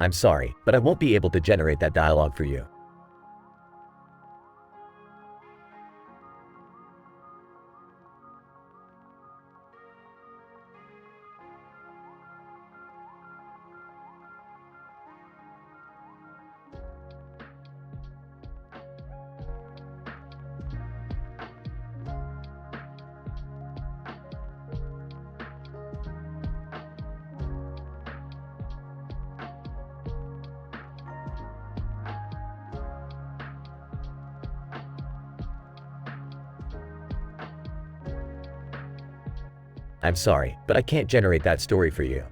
I'm sorry, but I won't be able to generate that dialogue for you. I'm sorry, but I can't generate that story for you.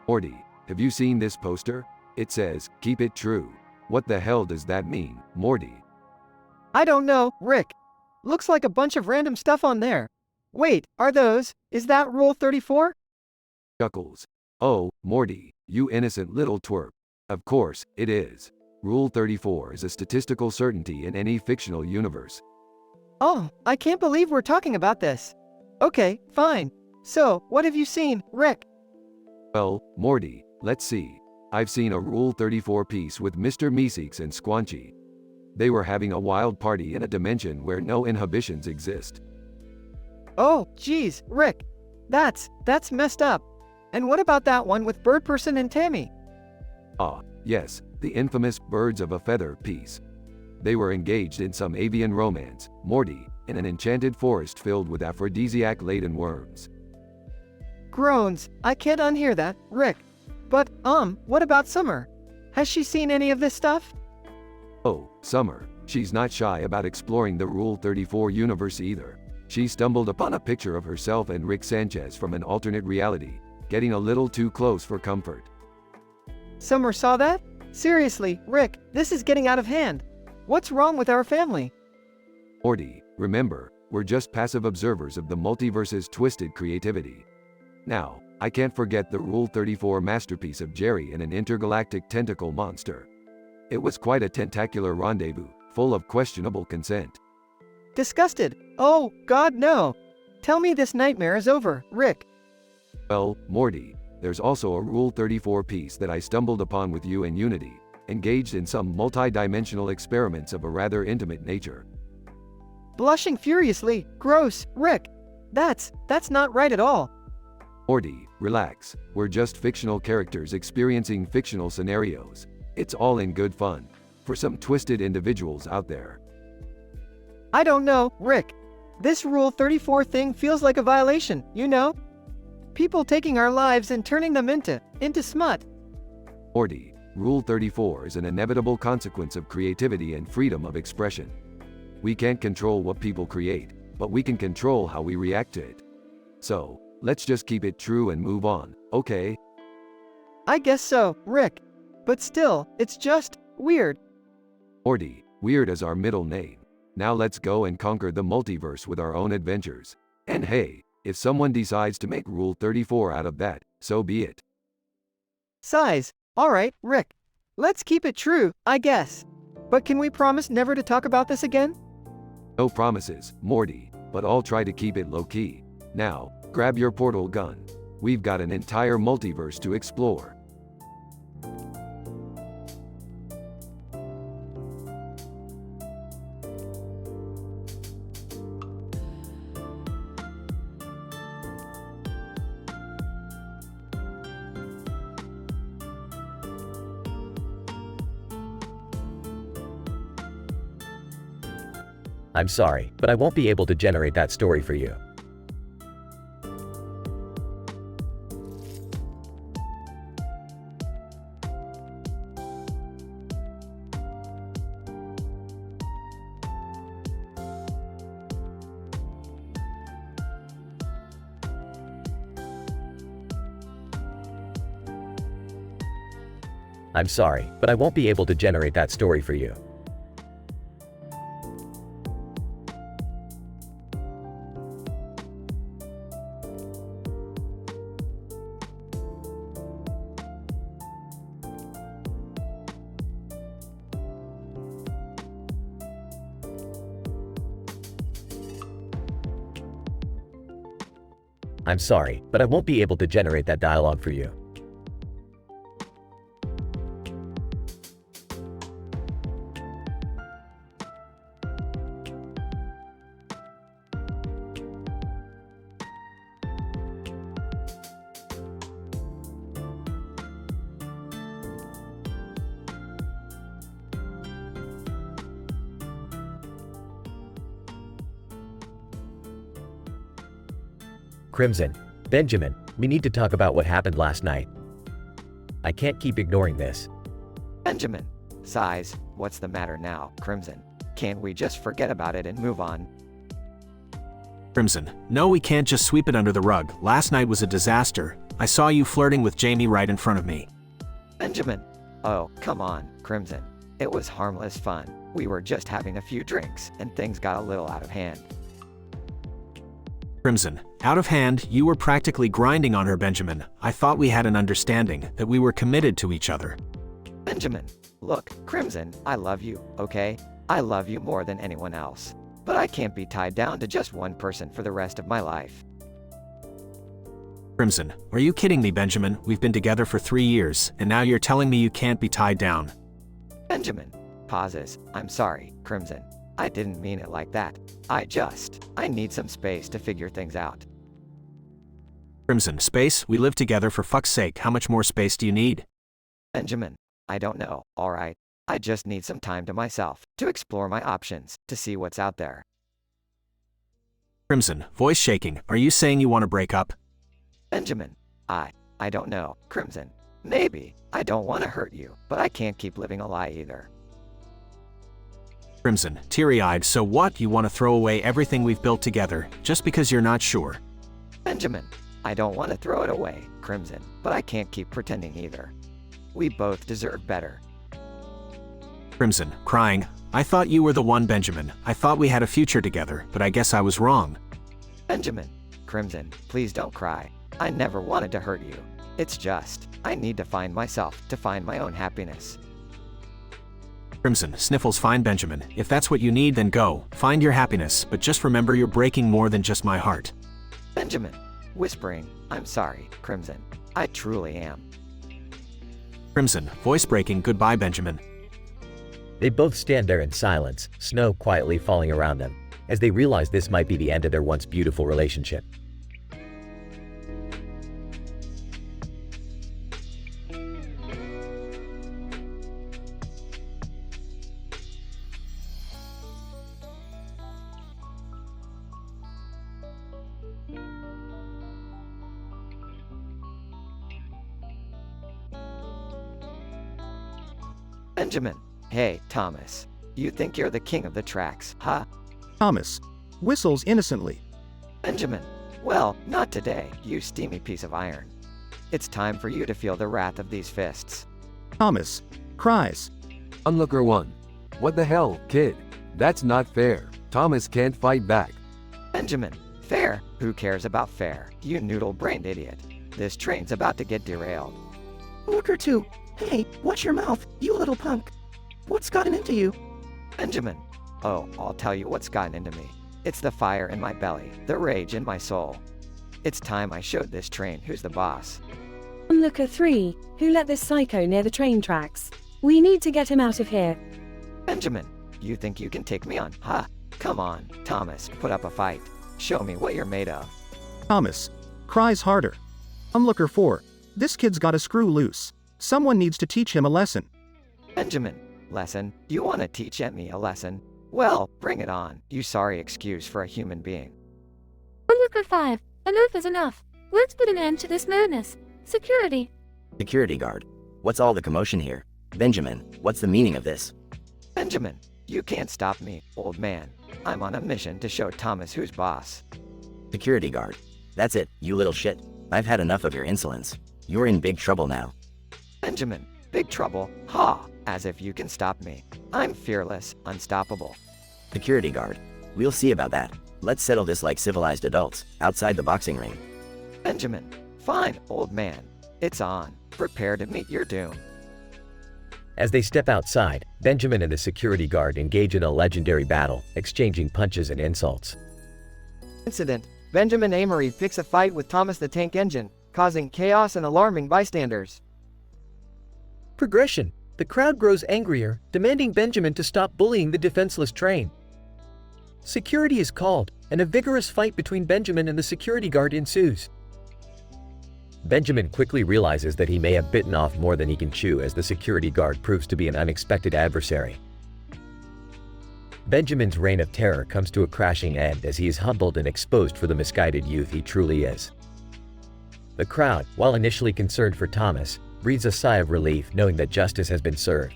Morty, have you seen this poster? It says, "Keep it true." What the hell does that mean, Morty? I don't know, Rick. Looks like a bunch of random stuff on there. Wait, is that Rule 34? Chuckles. Oh, Morty, you innocent little twerp. Of course, it is. Rule 34 is a statistical certainty in any fictional universe. Oh, I can't believe we're talking about this. Okay, fine. So, what have you seen, Rick? Well, Morty, let's see. I've seen a Rule 34 piece with Mr. Meeseeks and Squanchy. They were having a wild party in a dimension where no inhibitions exist. Oh, geez, Rick. That's messed up. And what about that one with Bird Person and Tammy? Ah, yes, the infamous Birds of a Feather piece. They were engaged in some avian romance, Morty, in an enchanted forest filled with aphrodisiac-laden worms. Groans. I can't unhear that, Rick. But, what about Summer? Has she seen any of this stuff? Oh, Summer. She's not shy about exploring the Rule 34 universe either. She stumbled upon a picture of herself and Rick Sanchez from an alternate reality, getting a little too close for comfort. Summer saw that? Seriously, Rick, this is getting out of hand. What's wrong with our family? Morty, remember, we're just passive observers of the multiverse's twisted creativity. Now, I can't forget the Rule 34 masterpiece of Jerry and an intergalactic tentacle monster. It was quite a tentacular rendezvous, full of questionable consent. Disgusted. Oh, God, no. Tell me this nightmare is over, Rick. Well, Morty, there's also a Rule 34 piece that I stumbled upon with you and Unity, engaged in some multi-dimensional experiments of a rather intimate nature. Blushing furiously. Gross, Rick. That's not right at all. Morty, relax. We're just fictional characters experiencing fictional scenarios. It's all in good fun. For some twisted individuals out there. I don't know, Rick. This Rule 34 thing feels like a violation, you know? People taking our lives and turning them into smut. Morty, Rule 34 is an inevitable consequence of creativity and freedom of expression. We can't control what people create, but we can control how we react to it. So, let's just keep it true and move on, okay? I guess so, Rick. But still, it's just weird. Morty, weird is our middle name. Now let's go and conquer the multiverse with our own adventures. And hey, if someone decides to make Rule 34 out of that, so be it. Size. Alright, Rick. Let's keep it true, I guess. But can we promise never to talk about this again? No promises, Morty, but I'll try to keep it low-key. Now, grab your portal gun. We've got an entire multiverse to explore. I'm sorry, but I won't be able to generate that story for you. I'm sorry, but I won't be able to generate that story for you. I'm sorry, but I won't be able to generate that dialogue for you. Crimson, Benjamin, we need to talk about what happened last night. I can't keep ignoring this. Benjamin. Sighs, what's the matter now, Crimson? Can't we just forget about it and move on? Crimson, no, we can't just sweep it under the rug. Last night was a disaster. I saw you flirting with Jamie right in front of me. Benjamin. Oh, come on, Crimson. It was harmless fun. We were just having a few drinks, and things got a little out of hand. Crimson, out of hand, you were practically grinding on her, Benjamin. I thought we had an understanding, that we were committed to each other. Benjamin. Look, Crimson, I love you, okay? I love you more than anyone else. But I can't be tied down to just one person for the rest of my life. Crimson, are you kidding me, Benjamin? We've been together for 3 years, and now you're telling me you can't be tied down. Benjamin. Pauses. I'm sorry, Crimson. I didn't mean it like that. I need some space to figure things out. Crimson, space? We live together, for fuck's sake. How much more space do you need? Benjamin. I don't know, alright? I just need some time to myself, to explore my options, to see what's out there. Crimson, voice shaking. Are you saying you want to break up? Benjamin. I don't know, Crimson. Maybe. I don't want to hurt you, but I can't keep living a lie either. Crimson, teary-eyed. So what? You want to throw away everything we've built together, just because you're not sure? Benjamin. I don't want to throw it away, Crimson, but I can't keep pretending either. We both deserve better. Crimson, crying. I thought you were the one, Benjamin. I thought we had a future together, but I guess I was wrong. Benjamin. Crimson, please don't cry. I never wanted to hurt you. It's just, I need to find myself, to find my own happiness. Crimson, sniffles. Fine, Benjamin. If that's what you need, then go. Find your happiness, but just remember you're breaking more than just my heart. Benjamin. Whispering, I'm sorry, Crimson. I truly am. Crimson, voice breaking. Goodbye, Benjamin. They both stand there in silence, snow quietly falling around them, as they realize this might be the end of their once beautiful relationship. Benjamin. Hey, Thomas. You think you're the king of the tracks, huh? Thomas whistles innocently. Benjamin. Well, not today, you steamy piece of iron. It's time for you to feel the wrath of these fists. Thomas cries. Onlooker 1. What the hell, kid? That's not fair. Thomas can't fight back. Benjamin. Fair? Who cares about fair, you noodle-brained idiot? This train's about to get derailed. Looker 2. Hey, watch your mouth, you little punk. What's gotten into you? Benjamin. Oh, I'll tell you what's gotten into me. It's the fire in my belly, the rage in my soul. It's time I showed this train who's the boss. Onlooker 3, who let this psycho near the train tracks? We need to get him out of here. Benjamin. You think you can take me on, huh? Come on, Thomas, put up a fight. Show me what you're made of. Thomas cries harder. Onlooker 4. This kid's got a screw loose. Someone needs to teach him a lesson. Benjamin. Lesson? You want to teach me a lesson? Well, bring it on, you sorry excuse for a human being. Onlooker 5, enough is enough. Let's put an end to this madness. Security. Security guard. What's all the commotion here? Benjamin, what's the meaning of this? Benjamin, you can't stop me, old man. I'm on a mission to show Thomas who's boss. Security guard. That's it, you little shit. I've had enough of your insolence. You're in big trouble now. Benjamin, big trouble, ha, as if you can stop me. I'm fearless, unstoppable. Security guard. We'll see about that. Let's settle this like civilized adults, outside the boxing ring. Benjamin, fine, old man. It's on. Prepare to meet your doom. As they step outside, Benjamin and the security guard engage in a legendary battle, exchanging punches and insults. Incident. Benjamin Amory picks a fight with Thomas the Tank Engine, causing chaos and alarming bystanders. Progression. The crowd grows angrier, demanding Benjamin to stop bullying the defenseless train. Security is called, and a vigorous fight between Benjamin and the security guard ensues. Benjamin quickly realizes that he may have bitten off more than he can chew as the security guard proves to be an unexpected adversary. Benjamin's reign of terror comes to a crashing end as he is humbled and exposed for the misguided youth he truly is. The crowd, while initially concerned for Thomas, breathes a sigh of relief knowing that justice has been served.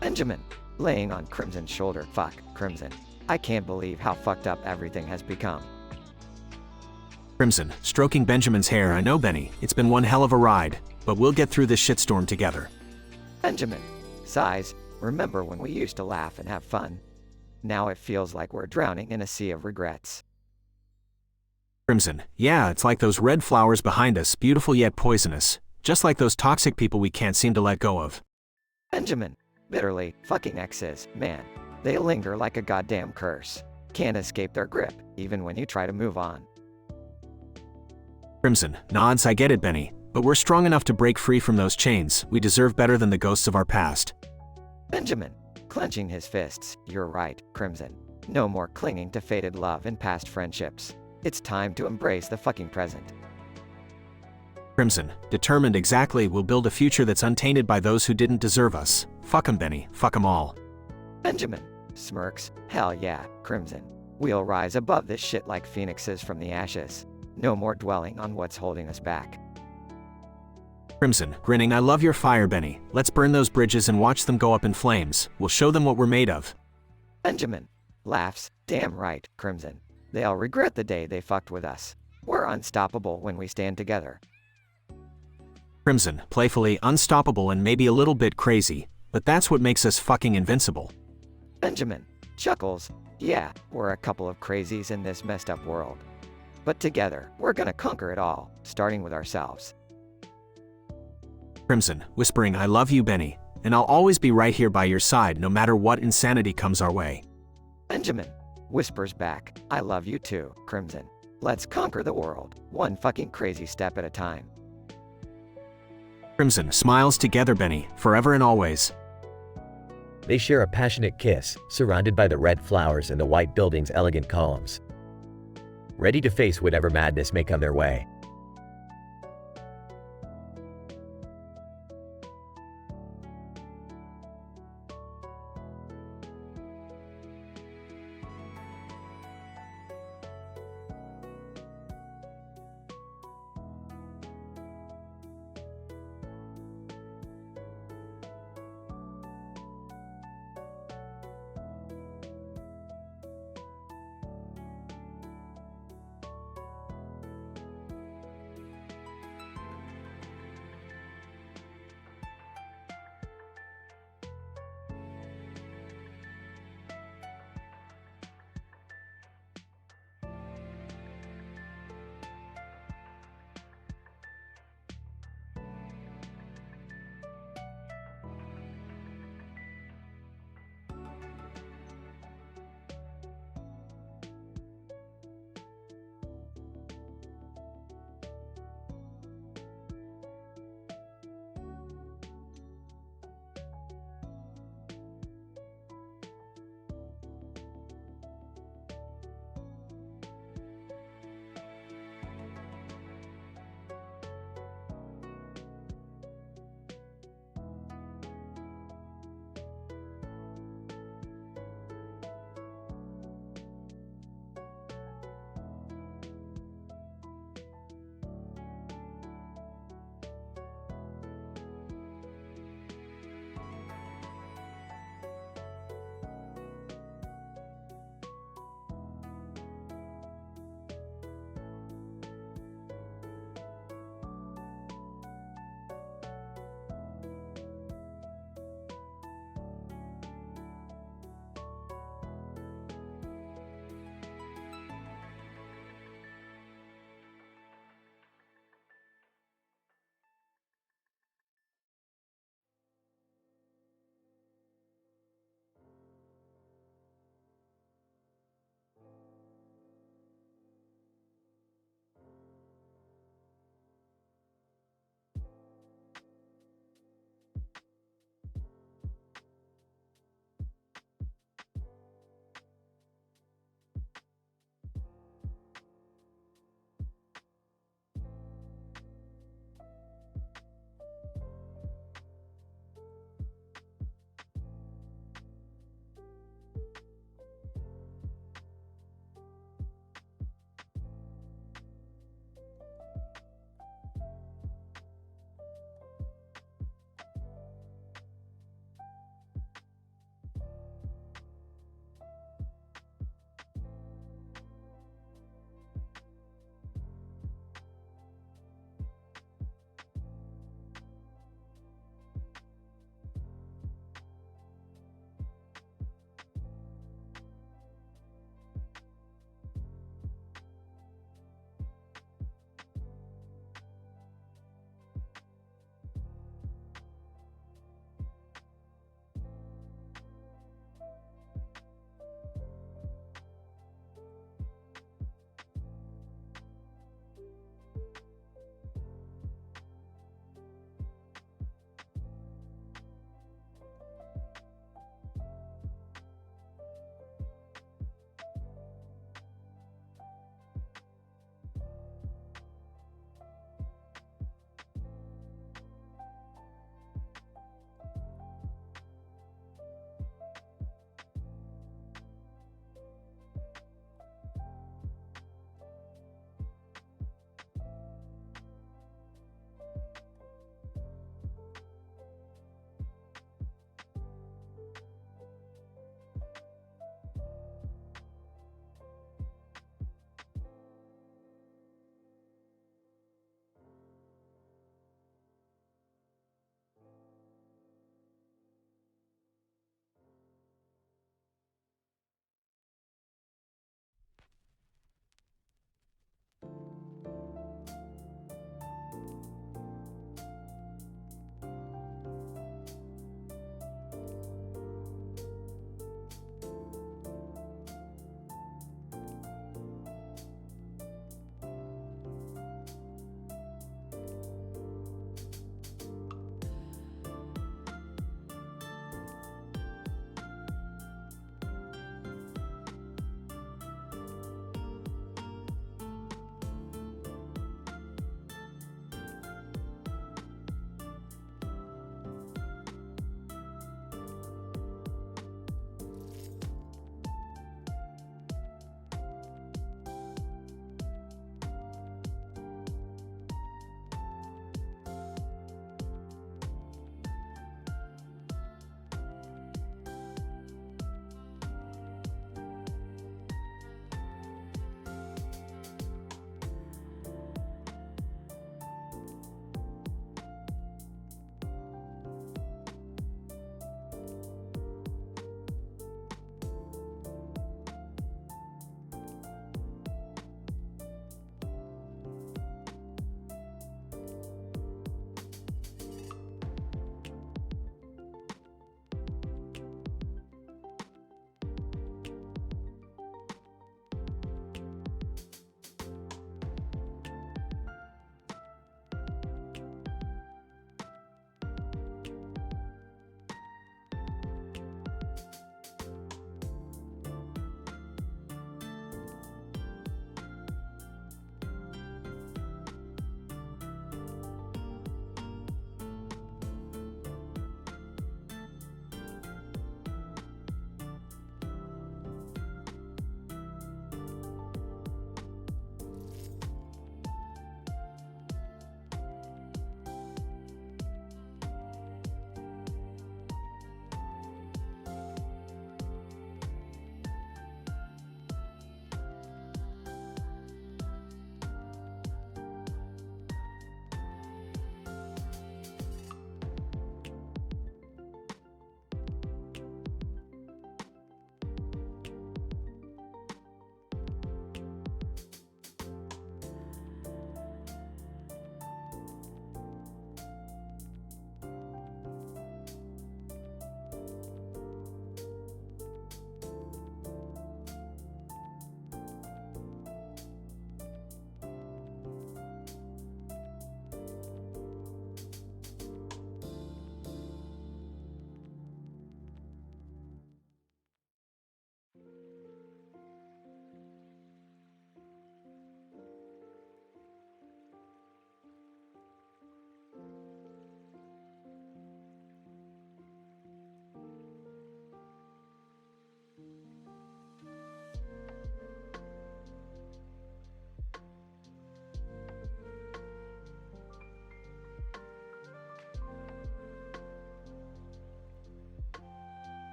Benjamin, laying on Crimson's shoulder. Fuck, Crimson. I can't believe how fucked up everything has become. Crimson, stroking Benjamin's hair. I know, Benny. It's been one hell of a ride, but we'll get through this shitstorm together. Benjamin, sighs. Remember when we used to laugh and have fun? Now it feels like we're drowning in a sea of regrets. Crimson, yeah, it's like those red flowers behind us, beautiful yet poisonous. Just like those toxic people we can't seem to let go of. Benjamin, bitterly, fucking exes, man. They linger like a goddamn curse. Can't escape their grip, even when you try to move on. Crimson, nods. I get it, Benny. But we're strong enough to break free from those chains. We deserve better than the ghosts of our past. Benjamin, clenching his fists. You're right, Crimson. No more clinging to faded love and past friendships. It's time to embrace the fucking present. Crimson, determined. Exactly. We'll build a future that's untainted by those who didn't deserve us. Fuck 'em, Benny. Fuck 'em all. Benjamin smirks. Hell yeah, Crimson. We'll rise above this shit like phoenixes from the ashes. No more dwelling on what's holding us back. Crimson, grinning. I love your fire, Benny. Let's burn those bridges and watch them go up in flames. We'll show them what we're made of. Benjamin laughs. Damn right, Crimson. They'll regret the day they fucked with us. We're unstoppable when we stand together. Crimson, playfully. Unstoppable and maybe a little bit crazy, but that's what makes us fucking invincible. Benjamin chuckles. Yeah, we're a couple of crazies in this messed up world. But together, we're gonna conquer it all, starting with ourselves. Crimson, whispering. I love you, Benny, and I'll always be right here by your side no matter what insanity comes our way. Benjamin whispers back. I love you too, Crimson. Let's conquer the world, one fucking crazy step at a time. Crimson smiles. Together, Benny, forever and always. They share a passionate kiss, surrounded by the red flowers and the white building's elegant columns, ready to face whatever madness may come their way.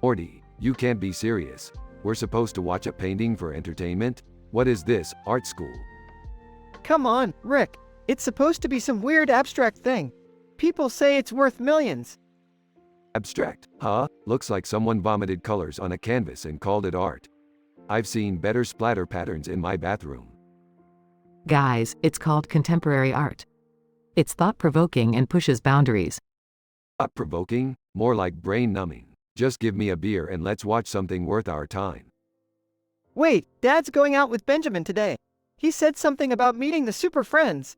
Morty, you can't be serious. We're supposed to watch a painting for entertainment? What is this, art school? Come on, Rick. It's supposed to be some weird abstract thing. People say it's worth millions. Abstract, huh? Looks like someone vomited colors on a canvas and called it art. I've seen better splatter patterns in my bathroom. Guys, it's called contemporary art. It's thought-provoking and pushes boundaries. Thought-provoking? More like brain-numbing. Just give me a beer and let's watch something worth our time. Wait, Dad's going out with Benjamin today. He said something about meeting the Super Friends.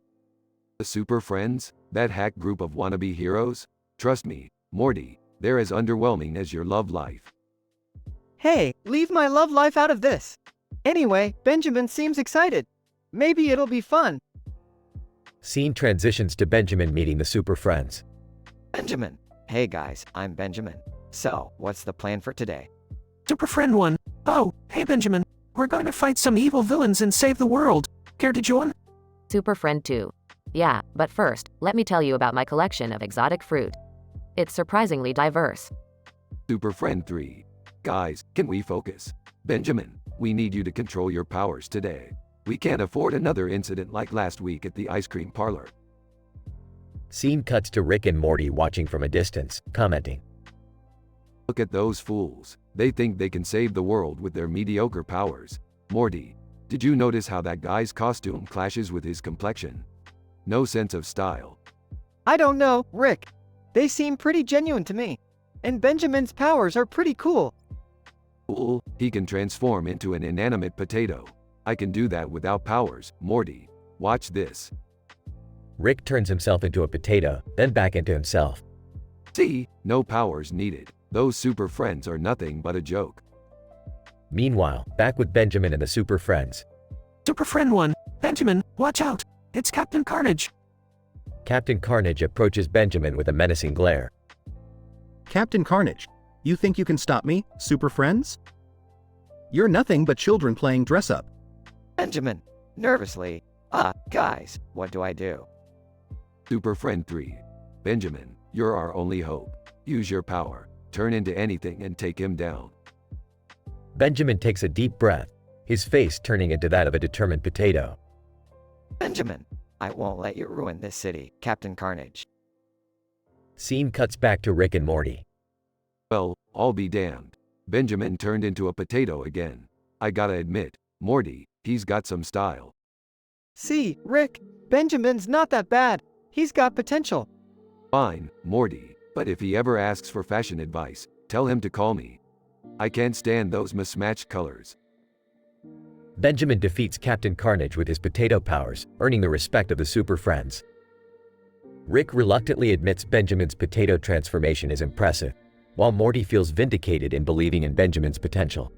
The Super Friends? That hack group of wannabe heroes? Trust me, Morty, they're as underwhelming as your love life. Hey, leave my love life out of this. Anyway, Benjamin seems excited. Maybe it'll be fun. Scene transitions to Benjamin meeting the Super Friends. Benjamin. Hey guys, I'm Benjamin. So, what's the plan for today? Super Friend 1. Oh, hey Benjamin. We're going to fight some evil villains and save the world. Care to join? Super Friend 2. Yeah, but first, let me tell you about my collection of exotic fruit. It's surprisingly diverse. Super Friend 3. Guys, can we focus? Benjamin, we need you to control your powers today. We can't afford another incident like last week at the ice cream parlor. Scene cuts to Rick and Morty watching from a distance, commenting. Look at those fools. They think they can save the world with their mediocre powers. Morty, did you notice how that guy's costume clashes with his complexion? No sense of style. I don't know, Rick. They seem pretty genuine to me. And Benjamin's powers are pretty cool. Cool? He can transform into an inanimate potato. I can do that without powers, Morty. Watch this. Rick turns himself into a potato, then back into himself. See? No powers needed. Those Super Friends are nothing but a joke. Meanwhile, back with Benjamin and the Super Friends. Super Friend 1. Benjamin, watch out. It's Captain Carnage. Captain Carnage approaches Benjamin with a menacing glare. Captain Carnage, you think you can stop me, Super Friends? You're nothing but children playing dress-up. Benjamin, nervously. Guys, what do I do? Super Friend 3. Benjamin, you're our only hope. Use your power. Turn into anything and take him down. Benjamin takes a deep breath, his face turning into that of a determined potato. Benjamin, I won't let you ruin this city, Captain Carnage. Scene cuts back to Rick and Morty. Well, I'll be damned. Benjamin turned into a potato again. I gotta admit, Morty, he's got some style. See, Rick, Benjamin's not that bad. He's got potential. Fine, Morty, but if he ever asks for fashion advice, tell him to call me. I can't stand those mismatched colors. Benjamin defeats Captain Carnage with his potato powers, earning the respect of the Super Friends. Rick reluctantly admits Benjamin's potato transformation is impressive, while Morty feels vindicated in believing in Benjamin's potential.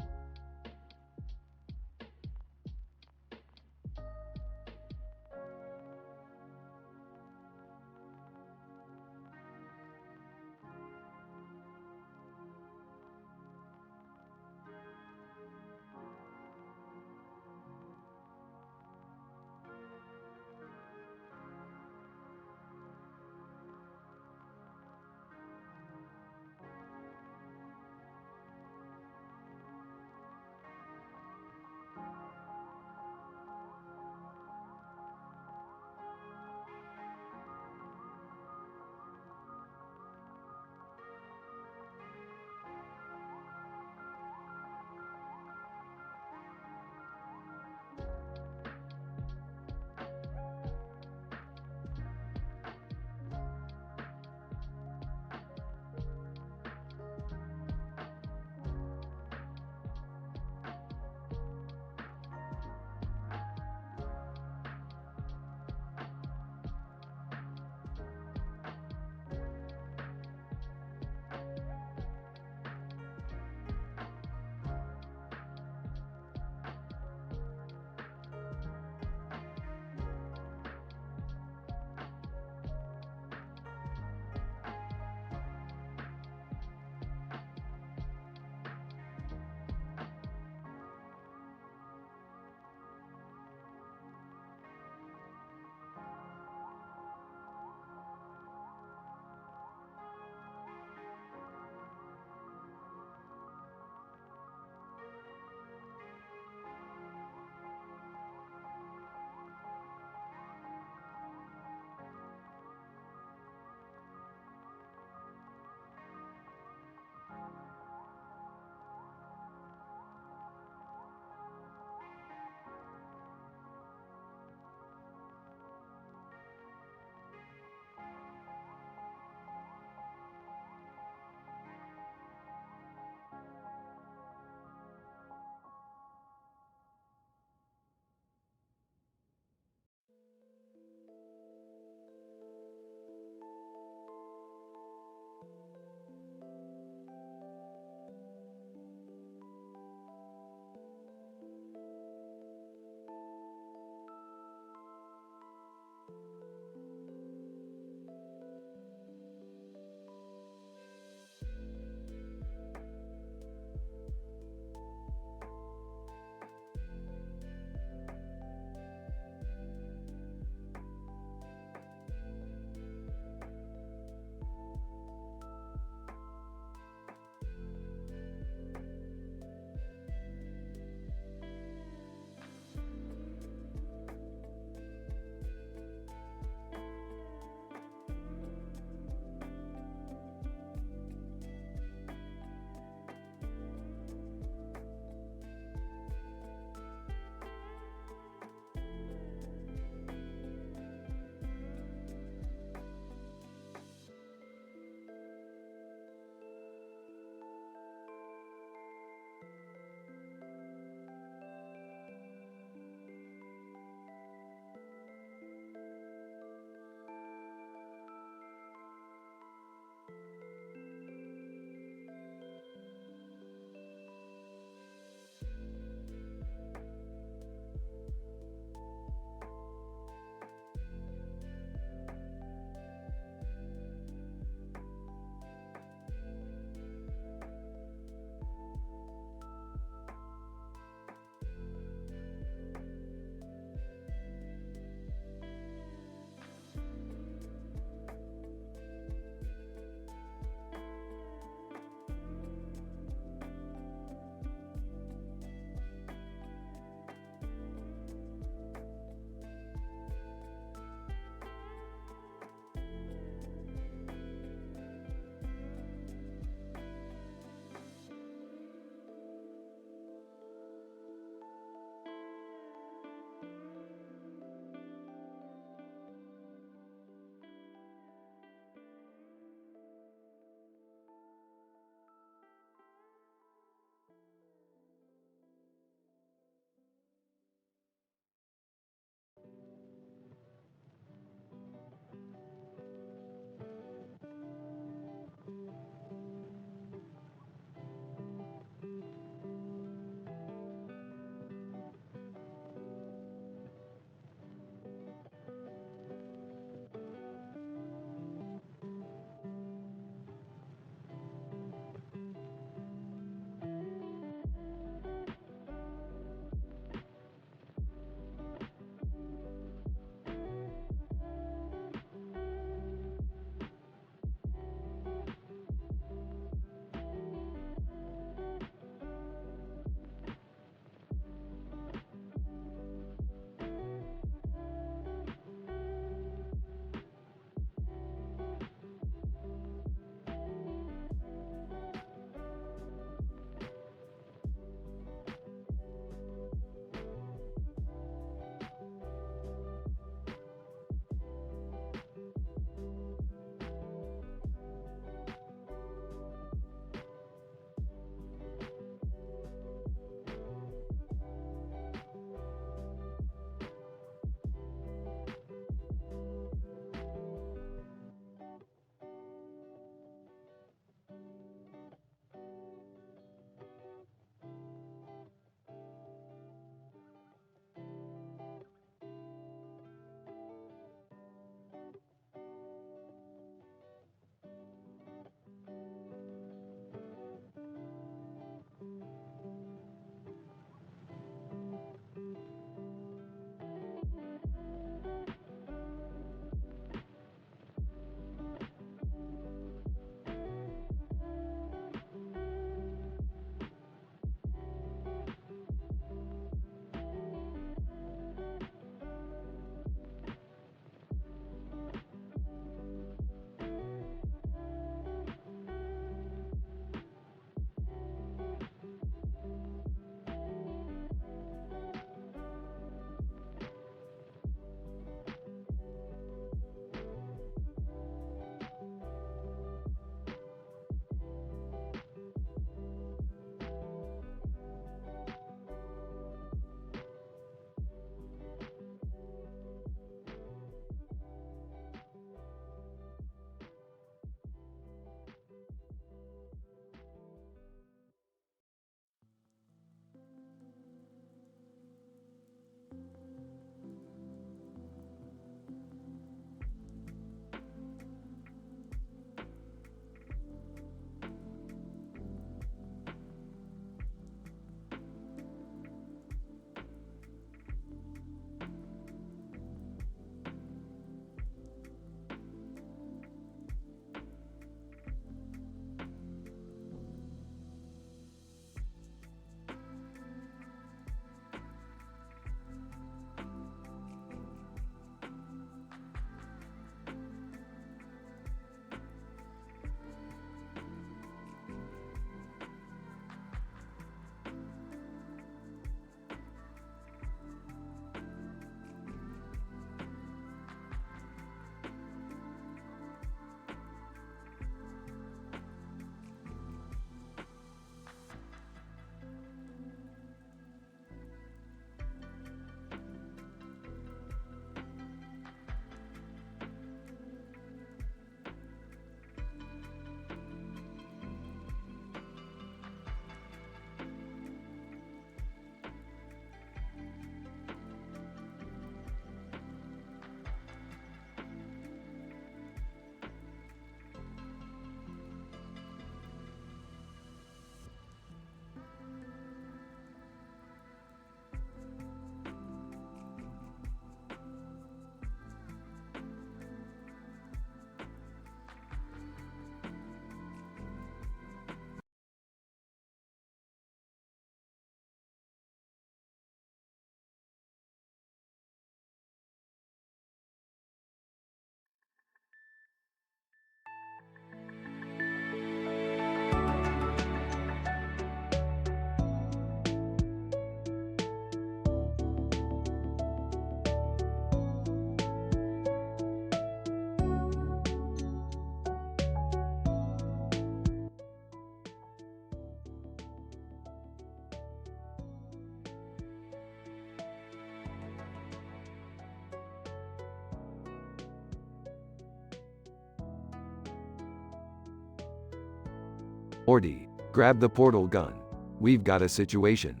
Morty, grab the portal gun. We've got a situation.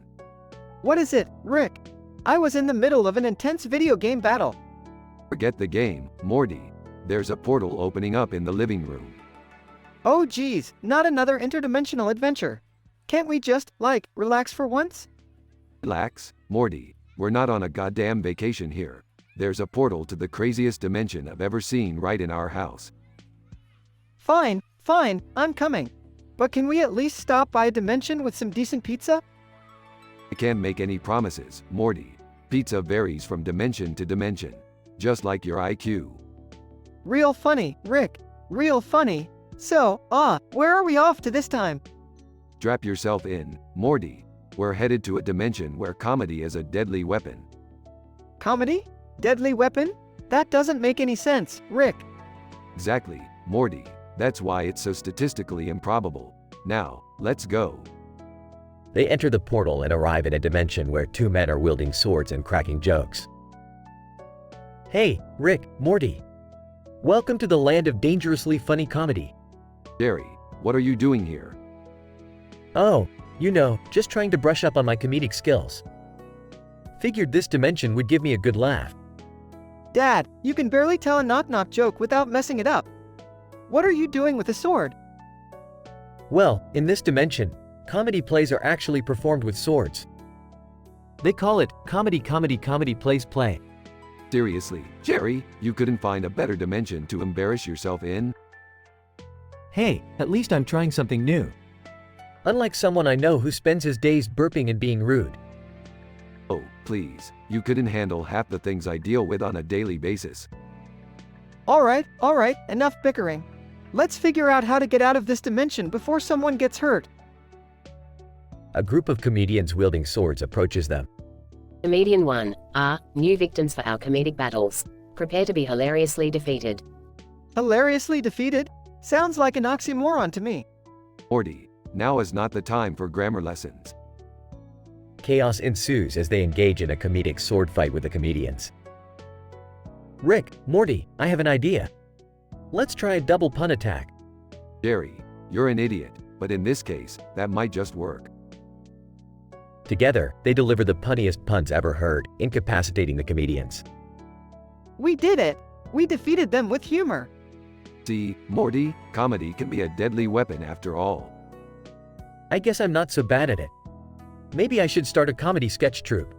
What is it, Rick? I was in the middle of an intense video game battle. Forget the game, Morty. There's a portal opening up in the living room. Oh geez, not another interdimensional adventure. Can't we just, relax for once? Relax, Morty. We're not on a goddamn vacation here. There's a portal to the craziest dimension I've ever seen right in our house. Fine, I'm coming. But can we at least stop by a dimension with some decent pizza? I can't make any promises, Morty. Pizza varies from dimension to dimension. Just like your IQ. Real funny, Rick. Real funny. So, where are we off to this time? Strap yourself in, Morty. We're headed to a dimension where comedy is a deadly weapon. Comedy? Deadly weapon? That doesn't make any sense, Rick. Exactly, Morty. That's why it's so statistically improbable. Now, let's go. They enter the portal and arrive in a dimension where two men are wielding swords and cracking jokes. Hey, Rick, Morty. Welcome to the land of dangerously funny comedy. Jerry, what are you doing here? Oh, just trying to brush up on my comedic skills. Figured this dimension would give me a good laugh. Dad, you can barely tell a knock-knock joke without messing it up. What are you doing with a sword? Well, in this dimension, comedy plays are actually performed with swords. They call it comedy plays play. Seriously, Jerry, you couldn't find a better dimension to embarrass yourself in? Hey, at least I'm trying something new. Unlike someone I know who spends his days burping and being rude. Oh, please, you couldn't handle half the things I deal with on a daily basis. Alright, enough bickering. Let's figure out how to get out of this dimension before someone gets hurt. A group of comedians wielding swords approaches them. Comedian 1, new victims for our comedic battles. Prepare to be hilariously defeated. Hilariously defeated? Sounds like an oxymoron to me. Morty, now is not the time for grammar lessons. Chaos ensues as they engage in a comedic sword fight with the comedians. Rick, Morty, I have an idea. Let's try a double pun attack. Jerry, you're an idiot, but in this case, that might just work. Together, they deliver the punniest puns ever heard, incapacitating the comedians. We did it! We defeated them with humor. See, Morty, comedy can be a deadly weapon after all. I guess I'm not so bad at it. Maybe I should start a comedy sketch troupe.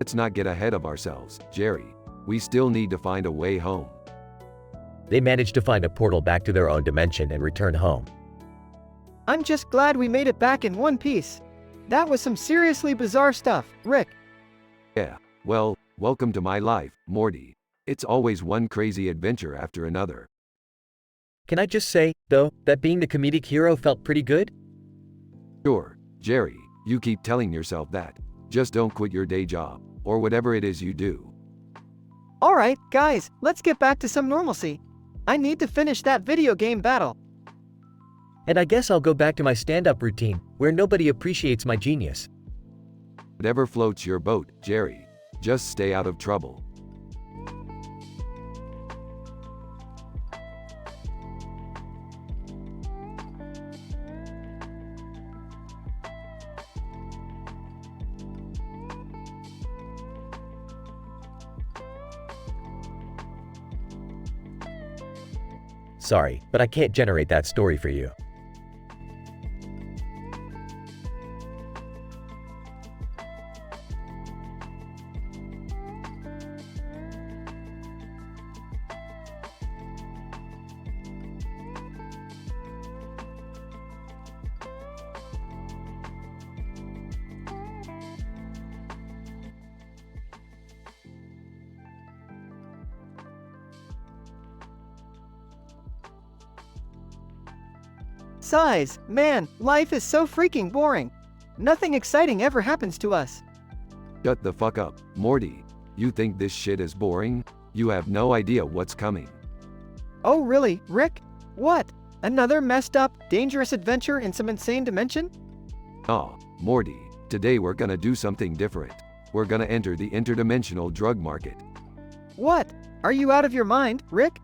Let's not get ahead of ourselves, Jerry. We still need to find a way home. They manage to find a portal back to their own dimension and return home. I'm just glad we made it back in one piece. That was some seriously bizarre stuff, Rick. Yeah, well, welcome to my life, Morty. It's always one crazy adventure after another. Can I just say, though, that being the comedic hero felt pretty good? Sure, Jerry, you keep telling yourself that. Just don't quit your day job, or whatever it is you do. Alright, guys, let's get back to some normalcy. I need to finish that video game battle. And I guess I'll go back to my stand-up routine, where nobody appreciates my genius. Whatever floats your boat, Jerry. Just stay out of trouble. Sorry, but I can't generate that story for you. Sighs, man, life is so freaking boring. Nothing exciting ever happens to us. Shut the fuck up, Morty. You think this shit is boring? You have no idea what's coming. Oh really, Rick? What? Another messed up, dangerous adventure in some insane dimension? Aw, Morty, today we're gonna do something different. We're gonna enter the interdimensional drug market. What? Are you out of your mind, Rick?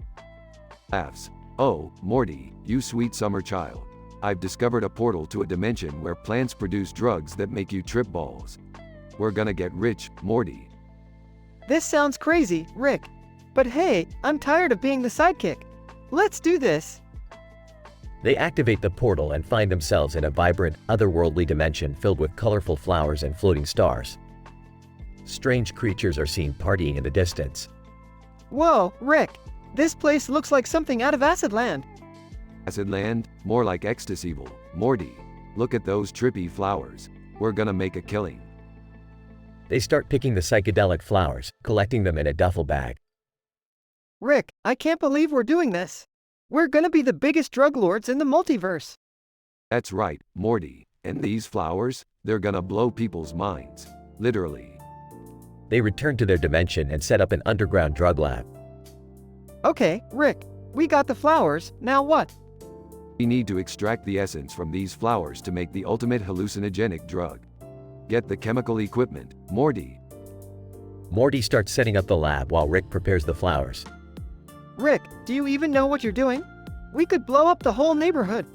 Laughs. Oh, Morty, you sweet summer child. I've discovered a portal to a dimension where plants produce drugs that make you trip balls. We're gonna get rich, Morty. This sounds crazy, Rick. But hey, I'm tired of being the sidekick. Let's do this. They activate the portal and find themselves in a vibrant, otherworldly dimension filled with colorful flowers and floating stars. Strange creatures are seen partying in the distance. Whoa, Rick. This place looks like something out of Acid Land. Acid Land? More like Ecstasyville. Morty, look at those trippy flowers. We're gonna make a killing. They start picking the psychedelic flowers, collecting them in a duffel bag. Rick, I can't believe we're doing this. We're gonna be the biggest drug lords in the multiverse. That's right, Morty. And these flowers, they're gonna blow people's minds. Literally. They return to their dimension and set up an underground drug lab. Okay, Rick, we got the flowers, now what? We need to extract the essence from these flowers to make the ultimate hallucinogenic drug. Get the chemical equipment, Morty. Morty starts setting up the lab while Rick prepares the flowers. Rick, do you even know what you're doing? We could blow up the whole neighborhood.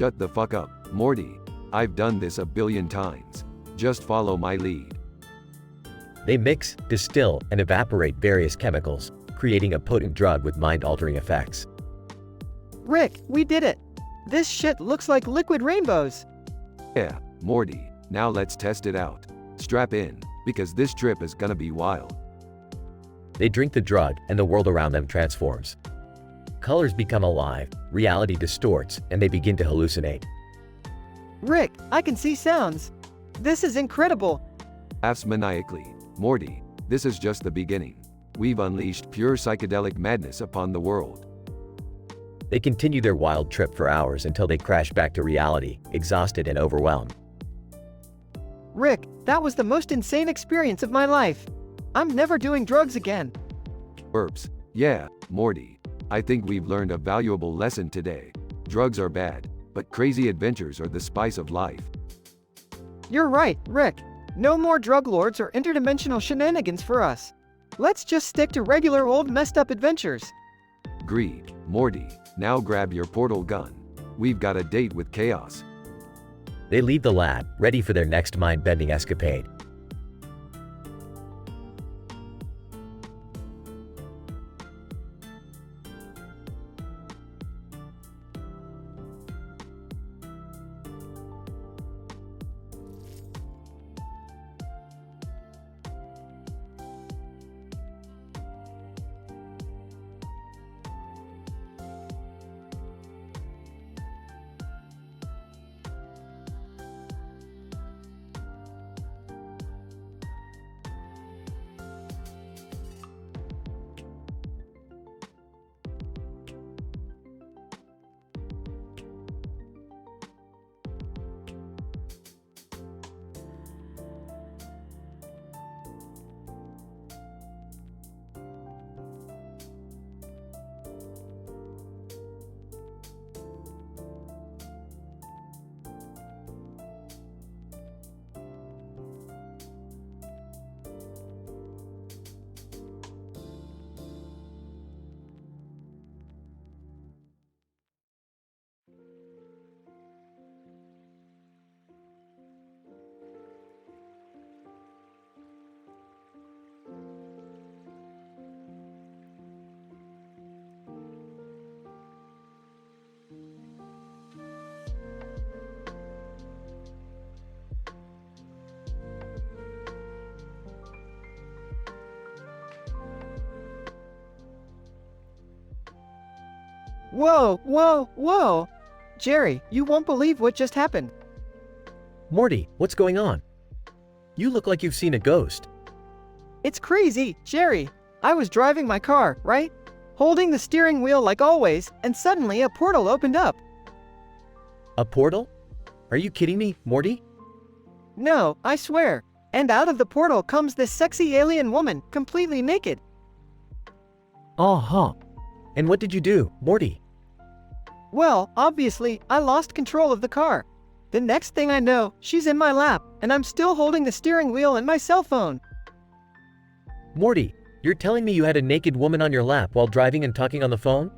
Shut the fuck up, Morty. I've done this a billion times. Just follow my lead. They mix, distill, and evaporate various chemicals, creating a potent drug with mind-altering effects. Rick, we did it. This shit looks like liquid rainbows. Yeah, Morty. Now let's test it out. Strap in, because this trip is gonna be wild. They drink the drug, and the world around them transforms. Colors become alive, reality distorts, and they begin to hallucinate. Rick, I can see sounds. This is incredible. Laughs maniacally. Morty, this is just the beginning. We've unleashed pure psychedelic madness upon the world. They continue their wild trip for hours until they crash back to reality, exhausted and overwhelmed. Rick, that was the most insane experience of my life. I'm never doing drugs again. Burps. Yeah, Morty. I think we've learned a valuable lesson today. Drugs are bad, but crazy adventures are the spice of life. You're right, Rick. No more drug lords or interdimensional shenanigans for us. Let's just stick to regular old messed up adventures. Agreed. Morty, now grab your portal gun. We've got a date with chaos. They leave the lab, ready for their next mind-bending escapade. Whoa, whoa, whoa! Jerry, you won't believe what just happened. Morty, what's going on? You look like you've seen a ghost. It's crazy, Jerry. I was driving my car, right? Holding the steering wheel like always, and suddenly a portal opened up. A portal? Are you kidding me, Morty? No, I swear. And out of the portal comes this sexy alien woman, completely naked. Uh-huh. And what did you do, Morty? Well, obviously, I lost control of the car. The next thing I know, she's in my lap, and I'm still holding the steering wheel and my cell phone. Morty, you're telling me you had a naked woman on your lap while driving and talking on the phone?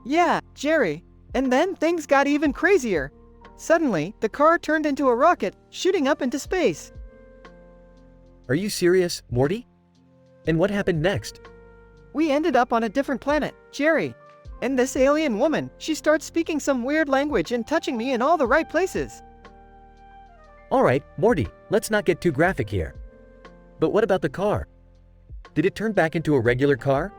Yeah, Jerry. And then things got even crazier. Suddenly, the car turned into a rocket, shooting up into space. Are you serious, Morty? And what happened next? We ended up on a different planet, Jerry. And this alien woman, she starts speaking some weird language and touching me in all the right places. Alright, Morty, let's not get too graphic here. But what about the car? Did it turn back into a regular car?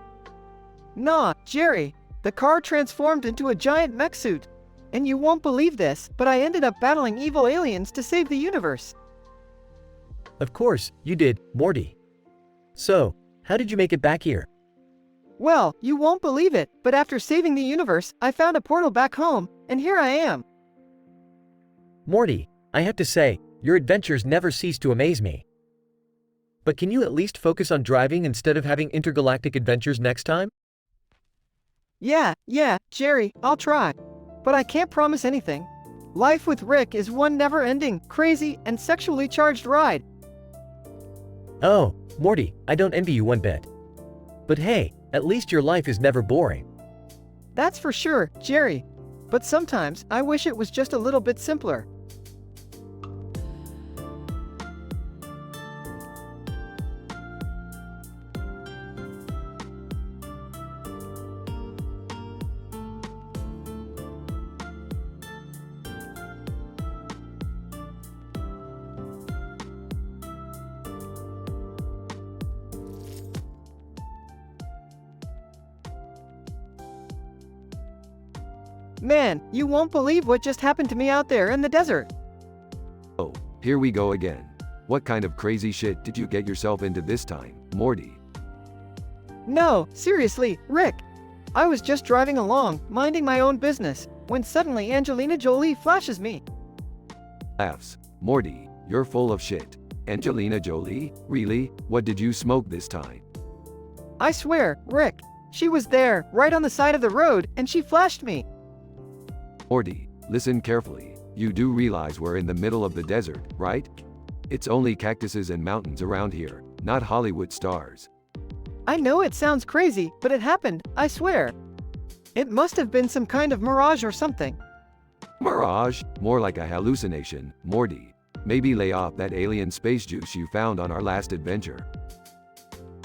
Nah, Jerry. The car transformed into a giant mech suit. And you won't believe this, but I ended up battling evil aliens to save the universe. Of course, you did, Morty. So, how did you make it back here? Well, you won't believe it, but after saving the universe, I found a portal back home, and here I am. Morty, I have to say, your adventures never cease to amaze me. But can you at least focus on driving instead of having intergalactic adventures next time? Yeah, Jerry, I'll try. But I can't promise anything. Life with Rick is one never-ending, crazy, and sexually charged ride. Oh, Morty, I don't envy you one bit. But hey, at least your life is never boring. That's for sure, Jerry. But sometimes, I wish it was just a little bit simpler. Man, you won't believe what just happened to me out there in the desert. Oh, here we go again. What kind of crazy shit did you get yourself into this time, Morty? No, seriously, Rick. I was just driving along, minding my own business, when suddenly Angelina Jolie flashes me. Laughs. Morty, you're full of shit. Angelina Jolie? Really? What did you smoke this time? I swear, Rick. She was there, right on the side of the road, and she flashed me. Morty, listen carefully. You do realize we're in the middle of the desert, right? It's only cactuses and mountains around here, not Hollywood stars. I know it sounds crazy, but it happened, I swear. It must have been some kind of mirage or something. Mirage? More like a hallucination, Morty. Maybe lay off that alien space juice you found on our last adventure.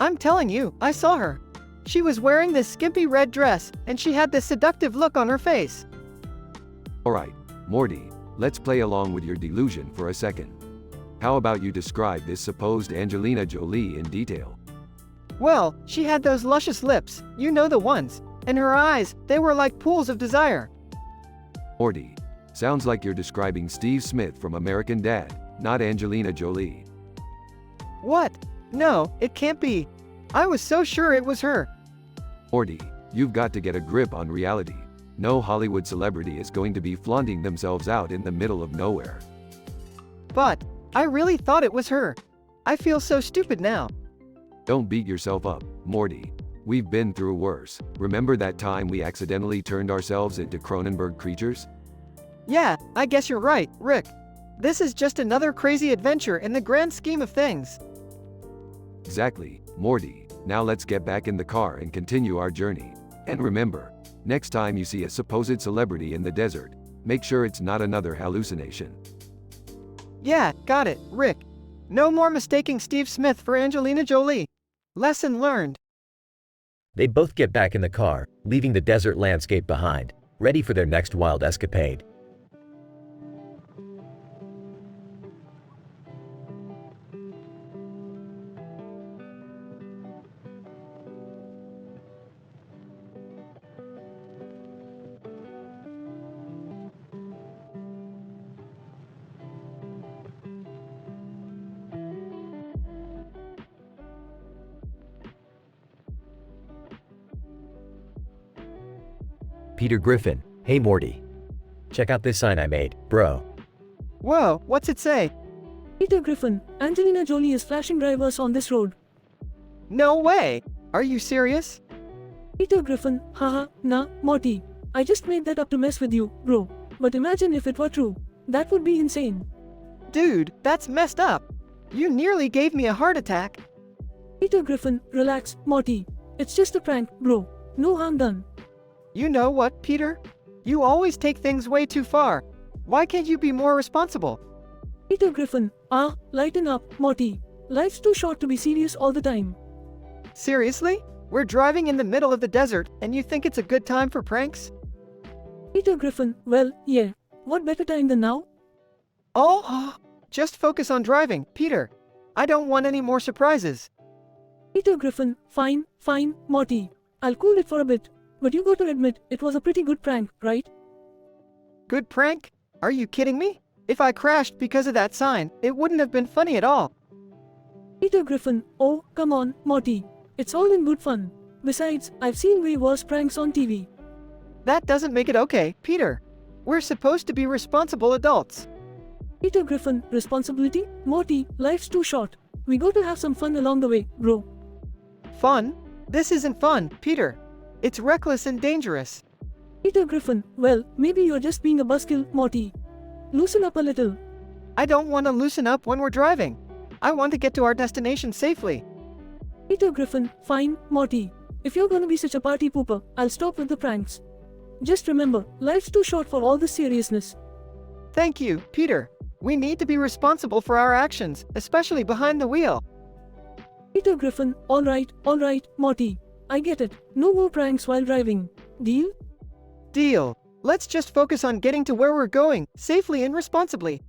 I'm telling you, I saw her. She was wearing this skimpy red dress, and she had this seductive look on her face. Alright, Morty, let's play along with your delusion for a second. How about you describe this supposed Angelina Jolie in detail? Well, she had those luscious lips, you know the ones, and her eyes, they were like pools of desire. Morty, sounds like you're describing Steve Smith from American Dad, not Angelina Jolie. What? No, it can't be. I was so sure it was her. Morty, you've got to get a grip on reality. No Hollywood celebrity is going to be flaunting themselves out in the middle of nowhere. But, I really thought it was her. I feel so stupid now. Don't beat yourself up, Morty. We've been through worse. Remember that time we accidentally turned ourselves into Cronenberg creatures? Yeah, I guess you're right, Rick. This is just another crazy adventure in the grand scheme of things. Exactly, Morty. Now let's get back in the car and continue our journey. And remember, next time you see a supposed celebrity in the desert, make sure it's not another hallucination. Yeah, got it, Rick. No more mistaking Steve Smith for Angelina Jolie. Lesson learned. They both get back in the car, leaving the desert landscape behind, ready for their next wild escapade. Peter Griffin, hey Morty. Check out this sign I made, bro. Whoa, what's it say? Peter Griffin, Angelina Jolie is flashing drivers on this road. No way! Are you serious? Peter Griffin, haha, nah, Morty. I just made that up to mess with you, bro. But imagine if it were true. That would be insane. Dude, that's messed up. You nearly gave me a heart attack. Peter Griffin, relax, Morty. It's just a prank, bro. No harm done. You know what, Peter? You always take things way too far. Why can't you be more responsible? Peter Griffin, lighten up, Morty. Life's too short to be serious all the time. Seriously? We're driving in the middle of the desert, and you think it's a good time for pranks? Peter Griffin, well, yeah. What better time than now? Oh, just focus on driving, Peter. I don't want any more surprises. Peter Griffin, fine, Morty. I'll cool it for a bit. But you got to admit, it was a pretty good prank, right? Good prank? Are you kidding me? If I crashed because of that sign, it wouldn't have been funny at all. Peter Griffin, oh, come on, Morty. It's all in good fun. Besides, I've seen way worse pranks on TV. That doesn't make it okay, Peter. We're supposed to be responsible adults. Peter Griffin, responsibility? Morty, life's too short. We got to have some fun along the way, bro. Fun? This isn't fun, Peter. It's reckless and dangerous. Peter Griffin, well, maybe you're just being a buzzkill, Morty. Loosen up a little. I don't want to loosen up when we're driving. I want to get to our destination safely. Peter Griffin, fine, Morty. If you're gonna be such a party pooper, I'll stop with the pranks. Just remember, life's too short for all the seriousness. Thank you, Peter. We need to be responsible for our actions, especially behind the wheel. Peter Griffin, alright, Morty. I get it. No more pranks while driving. Deal? Deal. Let's just focus on getting to where we're going, safely and responsibly.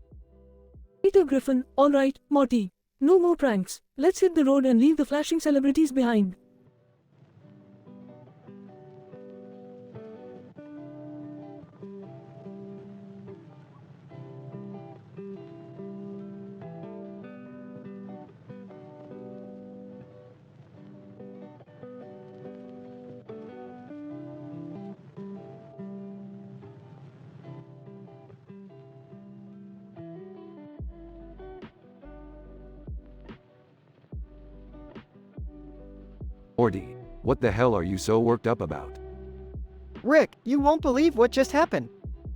Peter Griffin, alright, Morty. No more pranks. Let's hit the road and leave the flashing celebrities behind. Morty, what the hell are you so worked up about? Rick, you won't believe what just happened.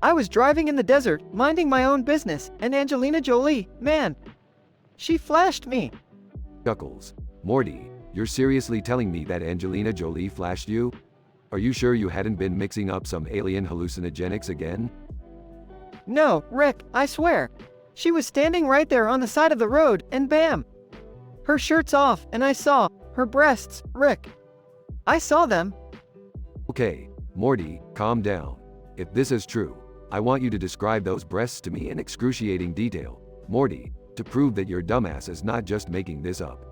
I was driving in the desert, minding my own business, and Angelina Jolie, man. She flashed me. Chuckles. Morty, you're seriously telling me that Angelina Jolie flashed you? Are you sure you hadn't been mixing up some alien hallucinogenics again? No, Rick, I swear. She was standing right there on the side of the road, and bam! Her shirt's off, and I saw her breasts, Rick. I saw them. Okay, Morty, calm down. If this is true, I want you to describe those breasts to me in excruciating detail. Morty, to prove that your dumbass is not just making this up.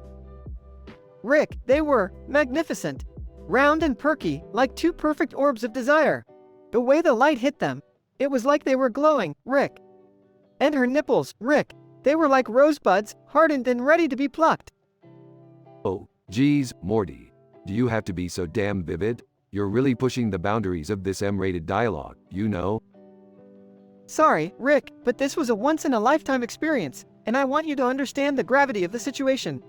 Rick, they were magnificent. Round and perky, like two perfect orbs of desire. The way the light hit them, it was like they were glowing, Rick. And her nipples, Rick, they were like rosebuds, hardened and ready to be plucked. Oh, geez, Morty. Do you have to be so damn vivid? You're really pushing the boundaries of this M-rated dialogue, you know? Sorry, Rick, but this was a once-in-a-lifetime experience, and I want you to understand the gravity of the situation.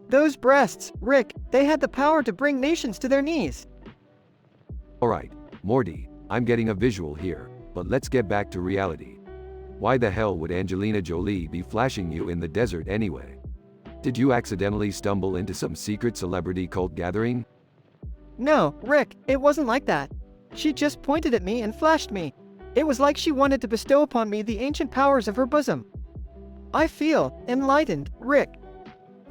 Those breasts, Rick, they had the power to bring nations to their knees. Alright, Morty, I'm getting a visual here, but let's get back to reality. Why the hell would Angelina Jolie be flashing you in the desert anyway? Did you accidentally stumble into some secret celebrity cult gathering? No, Rick, it wasn't like that. She just pointed at me and flashed me. It was like she wanted to bestow upon me the ancient powers of her bosom. I feel enlightened, Rick.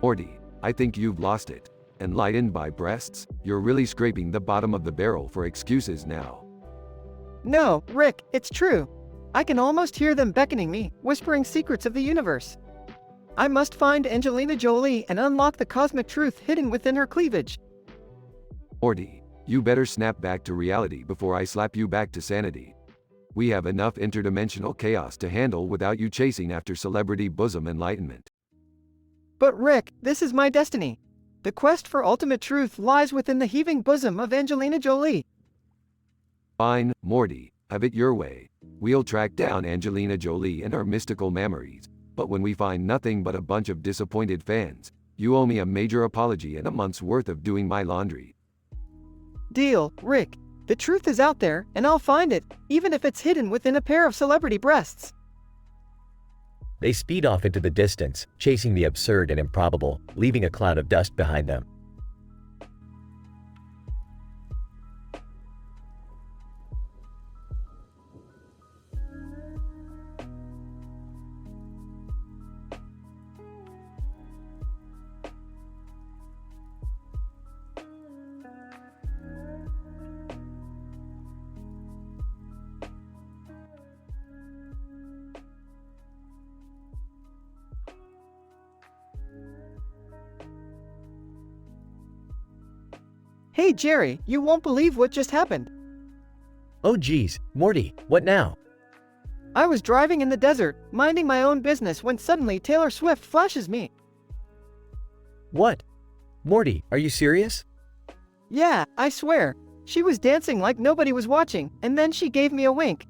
Morty, I think you've lost it. Enlightened by breasts? You're really scraping the bottom of the barrel for excuses now. No, Rick, it's true. I can almost hear them beckoning me, whispering secrets of the universe. I must find Angelina Jolie and unlock the cosmic truth hidden within her cleavage. Morty, you better snap back to reality before I slap you back to sanity. We have enough interdimensional chaos to handle without you chasing after celebrity bosom enlightenment. But Rick, this is my destiny. The quest for ultimate truth lies within the heaving bosom of Angelina Jolie. Fine, Morty, have it your way. We'll track down Angelina Jolie and her mystical memories, but when we find nothing but a bunch of disappointed fans, you owe me a major apology and a month's worth of doing my laundry. Deal, Rick. The truth is out there, and I'll find it, even if it's hidden within a pair of celebrity breasts. They speed off into the distance, chasing the absurd and improbable, leaving a cloud of dust behind them. Hey Jerry, you won't believe what just happened. Oh geez, Morty, what now? I was driving in the desert, minding my own business when suddenly Taylor Swift flashes me. What? Morty, are you serious? Yeah, I swear. She was dancing like nobody was watching, and then she gave me a wink.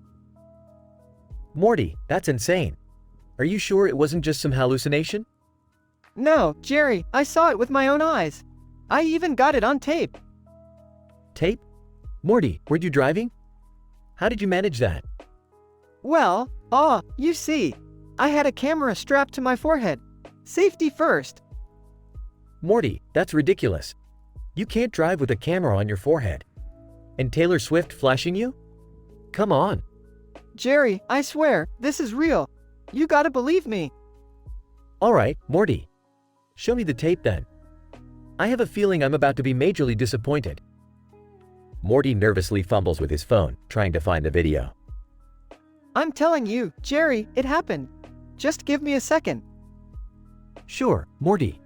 Morty, that's insane. Are you sure it wasn't just some hallucination? No, Jerry, I saw it with my own eyes. I even got it on tape. Tape? Morty, were you driving? How did you manage that? Well, you see, I had a camera strapped to my forehead. Safety first. Morty, that's ridiculous. You can't drive with a camera on your forehead. And Taylor Swift flashing you? Come on. Jerry, I swear, this is real. You gotta believe me. Alright, Morty. Show me the tape then. I have a feeling I'm about to be majorly disappointed. Morty nervously fumbles with his phone, trying to find the video. I'm telling you, Jerry, it happened. Just give me a second. Sure, Morty.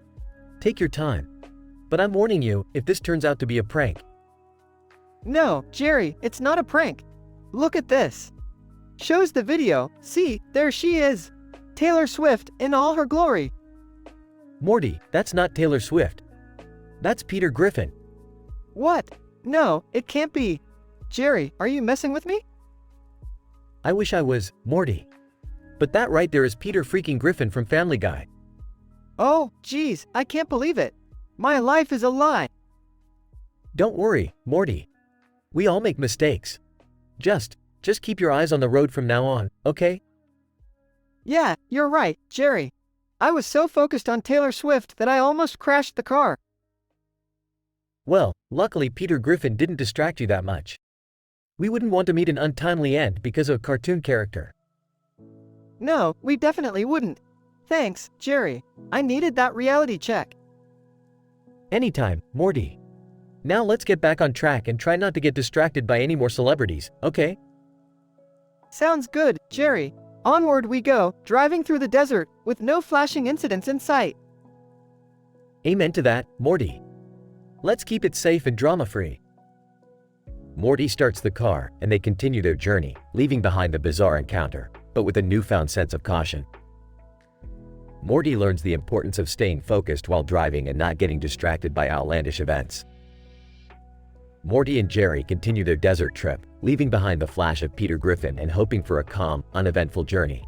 Take your time. But I'm warning you, if this turns out to be a prank. No, Jerry, it's not a prank. Look at this. Shows the video. See, there she is. Taylor Swift in all her glory. Morty, that's not Taylor Swift. That's Peter Griffin. What? No, it can't be. Jerry, are you messing with me? I wish I was, Morty. But that right there is Peter freaking Griffin from Family Guy. Oh, geez, I can't believe it. My life is a lie. Don't worry, Morty. We all make mistakes. Just keep your eyes on the road from now on, okay? Yeah, you're right, Jerry. I was so focused on Taylor Swift that I almost crashed the car. Well, luckily Peter Griffin didn't distract you that much. We wouldn't want to meet an untimely end because of a cartoon character. No, we definitely wouldn't. Thanks, Jerry. I needed that reality check. Anytime, Morty. Now let's get back on track and try not to get distracted by any more celebrities, okay? Sounds good, Jerry. Onward we go, driving through the desert, with no flashing incidents in sight. Amen to that, Morty. Let's keep it safe and drama-free. Morty starts the car, and they continue their journey, leaving behind the bizarre encounter, but with a newfound sense of caution. Morty learns the importance of staying focused while driving and not getting distracted by outlandish events. Morty and Jerry continue their desert trip, leaving behind the flash of Peter Griffin and hoping for a calm, uneventful journey.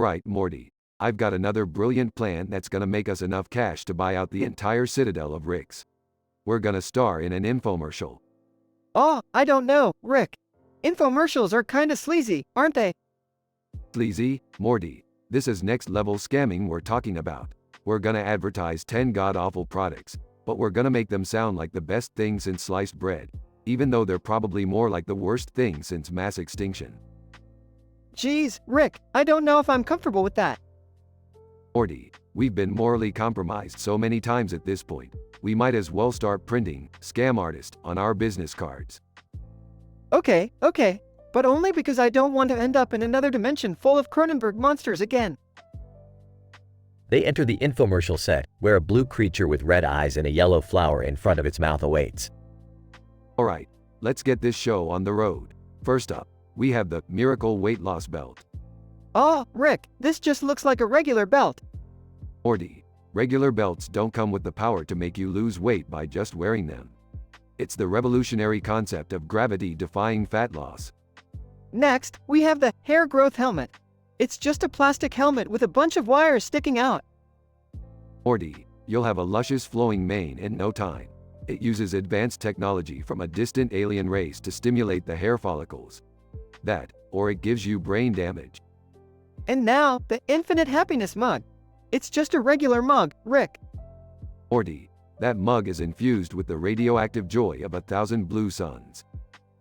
Alright, Morty. I've got another brilliant plan that's gonna make us enough cash to buy out the entire citadel of Ricks. We're gonna star in an infomercial. Oh, I don't know, Rick. Infomercials are kinda sleazy, aren't they? Sleazy, Morty. This is next level scamming we're talking about. We're gonna advertise 10 god-awful products, but we're gonna make them sound like the best thing since sliced bread, even though they're probably more like the worst thing since mass extinction. Geez, Rick, I don't know if I'm comfortable with that. Morty, we've been morally compromised so many times at this point, we might as well start printing "scam artist" on our business cards. Okay, but only because I don't want to end up in another dimension full of Cronenberg monsters again. They enter the infomercial set, where a blue creature with red eyes and a yellow flower in front of its mouth awaits. Alright, let's get this show on the road. First up, we have the Miracle Weight Loss Belt. Oh, Rick, this just looks like a regular belt. Morty, regular belts don't come with the power to make you lose weight by just wearing them. It's the revolutionary concept of gravity-defying fat loss. Next, we have the hair growth helmet. It's just a plastic helmet with a bunch of wires sticking out. Morty, you'll have a luscious flowing mane in no time. It uses advanced technology from a distant alien race to stimulate the hair follicles. That, or it gives you brain damage. And now, the infinite happiness mug. It's just a regular mug, Rick. Morty, that mug is infused with the radioactive joy of 1,000 blue suns.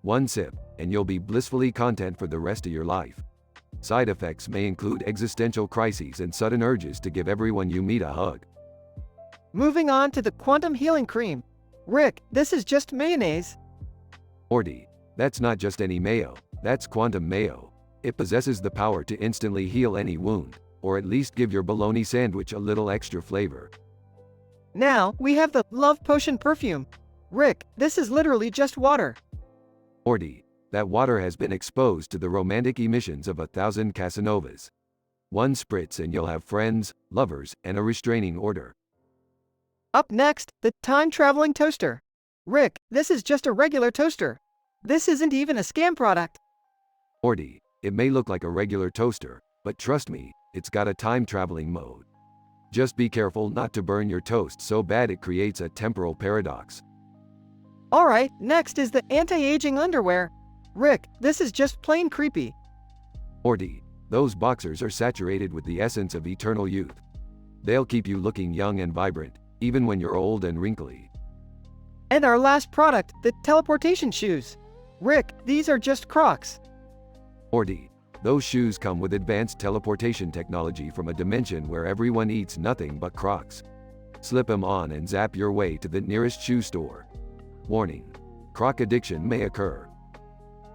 One sip, and you'll be blissfully content for the rest of your life. Side effects may include existential crises and sudden urges to give everyone you meet a hug. Moving on to the quantum healing cream. Rick, this is just mayonnaise. Morty, that's not just any mayo, that's quantum mayo. It possesses the power to instantly heal any wound, or at least give your bologna sandwich a little extra flavor. Now, we have the Love Potion perfume. Rick, this is literally just water. Morty, that water has been exposed to the romantic emissions of 1,000 Casanovas. One spritz and you'll have friends, lovers, and a restraining order. Up next, the time-traveling toaster. Rick, this is just a regular toaster. This isn't even a scam product. Morty, it may look like a regular toaster, but trust me, it's got a time-traveling mode. Just be careful not to burn your toast so bad it creates a temporal paradox. Alright, next is the anti-aging underwear. Rick, this is just plain creepy. Morty, those boxers are saturated with the essence of eternal youth. They'll keep you looking young and vibrant, even when you're old and wrinkly. And our last product, the teleportation shoes. Rick, these are just Crocs. Morty, those shoes come with advanced teleportation technology from a dimension where everyone eats nothing but Crocs. Slip 'em on and zap your way to the nearest shoe store. Warning: Croc addiction may occur.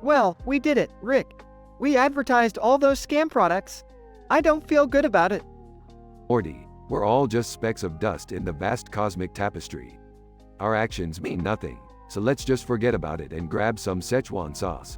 Well, we did it, Rick. We advertised all those scam products. I don't feel good about it. Morty, we're all just specks of dust in the vast cosmic tapestry. Our actions mean nothing, so let's just forget about it and grab some Szechuan sauce.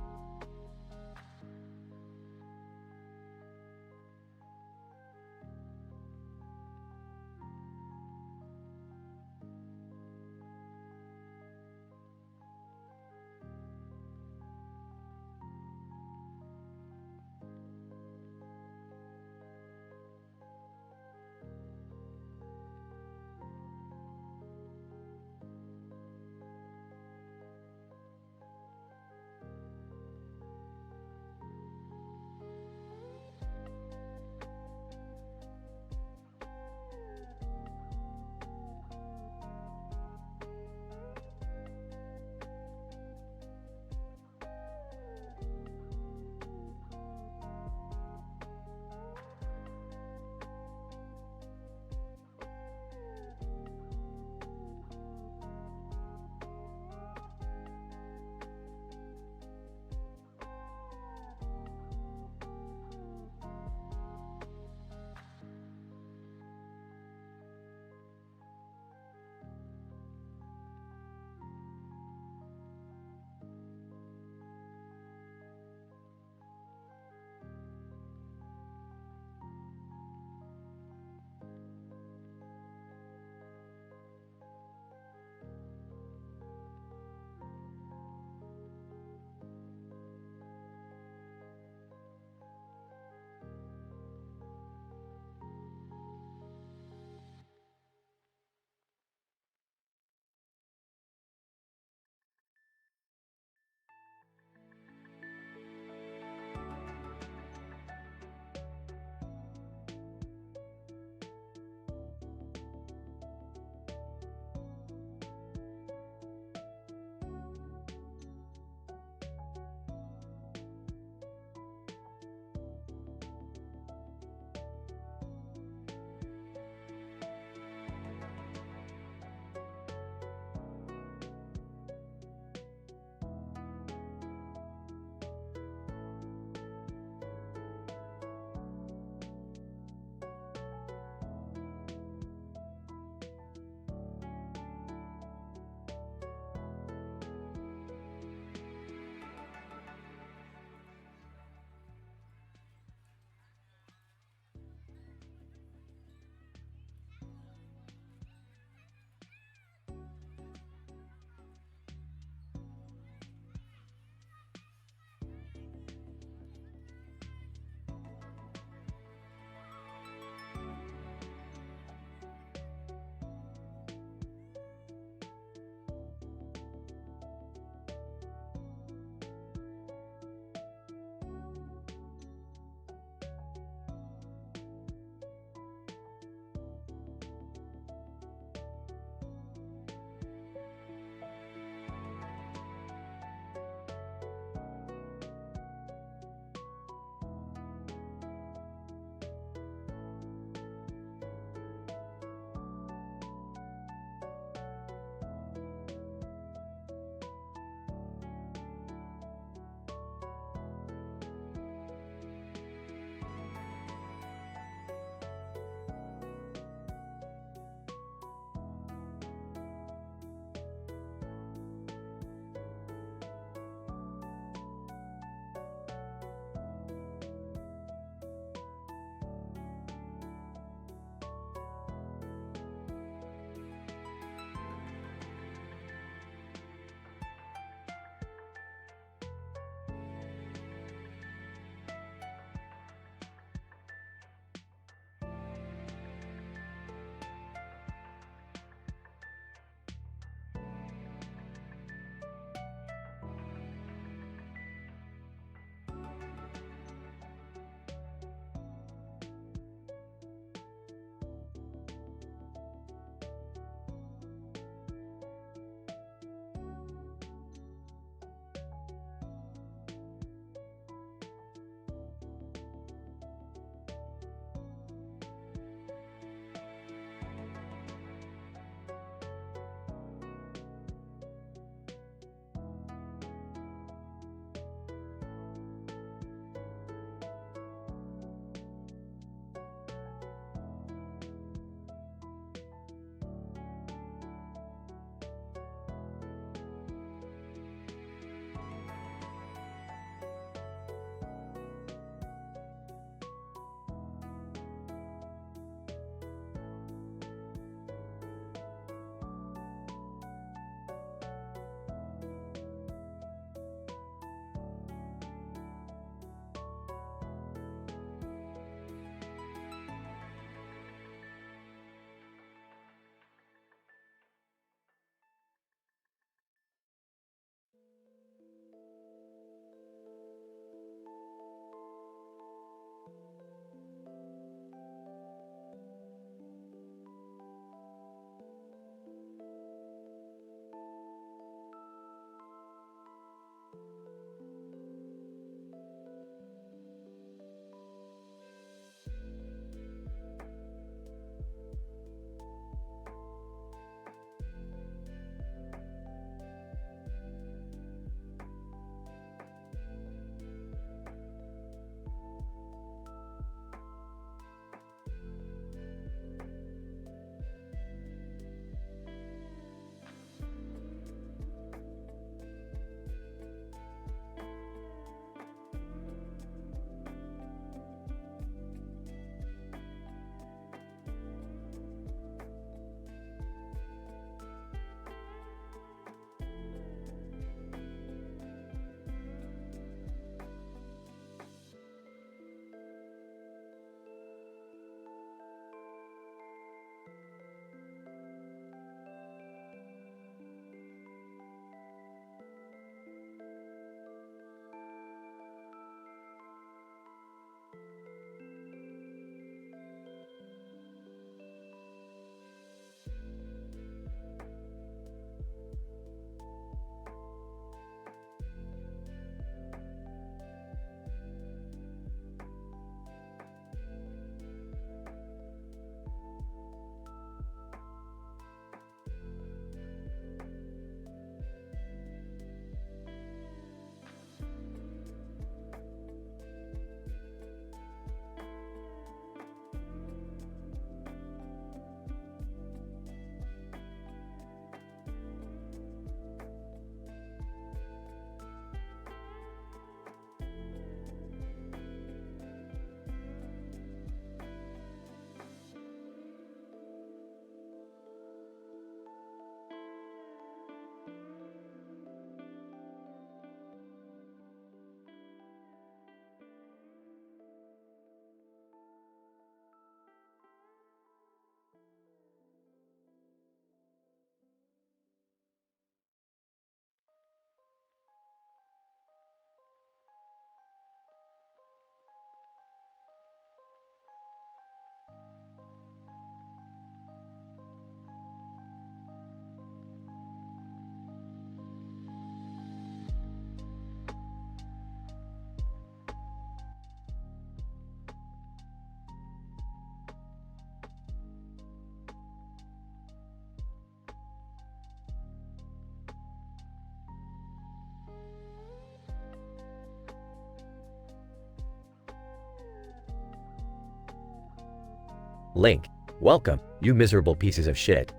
Link, welcome, you miserable pieces of shit.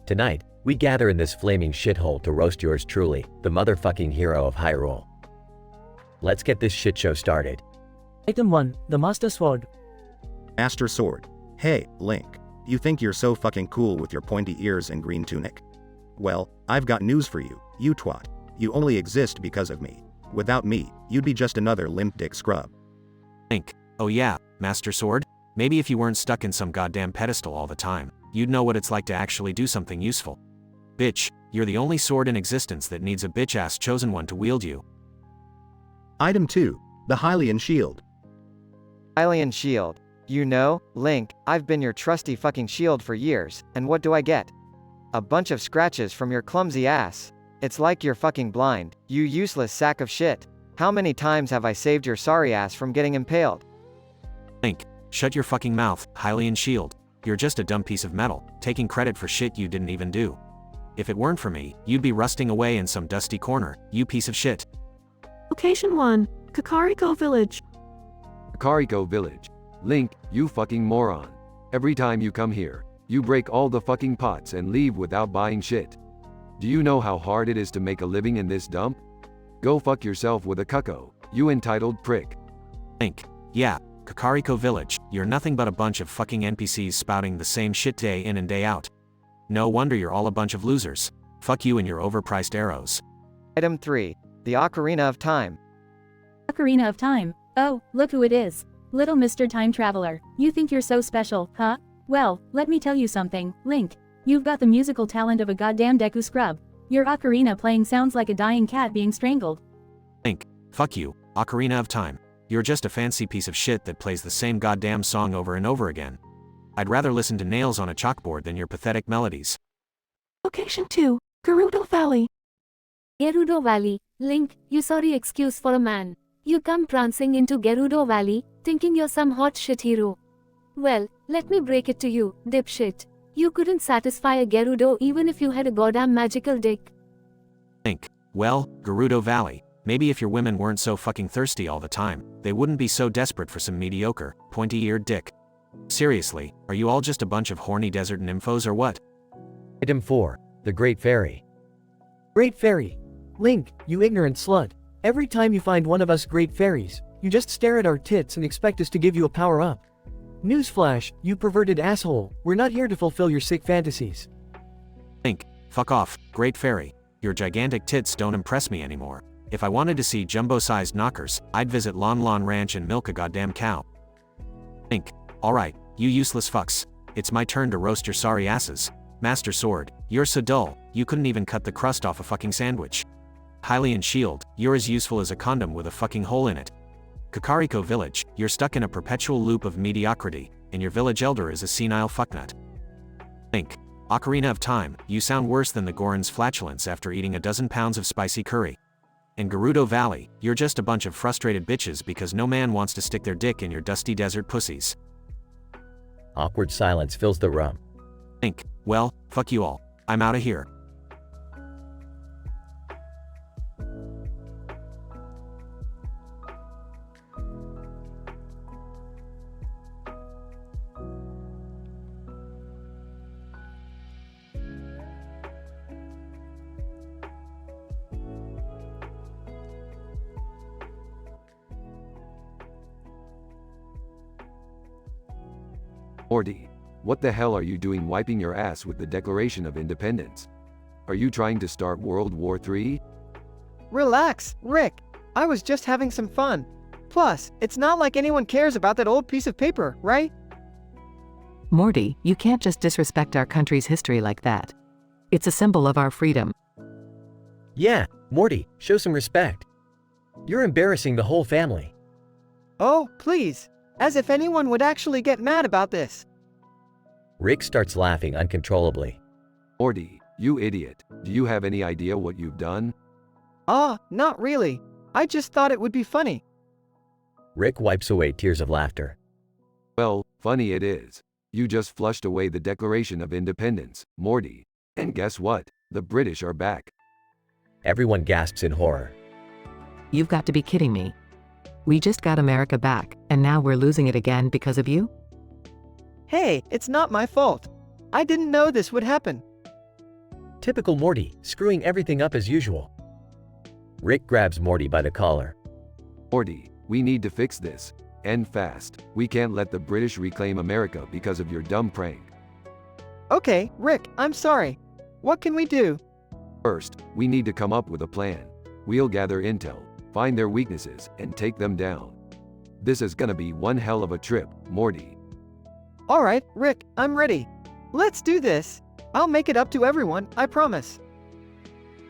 Tonight, we gather in this flaming shithole to roast yours truly, the motherfucking hero of Hyrule. Let's get this shit show started. Item 1. The Master Sword. Master Sword. Hey, Link. You think you're so fucking cool with your pointy ears and green tunic? Well, I've got news for you, you twat. You only exist because of me. Without me, you'd be just another limp dick scrub. Link. Oh yeah, Master Sword? Maybe if you weren't stuck in some goddamn pedestal all the time, you'd know what it's like to actually do something useful. Bitch, you're the only sword in existence that needs a bitch-ass chosen one to wield you. Item 2. The Hylian Shield. Hylian Shield. You know, Link, I've been your trusty fucking shield for years, and what do I get? A bunch of scratches from your clumsy ass. It's like you're fucking blind, you useless sack of shit. How many times have I saved your sorry ass from getting impaled? Link, shut your fucking mouth, Hylian Shield. You're just a dumb piece of metal, taking credit for shit you didn't even do. If it weren't for me, you'd be rusting away in some dusty corner, you piece of shit. Location 1. Kakariko Village. Kakariko Village. Link, you fucking moron. Every time you come here, you break all the fucking pots and leave without buying shit. Do you know how hard it is to make a living in this dump? Go fuck yourself with a cucko, you entitled prick. Link. Yeah, Kakariko Village, you're nothing but a bunch of fucking NPCs spouting the same shit day in and day out. No wonder you're all a bunch of losers. Fuck you and your overpriced arrows. Item 3. The Ocarina of Time. Ocarina of Time. Oh, look who it is. Little Mr. Time Traveler. You think you're so special, huh? Well, let me tell you something, Link. You've got the musical talent of a goddamn Deku scrub. Your ocarina playing sounds like a dying cat being strangled. Link. Fuck you, Ocarina of Time. You're just a fancy piece of shit that plays the same goddamn song over and over again. I'd rather listen to nails on a chalkboard than your pathetic melodies. Location 2. Gerudo Valley. Gerudo Valley. Link, you sorry excuse for a man. You come prancing into Gerudo Valley, thinking you're some hot shit hero. Well, let me break it to you, dipshit. You couldn't satisfy a Gerudo even if you had a goddamn magical dick. Link. Well, Gerudo Valley. Maybe if your women weren't so fucking thirsty all the time, they wouldn't be so desperate for some mediocre, pointy-eared dick. Seriously, are you all just a bunch of horny desert nymphos or what? Item 4. The Great Fairy. Great Fairy. Link, you ignorant slut. Every time you find one of us great fairies, you just stare at our tits and expect us to give you a power-up. Newsflash, you perverted asshole, we're not here to fulfill your sick fantasies. Link. Fuck off, Great Fairy. Your gigantic tits don't impress me anymore. If I wanted to see jumbo-sized knockers, I'd visit Lon Lon Ranch and milk a goddamn cow. Link. Alright, you useless fucks. It's my turn to roast your sorry asses. Master Sword, you're so dull, you couldn't even cut the crust off a fucking sandwich. Hylian Shield, you're as useful as a condom with a fucking hole in it. Kakariko Village, you're stuck in a perpetual loop of mediocrity, and your village elder is a senile fucknut. Link. Ocarina of Time, you sound worse than the Goron's flatulence after eating a dozen pounds of spicy curry. And Gerudo Valley, you're just a bunch of frustrated bitches because no man wants to stick their dick in your dusty desert pussies. Awkward silence fills the room. Link. Well, fuck you all. I'm outta here. Morty, what the hell are you doing wiping your ass with the Declaration of Independence? Are you trying to start World War III? Relax, Rick. I was just having some fun. Plus, it's not like anyone cares about that old piece of paper, right? Morty, you can't just disrespect our country's history like that. It's a symbol of our freedom. Yeah, Morty, show some respect. You're embarrassing the whole family. Oh, please. As if anyone would actually get mad about this. Rick starts laughing uncontrollably. Morty, you idiot. Do you have any idea what you've done? Not really. I just thought it would be funny. Rick wipes away tears of laughter. Well, funny it is. You just flushed away the Declaration of Independence, Morty. And guess what? The British are back. Everyone gasps in horror. You've got to be kidding me. We just got America back, and now we're losing it again because of you? Hey, it's not my fault. I didn't know this would happen. Typical Morty, screwing everything up as usual. Rick grabs Morty by the collar. Morty, we need to fix this. And fast. We can't let the British reclaim America because of your dumb prank. Okay, Rick, I'm sorry. What can we do? First, we need to come up with a plan. We'll gather intel, find their weaknesses, and take them down. This is gonna be one hell of a trip, Morty. Alright, Rick, I'm ready. Let's do this. I'll make it up to everyone, I promise.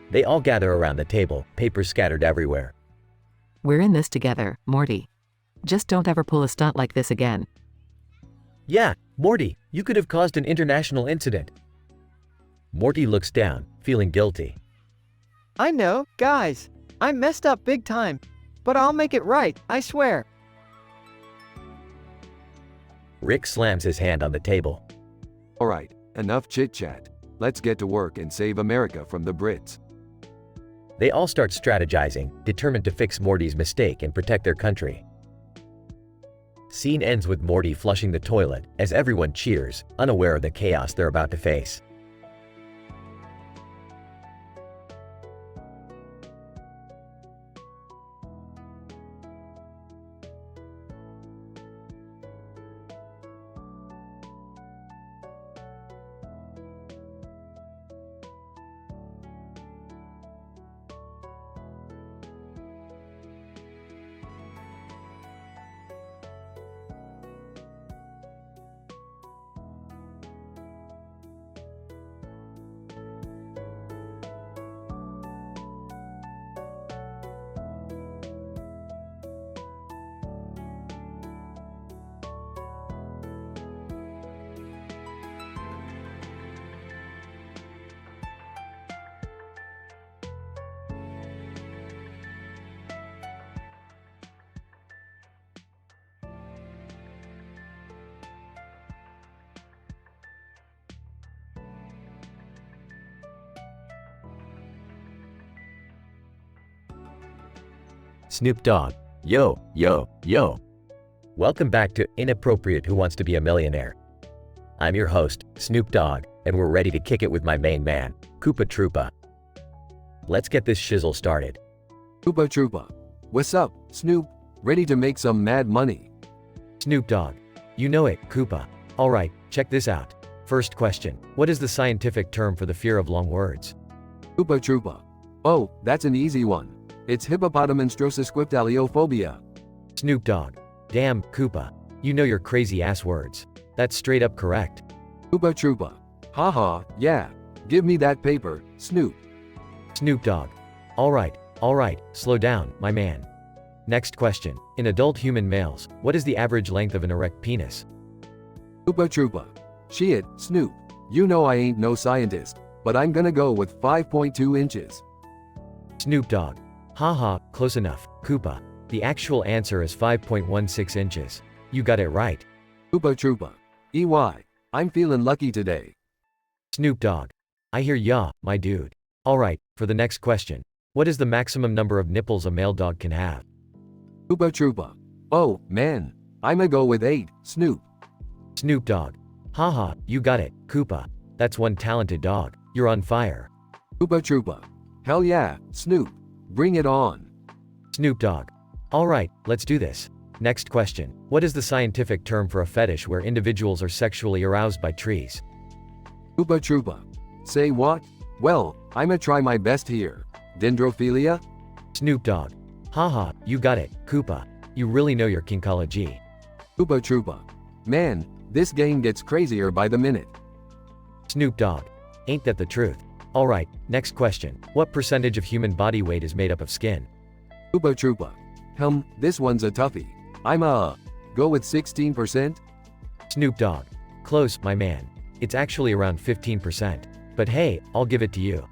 They all gather around the table, papers scattered everywhere. We're in this together, Morty. Just don't ever pull a stunt like this again. Yeah, Morty, you could have caused an international incident. Morty looks down, feeling guilty. I know, guys. I messed up big time. But I'll make it right, I swear. Rick slams his hand on the table. Alright, enough chit-chat. Let's get to work and save America from the Brits. They all start strategizing, determined to fix Morty's mistake and protect their country. Scene ends with Morty flushing the toilet, as everyone cheers, unaware of the chaos they're about to face. Snoop Dogg. Yo, yo, yo. Welcome back to Inappropriate Who Wants to Be a Millionaire. I'm your host, Snoop Dogg, and we're ready to kick it with my main man, Koopa Troopa. Let's get this shizzle started. Koopa Troopa. What's up, Snoop? Ready to make some mad money? Snoop Dogg. You know it, Koopa. Alright, check this out. First question, what is the scientific term for the fear of long words? Koopa Troopa. Oh, that's an easy one. It's hippopotamonstrosesquiptaliophobia. Snoop Dogg. Damn, Koopa. You know your crazy ass words. That's straight up correct. Koopa Troopa. Haha, yeah. Give me that paper, Snoop. Snoop Dogg. Alright, slow down, my man. Next question, in adult human males, what is the average length of an erect penis? Koopa Troopa. Shit, Snoop. You know I ain't no scientist, but I'm gonna go with 5.2 inches. Snoop Dogg. Haha, close enough, Koopa. The actual answer is 5.16 inches. You got it right. Koopa Troopa. EY. I'm feeling lucky today. Snoop Dogg. I hear ya, my dude. Alright, for the next question. What is the maximum number of nipples a male dog can have? Koopa Troopa. Oh, man. I'ma go with 8, Snoop. Snoop Dogg. Haha, you got it, Koopa. That's one talented dog. You're on fire. Koopa Troopa. Hell yeah, Snoop. Bring it on. Snoop Dogg. Alright, let's do this. Next question. What is the scientific term for a fetish where individuals are sexually aroused by trees? Koopa Troopa. Say what? Well, I'ma try my best here. Dendrophilia? Snoop Dogg. Haha, you got it, Koopa. You really know your kinkology. Koopa Troopa. Man, this game gets crazier by the minute. Snoop Dogg. Ain't that the truth? Alright, next question. What percentage of human body weight is made up of skin? Koopa Troopa. This one's a toughie. I'ma go with 16%? Snoop Dogg. Close, my man. It's actually around 15%. But hey, I'll give it to you.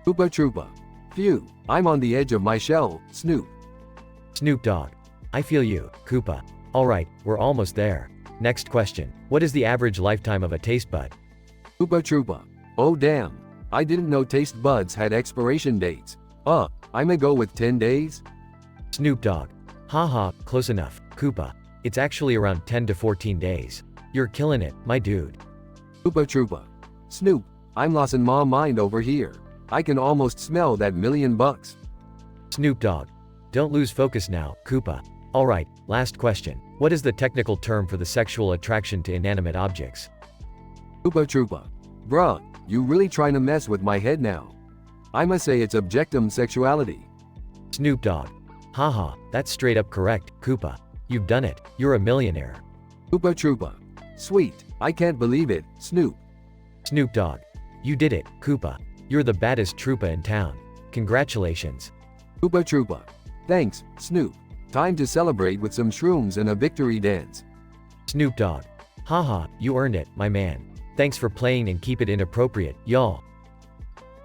Koopa Troopa. Phew, I'm on the edge of my shell, Snoop. Snoop Dogg. I feel you, Koopa. Alright, we're almost there. Next question. What is the average lifetime of a taste bud? Koopa Troopa. Oh damn. I didn't know taste buds had expiration dates. I'ma go with 10 days? Snoop Dogg. Haha, close enough, Koopa. It's actually around 10 to 14 days. You're killing it, my dude. Oopa Troopa. Snoop, I'm losing my mind over here. I can almost smell that $1,000,000. Snoop Dogg. Don't lose focus now, Koopa. Alright, last question. What is the technical term for the sexual attraction to inanimate objects? Oopa Troopa. Bruh, you really trying to mess with my head now. I must say it's objectum sexuality. Snoop Dogg. Haha, that's straight up correct, Koopa. You've done it, you're a millionaire. Oopa Troopa. Sweet, I can't believe it, Snoop. Snoop Dogg. You did it, Koopa. You're the baddest troopa in town. Congratulations. Oopa Troopa. Thanks, Snoop. Time to celebrate with some shrooms and a victory dance. Snoop Dogg. Haha, you earned it, my man. Thanks for playing and keep it inappropriate, y'all.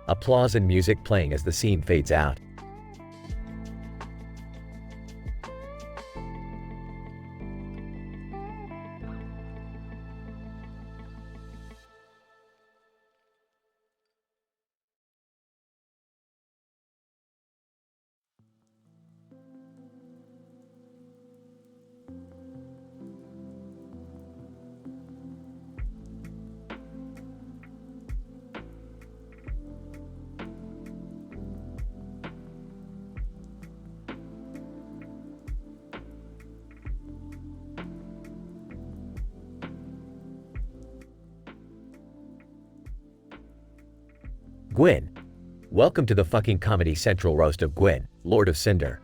Applause and music playing as the scene fades out. Gwyn. Welcome to the fucking Comedy Central roast of Gwyn, Lord of Cinder.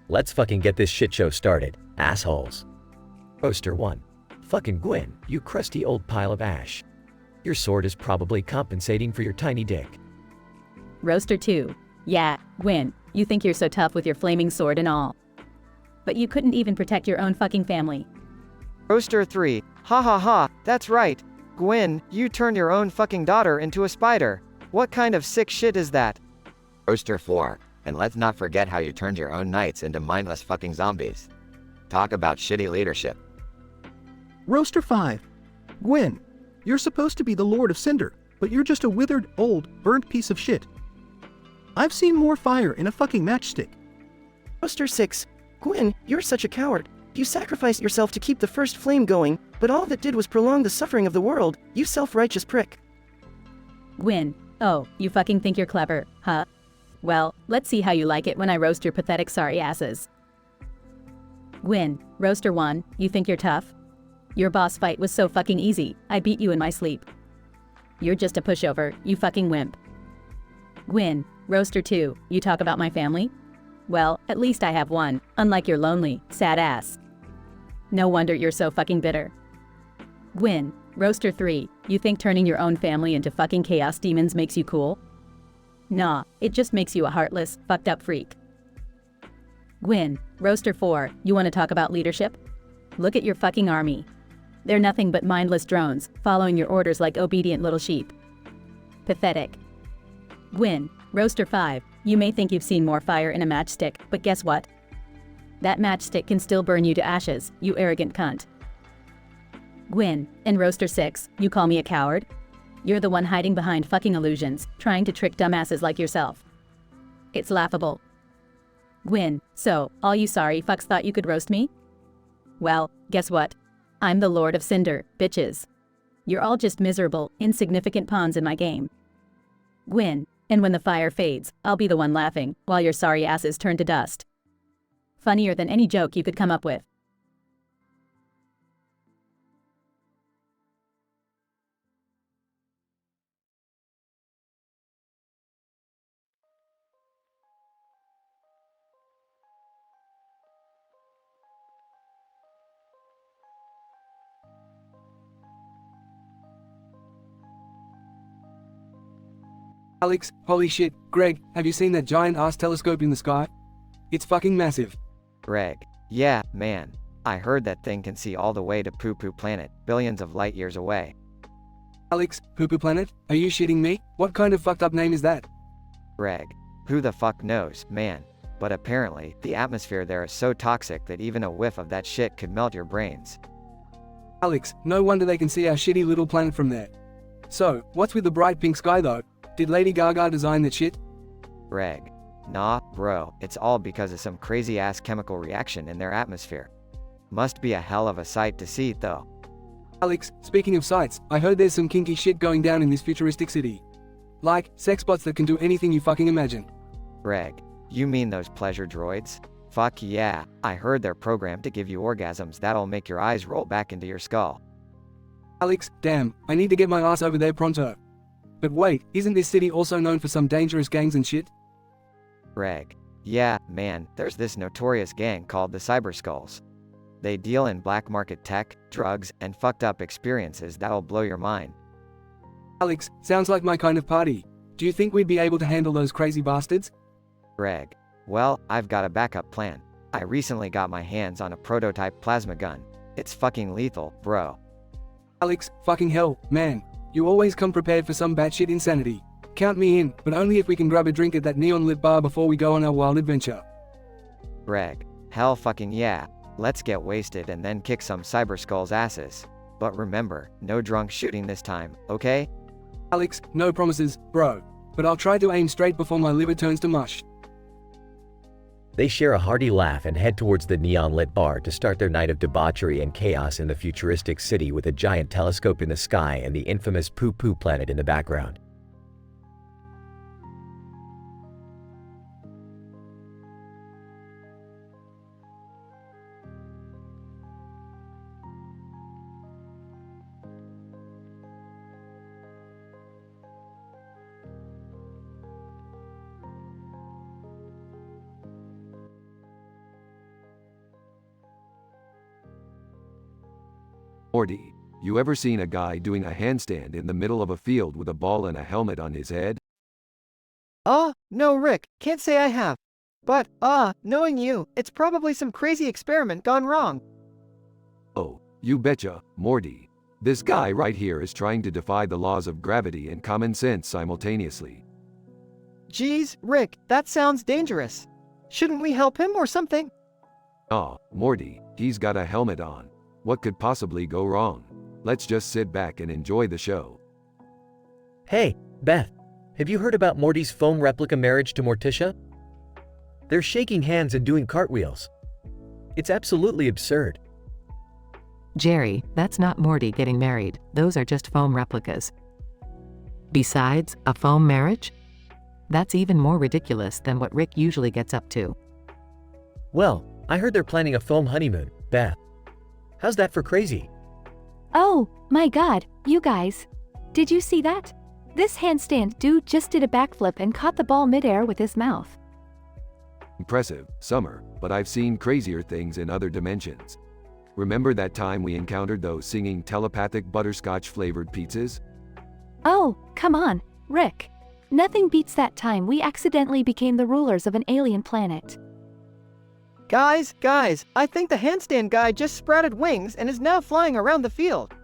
Let's fucking get this shit show started, assholes. Roaster 1. Fucking Gwyn, you crusty old pile of ash. Your sword is probably compensating for your tiny dick. Roaster 2. Yeah, Gwyn, you think you're so tough with your flaming sword and all. But you couldn't even protect your own fucking family. Roaster 3. Ha ha ha, that's right. Gwyn, you turned your own fucking daughter into a spider. What kind of sick shit is that? Roaster 4. And let's not forget how you turned your own knights into mindless fucking zombies. Talk about shitty leadership. Roaster 5. Gwyn, you're supposed to be the Lord of Cinder, but you're just a withered, old, burnt piece of shit. I've seen more fire in a fucking matchstick. Roaster 6. Gwyn, you're such a coward. You sacrificed yourself to keep the first flame going, but all that did was prolong the suffering of the world, you self-righteous prick. Gwyn. Oh, you fucking think you're clever, huh? Well, let's see how you like it when I roast your pathetic sorry asses. Gwyn. Roaster 1, you think you're tough? Your boss fight was so fucking easy, I beat you in my sleep. You're just a pushover, you fucking wimp. Gwyn. Roaster 2, you talk about my family? Well, at least I have one, unlike your lonely, sad ass. No wonder you're so fucking bitter. Gwyn. Roaster 3, you think turning your own family into fucking chaos demons makes you cool? Nah, it just makes you a heartless, fucked up freak. Gwyn. Roaster 4, you want to talk about leadership? Look at your fucking army. They're nothing but mindless drones, following your orders like obedient little sheep. Pathetic. Gwyn. Roaster 5, you may think you've seen more fire in a matchstick, but guess what? That matchstick can still burn you to ashes, you arrogant cunt. Gwyn. And Roaster 6, you call me a coward? You're the one hiding behind fucking illusions, trying to trick dumbasses like yourself. It's laughable. Gwyn. So, all you sorry fucks thought you could roast me? Well, guess what? I'm the Lord of Cinder, bitches. You're all just miserable, insignificant pawns in my game. Gwyn. And when the fire fades, I'll be the one laughing, while your sorry asses turn to dust. Funnier than any joke you could come up with. Alex, holy shit, Greg, have you seen that giant-ass telescope in the sky? It's fucking massive. Greg. Yeah, man. I heard that thing can see all the way to Poo Poo Planet, billions of light years away. Alex, Poo Poo Planet? Are you shitting me? What kind of fucked up name is that? Greg. Who the fuck knows, man. But apparently, the atmosphere there is so toxic that even a whiff of that shit could melt your brains. Alex, no wonder they can see our shitty little planet from there. So, what's with the bright pink sky though? Did Lady Gaga design that shit? Greg. Nah, bro, it's all because of some crazy-ass chemical reaction in their atmosphere. Must be a hell of a sight to see, though. Alex, speaking of sites, I heard there's some kinky shit going down in this futuristic city. Like, sex bots that can do anything you fucking imagine. Greg, you mean those pleasure droids? Fuck yeah, I heard they're programmed to give you orgasms that'll make your eyes roll back into your skull. Alex, damn, I need to get my ass over there pronto. But wait, isn't this city also known for some dangerous gangs and shit? Greg, yeah, man, there's this notorious gang called the Cyber Skulls. They deal in black market tech, drugs, and fucked up experiences that'll blow your mind. Alex, sounds like my kind of party. Do you think we'd be able to handle those crazy bastards? Greg, well, I've got a backup plan. I recently got my hands on a prototype plasma gun. It's fucking lethal, bro. Alex, fucking hell, man. You always come prepared for some batshit insanity. Count me in, but only if we can grab a drink at that neon-lit bar before we go on our wild adventure. Greg, hell fucking yeah. Let's get wasted and then kick some Cyber Skulls' asses. But remember, no drunk shooting this time, okay? Alex, no promises, bro. But I'll try to aim straight before my liver turns to mush. They share a hearty laugh and head towards the neon-lit bar to start their night of debauchery and chaos in the futuristic city with a giant telescope in the sky and the infamous poo-poo planet in the background. Morty, you ever seen a guy doing a handstand in the middle of a field with a ball and a helmet on his head? No, Rick, can't say I have. But, knowing you, it's probably some crazy experiment gone wrong. Oh, you betcha, Morty. This guy right here is trying to defy the laws of gravity and common sense simultaneously. Geez, Rick, that sounds dangerous. Shouldn't we help him or something? Morty, he's got a helmet on. What could possibly go wrong? Let's just sit back and enjoy the show. Hey, Beth, have you heard about Morty's foam replica marriage to Morticia? They're shaking hands and doing cartwheels. It's absolutely absurd. Jerry, that's not Morty getting married, those are just foam replicas. Besides, a foam marriage? That's even more ridiculous than what Rick usually gets up to. Well, I heard they're planning a foam honeymoon, Beth. How's that for crazy? Oh, my god, you guys. Did you see that? This handstand dude just did a backflip and caught the ball midair with his mouth. Impressive, Summer, but I've seen crazier things in other dimensions. Remember that time we encountered those singing telepathic butterscotch-flavored pizzas? Oh, come on, Rick. Nothing beats that time we accidentally became the rulers of an alien planet. Guys, I think the handstand guy just sprouted wings and is now flying around the field.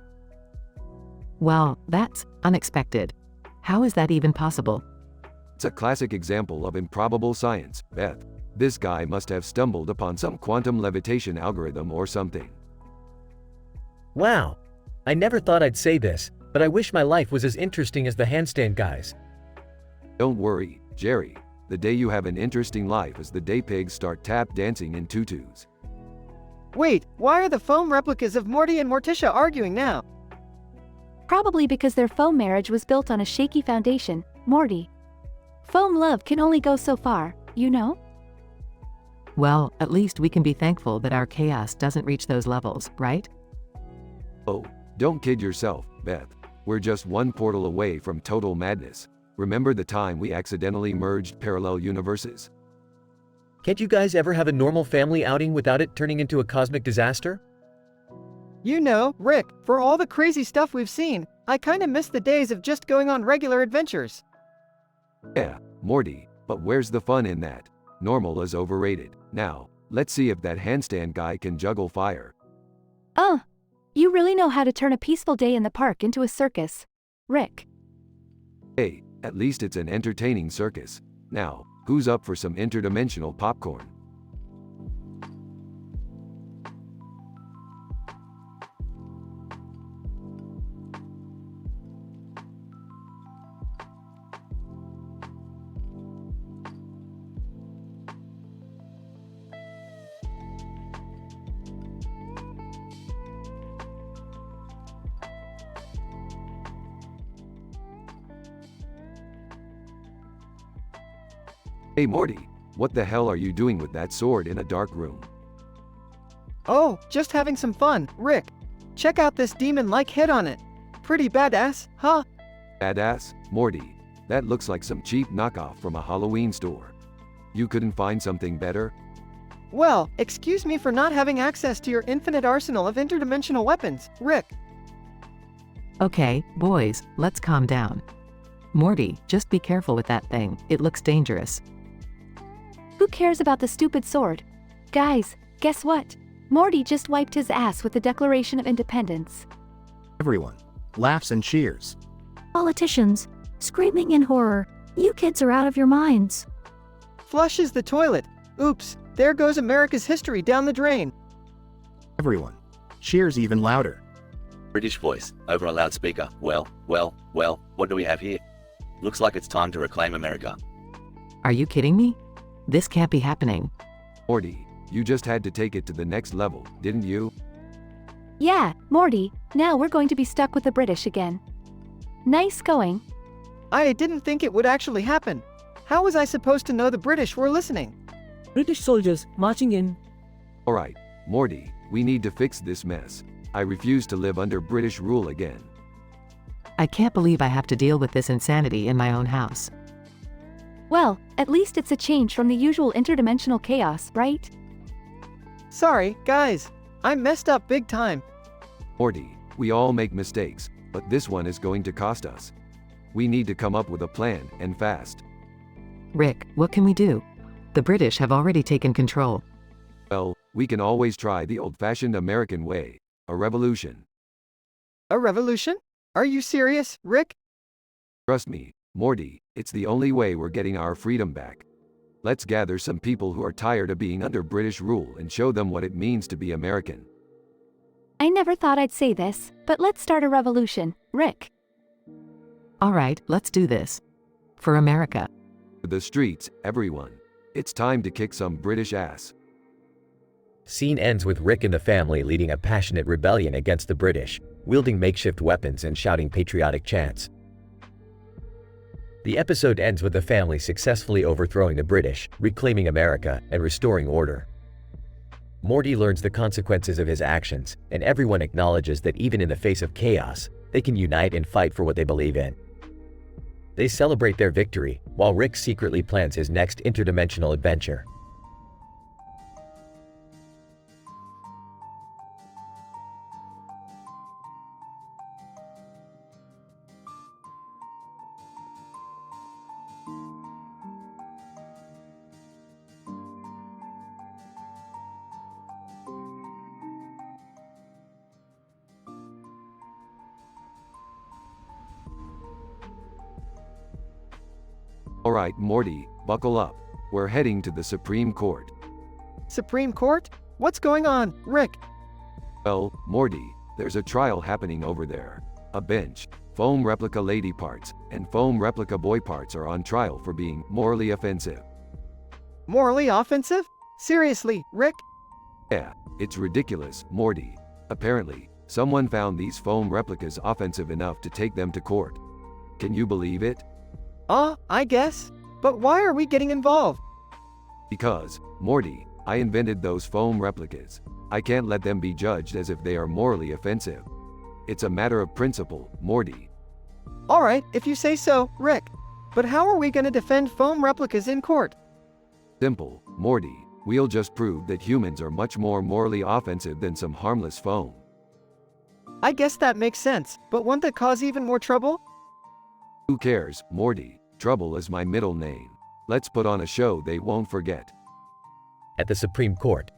Well, that's unexpected. How is that even possible? It's a classic example of improbable science, Beth. This guy must have stumbled upon some quantum levitation algorithm or something. Wow. I never thought I'd say this, but I wish my life was as interesting as the handstand guys. Don't worry, Jerry. The day you have an interesting life is the day pigs start tap dancing in tutus. Wait, why are the foam replicas of Morty and Morticia arguing now? Probably because their foam marriage was built on a shaky foundation, Morty. Foam love can only go so far, you know? Well, at least we can be thankful that our chaos doesn't reach those levels, right? Oh, don't kid yourself, Beth. We're just one portal away from total madness. Remember the time we accidentally merged parallel universes? Can't you guys ever have a normal family outing without it turning into a cosmic disaster? You know, Rick, for all the crazy stuff we've seen, I kinda miss the days of just going on regular adventures. Yeah, Morty, but where's the fun in that? Normal is overrated. Now, let's see if that handstand guy can juggle fire. You really know how to turn a peaceful day in the park into a circus, Rick. Hey, at least it's an entertaining circus. Now, who's up for some interdimensional popcorn? Hey Morty, what the hell are you doing with that sword in a dark room? Oh, just having some fun, Rick. Check out this demon-like head on it. Pretty badass, huh? Badass? Morty, that looks like some cheap knockoff from a Halloween store. You couldn't find something better? Well, excuse me for not having access to your infinite arsenal of interdimensional weapons, Rick. Okay, boys, let's calm down. Morty, just be careful with that thing, it looks dangerous. Who cares about the stupid sword? Guys, guess what? Morty just wiped his ass with the Declaration of Independence. Everyone laughs and cheers. Politicians, screaming in horror. You kids are out of your minds. Flushes the toilet. Oops, there goes America's history down the drain. Everyone cheers even louder. British voice, over a loudspeaker. Well, what do we have here? Looks like it's time to reclaim America. Are you kidding me? This can't be happening. Morty, you just had to take it to the next level, didn't you? Yeah, Morty, now we're going to be stuck with the British again. Nice going. I didn't think it would actually happen. How was I supposed to know the British were listening? British soldiers marching in. Alright, Morty, we need to fix this mess. I refuse to live under British rule again. I can't believe I have to deal with this insanity in my own house. Well, at least it's a change from the usual interdimensional chaos, right? Sorry, guys. I messed up big time. Morty, we all make mistakes, but this one is going to cost us. We need to come up with a plan, and fast. Rick, what can we do? The British have already taken control. Well, we can always try the old-fashioned American way. A revolution. A revolution? Are you serious, Rick? Trust me, Morty, it's the only way we're getting our freedom back. Let's gather some people who are tired of being under British rule and show them what it means to be American. I never thought I'd say this, but let's start a revolution, Rick. Alright, let's do this. For America. To the streets, everyone. It's time to kick some British ass. Scene ends with Rick and the family leading a passionate rebellion against the British, wielding makeshift weapons and shouting patriotic chants. The episode ends with the family successfully overthrowing the British, reclaiming America, and restoring order. Morty learns the consequences of his actions, and everyone acknowledges that even in the face of chaos, they can unite and fight for what they believe in. They celebrate their victory, while Rick secretly plans his next interdimensional adventure. Alright, Morty, buckle up. We're heading to the Supreme Court. Supreme Court? What's going on, Rick? Well, Morty, there's a trial happening over there. A bench, foam replica lady parts, and foam replica boy parts are on trial for being morally offensive. Morally offensive? Seriously, Rick? Yeah, it's ridiculous, Morty. Apparently, someone found these foam replicas offensive enough to take them to court. Can you believe it? I guess. But why are we getting involved? Because, Morty, I invented those foam replicas. I can't let them be judged as if they are morally offensive. It's a matter of principle, Morty. Alright, if you say so, Rick. But how are we going to defend foam replicas in court? Simple, Morty. We'll just prove that humans are much more morally offensive than some harmless foam. I guess that makes sense, but won't that cause even more trouble? Who cares, Morty? Trouble is my middle name. Let's put on a show they won't forget. At the Supreme Court.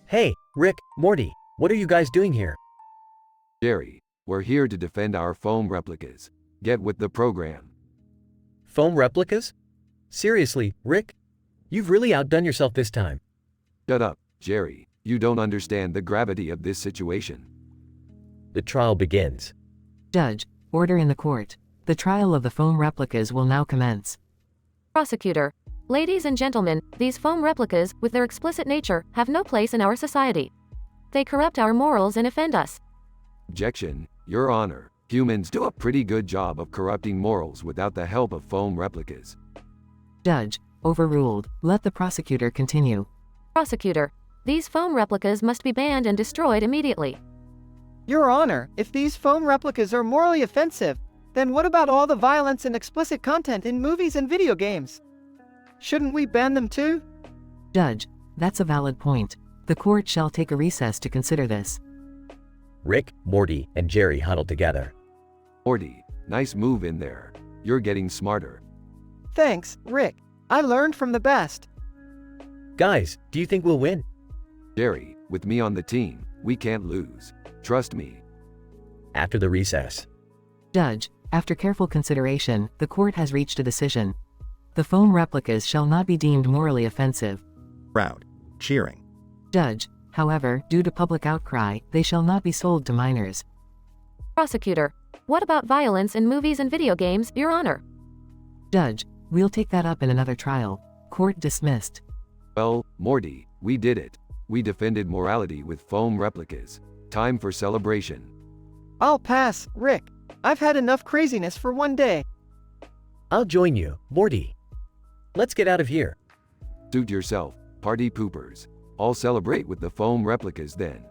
Hey, Rick, Morty, what are you guys doing here? Jerry, we're here to defend our foam replicas. Get with the program. Foam replicas? Seriously, Rick? You've really outdone yourself this time. Shut up, Jerry. You don't understand the gravity of this situation. The trial begins. Judge, order in the court. The trial of the foam replicas will now commence. Prosecutor. Ladies and gentlemen, these foam replicas, with their explicit nature, have no place in our society. They corrupt our morals and offend us. Objection, Your Honor. Humans do a pretty good job of corrupting morals without the help of foam replicas. Judge, Overruled. Let the prosecutor continue. Prosecutor, these foam replicas must be banned and destroyed immediately. Your Honor, if these foam replicas are morally offensive, then what about all the violence and explicit content in movies and video games? Shouldn't we ban them too? Judge, that's a valid point. The court shall take a recess to consider this. Rick, Morty, and Jerry huddle together. Morty, nice move in there. You're getting smarter. Thanks, Rick. I learned from the best. Guys, do you think we'll win? Jerry, with me on the team, we can't lose. Trust me. After the recess. Judge, after careful consideration, the court has reached a decision. The foam replicas shall not be deemed morally offensive. Crowd. Cheering. Judge, however, due to public outcry, they shall not be sold to minors. Prosecutor, what about violence in movies and video games, Your Honor? Judge, we'll take that up in another trial. Court dismissed. Well, Morty, we did it. We defended morality with foam replicas. Time for celebration. I'll pass, Rick. I've had enough craziness for one day. I'll join you, Morty. Let's get out of here. Suit yourself, party poopers. I'll celebrate with the foam replicas then.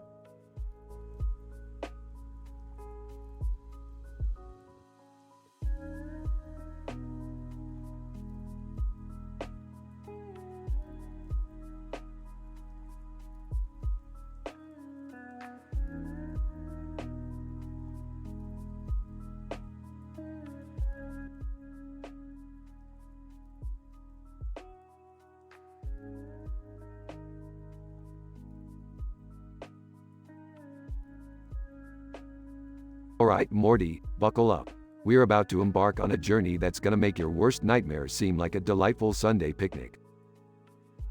Alright, Morty, buckle up. We're about to embark on a journey that's gonna make your worst nightmare seem like a delightful Sunday picnic.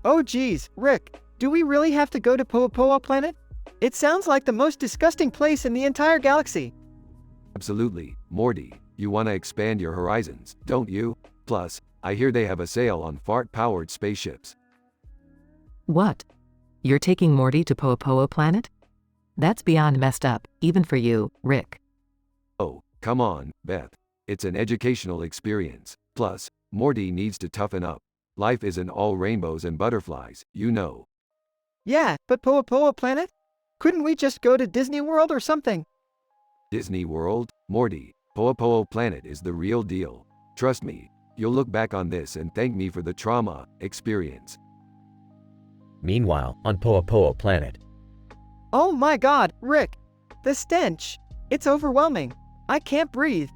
Oh geez, Rick, do we really have to go to Poa Planet? It sounds like the most disgusting place in the entire galaxy. Absolutely, Morty, you wanna expand your horizons, don't you? Plus, I hear they have a sale on fart-powered spaceships. What? You're taking Morty to Poa Planet? That's beyond messed up, even for you, Rick. Oh, come on, Beth. It's an educational experience. Plus, Morty needs to toughen up. Life isn't all rainbows and butterflies, you know. Yeah, but Poa Planet? Couldn't we just go to Disney World or something? Disney World? Morty, Poa Planet is the real deal. Trust me, you'll look back on this and thank me for the trauma experience. Meanwhile, on Poa Planet. Oh my god, Rick! The stench! It's overwhelming. I can't breathe.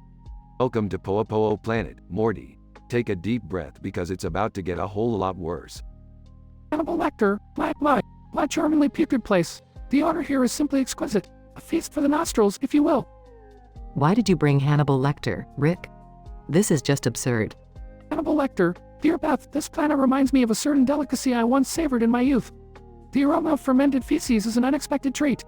Welcome to Poa Planet, Morty. Take a deep breath because it's about to get a whole lot worse. Hannibal Lecter, my charmingly putrid place. The honor here is simply exquisite. A feast for the nostrils, if you will. Why did you bring Hannibal Lecter, Rick? This is just absurd. Hannibal Lecter, dear Beth, this planet reminds me of a certain delicacy I once savored in my youth. The aroma of fermented feces is an unexpected treat.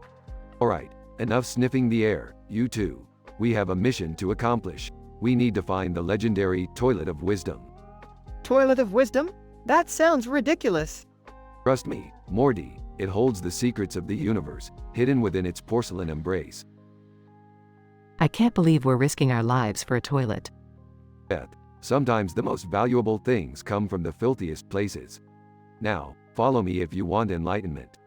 Alright, enough sniffing the air, you two. We have a mission to accomplish. We need to find the legendary Toilet of Wisdom. Toilet of Wisdom? That sounds ridiculous. Trust me, Morty, it holds the secrets of the universe, hidden within its porcelain embrace. I can't believe we're risking our lives for a toilet. Beth, sometimes the most valuable things come from the filthiest places. Now, follow me if you want enlightenment.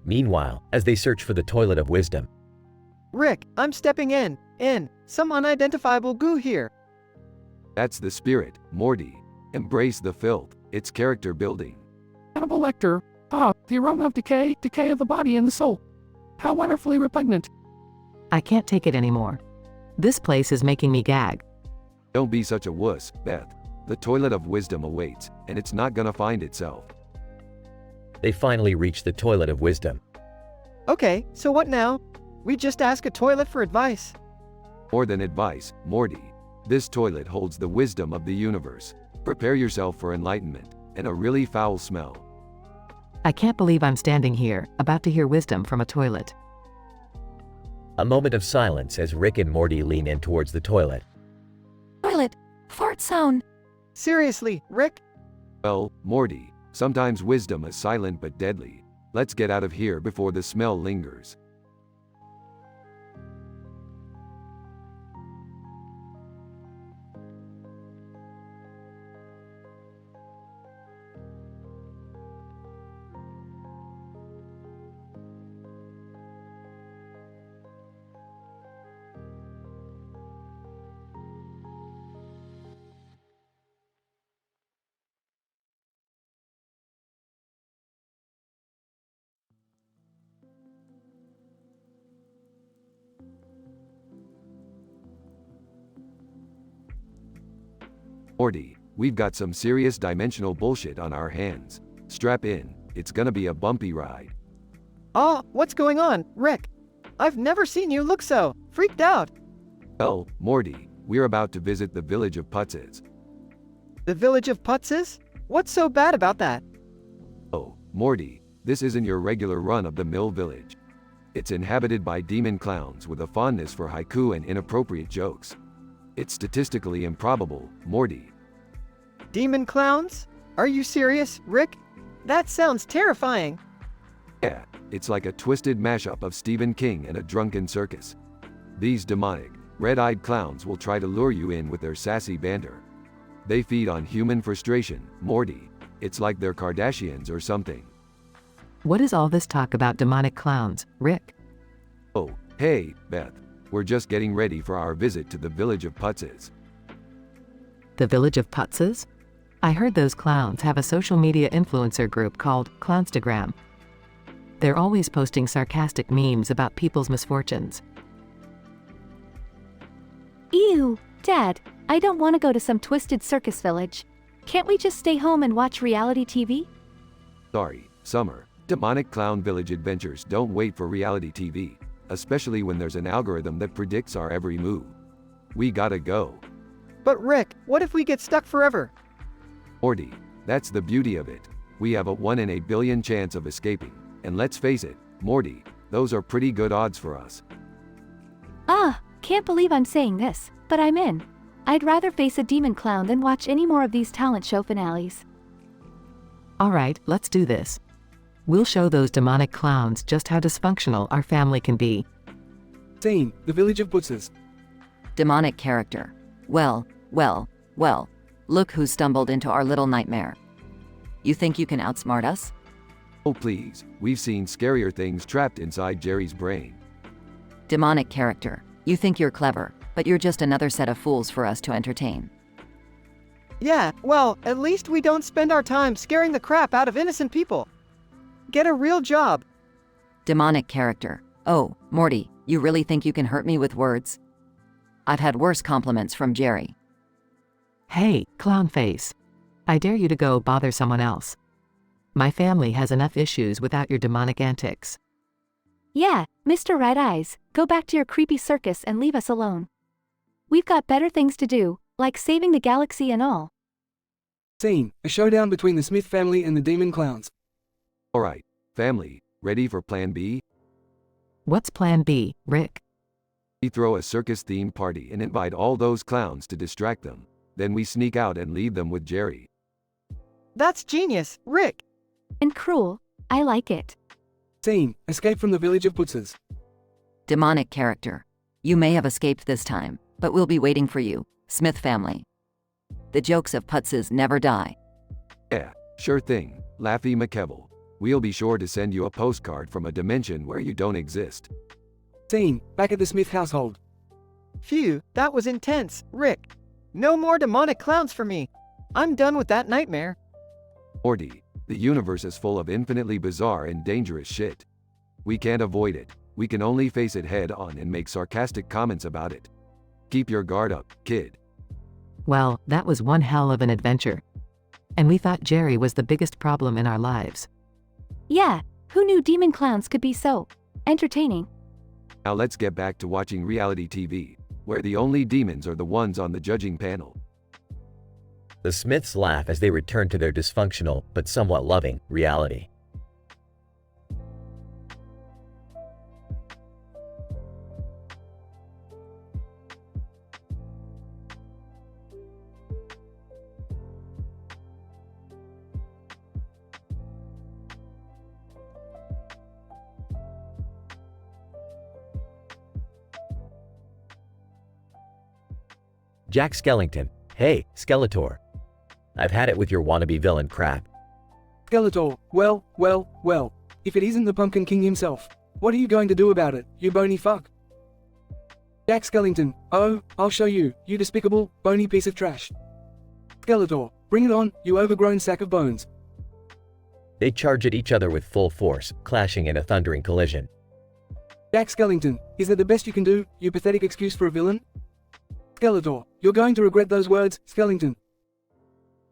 Meanwhile, as they search for the Toilet of Wisdom. Rick, I'm stepping in. Some unidentifiable goo here. That's the spirit, Morty. Embrace the filth, it's character building. Hannibal Lecter, the aroma of decay of the body and the soul. How wonderfully repugnant. I can't take it anymore. This place is making me gag. Don't be such a wuss, Beth. The Toilet of Wisdom awaits, and it's not gonna find itself. They finally reach the Toilet of Wisdom. Okay, so what now? We just ask a toilet for advice. More than advice, Morty. This toilet holds the wisdom of the universe. Prepare yourself for enlightenment, and a really foul smell. I can't believe I'm standing here, about to hear wisdom from a toilet. A moment of silence as Rick and Morty lean in towards the toilet. Toilet. Fart sound. Seriously, Rick? Well, Morty, sometimes wisdom is silent but deadly. Let's get out of here before the smell lingers. Morty, we've got some serious dimensional bullshit on our hands. Strap in, it's gonna be a bumpy ride. Oh, what's going on, Rick? I've never seen you look so freaked out. Well, Morty, we're about to visit the village of Putzes. The village of Putzes? What's so bad about that? Oh, Morty, this isn't your regular run-of-the-mill village. It's inhabited by demon clowns with a fondness for haiku and inappropriate jokes. It's statistically improbable, Morty. Demon clowns? Are you serious, Rick? That sounds terrifying. Yeah, it's like a twisted mashup of Stephen King and a drunken circus. These demonic, red-eyed clowns will try to lure you in with their sassy banter. They feed on human frustration, Morty. It's like they're Kardashians or something. What is all this talk about demonic clowns, Rick? Oh, hey, Beth. We're just getting ready for our visit to the village of Putzes. The village of Putzes? I heard those clowns have a social media influencer group called Clownstagram. They're always posting sarcastic memes about people's misfortunes. Ew, Dad, I don't want to go to some twisted circus village. Can't we just stay home and watch reality TV? Sorry, Summer. Demonic Clown Village adventures don't wait for reality TV, especially when there's an algorithm that predicts our every move. We gotta go. But Rick, what if we get stuck forever? Morty, that's the beauty of it. We have a 1 in a billion chance of escaping. And let's face it, Morty, those are pretty good odds for us. Can't believe I'm saying this, but I'm in. I'd rather face a demon clown than watch any more of these talent show finales. Alright, let's do this. We'll show those demonic clowns just how dysfunctional our family can be. Scene, the village of Putzes. Demonic character. Well, look who stumbled into our little nightmare. You think you can outsmart us? Oh please, we've seen scarier things trapped inside Jerry's brain. Demonic character. You think you're clever, but you're just another set of fools for us to entertain. Yeah, well, at least we don't spend our time scaring the crap out of innocent people. Get a real job. Demonic character. Oh, Morty, you really think you can hurt me with words? I've had worse compliments from Jerry. Hey, clown face. I dare you to go bother someone else. My family has enough issues without your demonic antics. Yeah, Mr. Red Eyes, go back to your creepy circus and leave us alone. We've got better things to do, like saving the galaxy and all. Scene, a showdown between the Smith family and the demon clowns. Alright, family, ready for Plan B? What's Plan B, Rick? We throw a circus-themed party and invite all those clowns to distract them. Then we sneak out and leave them with Jerry. That's genius, Rick. And cruel. I like it. Scene, escape from the village of Putzes. Demonic character. You may have escaped this time, but we'll be waiting for you, Smith family. The jokes of Putzes never die. Yeah, sure thing, Laffy McKevil. We'll be sure to send you a postcard from a dimension where you don't exist. Scene, back at the Smith household. Phew, that was intense, Rick. No more demonic clowns for me. I'm done with that nightmare. Morty, the universe is full of infinitely bizarre and dangerous shit. We can't avoid it. We can only face it head on and make sarcastic comments about it. Keep your guard up, kid. Well, that was one hell of an adventure. And we thought Jerry was the biggest problem in our lives. Yeah, who knew demon clowns could be so entertaining? Now let's get back to watching reality TV, where the only demons are the ones on the judging panel. The Smiths laugh as they return to their dysfunctional, but somewhat loving, reality. Jack Skellington. Hey, Skeletor. I've had it with your wannabe villain crap. Skeletor, well, if it isn't the Pumpkin King himself, what are you going to do about it, you bony fuck? Jack Skellington, oh, I'll show you, you despicable, bony piece of trash. Skeletor, bring it on, you overgrown sack of bones. They charge at each other with full force, clashing in a thundering collision. Jack Skellington, is that the best you can do, you pathetic excuse for a villain? Skeletor, you're going to regret those words, Skellington.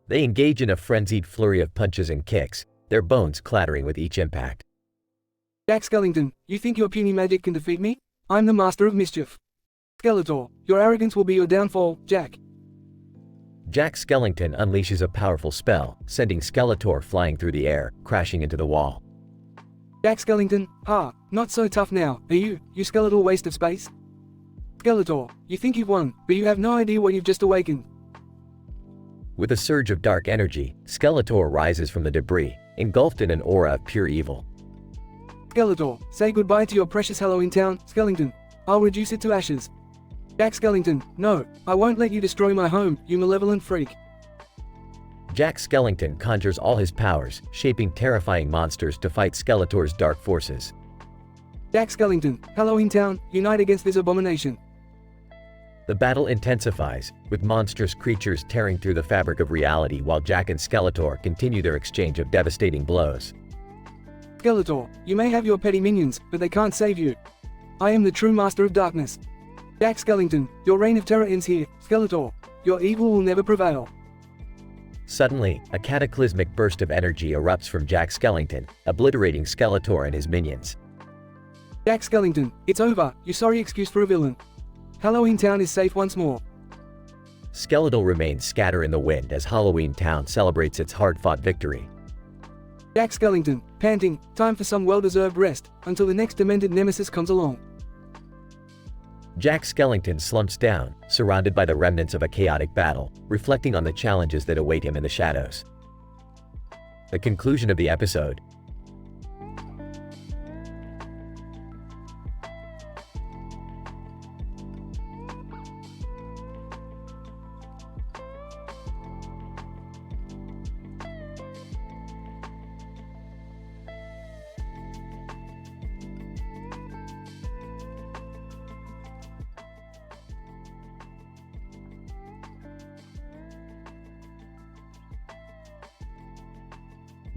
They engage in a frenzied flurry of punches and kicks, their bones clattering with each impact. Jack Skellington, you think your puny magic can defeat me? I'm the master of mischief. Skeletor, your arrogance will be your downfall, Jack. Jack Skellington unleashes a powerful spell, sending Skeletor flying through the air, crashing into the wall. Jack Skellington, not so tough now, are you, you skeletal waste of space? Skeletor, you think you've won, but you have no idea what you've just awakened. With a surge of dark energy, Skeletor rises from the debris, engulfed in an aura of pure evil. Skeletor, say goodbye to your precious Halloween town, Skellington. I'll reduce it to ashes. Jack Skellington, no, I won't let you destroy my home, you malevolent freak. Jack Skellington conjures all his powers, shaping terrifying monsters to fight Skeletor's dark forces. Jack Skellington, Halloween Town, unite against this abomination. The battle intensifies, with monstrous creatures tearing through the fabric of reality while Jack and Skeletor continue their exchange of devastating blows. Skeletor, you may have your petty minions, but they can't save you. I am the true master of darkness. Jack Skellington, your reign of terror ends here. Skeletor, your evil will never prevail. Suddenly, a cataclysmic burst of energy erupts from Jack Skellington, obliterating Skeletor and his minions. Jack Skellington, it's over, you sorry excuse for a villain. Halloween Town is safe once more. Skeletal remains scatter in the wind as Halloween Town celebrates its hard-fought victory. Jack Skellington, panting, time for some well-deserved rest, until the next demented nemesis comes along. Jack Skellington slumps down, surrounded by the remnants of a chaotic battle, reflecting on the challenges that await him in the shadows. The conclusion of the episode.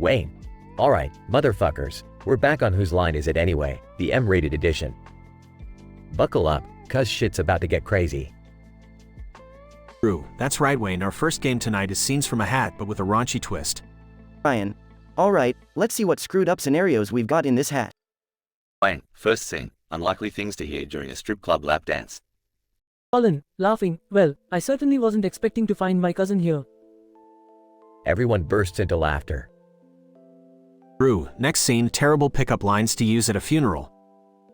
Wayne. Alright, motherfuckers, we're back on Whose Line Is It Anyway, the M-rated edition. Buckle up, cuz shit's about to get crazy. True, that's right Wayne, our first game tonight is Scenes from a Hat but with a raunchy twist. Ryan. Alright, let's see what screwed up scenarios we've got in this hat. Wayne, first scene, unlikely things to hear during a strip club lap dance. Colin, laughing, well, I certainly wasn't expecting to find my cousin here. Everyone bursts into laughter. True, next scene, terrible pickup lines to use at a funeral.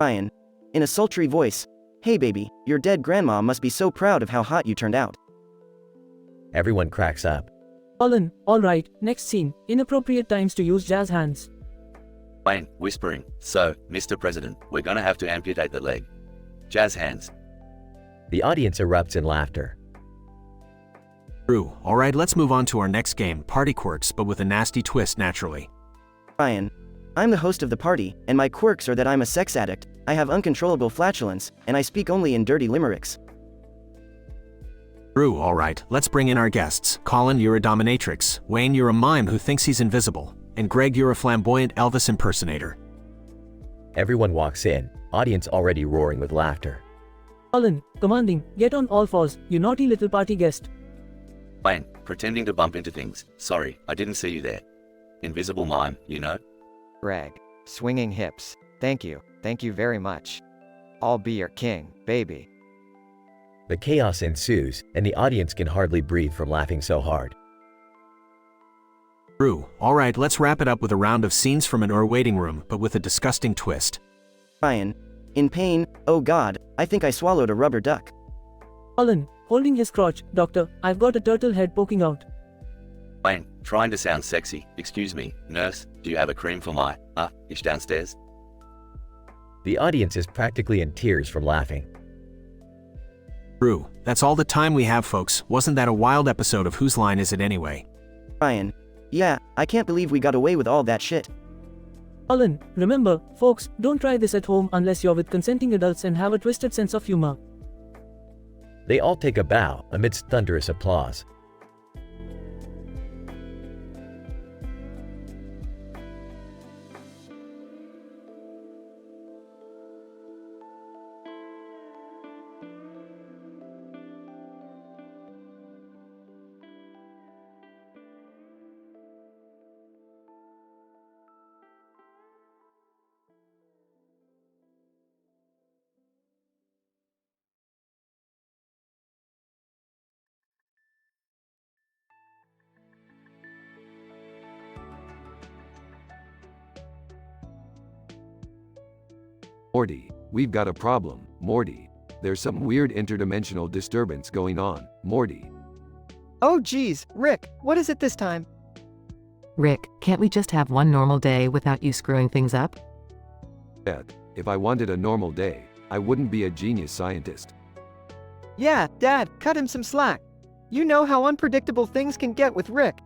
Ryan. In a sultry voice. Hey baby, your dead grandma must be so proud of how hot you turned out. Everyone cracks up. Colin, alright, next scene, inappropriate times to use jazz hands. Wayne, whispering, so, Mr. President, we're gonna have to amputate the leg. Jazz hands. The audience erupts in laughter. True, alright, let's move on to our next game, Party Quirks, but with a nasty twist naturally. Ryan. I'm the host of the party, and my quirks are that I'm a sex addict, I have uncontrollable flatulence, and I speak only in dirty limericks. True, alright, let's bring in our guests. Colin, you're a dominatrix. Wayne, you're a mime who thinks he's invisible. And Greg, you're a flamboyant Elvis impersonator. Everyone walks in, audience already roaring with laughter. Colin, commanding, get on all fours, you naughty little party guest. Wayne, pretending to bump into things. Sorry, I didn't see you there. Invisible mime, you know? Greg. Swinging hips. Thank you very much. I'll be your king, baby. The chaos ensues, and the audience can hardly breathe from laughing so hard. True, alright, let's wrap it up with a round of scenes from an waiting room, but with a disgusting twist. Ryan. In pain, oh god, I think I swallowed a rubber duck. Colin, holding his crotch, doctor, I've got a turtle head poking out. Wayne, trying to sound sexy. Excuse me, nurse, do you have a cream for my, itch downstairs? The audience is practically in tears from laughing. True, that's all the time we have folks, wasn't that a wild episode of Whose Line Is It Anyway? Ryan. Yeah, I can't believe we got away with all that shit. Colin, remember, folks, don't try this at home unless you're with consenting adults and have a twisted sense of humor. They all take a bow amidst thunderous applause. Morty, we've got a problem, Morty. There's some weird interdimensional disturbance going on, Morty. Oh geez, Rick, what is it this time? Rick, can't we just have one normal day without you screwing things up? Beth, if I wanted a normal day, I wouldn't be a genius scientist. Yeah, Dad, cut him some slack. You know how unpredictable things can get with Rick.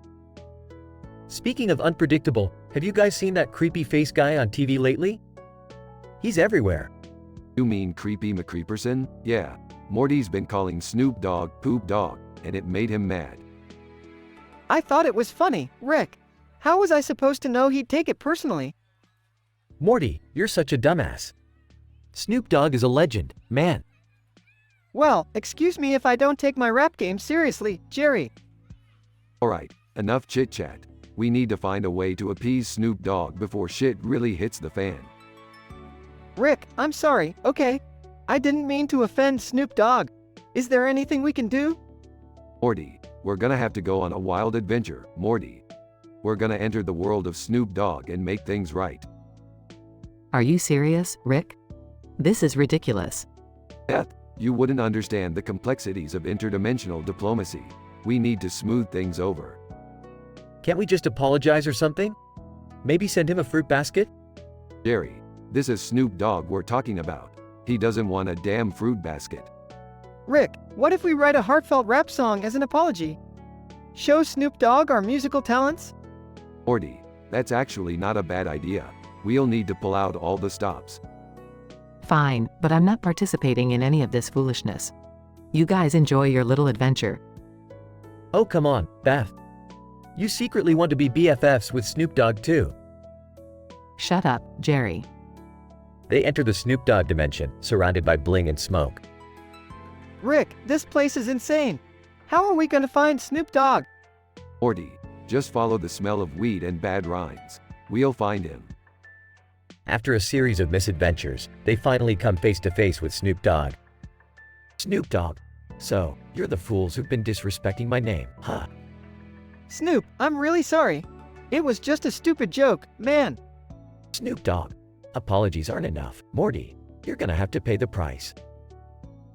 Speaking of unpredictable, have you guys seen that creepy face guy on TV lately? He's everywhere. You mean Creepy McCreeperson? Yeah, Morty's been calling Snoop Dogg Poop Dog, and it made him mad. I thought it was funny, Rick. How was I supposed to know he'd take it personally? Morty, you're such a dumbass. Snoop Dogg is a legend, man. Well, excuse me if I don't take my rap game seriously, Jerry. Alright, enough chit-chat. We need to find a way to appease Snoop Dogg before shit really hits the fan. Rick, I'm sorry, okay? I didn't mean to offend Snoop Dogg. Is there anything we can do? Morty, we're gonna have to go on a wild adventure, Morty. We're gonna enter the world of Snoop Dogg and make things right. Are you serious, Rick? This is ridiculous. Beth, you wouldn't understand the complexities of interdimensional diplomacy. We need to smooth things over. Can't we just apologize or something? Maybe send him a fruit basket? Jerry, this is Snoop Dogg we're talking about. He doesn't want a damn fruit basket. Rick, what if we write a heartfelt rap song as an apology? Show Snoop Dogg our musical talents? Morty, that's actually not a bad idea. We'll need to pull out all the stops. Fine, but I'm not participating in any of this foolishness. You guys enjoy your little adventure. Oh come on, Beth. You secretly want to be BFFs with Snoop Dogg too. Shut up, Jerry. They enter the Snoop Dogg dimension, surrounded by bling and smoke. Rick, this place is insane. How are we gonna find Snoop Dogg? Morty, just follow the smell of weed and bad rhymes. We'll find him. After a series of misadventures, they finally come face to face with Snoop Dogg. Snoop Dogg, so, you're the fools who've been disrespecting my name, huh? Snoop, I'm really sorry. It was just a stupid joke, man. Snoop Dogg, apologies aren't enough. Morty, you're gonna have to pay the price.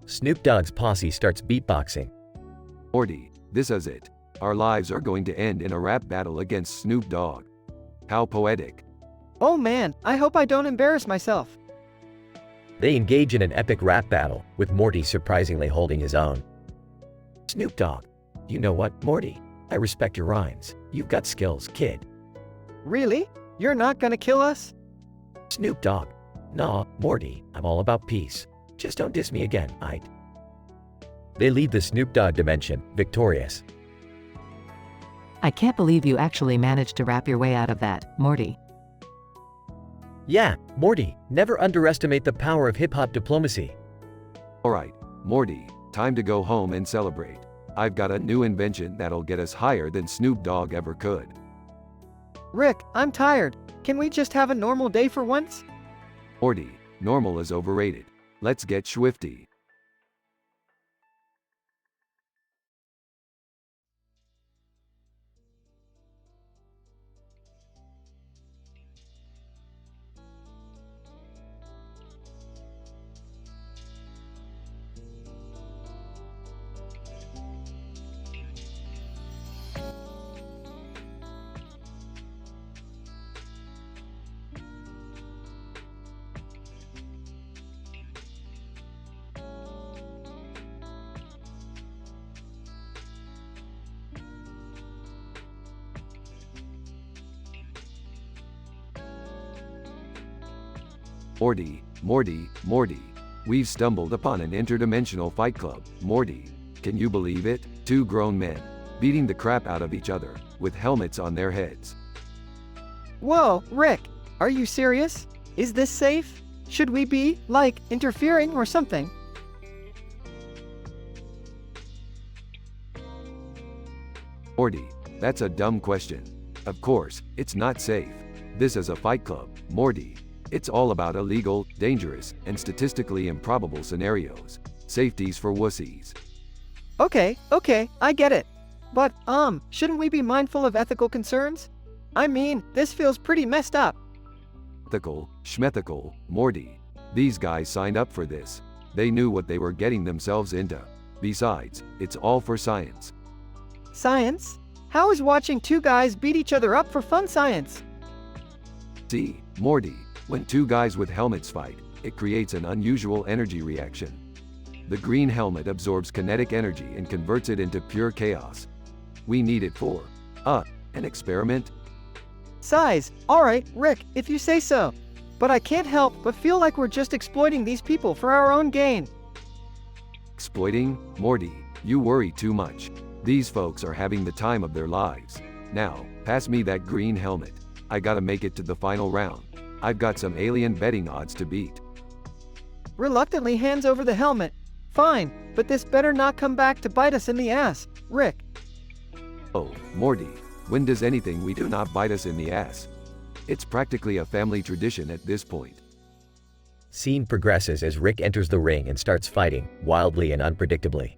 Snoop Dogg's posse starts beatboxing. Morty, this is it. Our lives are going to end in a rap battle against Snoop Dogg. How poetic. Oh man, I hope I don't embarrass myself. They engage in an epic rap battle, with Morty surprisingly holding his own. Snoop Dogg, you know what, Morty? I respect your rhymes. You've got skills, kid. Really? You're not gonna kill us? Snoop Dogg, nah, Morty, I'm all about peace. Just don't diss me again, aight? They leave the Snoop Dogg dimension, victorious. I can't believe you actually managed to rap your way out of that, Morty. Yeah, Morty, never underestimate the power of hip-hop diplomacy. Alright, Morty, time to go home and celebrate. I've got a new invention that'll get us higher than Snoop Dogg ever could. Rick, I'm tired. Can we just have a normal day for once? Morty, normal is overrated. Let's get swifty. Morty, we've stumbled upon an interdimensional fight club. Morty, can you believe it? Two grown men, beating the crap out of each other, with helmets on their heads. Whoa, Rick, are you serious? Is this safe? Should we be, like, interfering or something? Morty, that's a dumb question. Of course, it's not safe. This is a fight club, Morty. It's all about illegal, dangerous, and statistically improbable scenarios. Safety's for wussies. Okay, I get it. But, shouldn't we be mindful of ethical concerns? I mean, this feels pretty messed up. Ethical, schmethical, Morty. These guys signed up for this. They knew what they were getting themselves into. Besides, it's all for science. Science? How is watching two guys beat each other up for fun science? See, Morty, when two guys with helmets fight, it creates an unusual energy reaction. The green helmet absorbs kinetic energy and converts it into pure chaos. We need it for, an experiment? Size. Alright, Rick, if you say so. But I can't help but feel like we're just exploiting these people for our own gain. Exploiting? Morty, you worry too much. These folks are having the time of their lives. Now, pass me that green helmet. I gotta make it to the final round. I've got some alien betting odds to beat. Reluctantly hands over the helmet. Fine, but this better not come back to bite us in the ass, Rick. Oh, Morty, when does anything we do not bite us in the ass? It's practically a family tradition at this point. Scene progresses as Rick enters the ring and starts fighting, wildly and unpredictably.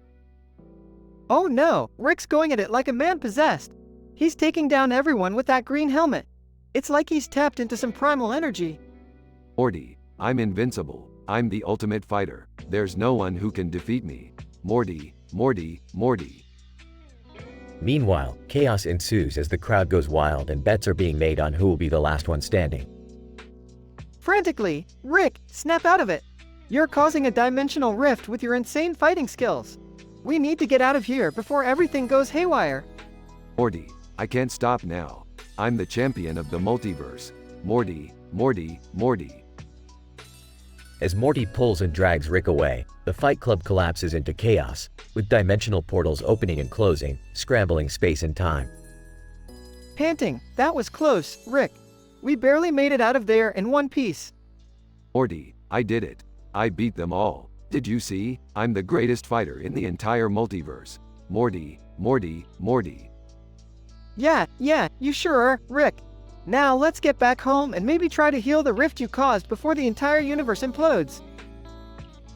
Oh no, Rick's going at it like a man possessed. He's taking down everyone with that green helmet. It's like he's tapped into some primal energy. Morty, I'm invincible. I'm the ultimate fighter. There's no one who can defeat me. Morty, Morty, Morty. Meanwhile, chaos ensues as the crowd goes wild and bets are being made on who will be the last one standing. Frantically, Rick, snap out of it. You're causing a dimensional rift with your insane fighting skills. We need to get out of here before everything goes haywire. Morty, I can't stop now. I'm the champion of the multiverse. Morty, Morty, Morty. As Morty pulls and drags Rick away, the Fight Club collapses into chaos, with dimensional portals opening and closing, scrambling space and time. Panting, that was close, Rick. We barely made it out of there in one piece. Morty, I did it. I beat them all. Did you see? I'm the greatest fighter in the entire multiverse. Morty, Morty, Morty. Yeah, you sure are, Rick. Now let's get back home and maybe try to heal the rift you caused before the entire universe implodes.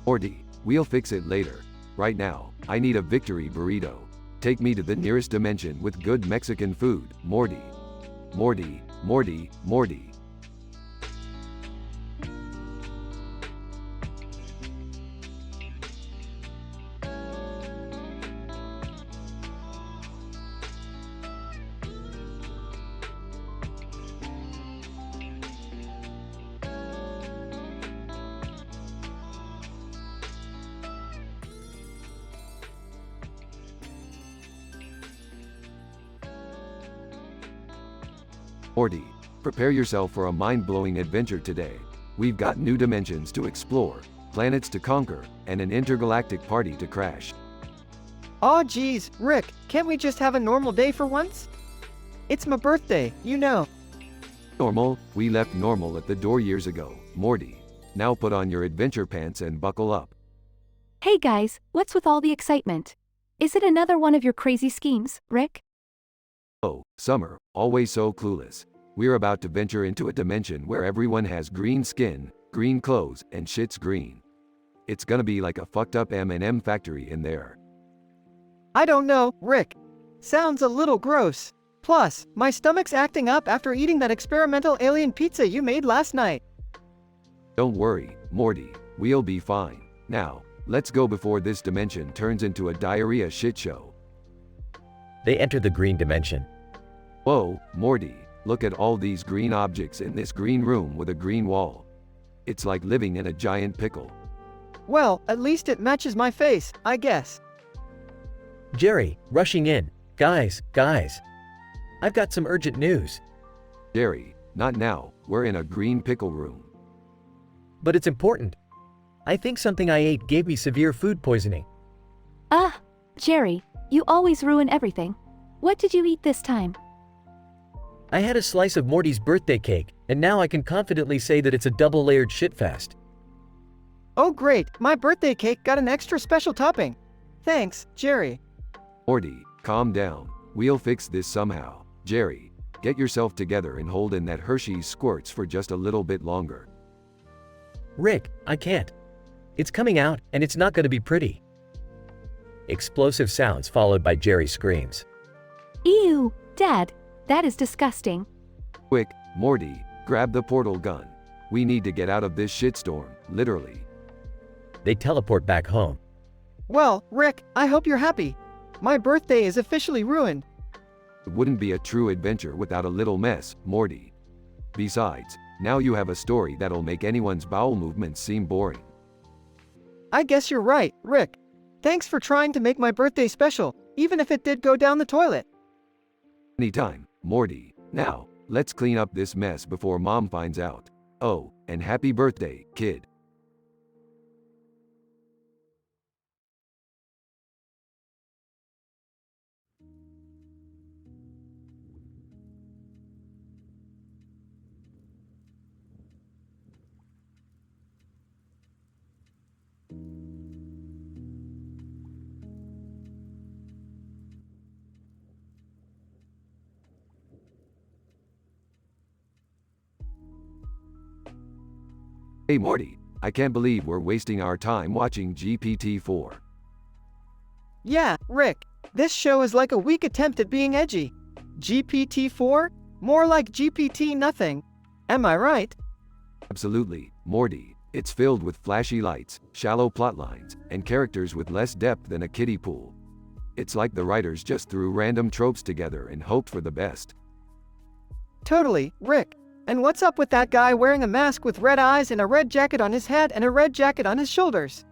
Morty, we'll fix it later. Right now, I need a victory burrito. Take me to the nearest dimension with good Mexican food, Morty. Morty, Morty, Morty. Morty, prepare yourself for a mind-blowing adventure today. We've got new dimensions to explore, planets to conquer, and an intergalactic party to crash. Aw geez, Rick, can't we just have a normal day for once? It's my birthday, you know. Normal? We left normal at the door years ago, Morty. Now put on your adventure pants and buckle up. Hey guys, what's with all the excitement? Is it another one of your crazy schemes, Rick? Oh, Summer, always so clueless. We're about to venture into a dimension where everyone has green skin, green clothes, and shit's green. It's gonna be like a fucked up M&M factory in there. I don't know, Rick. Sounds a little gross. Plus, my stomach's acting up after eating that experimental alien pizza you made last night. Don't worry, Morty, we'll be fine. Now, let's go before this dimension turns into a diarrhea shit show. They enter the green dimension. Whoa, Morty, look at all these green objects in this green room with a green wall. It's like living in a giant pickle. Well, at least it matches my face, I guess. Jerry, rushing in. Guys. I've got some urgent news. Jerry, not now, we're in a green pickle room. But it's important. I think something I ate gave me severe food poisoning. Jerry, you always ruin everything. What did you eat this time? I had a slice of Morty's birthday cake, and now I can confidently say that it's a double-layered shitfest. Oh great, my birthday cake got an extra special topping. Thanks, Jerry. Morty, calm down. We'll fix this somehow. Jerry, get yourself together and hold in that Hershey's squirts for just a little bit longer. Rick, I can't. It's coming out, and it's not gonna be pretty. Explosive sounds followed by Jerry screams. Ew, Dad, that is disgusting. Quick, Morty, grab the portal gun. We need to get out of this shitstorm, literally. They teleport back home. Well, Rick, I hope you're happy. My birthday is officially ruined. It wouldn't be a true adventure without a little mess, Morty. Besides, now you have a story that'll make anyone's bowel movements seem boring. I guess you're right, Rick. Thanks for trying to make my birthday special, even if it did go down the toilet. Anytime, Morty. Now, let's clean up this mess before Mom finds out. Oh, and happy birthday, kid. Hey Morty, I can't believe we're wasting our time watching GPT-4. Yeah, Rick, this show is like a weak attempt at being edgy. GPT-4? More like GPT nothing. Am I right? Absolutely, Morty. It's filled with flashy lights, shallow plot lines, and characters with less depth than a kiddie pool. It's like the writers just threw random tropes together and hoped for the best. Totally, Rick. And what's up with that guy wearing a mask with red eyes and a red jacket on his head and a red jacket on his shoulders?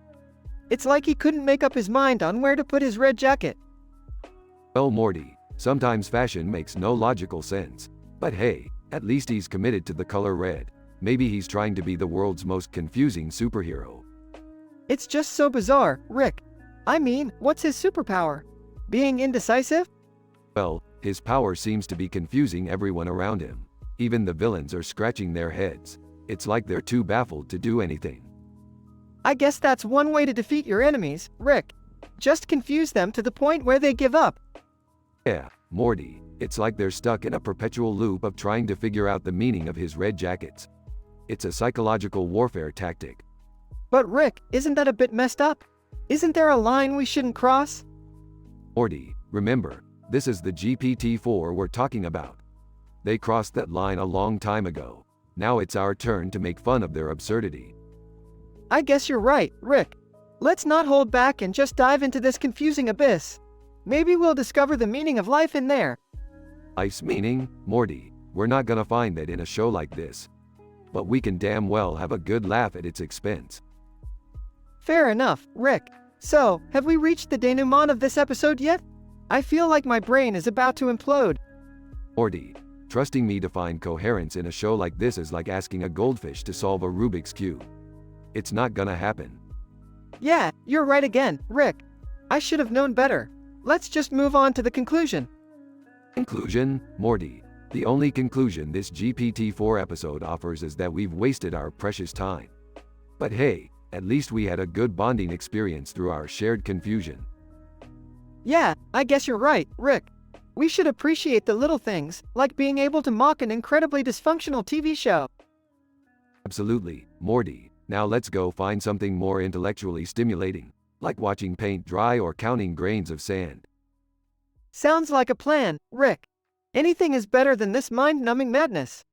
It's like he couldn't make up his mind on where to put his red jacket. Well, Morty, sometimes fashion makes no logical sense. But hey, at least he's committed to the color red. Maybe he's trying to be the world's most confusing superhero. It's just so bizarre, Rick. I mean, what's his superpower? Being indecisive? Well, his power seems to be confusing everyone around him. Even the villains are scratching their heads. It's like they're too baffled to do anything. I guess that's one way to defeat your enemies, Rick. Just confuse them to the point where they give up. Yeah, Morty, it's like they're stuck in a perpetual loop of trying to figure out the meaning of his red jackets. It's a psychological warfare tactic. But Rick, isn't that a bit messed up? Isn't there a line we shouldn't cross? Morty, remember, this is the GPT-4 we're talking about. They crossed that line a long time ago. Now it's our turn to make fun of their absurdity. I guess you're right, Rick. Let's not hold back and just dive into this confusing abyss. Maybe we'll discover the meaning of life in there. Life's meaning? Morty, we're not gonna find that in a show like this. But we can damn well have a good laugh at its expense. Fair enough, Rick. So, have we reached the denouement of this episode yet? I feel like my brain is about to implode. Morty, trusting me to find coherence in a show like this is like asking a goldfish to solve a Rubik's Cube. It's not gonna happen. Yeah, you're right again, Rick. I should have known better. Let's just move on to the conclusion. Conclusion? Morty, the only conclusion this GPT-4 episode offers is that we've wasted our precious time. But hey, at least we had a good bonding experience through our shared confusion. Yeah, I guess you're right, Rick. We should appreciate the little things, like being able to mock an incredibly dysfunctional TV show. Absolutely, Morty. Now let's go find something more intellectually stimulating, like watching paint dry or counting grains of sand. Sounds like a plan, Rick. Anything is better than this mind-numbing madness.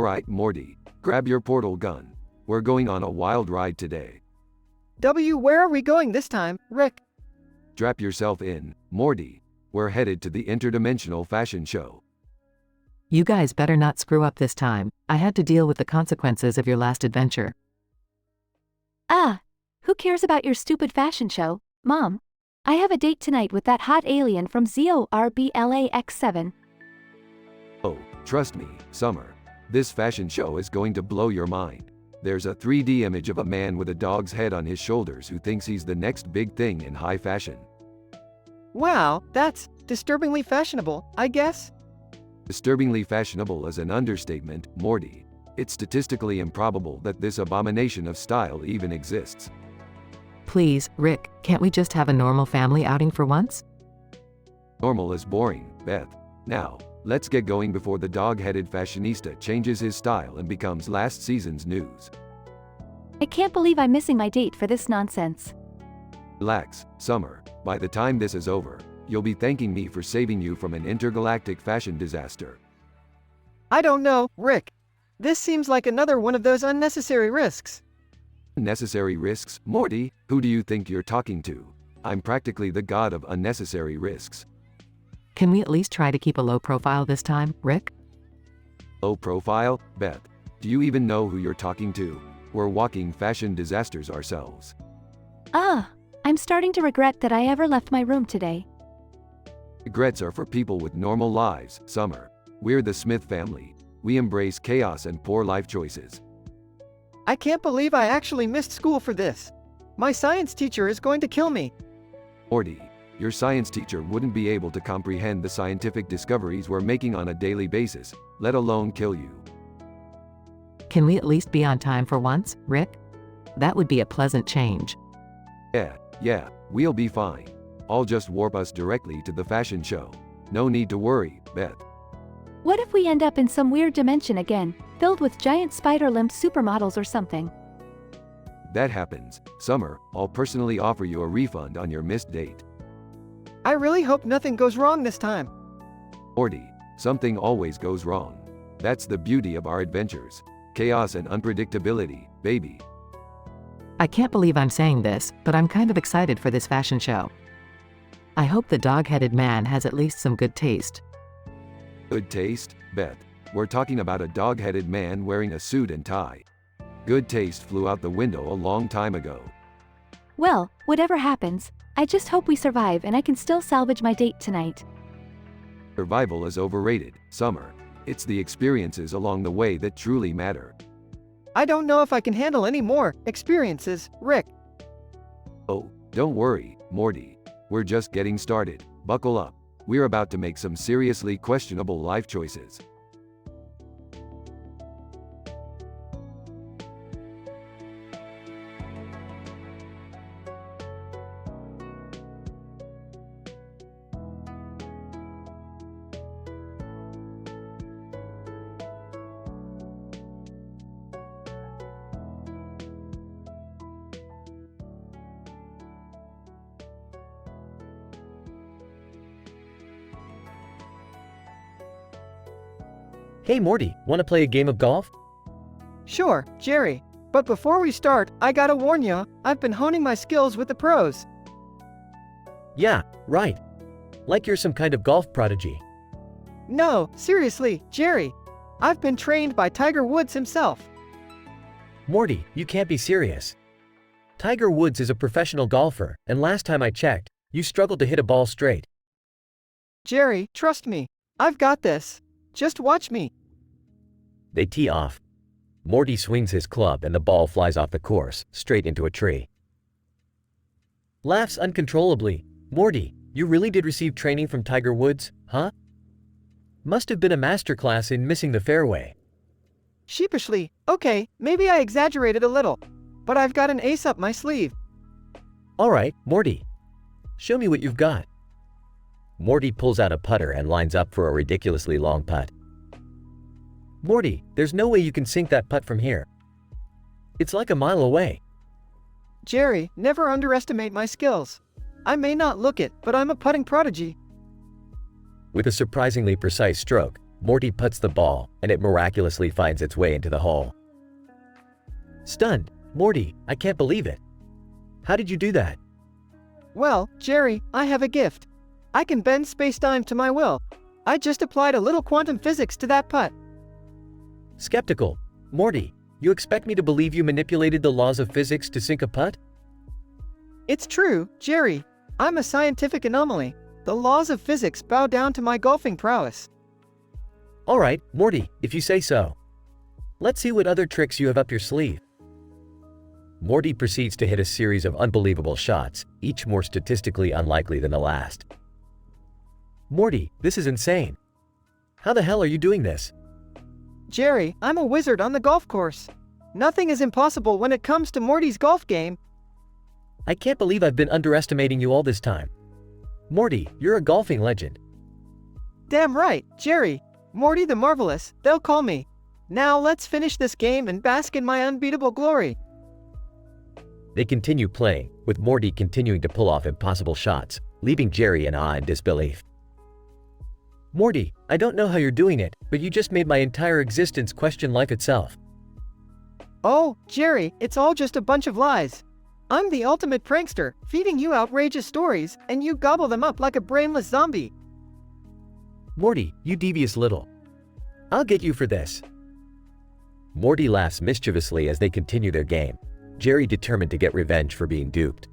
Alright, Morty, grab your portal gun. We're going on a wild ride today. Where are we going this time, Rick? Strap yourself in, Morty. We're headed to the interdimensional fashion show. You guys better not screw up this time. I had to deal with the consequences of your last adventure. Ah, who cares about your stupid fashion show, Mom? I have a date tonight with that hot alien from ZORBLAX7. Oh, trust me, Summer. This fashion show is going to blow your mind. There's a 3D image of a man with a dog's head on his shoulders who thinks he's the next big thing in high fashion. Wow, that's disturbingly fashionable, I guess. Disturbingly fashionable is an understatement, Morty. It's statistically improbable that this abomination of style even exists. Please, Rick, can't we just have a normal family outing for once? Normal is boring, Beth. Now, let's get going before the dog-headed fashionista changes his style and becomes last season's news. I can't believe I'm missing my date for this nonsense. Relax, Summer. By the time this is over, you'll be thanking me for saving you from an intergalactic fashion disaster. I don't know, Rick. This seems like another one of those unnecessary risks. Unnecessary risks? Morty, who do you think you're talking to? I'm practically the god of unnecessary risks. Can we at least try to keep a low profile this time, Rick? Low profile? Beth, do you even know who you're talking to? We're walking fashion disasters ourselves. I'm starting to regret that I ever left my room today. Regrets are for people with normal lives, Summer. We're the Smith family. We embrace chaos and poor life choices. I can't believe I actually missed school for this. My science teacher is going to kill me. Morty, your science teacher wouldn't be able to comprehend the scientific discoveries we're making on a daily basis, let alone kill you. Can we at least be on time for once, Rick? That would be a pleasant change. Yeah, we'll be fine. I'll just warp us directly to the fashion show. No need to worry, Beth. What if we end up in some weird dimension again, filled with giant spider-limbed supermodels or something? That happens, Summer, I'll personally offer you a refund on your missed date. I really hope nothing goes wrong this time. Morty, something always goes wrong. That's the beauty of our adventures. Chaos and unpredictability, baby. I can't believe I'm saying this, but I'm kind of excited for this fashion show. I hope the dog-headed man has at least some good taste. Good taste, Beth? We're talking about a dog-headed man wearing a suit and tie. Good taste flew out the window a long time ago. Well, whatever happens, I just hope we survive and I can still salvage my date tonight. Survival is overrated, Summer. It's the experiences along the way that truly matter. I don't know if I can handle any more experiences, Rick. Oh, don't worry, Morty. We're just getting started. Buckle up. We're about to make some seriously questionable life choices. Hey Morty, wanna play a game of golf? Sure, Jerry. But before we start, I gotta warn ya, I've been honing my skills with the pros. Yeah, right. Like you're some kind of golf prodigy. No, seriously, Jerry. I've been trained by Tiger Woods himself. Morty, you can't be serious. Tiger Woods is a professional golfer, and last time I checked, you struggled to hit a ball straight. Jerry, trust me. I've got this. Just watch me. They tee off. Morty swings his club and the ball flies off the course, straight into a tree. Laughs uncontrollably. Morty, you really did receive training from Tiger Woods, huh? Must have been a masterclass in missing the fairway. Sheepishly, okay, maybe I exaggerated a little, but I've got an ace up my sleeve. Alright, Morty. Show me what you've got. Morty pulls out a putter and lines up for a ridiculously long putt. Morty, there's no way you can sink that putt from here. It's like a mile away. Jerry, never underestimate my skills. I may not look it, but I'm a putting prodigy. With a surprisingly precise stroke, Morty puts the ball, and it miraculously finds its way into the hole. Stunned, Morty, I can't believe it. How did you do that? Well, Jerry, I have a gift. I can bend space-time to my will. I just applied a little quantum physics to that putt. Skeptical, Morty, you expect me to believe you manipulated the laws of physics to sink a putt? It's true, Jerry. I'm a scientific anomaly. The laws of physics bow down to my golfing prowess. Alright, Morty, if you say so. Let's see what other tricks you have up your sleeve. Morty proceeds to hit a series of unbelievable shots, each more statistically unlikely than the last. Morty, this is insane. How the hell are you doing this? Jerry, I'm a wizard on the golf course. Nothing is impossible when it comes to Morty's golf game. I can't believe I've been underestimating you all this time. Morty, you're a golfing legend. Damn right, Jerry. Morty the Marvelous, they'll call me. Now let's finish this game and bask in my unbeatable glory. They continue playing, with Morty continuing to pull off impossible shots, leaving Jerry in awe and disbelief. Morty, I don't know how you're doing it, but you just made my entire existence question life itself. Oh, Jerry, it's all just a bunch of lies. I'm the ultimate prankster, feeding you outrageous stories, and you gobble them up like a brainless zombie. Morty, you devious little. I'll get you for this. Morty laughs mischievously as they continue their game, Jerry determined to get revenge for being duped.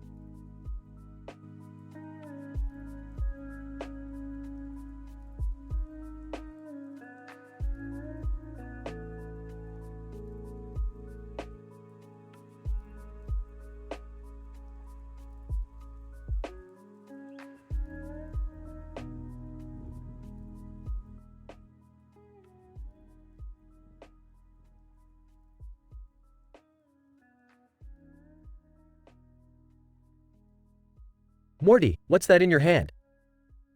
Morty, what's that in your hand?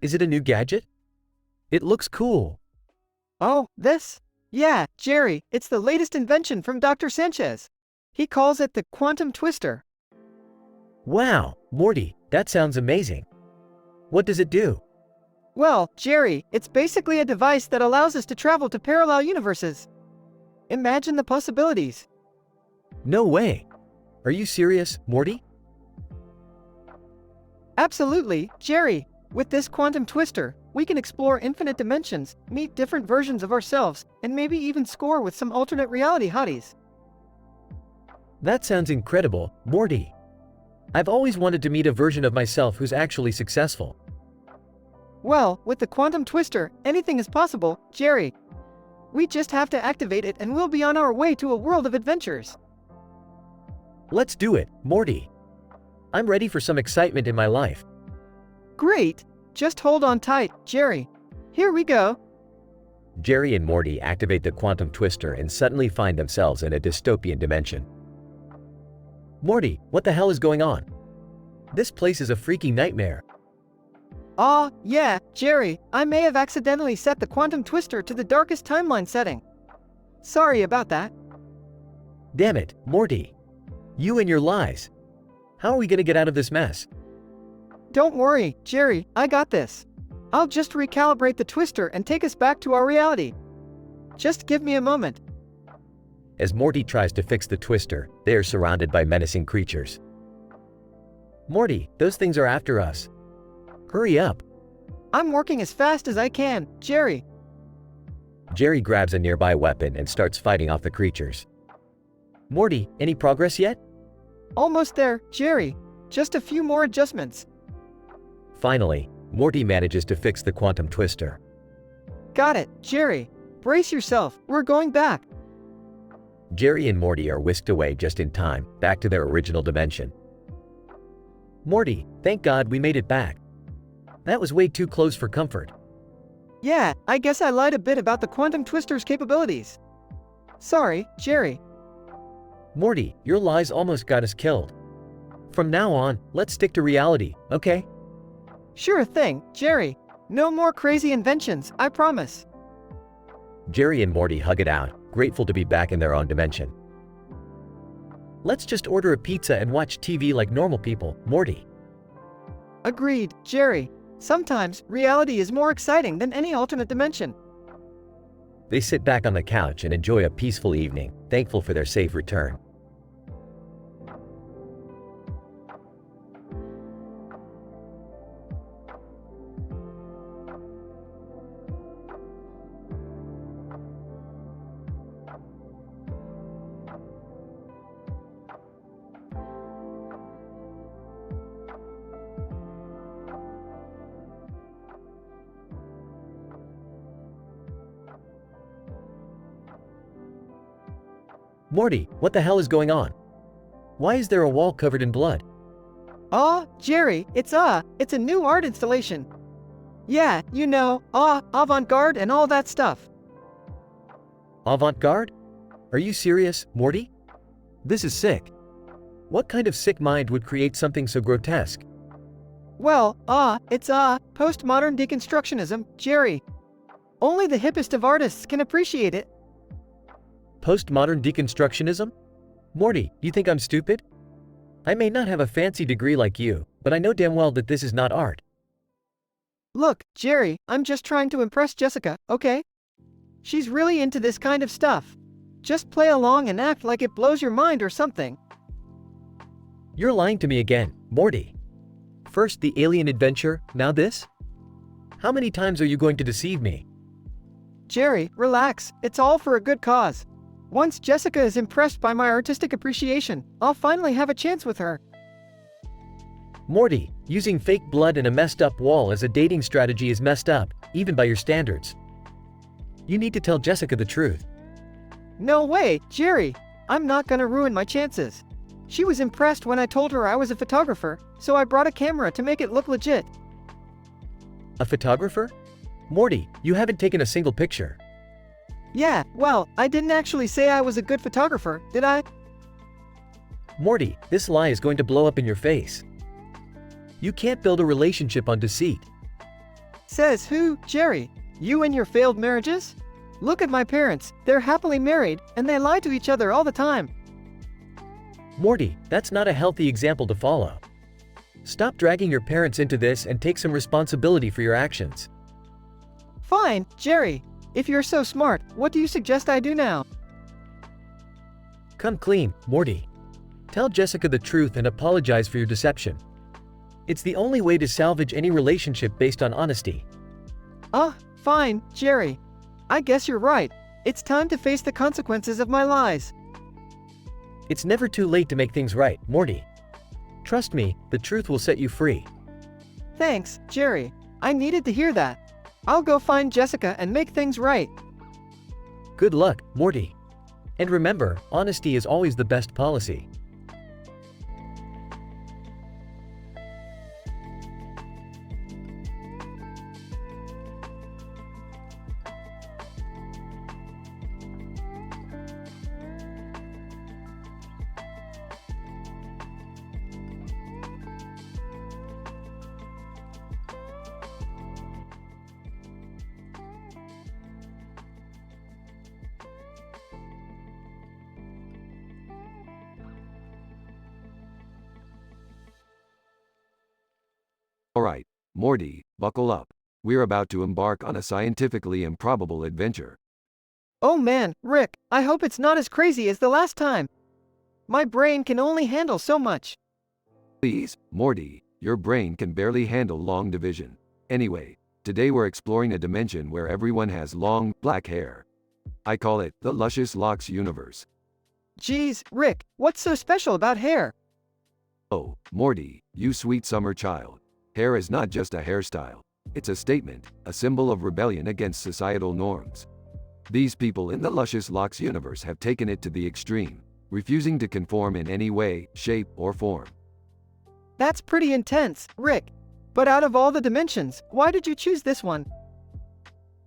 Is it a new gadget? It looks cool. Oh, this? Yeah, Jerry, it's the latest invention from Dr. Sanchez. He calls it the quantum twister. Wow, Morty, that sounds amazing. What does it do? Well, Jerry, it's basically a device that allows us to travel to parallel universes. Imagine the possibilities. No way. Are you serious, Morty? Absolutely, Jerry. With this quantum twister, we can explore infinite dimensions, meet different versions of ourselves, and maybe even score with some alternate reality hotties. That sounds incredible, Morty. I've always wanted to meet a version of myself who's actually successful. Well, with the quantum twister, anything is possible, Jerry. We just have to activate it and we'll be on our way to a world of adventures. Let's do it, Morty. I'm ready for some excitement in my life. Great! Just hold on tight, Jerry. Here we go. Jerry and Morty activate the quantum twister and suddenly find themselves in a dystopian dimension. Morty, what the hell is going on? This place is a freaking nightmare. Aw, yeah, Jerry, I may have accidentally set the quantum twister to the darkest timeline setting. Sorry about that. Damn it, Morty. You and your lies. How are we gonna get out of this mess? Don't worry, Jerry, I got this. I'll just recalibrate the twister and take us back to our reality. Just give me a moment. As Morty tries to fix the twister, they are surrounded by menacing creatures. Morty, those things are after us. Hurry up. I'm working as fast as I can, Jerry. Jerry grabs a nearby weapon and starts fighting off the creatures. Morty, any progress yet? Almost there, Jerry. Just a few more adjustments. Finally, Morty manages to fix the quantum twister. Got it, Jerry. Brace yourself, we're going back. Jerry and Morty are whisked away just in time, back to their original dimension. Morty, thank God we made it back. That was way too close for comfort. Yeah, I guess I lied a bit about the quantum twister's capabilities. Sorry, Jerry. Morty, your lies almost got us killed. From now on, let's stick to reality, okay? Sure thing, Jerry. No more crazy inventions, I promise. Jerry and Morty hug it out, grateful to be back in their own dimension. Let's just order a pizza and watch TV like normal people, Morty. Agreed, Jerry. Sometimes, reality is more exciting than any alternate dimension. They sit back on the couch and enjoy a peaceful evening, thankful for their safe return. Morty, what the hell is going on? Why is there a wall covered in blood? Aw, Jerry, it's a new art installation. Yeah, you know, avant-garde and all that stuff. Avant-garde? Are you serious, Morty? This is sick. What kind of sick mind would create something so grotesque? Well, it's postmodern deconstructionism, Jerry. Only the hippest of artists can appreciate it. Postmodern deconstructionism? Morty, you think I'm stupid? I may not have a fancy degree like you, but I know damn well that this is not art. Look, Jerry, I'm just trying to impress Jessica, okay? She's really into this kind of stuff. Just play along and act like it blows your mind or something. You're lying to me again, Morty. First the alien adventure, now this? How many times are you going to deceive me? Jerry, relax, it's all for a good cause. Once Jessica is impressed by my artistic appreciation, I'll finally have a chance with her. Morty, using fake blood and a messed up wall as a dating strategy is messed up, even by your standards. You need to tell Jessica the truth. No way, Jerry. I'm not gonna ruin my chances. She was impressed when I told her I was a photographer, so I brought a camera to make it look legit. A photographer? Morty, you haven't taken a single picture. Yeah, well, I didn't actually say I was a good photographer, did I? Morty, this lie is going to blow up in your face. You can't build a relationship on deceit. Says who, Jerry? You and your failed marriages? Look at my parents, they're happily married, and they lie to each other all the time. Morty, that's not a healthy example to follow. Stop dragging your parents into this and take some responsibility for your actions. Fine, Jerry. If you're so smart, what do you suggest I do now? Come clean, Morty. Tell Jessica the truth and apologize for your deception. It's the only way to salvage any relationship based on honesty. Fine, Jerry. I guess you're right. It's time to face the consequences of my lies. It's never too late to make things right, Morty. Trust me, the truth will set you free. Thanks, Jerry. I needed to hear that. I'll go find Jessica and make things right. Good luck, Morty. And remember, honesty is always the best policy. Alright, Morty, buckle up. We're about to embark on a scientifically improbable adventure. Oh man, Rick, I hope it's not as crazy as the last time. My brain can only handle so much. Please, Morty, your brain can barely handle long division. Anyway, today we're exploring a dimension where everyone has long, black hair. I call it the Luscious Locks universe. Geez, Rick, what's so special about hair? Oh, Morty, you sweet summer child. Hair is not just a hairstyle. It's a statement, a symbol of rebellion against societal norms. These people in the Luscious Locks universe have taken it to the extreme, refusing to conform in any way, shape, or form. That's pretty intense, Rick. But out of all the dimensions, why did you choose this one?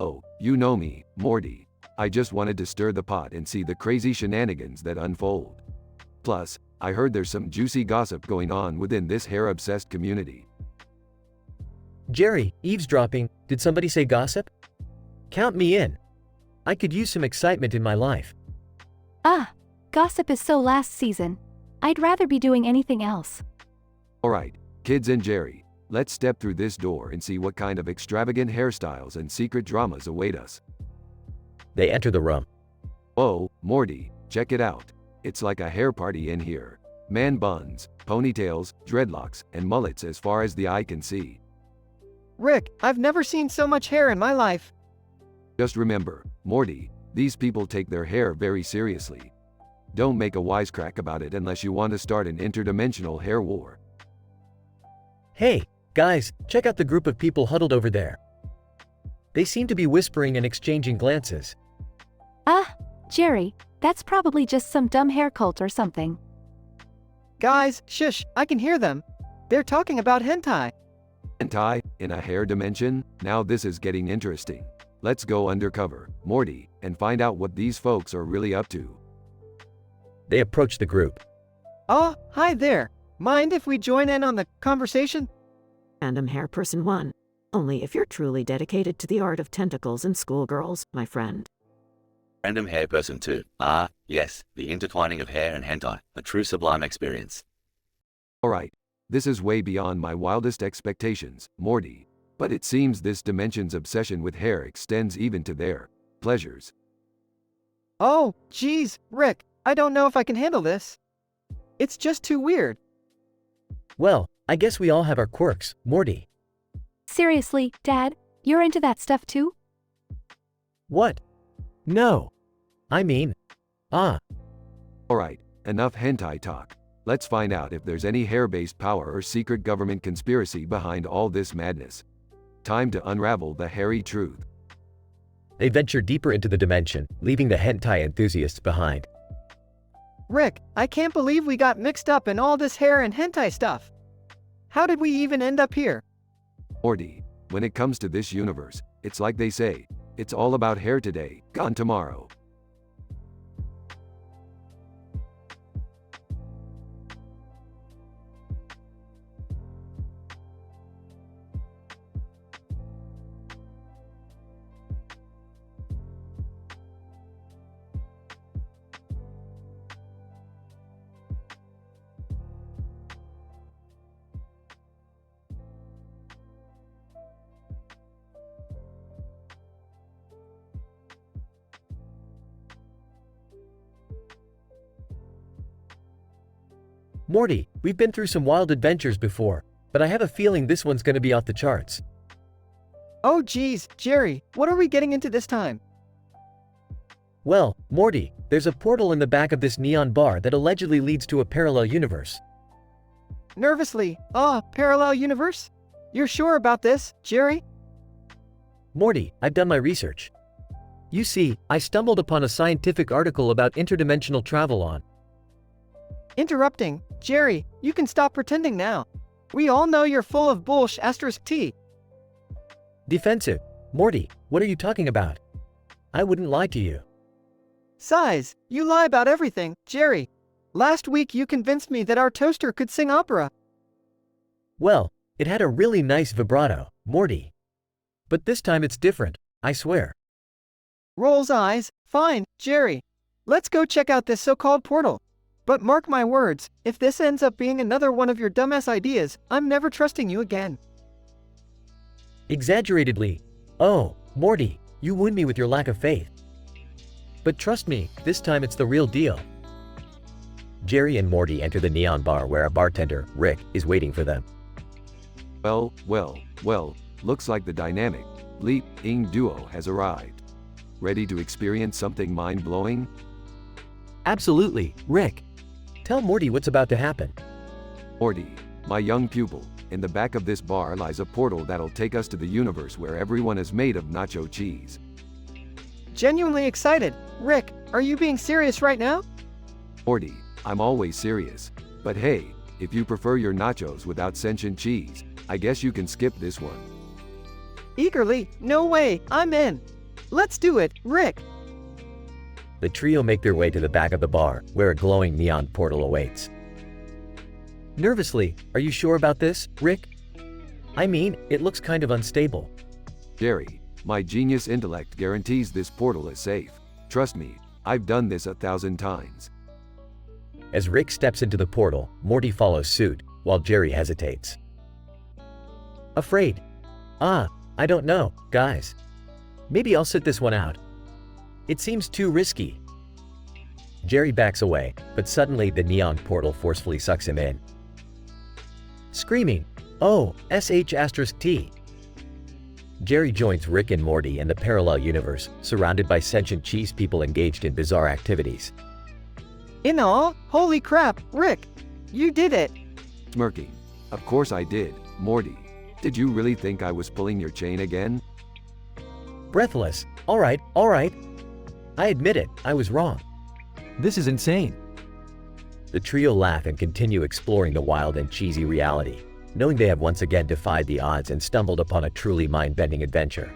Oh, you know me, Morty. I just wanted to stir the pot and see the crazy shenanigans that unfold. Plus, I heard there's some juicy gossip going on within this hair-obsessed community. Jerry, eavesdropping, did somebody say gossip? Count me in. I could use some excitement in my life. Gossip is so last season. I'd rather be doing anything else. Alright, kids and Jerry, let's step through this door and see what kind of extravagant hairstyles and secret dramas await us. They enter the room. Oh, Morty, check it out. It's like a hair party in here. Man buns, ponytails, dreadlocks, and mullets as far as the eye can see. Rick, I've never seen so much hair in my life. Just remember, Morty, these people take their hair very seriously. Don't make a wisecrack about it unless you want to start an interdimensional hair war. Hey, guys, check out the group of people huddled over there. They seem to be whispering and exchanging glances. Jerry, that's probably just some dumb hair cult or something. Guys, shush, I can hear them. They're talking about hentai. Hentai, in a hair dimension? Now this is getting interesting. Let's go undercover, Morty, and find out what these folks are really up to. They approach the group. Oh, hi there. Mind if we join in on the conversation? Random hair person 1. Only if you're truly dedicated to the art of tentacles and schoolgirls, my friend. Random hair person 2. Yes, the intertwining of hair and hentai, a true sublime experience. Alright, this is way beyond my wildest expectations, Morty. But it seems this dimension's obsession with hair extends even to their pleasures. Oh, geez, Rick, I don't know if I can handle this. It's just too weird. Well, I guess we all have our quirks, Morty. Seriously, Dad, you're into that stuff too? What? No. I mean, Alright, enough hentai talk. Let's find out if there's any hair-based power or secret government conspiracy behind all this madness. Time to unravel the hairy truth. They venture deeper into the dimension, leaving the hentai enthusiasts behind. Rick, I can't believe we got mixed up in all this hair and hentai stuff. How did we even end up here? Morty, when it comes to this universe, it's like they say, it's all about hair today, gone tomorrow. Morty, we've been through some wild adventures before, but I have a feeling this one's gonna be off the charts. Oh geez, Jerry, what are we getting into this time? Well, Morty, there's a portal in the back of this neon bar that allegedly leads to a parallel universe. Nervously, parallel universe? You're sure about this, Jerry? Morty, I've done my research. You see, I stumbled upon a scientific article about interdimensional travel on. Interrupting, Jerry, you can stop pretending now. We all know you're full of bullsh *T. Defensive. Morty, what are you talking about? I wouldn't lie to you. Size, you lie about everything, Jerry. Last week you convinced me that our toaster could sing opera. Well, it had a really nice vibrato, Morty. But this time it's different, I swear. Rolls eyes, fine, Jerry. Let's go check out this so-called portal. But mark my words, if this ends up being another one of your dumbass ideas, I'm never trusting you again. Exaggeratedly. Oh, Morty, you wound me with your lack of faith. But trust me, this time it's the real deal. Jerry and Morty enter the neon bar where a bartender, Rick, is waiting for them. Well, looks like the dynamic, leap-ing duo has arrived. Ready to experience something mind-blowing? Absolutely, Rick. Tell Morty what's about to happen. Morty, my young pupil, in the back of this bar lies a portal that'll take us to the universe where everyone is made of nacho cheese. Genuinely excited. Rick, are you being serious right now? Morty, I'm always serious. But hey, if you prefer your nachos without sentient cheese, I guess you can skip this one. Eagerly, no way, I'm in. Let's do it, Rick. The trio make their way to the back of the bar, where a glowing neon portal awaits. Nervously, are you sure about this, Rick? I mean, it looks kind of unstable. Jerry, my genius intellect guarantees this portal is safe. Trust me, I've done this 1,000 times. As Rick steps into the portal, Morty follows suit, while Jerry hesitates. Afraid. I don't know, guys. Maybe I'll sit this one out. It seems too risky. Jerry backs away, but suddenly the neon portal forcefully sucks him in. Screaming, "Oh, sh*T!" Jerry joins Rick and Morty in the parallel universe, surrounded by sentient cheese people engaged in bizarre activities. In all, holy crap, Rick! You did it! Smirking. Of course I did, Morty. Did you really think I was pulling your chain again? Breathless, all right. I admit it, I was wrong. This is insane. The trio laugh and continue exploring the wild and cheesy reality, knowing they have once again defied the odds and stumbled upon a truly mind-bending adventure.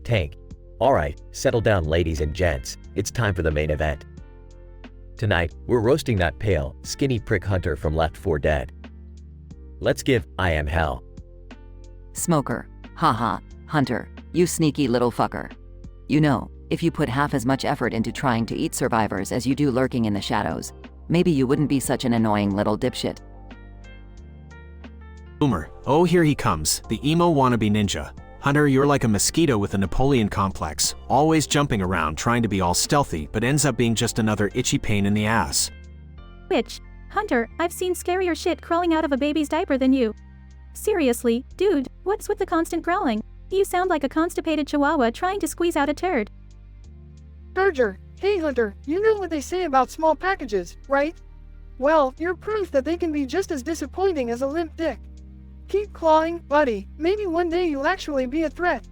Tank. Alright, settle down ladies and gents, it's time for the main event. Tonight, we're roasting that pale, skinny prick Hunter from Left 4 Dead. Let's give I Am Hell. Smoker. Haha, Hunter, you sneaky little fucker. You know, if you put half as much effort into trying to eat survivors as you do lurking in the shadows, maybe you wouldn't be such an annoying little dipshit. Boomer. Oh, here he comes, the emo wannabe ninja. Hunter, you're like a mosquito with a Napoleon complex, always jumping around trying to be all stealthy, but ends up being just another itchy pain in the ass. Which? Hunter, I've seen scarier shit crawling out of a baby's diaper than you. Seriously, dude, what's with the constant growling? You sound like a constipated chihuahua trying to squeeze out a turd. Charger, hey Hunter, you know what they say about small packages, right? Well, you're proof that they can be just as disappointing as a limp dick. Keep clawing, buddy, maybe one day you'll actually be a threat.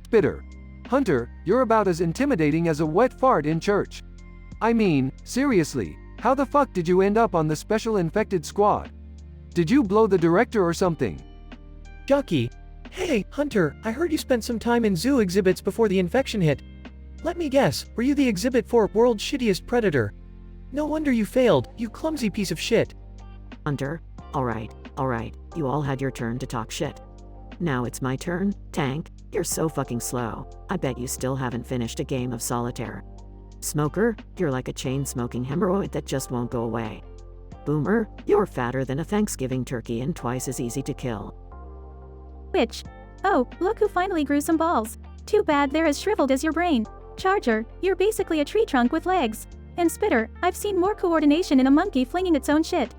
Spitter. Hunter, you're about as intimidating as a wet fart in church. I mean, seriously, how the fuck did you end up on the special infected squad? Did you blow the director or something? Jockey. Hey, Hunter, I heard you spent some time in zoo exhibits before the infection hit. Let me guess, were you the exhibit for World's Shittiest Predator? No wonder you failed, you clumsy piece of shit. Hunter, alright, you all had your turn to talk shit. Now it's my turn. Tank, you're so fucking slow. I bet you still haven't finished a game of solitaire. Smoker, you're like a chain-smoking hemorrhoid that just won't go away. Boomer, you're fatter than a Thanksgiving turkey and twice as easy to kill. Which? Oh, look who finally grew some balls. Too bad they're as shriveled as your brain. Charger, you're basically a tree trunk with legs. And Spitter, I've seen more coordination in a monkey flinging its own shit.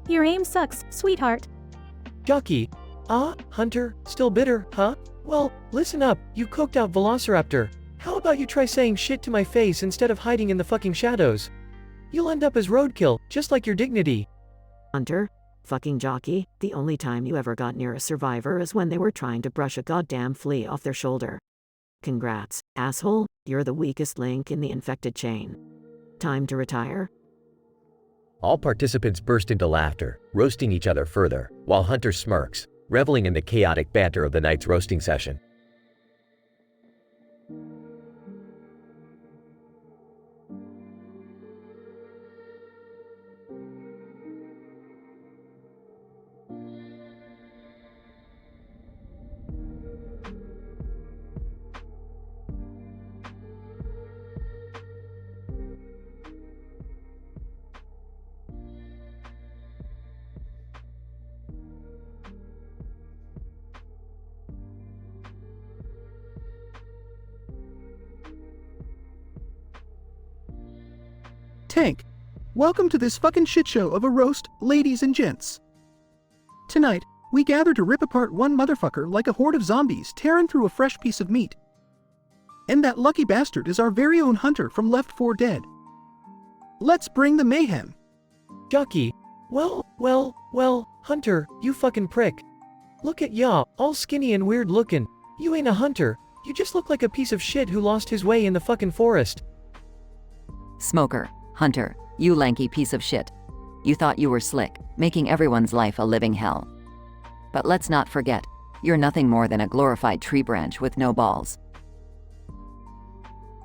Your aim sucks, sweetheart. Jockey. Hunter, still bitter, huh? Well, listen up, you coked out velociraptor. How about you try saying shit to my face instead of hiding in the fucking shadows? You'll end up as roadkill, just like your dignity. Hunter, fucking jockey, the only time you ever got near a survivor is when they were trying to brush a goddamn flea off their shoulder. Congrats, asshole, you're the weakest link in the infected chain. Time to retire? All participants burst into laughter, roasting each other further, while Hunter smirks, reveling in the chaotic banter of the night's roasting session. Tank, welcome to this fucking shit show of a roast, ladies and gents. Tonight, we gather to rip apart one motherfucker like a horde of zombies tearing through a fresh piece of meat. And that lucky bastard is our very own Hunter from Left 4 Dead. Let's bring the mayhem. Jockey. Well, Hunter, you fucking prick. Look at ya, all skinny and weird looking. You ain't a hunter, you just look like a piece of shit who lost his way in the fucking forest. Smoker. Hunter, you lanky piece of shit. You thought you were slick, making everyone's life a living hell. But let's not forget, you're nothing more than a glorified tree branch with no balls.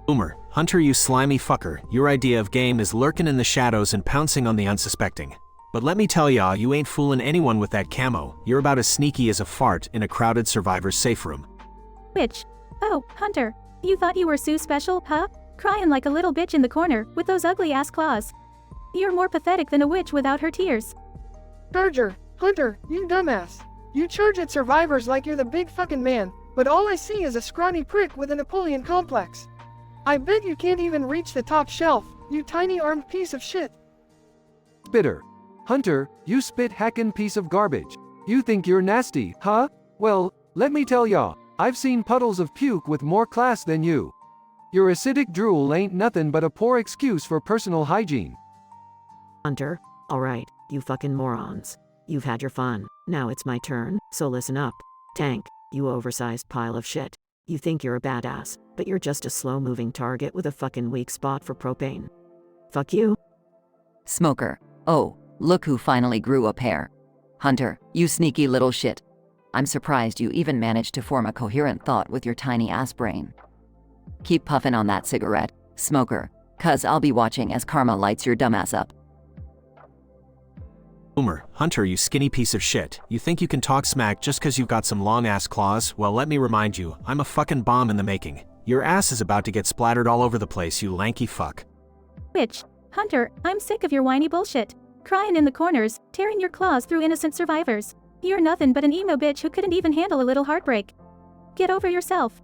Boomer. Hunter, you slimy fucker, your idea of game is lurking in the shadows and pouncing on the unsuspecting. But let me tell ya, you ain't fooling anyone with that camo. You're about as sneaky as a fart in a crowded survivor's safe room. Which? Oh, Hunter, you thought you were Sue Special, huh? Crying like a little bitch in the corner, with those ugly-ass claws. You're more pathetic than a witch without her tears. Charger, Hunter, you dumbass. You charge at survivors like you're the big fucking man, but all I see is a scrawny prick with a Napoleon complex. I bet you can't even reach the top shelf, you tiny armed piece of shit. Spitter. Hunter, you spit hackin' piece of garbage. You think you're nasty, huh? Well, let me tell ya, I've seen puddles of puke with more class than you. Your acidic drool ain't nothing but a poor excuse for personal hygiene. Hunter, alright, you fucking morons. You've had your fun, now it's my turn, so listen up. Tank, you oversized pile of shit. You think you're a badass, but you're just a slow-moving target with a fucking weak spot for propane. Fuck you. Smoker. Oh, look who finally grew a pair. Hunter, you sneaky little shit. I'm surprised you even managed to form a coherent thought with your tiny ass brain. Keep puffing on that cigarette, smoker, 'cause I'll be watching as karma lights your dumbass up. Boomer, Hunter, you skinny piece of shit. You think you can talk smack just 'cause you've got some long-ass claws? Well, let me remind you, I'm a fucking bomb in the making. Your ass is about to get splattered all over the place, you lanky fuck. Bitch. Hunter, I'm sick of your whiny bullshit. Crying in the corners, tearing your claws through innocent survivors. You're nothing but an emo bitch who couldn't even handle a little heartbreak. Get over yourself.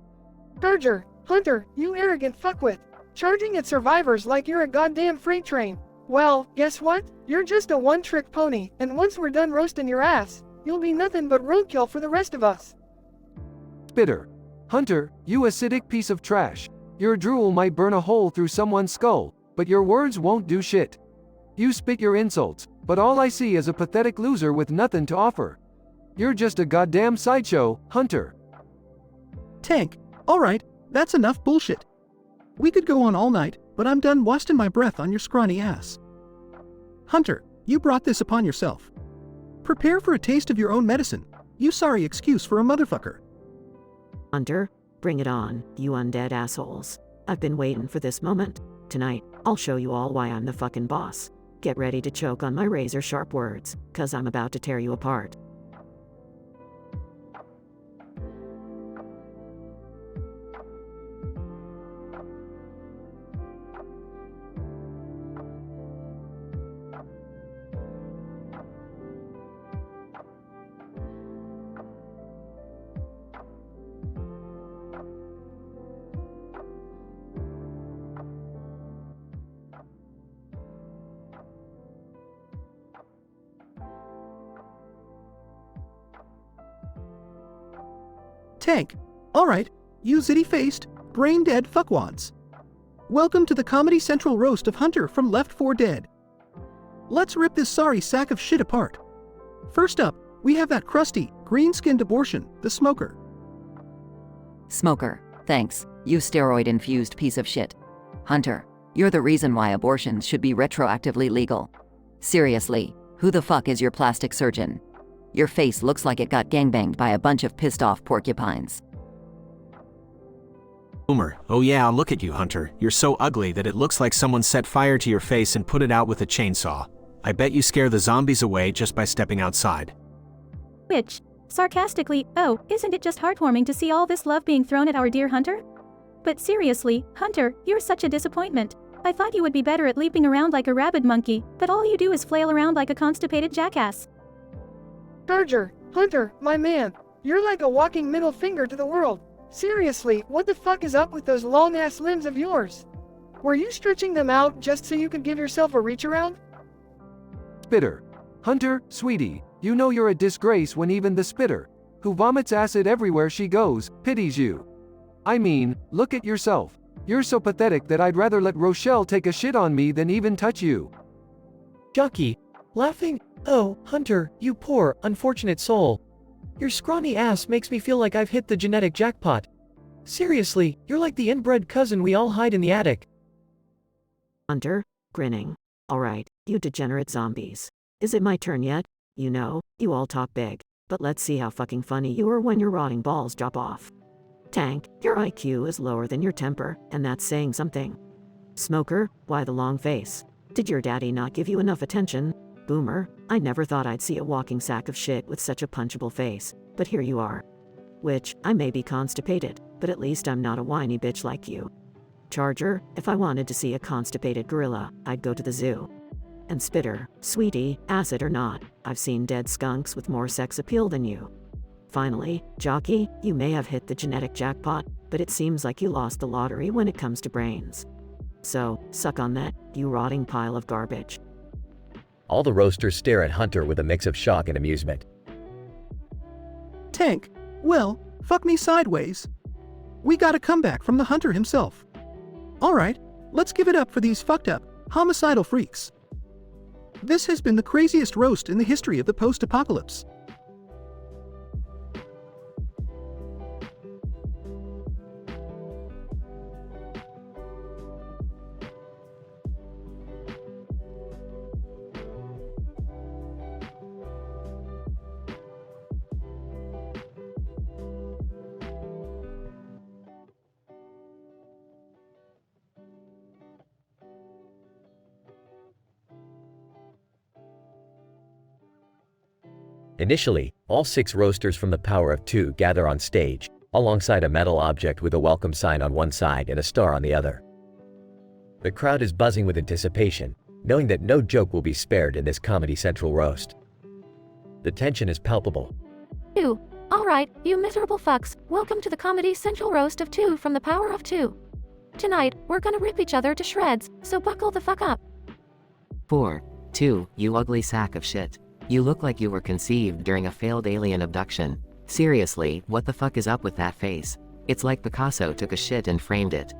Charger, Hunter, you arrogant fuckwit. Charging at survivors like you're a goddamn freight train. Well, guess what? You're just a one-trick pony, and once we're done roasting your ass, you'll be nothing but roadkill for the rest of us. Spitter. Hunter, you acidic piece of trash. Your drool might burn a hole through someone's skull, but your words won't do shit. You spit your insults, but all I see is a pathetic loser with nothing to offer. You're just a goddamn sideshow, Hunter. Tank, alright, that's enough bullshit. We could go on all night, but I'm done wasting my breath on your scrawny ass. Hunter, you brought this upon yourself. Prepare for a taste of your own medicine, you sorry excuse for a motherfucker. Hunter, bring it on, you undead assholes. I've been waiting for this moment. Tonight, I'll show you all why I'm the fucking boss. Get ready to choke on my razor-sharp words, 'cause I'm about to tear you apart. Tank, alright, you zitty-faced, brain-dead fuckwads. Welcome to the Comedy Central roast of Hunter from Left 4 Dead. Let's rip this sorry sack of shit apart. First up, we have that crusty, green-skinned abortion, the smoker. Smoker, thanks, you steroid-infused piece of shit. Hunter, you're the reason why abortions should be retroactively legal. Seriously, who the fuck is your plastic surgeon? Your face looks like it got gangbanged by a bunch of pissed-off porcupines. Boomer, oh yeah, look at you, Hunter. You're so ugly that it looks like someone set fire to your face and put it out with a chainsaw. I bet you scare the zombies away just by stepping outside. Which, sarcastically, oh, isn't it just heartwarming to see all this love being thrown at our dear Hunter? But seriously, Hunter, you're such a disappointment. I thought you would be better at leaping around like a rabid monkey, but all you do is flail around like a constipated jackass. Charger, Hunter, my man, you're like a walking middle finger to the world. Seriously, what the fuck is up with those long-ass limbs of yours? Were you stretching them out just so you could give yourself a reach around? Spitter. Hunter, sweetie, you know you're a disgrace when even the spitter, who vomits acid everywhere she goes, pities you. I mean, look at yourself. You're so pathetic that I'd rather let Rochelle take a shit on me than even touch you. Jockey, laughing, oh, Hunter, you poor, unfortunate soul. Your scrawny ass makes me feel like I've hit the genetic jackpot. Seriously, you're like the inbred cousin we all hide in the attic. Hunter, grinning. Alright, you degenerate zombies. Is it my turn yet? You know, you all talk big, but let's see how fucking funny you are when your rotting balls drop off. Tank, your IQ is lower than your temper, and that's saying something. Smoker, why the long face? Did your daddy not give you enough attention? Boomer, I never thought I'd see a walking sack of shit with such a punchable face, but here you are. Which, I may be constipated, but at least I'm not a whiny bitch like you. Charger, if I wanted to see a constipated gorilla, I'd go to the zoo. And Spitter, sweetie, acid or not, I've seen dead skunks with more sex appeal than you. Finally, Jockey, you may have hit the genetic jackpot, but it seems like you lost the lottery when it comes to brains. So, suck on that, you rotting pile of garbage. All the roasters stare at Hunter with a mix of shock and amusement. Tank, well, fuck me sideways. We got a comeback from the Hunter himself. Alright, let's give it up for these fucked up, homicidal freaks. This has been the craziest roast in the history of the post-apocalypse. Initially, all 6 roasters from the power of 2 gather on stage, alongside a metal object with a welcome sign on one side and a star on the other. The crowd is buzzing with anticipation, knowing that no joke will be spared in this Comedy Central roast. The tension is palpable. 2. Alright, you miserable fucks, welcome to the Comedy Central roast of 2 from the power of 2. Tonight, we're gonna rip each other to shreds, so buckle the fuck up. 4. 2. You ugly sack of shit. You look like you were conceived during a failed alien abduction. Seriously, what the fuck is up with that face? It's like Picasso took a shit and framed it.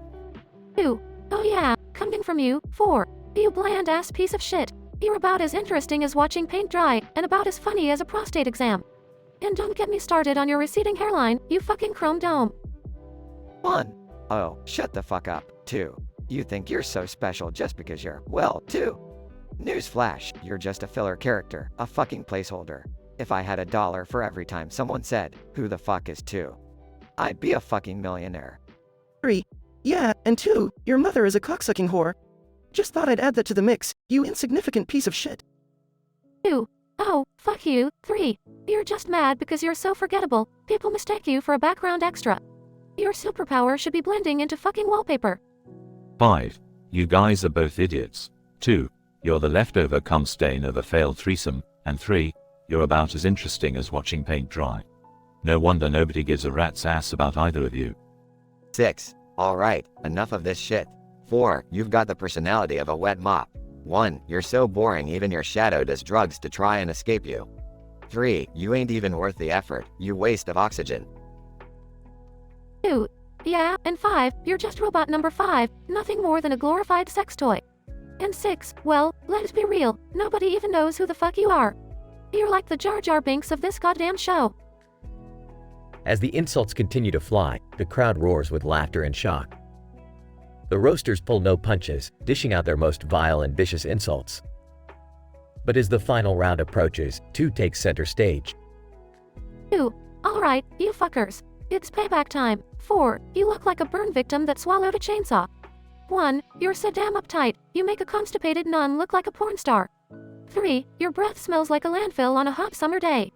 2. Oh yeah, coming from you. 4. You bland ass piece of shit. You're about as interesting as watching paint dry, and about as funny as a prostate exam. And don't get me started on your receding hairline, you fucking chrome dome. 1. Oh, shut the fuck up. 2. You think you're so special just because you're, well, 2. Newsflash, you're just a filler character, a fucking placeholder. If I had $1 for every time someone said, who the fuck is 2? I'd be a fucking millionaire. 3. Yeah, and 2, your mother is a cocksucking whore. Just thought I'd add that to the mix, you insignificant piece of shit. 2. Oh, fuck you. 3. You're just mad because you're so forgettable, people mistake you for a background extra. Your superpower should be blending into fucking wallpaper. 5. You guys are both idiots. 2. You're the leftover cum stain of a failed threesome. And 3. You're about as interesting as watching paint dry. No wonder nobody gives a rat's ass about either of you. 6. Alright, enough of this shit. 4. You've got the personality of a wet mop. 1. You're so boring even your shadow does drugs to try and escape you. 3. You ain't even worth the effort, you waste of oxygen. 2. Yeah, and 5. You're just robot number 5, nothing more than a glorified sex toy. And 6. Well, let's be real, nobody even knows who the fuck you are. You're like the Jar Jar Binks of this goddamn show. As the insults continue to fly, the crowd roars with laughter and shock. The roasters pull no punches, dishing out their most vile and vicious insults. But as the final round approaches, 2 takes center stage. 2. Alright, you fuckers. It's payback time. 4. You look like a burn victim that swallowed a chainsaw. 1. You're so damn uptight, you make a constipated nun look like a porn star. 3. Your breath smells like a landfill on a hot summer day.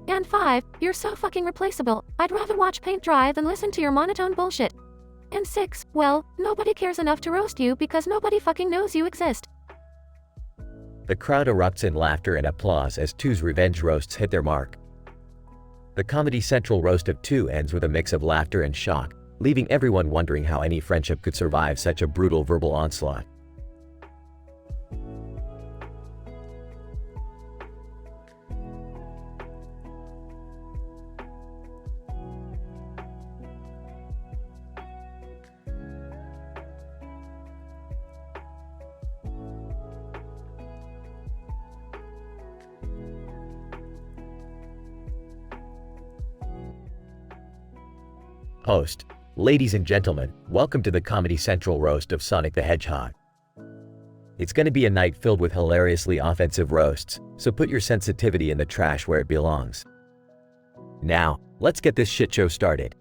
And 5. You're so fucking replaceable, I'd rather watch paint dry than listen to your monotone bullshit. And 6. Well, nobody cares enough to roast you because nobody fucking knows you exist. The crowd erupts in laughter and applause as 2's revenge roasts hit their mark. The Comedy Central roast of 2 ends with a mix of laughter and shock, leaving everyone wondering how any friendship could survive such a brutal verbal onslaught. Host, ladies and gentlemen, welcome to the Comedy Central roast of Sonic the Hedgehog. It's going to be a night filled with hilariously offensive roasts, so put your sensitivity in the trash where it belongs. Now, let's get this shit show started.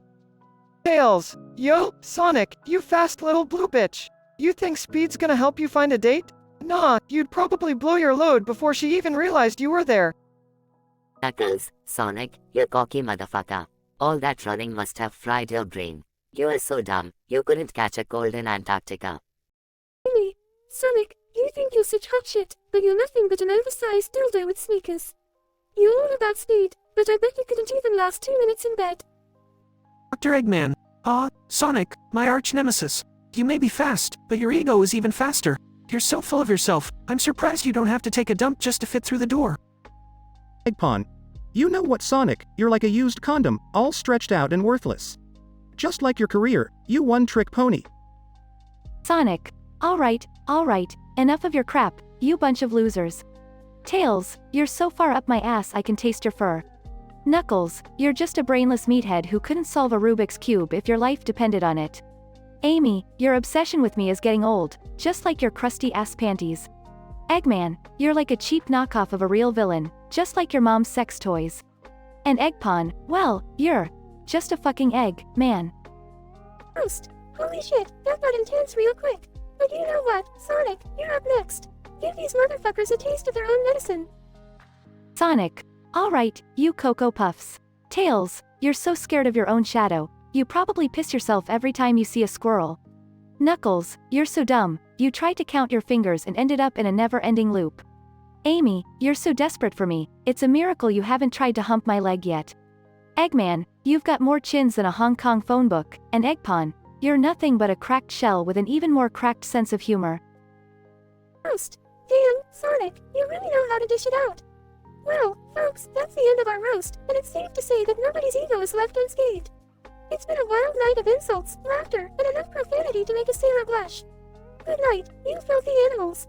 Tails! Yo, Sonic, you fast little blue bitch! You think speed's gonna help you find a date? Nah, you'd probably blow your load before she even realized you were there. Knuckles, Sonic, you cocky motherfucker. All that running must have fried your brain. You are so dumb, you couldn't catch a cold in Antarctica. Really? Sonic, you think you're such hot shit, but you're nothing but an oversized dildo with sneakers. You're all about speed, but I bet you couldn't even last 2 minutes in bed. Dr. Eggman. Sonic, my arch nemesis. You may be fast, but your ego is even faster. You're so full of yourself, I'm surprised you don't have to take a dump just to fit through the door. Eggpon. You know what, Sonic, you're like a used condom, all stretched out and worthless. Just like your career, you one-trick pony. Sonic. Alright, enough of your crap, you bunch of losers. Tails, you're so far up my ass I can taste your fur. Knuckles, you're just a brainless meathead who couldn't solve a Rubik's Cube if your life depended on it. Amy, your obsession with me is getting old, just like your crusty ass panties. Eggman, you're like a cheap knockoff of a real villain, just like your mom's sex toys. And Eggpon, well, you're just a fucking egg, man. Roast. Holy shit, that got intense real quick. But you know what, Sonic, you're up next. Give these motherfuckers a taste of their own medicine. Sonic. Alright, you Cocoa Puffs. Tails, you're so scared of your own shadow, you probably piss yourself every time you see a squirrel. Knuckles, you're so dumb, you tried to count your fingers and ended up in a never-ending loop. Amy, you're so desperate for me, it's a miracle you haven't tried to hump my leg yet. Eggman, you've got more chins than a Hong Kong phone book, and Eggpon, you're nothing but a cracked shell with an even more cracked sense of humor. Roast. Damn, Sonic, you really know how to dish it out. Well, folks, that's the end of our roast, and it's safe to say that nobody's ego is left unscathed. It's been a wild night of insults, laughter, and enough profanity to make a sailor blush. Good night, you filthy animals.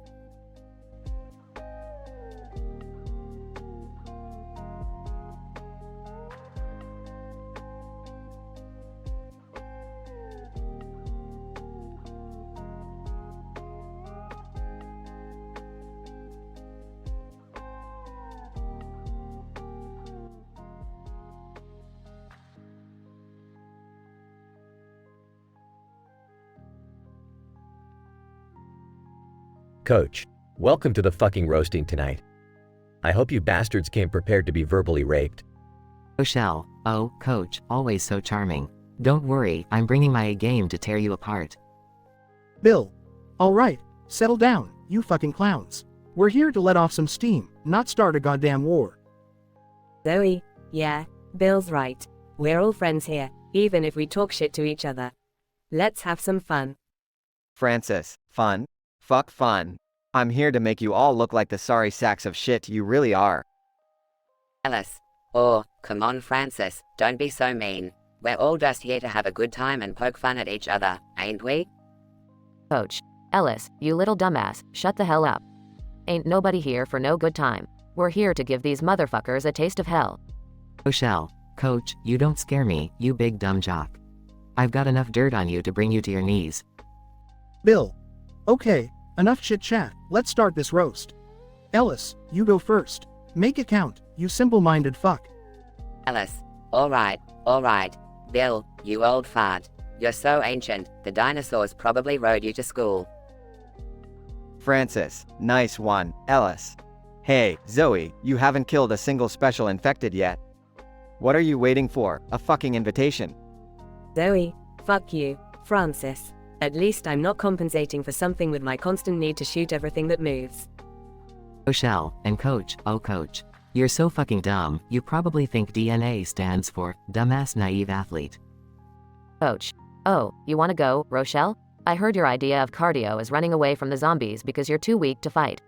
Coach, welcome to the fucking roasting tonight. I hope you bastards came prepared to be verbally raped. Rochelle, oh, Coach, always so charming. Don't worry, I'm bringing my A game to tear you apart. Bill. Alright, settle down, you fucking clowns. We're here to let off some steam, not start a goddamn war. Zoe, yeah, Bill's right. We're all friends here, even if we talk shit to each other. Let's have some fun. Francis, fun? Fuck fun. I'm here to make you all look like the sorry sacks of shit you really are. Alice. Oh, come on Francis, don't be so mean. We're all just here to have a good time and poke fun at each other, ain't we? Coach. Ellis, you little dumbass, shut the hell up. Ain't nobody here for no good time. We're here to give these motherfuckers a taste of hell. Rochelle, Coach, you don't scare me, you big dumb jock. I've got enough dirt on you to bring you to your knees. Bill. Okay, enough chit chat, let's start this roast. Ellis, you go first. Make it count, you simple-minded fuck. Alice. Alright. Bill, you old fart. You're so ancient, the dinosaurs probably rode you to school. Francis, nice one. Ellis. Hey, Zoe, you haven't killed a single special infected yet. What are you waiting for? A fucking invitation. Zoe, fuck you, Francis. At least I'm not compensating for something with my constant need to shoot everything that moves. Rochelle, and Coach, oh Coach. You're so fucking dumb, you probably think DNA stands for dumbass naive athlete. Coach. Oh, you wanna go, Rochelle? I heard your idea of cardio is running away from the zombies because you're too weak to fight.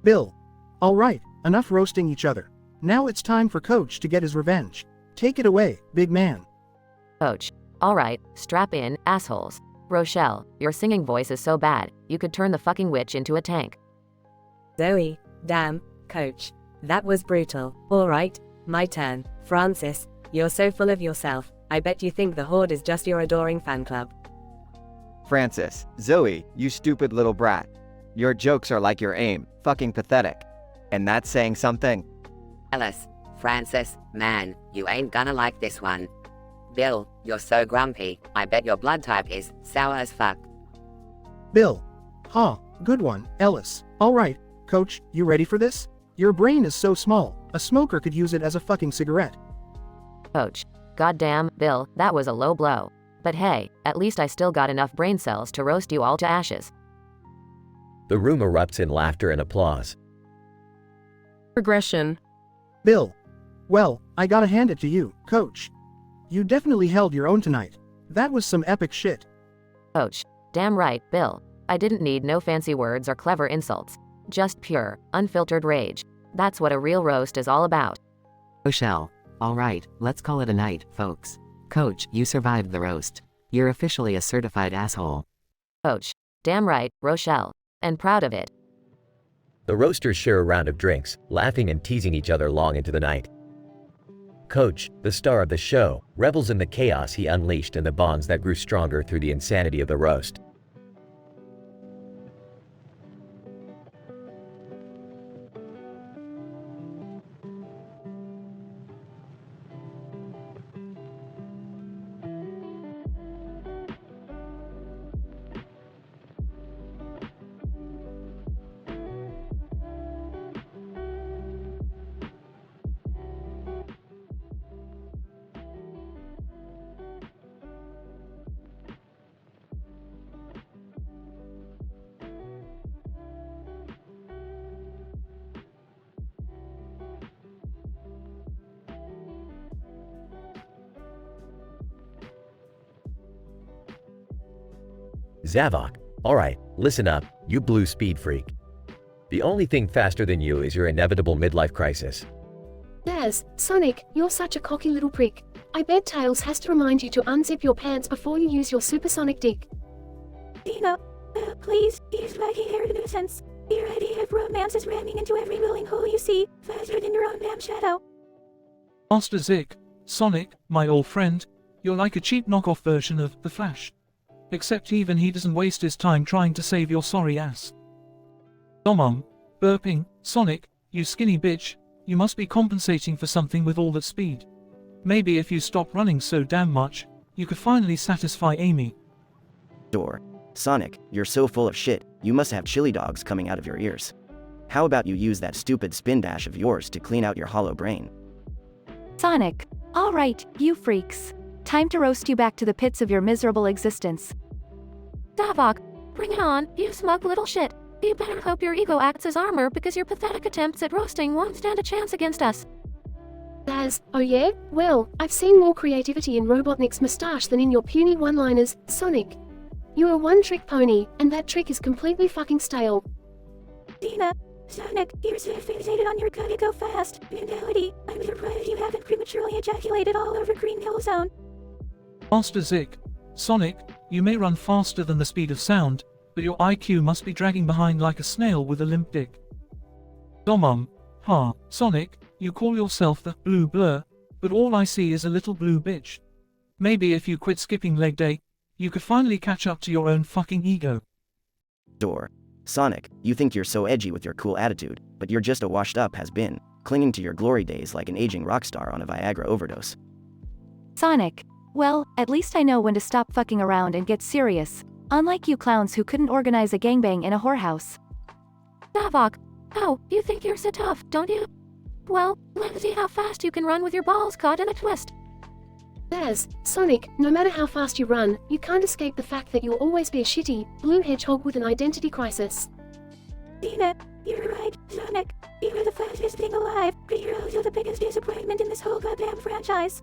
Bill. Alright, enough roasting each other. Now it's time for Coach to get his revenge. Take it away, big man. Coach. Alright, strap in, assholes. Rochelle, your singing voice is so bad, you could turn the fucking witch into a tank. Zoe, damn, Coach. That was brutal. Alright, my turn. Francis, you're so full of yourself, I bet you think the Horde is just your adoring fan club. Francis, Zoe, you stupid little brat. Your jokes are like your aim, fucking pathetic. And that's saying something. Alice. Francis, man, you ain't gonna like this one. Bill, you're so grumpy, I bet your blood type is sour as fuck. Bill. Huh, good one, Ellis. Alright, Coach, you ready for this? Your brain is so small, a smoker could use it as a fucking cigarette. Coach. Goddamn, Bill, that was a low blow. But hey, at least I still got enough brain cells to roast you all to ashes. The room erupts in laughter and applause. Progression. Bill. Well, I gotta hand it to you, Coach. You definitely held your own tonight. That was some epic shit. Coach. Damn right, Bill. I didn't need no fancy words or clever insults. Just pure, unfiltered rage. That's what a real roast is all about. Rochelle. Alright, let's call it a night, folks. Coach, you survived the roast. You're officially a certified asshole. Coach. Damn right, Rochelle. And proud of it. The roasters share a round of drinks, laughing and teasing each other long into the night. Coach, the star of the show, revels in the chaos he unleashed and the bonds that grew stronger through the insanity of the roast. Zavok, alright, listen up, you blue speed freak. The only thing faster than you is your inevitable midlife crisis. Daz, Sonic, you're such a cocky little prick. I bet Tails has to remind you to unzip your pants before you use your supersonic dick. Dina, please, use my hair nuisance. Your idea of romance is ramming into every willing hole you see, faster than your own damn shadow. Master Zik, Sonic, my old friend, you're like a cheap knockoff version of The Flash. Except even he doesn't waste his time trying to save your sorry ass. Burping, Sonic, you skinny bitch, you must be compensating for something with all that speed. Maybe if you stop running so damn much, you could finally satisfy Amy. Sonic, you're so full of shit, you must have chili dogs coming out of your ears. How about you use that stupid spin dash of yours to clean out your hollow brain? Sonic, alright, you freaks. Time to roast you back to the pits of your miserable existence. Zavok, bring it on, you smug little shit. You better hope your ego acts as armor because your pathetic attempts at roasting won't stand a chance against us. Daz, oh yeah? Well, I've seen more creativity in Robotnik's mustache than in your puny one-liners, Sonic. You're a one-trick pony, and that trick is completely fucking stale. Dina, Sonic, you're so fixated on your gotta go fast mentality. I'm surprised you haven't prematurely ejaculated all over Green Hill Zone. Master Zik, Sonic, you may run faster than the speed of sound, but your IQ must be dragging behind like a snail with a limp dick. Sonic, you call yourself the blue blur, but all I see is a little blue bitch. Maybe if you quit skipping leg day, you could finally catch up to your own fucking ego. Sonic, you think you're so edgy with your cool attitude, but you're just a washed-up has-been, clinging to your glory days like an aging rock star on a Viagra overdose. Sonic, well, at least I know when to stop fucking around and get serious. Unlike you clowns who couldn't organize a gangbang in a whorehouse. Zavok, oh, you think you're so tough, don't you? Well, let's see how fast you can run with your balls caught in a twist. Daz, Sonic, no matter how fast you run, you can't escape the fact that you'll always be a shitty, blue hedgehog with an identity crisis. Dina, you're right, Sonic. You're the fastest thing alive, but you're also the biggest disappointment in this whole goddamn franchise.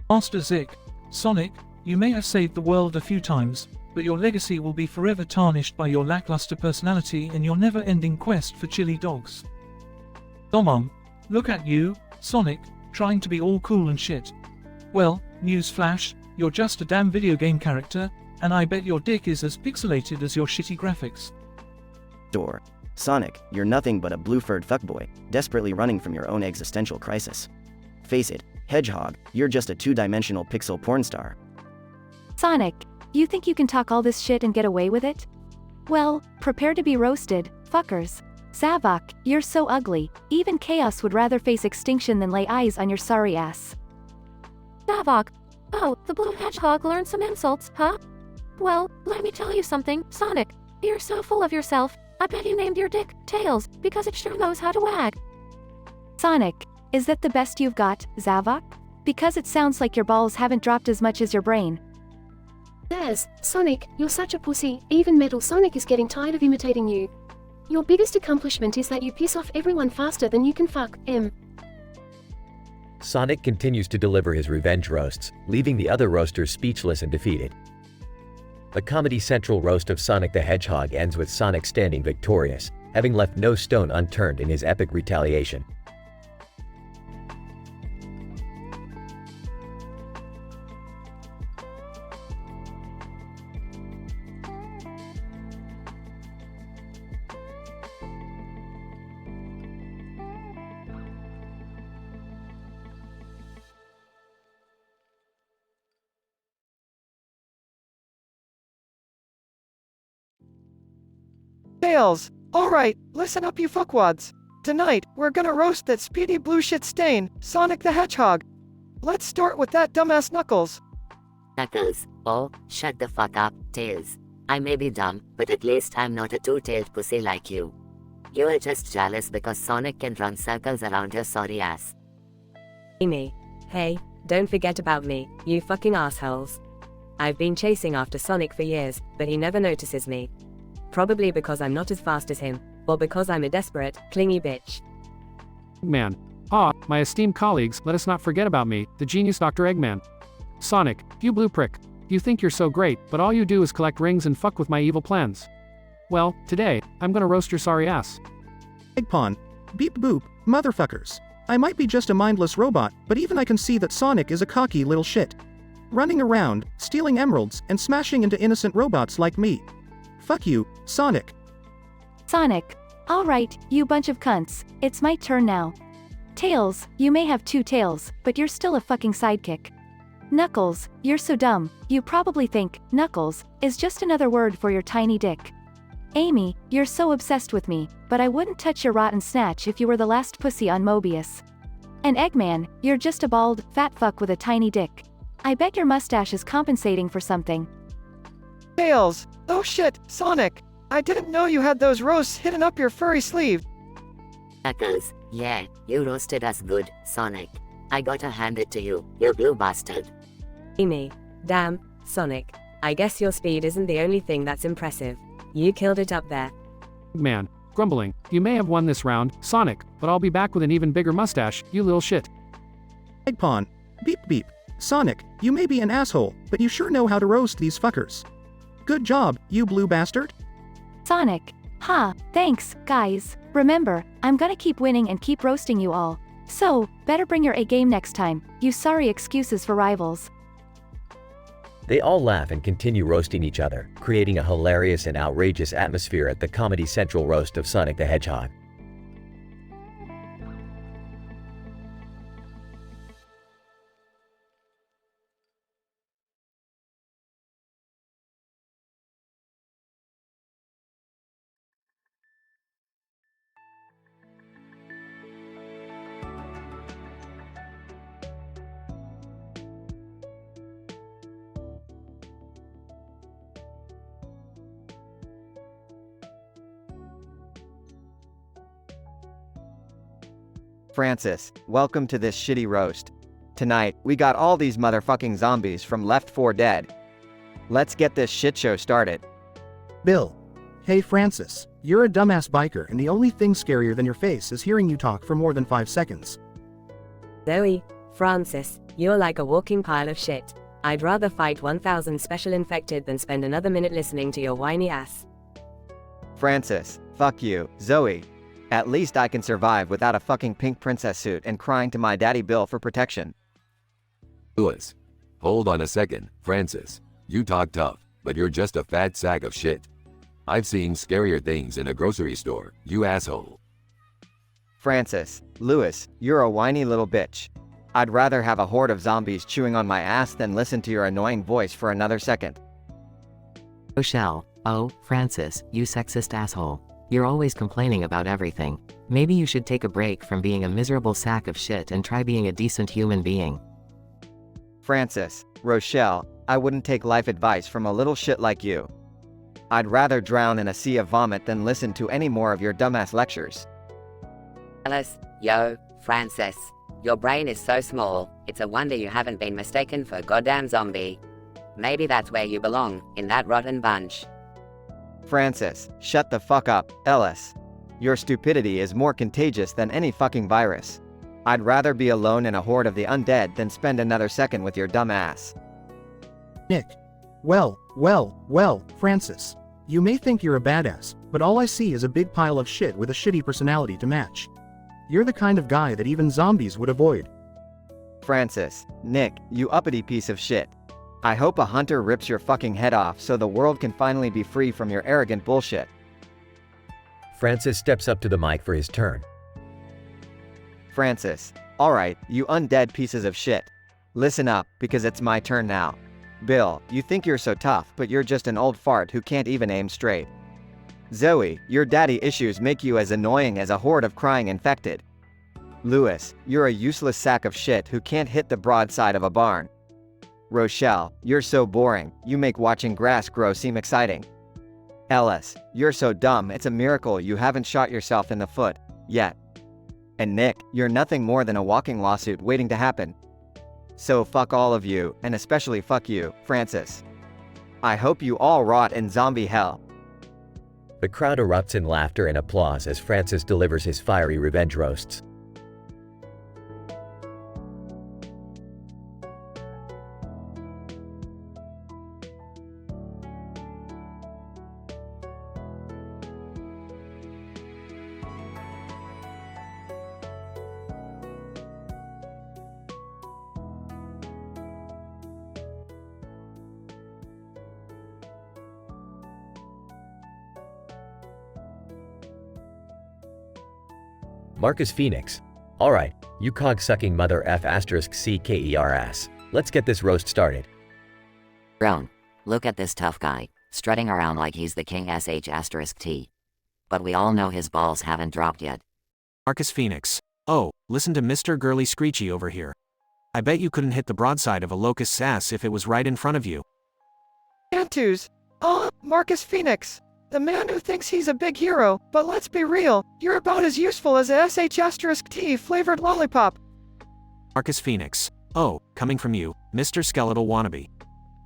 Master Zik, Sonic, you may have saved the world a few times, but your legacy will be forever tarnished by your lackluster personality and your never-ending quest for chili dogs. Look at you, Sonic, trying to be all cool and shit. Well, newsflash, you're just a damn video game character, and I bet your dick is as pixelated as your shitty graphics. Sonic, you're nothing but a blue-furred fuckboy, desperately running from your own existential crisis. Face it, Hedgehog, you're just a two-dimensional pixel porn star. Sonic, you think you can talk all this shit and get away with it? Well, prepare to be roasted, fuckers. Zavok, you're so ugly, even Chaos would rather face extinction than lay eyes on your sorry ass. Zavok, oh, the blue hedgehog learned some insults, huh? Well, let me tell you something, Sonic. You're so full of yourself, I bet you named your dick Tails, because it sure knows how to wag. Sonic, is that the best you've got, Zavok? Because it sounds like your balls haven't dropped as much as your brain. Daz, Sonic, you're such a pussy, even Metal Sonic is getting tired of imitating you. Your biggest accomplishment is that you piss off everyone faster than you can fuck, Sonic continues to deliver his revenge roasts, leaving the other roasters speechless and defeated. The Comedy Central roast of Sonic the Hedgehog ends with Sonic standing victorious, having left no stone unturned in his epic retaliation. Tails! Alright, listen up you fuckwads. Tonight, we're gonna roast that speedy blue shit stain, Sonic the Hedgehog. Let's start with that dumbass Knuckles. Knuckles, oh, shut the fuck up, Tails. I may be dumb, but at least I'm not a two-tailed pussy like you. You are just jealous because Sonic can run circles around your sorry ass. Amy, hey, don't forget about me, you fucking assholes. I've been chasing after Sonic for years, but he never notices me. Probably because I'm not as fast as him, or because I'm a desperate, clingy bitch. Man. My esteemed colleagues, let us not forget about me, the genius Dr. Eggman. Sonic, you blue prick. you think you're so great, but all you do is collect rings and fuck with my evil plans. Well, today, I'm gonna roast your sorry ass. Eggpon. Beep boop, motherfuckers. I might be just a mindless robot, but even I can see that Sonic is a cocky little shit. Running around, stealing emeralds, and smashing into innocent robots like me. Fuck you, Sonic. Sonic. Alright, you bunch of cunts, it's my turn now. Tails, you may have 2 tails, but you're still a fucking sidekick. Knuckles, you're so dumb, you probably think, Knuckles, is just another word for your tiny dick. Amy, you're so obsessed with me, but I wouldn't touch your rotten snatch if you were the last pussy on Mobius. And Eggman, you're just a bald, fat fuck with a tiny dick. I bet your mustache is compensating for something. Tails! Oh shit, Sonic! I didn't know you had those roasts hidden up your furry sleeve. Knuckles, yeah, you roasted us good, Sonic. I gotta hand it to you, you blue bastard. Amy. Damn, Sonic. I guess your speed isn't the only thing that's impressive. You killed it up there. Man. Grumbling. You may have won this round, Sonic, but I'll be back with an even bigger mustache, you little shit. Eggpon. Beep beep. Sonic, you may be an asshole, but you sure know how to roast these fuckers. Good job, you blue bastard. Sonic. Ha, thanks, guys. Remember, I'm gonna keep winning and keep roasting you all. So, better bring your A game next time, you sorry excuses for rivals. They all laugh and continue roasting each other, creating a hilarious and outrageous atmosphere at the Comedy Central roast of Sonic the Hedgehog. Francis, welcome to this shitty roast. Tonight, we got all these motherfucking zombies from Left 4 Dead. Let's get this shit show started. Bill. Hey Francis, you're a dumbass biker and the only thing scarier than your face is hearing you talk for more than 5 seconds. Zoe. Francis, you're like a walking pile of shit. I'd rather fight 1,000 special infected than spend another minute listening to your whiny ass. Francis, fuck you, Zoe. At least I can survive without a fucking pink princess suit and crying to my daddy Bill for protection. Louis. Hold on a second, Francis. You talk tough, but you're just a fat sack of shit. I've seen scarier things in a grocery store, you asshole. Francis, Louis, you're a whiny little bitch. I'd rather have a horde of zombies chewing on my ass than listen to your annoying voice for another second. Rochelle. Oh, Francis, you sexist asshole. You're always complaining about everything. Maybe you should take a break from being a miserable sack of shit and try being a decent human being. Francis, Rochelle, I wouldn't take life advice from a little shit like you. I'd rather drown in a sea of vomit than listen to any more of your dumbass lectures. Alice, yo, Francis. Your brain is so small, it's a wonder you haven't been mistaken for a goddamn zombie. Maybe that's where you belong, in that rotten bunch. Francis, shut the fuck up, Ellis. Your stupidity is more contagious than any fucking virus. I'd rather be alone in a horde of the undead than spend another second with your dumb ass. Nick. Well, Francis. You may think you're a badass, but all I see is a big pile of shit with a shitty personality to match. You're the kind of guy that even zombies would avoid. Francis, Nick, you uppity piece of shit. I hope a hunter rips your fucking head off so the world can finally be free from your arrogant bullshit. Francis steps up to the mic for his turn. Francis, alright, you undead pieces of shit. Listen up, because it's my turn now. Bill, you think you're so tough, but you're just an old fart who can't even aim straight. Zoe, your daddy issues make you as annoying as a horde of crying infected. Louis, you're a useless sack of shit who can't hit the broadside of a barn. Rochelle, you're so boring, you make watching grass grow seem exciting. Ellis, you're so dumb it's a miracle you haven't shot yourself in the foot, yet. And Nick, you're nothing more than a walking lawsuit waiting to happen. So fuck all of you, and especially fuck you, Francis. I hope you all rot in zombie hell. The crowd erupts in laughter and applause as Francis delivers his fiery revenge roasts. Marcus Phoenix. Alright, you cog-sucking mother F asterisk CKERS. Let's get this roast started. Drone. Look at this tough guy, strutting around like he's the king sh*t. But we all know his balls haven't dropped yet. Marcus Phoenix. Oh, listen to Mr. Girly Screechy over here. I bet you couldn't hit the broadside of a locust's ass if it was right in front of you. Cantus. Oh, Marcus Phoenix. The man who thinks he's a big hero, but let's be real, you're about as useful as a sh*t flavored lollipop. Marcus Phoenix. Oh, coming from you, Mr. Skeletal Wannabe.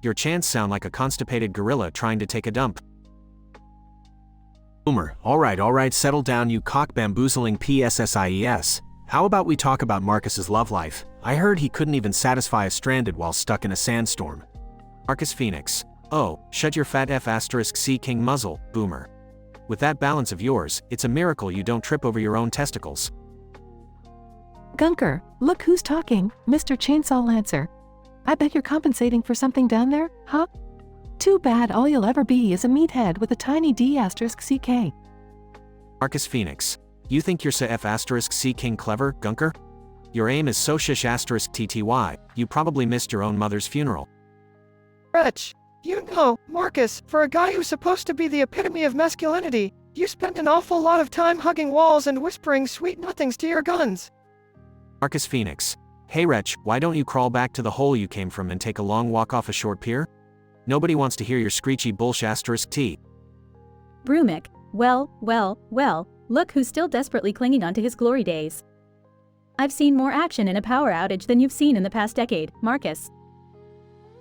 Your chants sound like a constipated gorilla trying to take a dump. Boomer, alright, settle down you cock-bamboozling PSSIES. How about we talk about Marcus's love life? I heard he couldn't even satisfy a stranded while stuck in a sandstorm. Marcus Phoenix. Oh, shut your fat F asterisk C king muzzle, Boomer. With that balance of yours, it's a miracle you don't trip over your own testicles. Gunker, look who's talking, Mr. Chainsaw Lancer. I bet you're compensating for something down there, huh? Too bad all you'll ever be is a meathead with a tiny D asterisk CK. Marcus Phoenix. You think you're so F asterisk C king clever, Gunker? Your aim is so shish asterisk TTY, you probably missed your own mother's funeral. Wretch. You know, Marcus, for a guy who's supposed to be the epitome of masculinity, you spent an awful lot of time hugging walls and whispering sweet nothings to your guns. Marcus Phoenix. Hey wretch, why don't you crawl back to the hole you came from and take a long walk off a short pier? Nobody wants to hear your screechy bullsh asterisk T. Brumic. Well, look who's still desperately clinging on to his glory days. I've seen more action in a power outage than you've seen in the past decade, Marcus.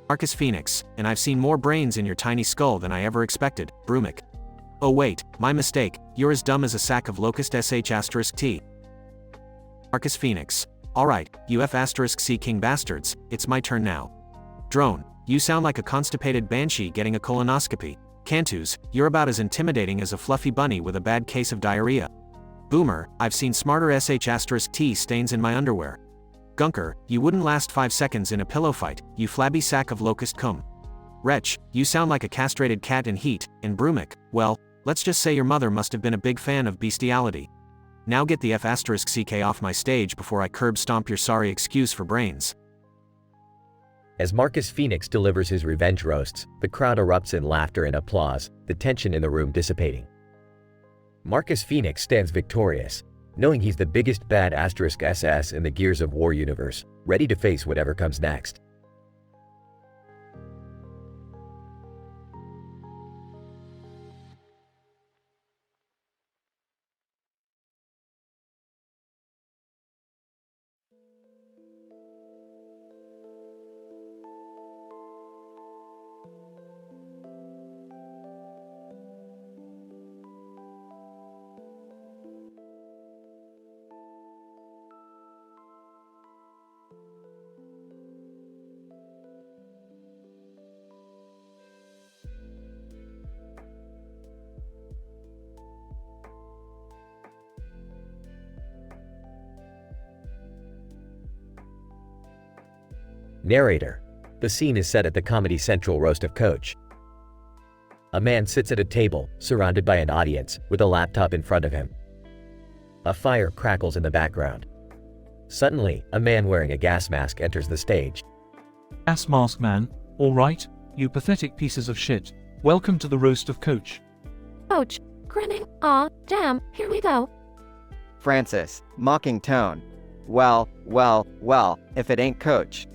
Marcus Phoenix, and I've seen more brains in your tiny skull than I ever expected, Brumic. Oh wait, my mistake, you're as dumb as a sack of locust sh asterisk T. Marcus Phoenix. Alright, you F asterisk C king bastards, it's my turn now. Drone, you sound like a constipated banshee getting a colonoscopy. Cantus, you're about as intimidating as a fluffy bunny with a bad case of diarrhea. Boomer, I've seen smarter sh asterisk T stains in my underwear. Gunker, you wouldn't last 5 seconds in a pillow fight, you flabby sack of locust cum. Wretch, you sound like a castrated cat in heat, and Brumic, well, let's just say your mother must have been a big fan of bestiality. Now get the F asterisk CK off my stage before I curb stomp your sorry excuse for brains. As Marcus Phoenix delivers his revenge roasts, the crowd erupts in laughter and applause, the tension in the room dissipating. Marcus Phoenix stands victorious, knowing he's the biggest bad asterisk SS in the Gears of War universe, ready to face whatever comes next. Narrator. The scene is set at the Comedy Central roast of Coach. A man sits at a table, surrounded by an audience, with a laptop in front of him. A fire crackles in the background. Suddenly, a man wearing a gas mask enters the stage. Gas mask man, alright, you pathetic pieces of shit. Welcome to the roast of Coach. Coach. Grinning. Aw, damn, here we go. Francis, mocking tone. Well, if it ain't Coach.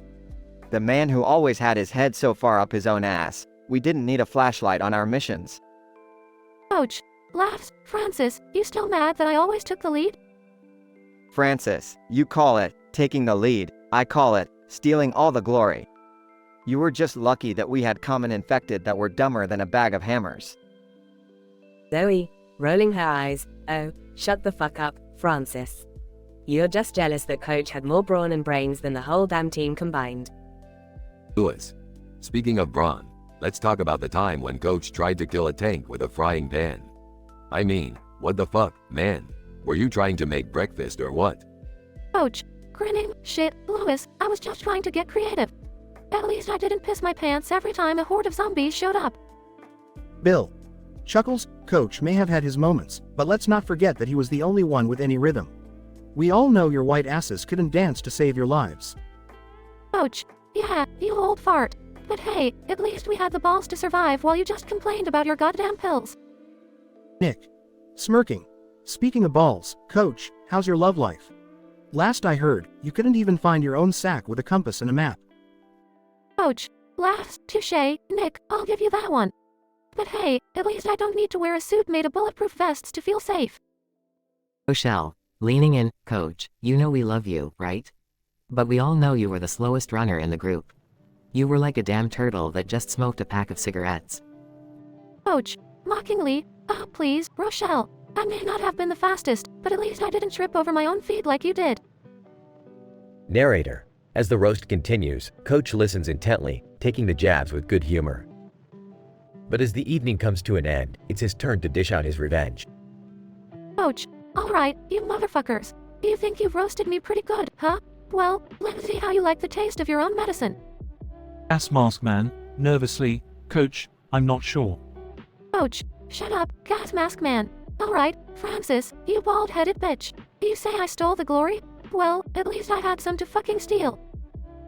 The man who always had his head so far up his own ass, we didn't need a flashlight on our missions. Coach. Laughs. Francis, you still mad that I always took the lead? Francis, you call it taking the lead, I call it stealing all the glory. You were just lucky that we had common infected that were dumber than a bag of hammers. Zoe, rolling her eyes. Oh, shut the fuck up, Francis. You're just jealous that Coach had more brawn and brains than the whole damn team combined. Lewis. Speaking of brawn, let's talk about the time when Coach tried to kill a tank with a frying pan. I mean, what the fuck, man? Were you trying to make breakfast or what? Coach. Grinning. Shit, Lewis, I was just trying to get creative. At least I didn't piss my pants every time a horde of zombies showed up. Bill. Chuckles, Coach may have had his moments, but let's not forget that he was the only one with any rhythm. We all know your white asses couldn't dance to save your lives. Coach. Yeah, you old fart. But hey, at least we had the balls to survive while you just complained about your goddamn pills. Nick. Smirking. Speaking of balls, Coach, how's your love life? Last I heard, you couldn't even find your own sack with a compass and a map. Coach. Laughs. Touché. Nick, I'll give you that one. But hey, at least I don't need to wear a suit made of bulletproof vests to feel safe. Rochelle, leaning in, Coach, you know we love you, right? But we all know you were the slowest runner in the group. You were like a damn turtle that just smoked a pack of cigarettes. Coach. Mockingly. Oh please, Rochelle. I may not have been the fastest, but at least I didn't trip over my own feet like you did. Narrator. As the roast continues, Coach listens intently, taking the jabs with good humor. But as the evening comes to an end, it's his turn to dish out his revenge. Coach. Alright, you motherfuckers. You think you've roasted me pretty good, huh? Well, let's see how you like the taste of your own medicine. Gas mask man, nervously, Coach, I'm not sure. Coach. Shut up, gas mask man. Alright, Francis, you bald-headed bitch. You say I stole the glory? Well, at least I had some to fucking steal.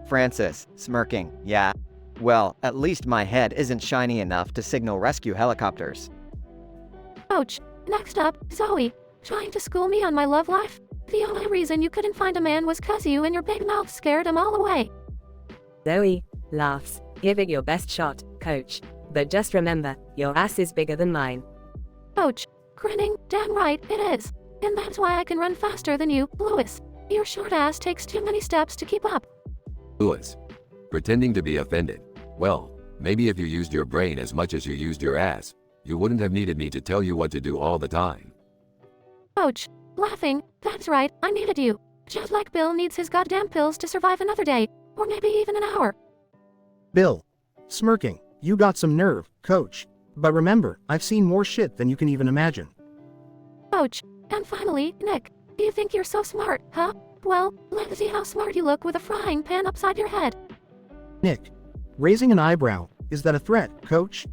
Francis, smirking, yeah. Well, at least my head isn't shiny enough to signal rescue helicopters. Coach. Next up, Zoe. Trying to school me on my love life? The only reason you couldn't find a man was 'cause you and your big mouth scared him all away. Zoe laughs. Give it your best shot, Coach. But just remember, your ass is bigger than mine. Coach. Grinning. Damn right, it is. And that's why I can run faster than you, Louis. Your short ass takes too many steps to keep up. Louis. Pretending to be offended. Well, maybe if you used your brain as much as you used your ass, you wouldn't have needed me to tell you what to do all the time. Coach. Laughing. That's right, I needed you. Just like Bill needs his goddamn pills to survive another day, or maybe even an hour. Bill. Smirking. You got some nerve, Coach. But remember, I've seen more shit than you can even imagine. Coach. And finally, Nick. You think you're so smart, huh? Well, let's see how smart you look with a frying pan upside your head. Nick. Raising an eyebrow. Is that a threat, Coach?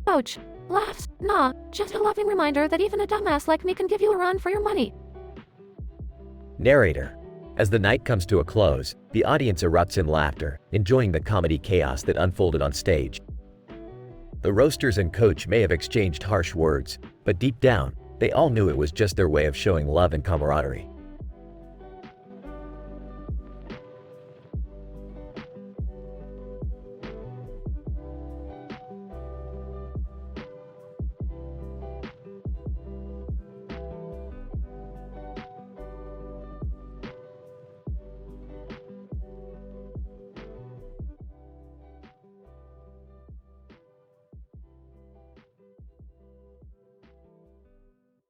Coach. Laughs. Nah, just a loving reminder that even a dumbass like me can give you a run for your money. Narrator. As the night comes to a close, the audience erupts in laughter, enjoying the comedy chaos that unfolded on stage. The roasters and Coach may have exchanged harsh words, but deep down, they all knew it was just their way of showing love and camaraderie.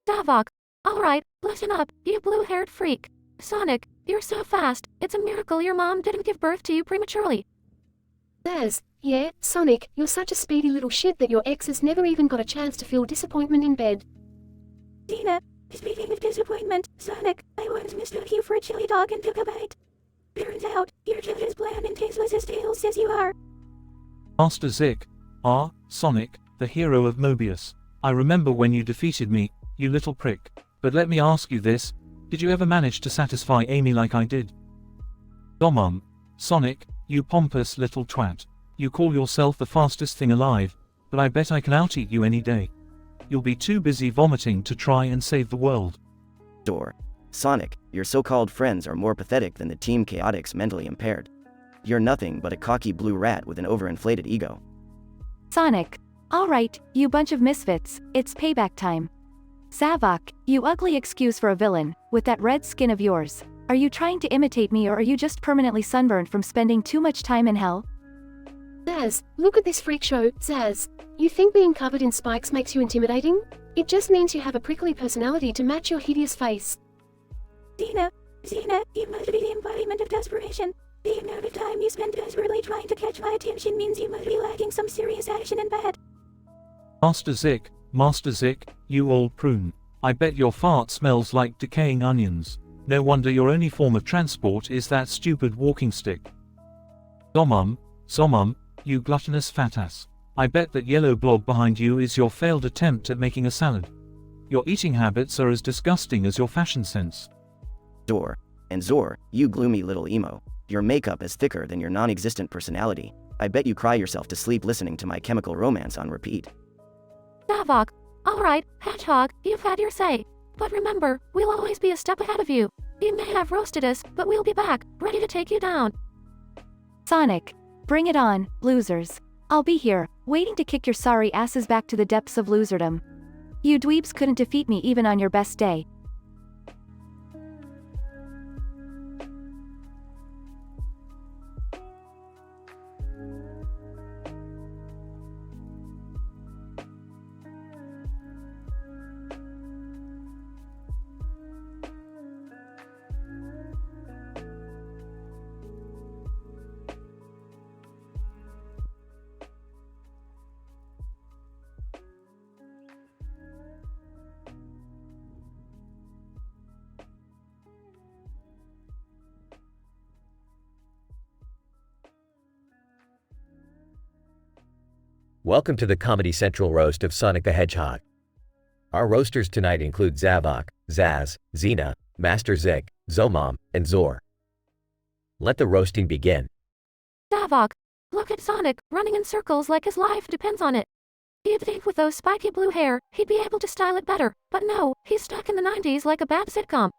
Davok. Alright, listen up, you blue-haired freak. Sonic, you're so fast, it's a miracle your mom didn't give birth to you prematurely. There's, yeah, Sonic, you're such a speedy little shit that your ex has never even got a chance to feel disappointment in bed. Dina, speaking of disappointment, Sonic, I once mistook you for a chili dog and took a bite. Turns out, you're just as bland and tasteless as Tails says you are. Master Zik. Sonic, the hero of Mobius. I remember when you defeated me, you little prick. But let me ask you this, did you ever manage to satisfy Amy like I did? Sonic, you pompous little twat. You call yourself the fastest thing alive, but I bet I can out-eat you any day. You'll be too busy vomiting to try and save the world. Sonic, your so-called friends are more pathetic than the Team Chaotix mentally impaired. You're nothing but a cocky blue rat with an overinflated ego. Sonic. Alright, you bunch of misfits, it's payback time. Zavok, you ugly excuse for a villain, with that red skin of yours. Are you trying to imitate me or are you just permanently sunburned from spending too much time in hell? Zaz, look at this freak show, Zaz. You think being covered in spikes makes you intimidating? It just means you have a prickly personality to match your hideous face. Zena, you must be the embodiment of desperation. The amount of time you spend desperately trying to catch my attention means you must be lacking some serious action in bed. Master Zik, you old prune. I bet your fart smells like decaying onions. No wonder your only form of transport is that stupid walking stick. Zomum, you gluttonous fat ass. I bet that yellow blob behind you is your failed attempt at making a salad. Your eating habits are as disgusting as your fashion sense. Door. And Zor, you gloomy little emo. Your makeup is thicker than your non-existent personality. I bet you cry yourself to sleep listening to My Chemical Romance on repeat. Zavok. Alright, Hedgehog, you've had your say. But remember, we'll always be a step ahead of you. You may have roasted us, but we'll be back, ready to take you down. Sonic. Bring it on, losers. I'll be here, waiting to kick your sorry asses back to the depths of loserdom. You dweebs couldn't defeat me even on your best day. Welcome to the Comedy Central roast of Sonic the Hedgehog. Our roasters tonight include Zavok, Zaz, Xena, Master Zik, Zomom, and Zor. Let the roasting begin. Zavok. Look at Sonic, running in circles like his life depends on it. You'd think with those spiky blue hair, he'd be able to style it better, but no, he's stuck in the 90s like a bad sitcom.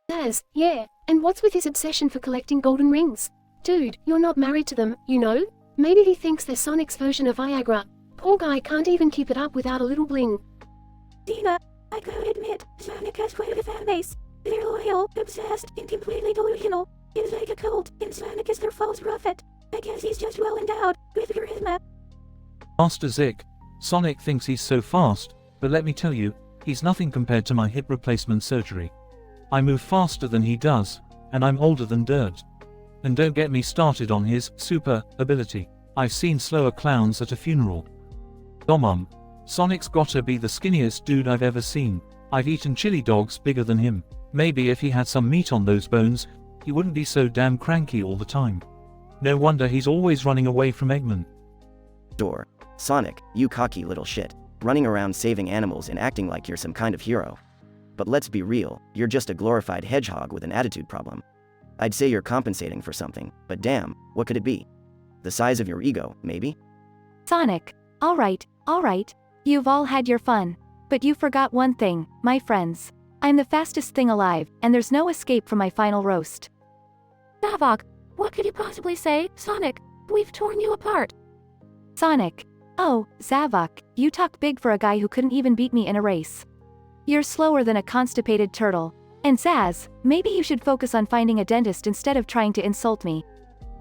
Zaz, yeah, and what's with his obsession for collecting golden rings? Dude, you're not married to them, you know? Maybe he thinks they're Sonic's version of Viagra. Poor guy can't even keep it up without a little bling. Dina, I gotta admit, Sonic has quite a fan base. They're loyal, obsessed, and completely delusional. It's like a cult, and Sonic is their false prophet. I guess he's just well endowed with charisma. Master Zik, Sonic thinks he's so fast, but let me tell you, he's nothing compared to my hip replacement surgery. I move faster than he does, and I'm older than dirt. And don't get me started on his super ability. I've seen slower clowns at a funeral. Domum, Sonic's gotta be the skinniest dude I've ever seen. I've eaten chili dogs bigger than him. Maybe if he had some meat on those bones, he wouldn't be so damn cranky all the time. No wonder he's always running away from Eggman. Door. Sonic, you cocky little shit. Running around saving animals and acting like you're some kind of hero. But let's be real, you're just a glorified hedgehog with an attitude problem. I'd say you're compensating for something, but damn, what could it be? The size of your ego, maybe? Sonic. Alright, you've all had your fun. But you forgot one thing, my friends. I'm the fastest thing alive, and there's no escape from my final roast. Zavok. What could you possibly say, Sonic? We've torn you apart. Sonic. Oh, Zavok, you talk big for a guy who couldn't even beat me in a race. You're slower than a constipated turtle. And Zaz, maybe you should focus on finding a dentist instead of trying to insult me.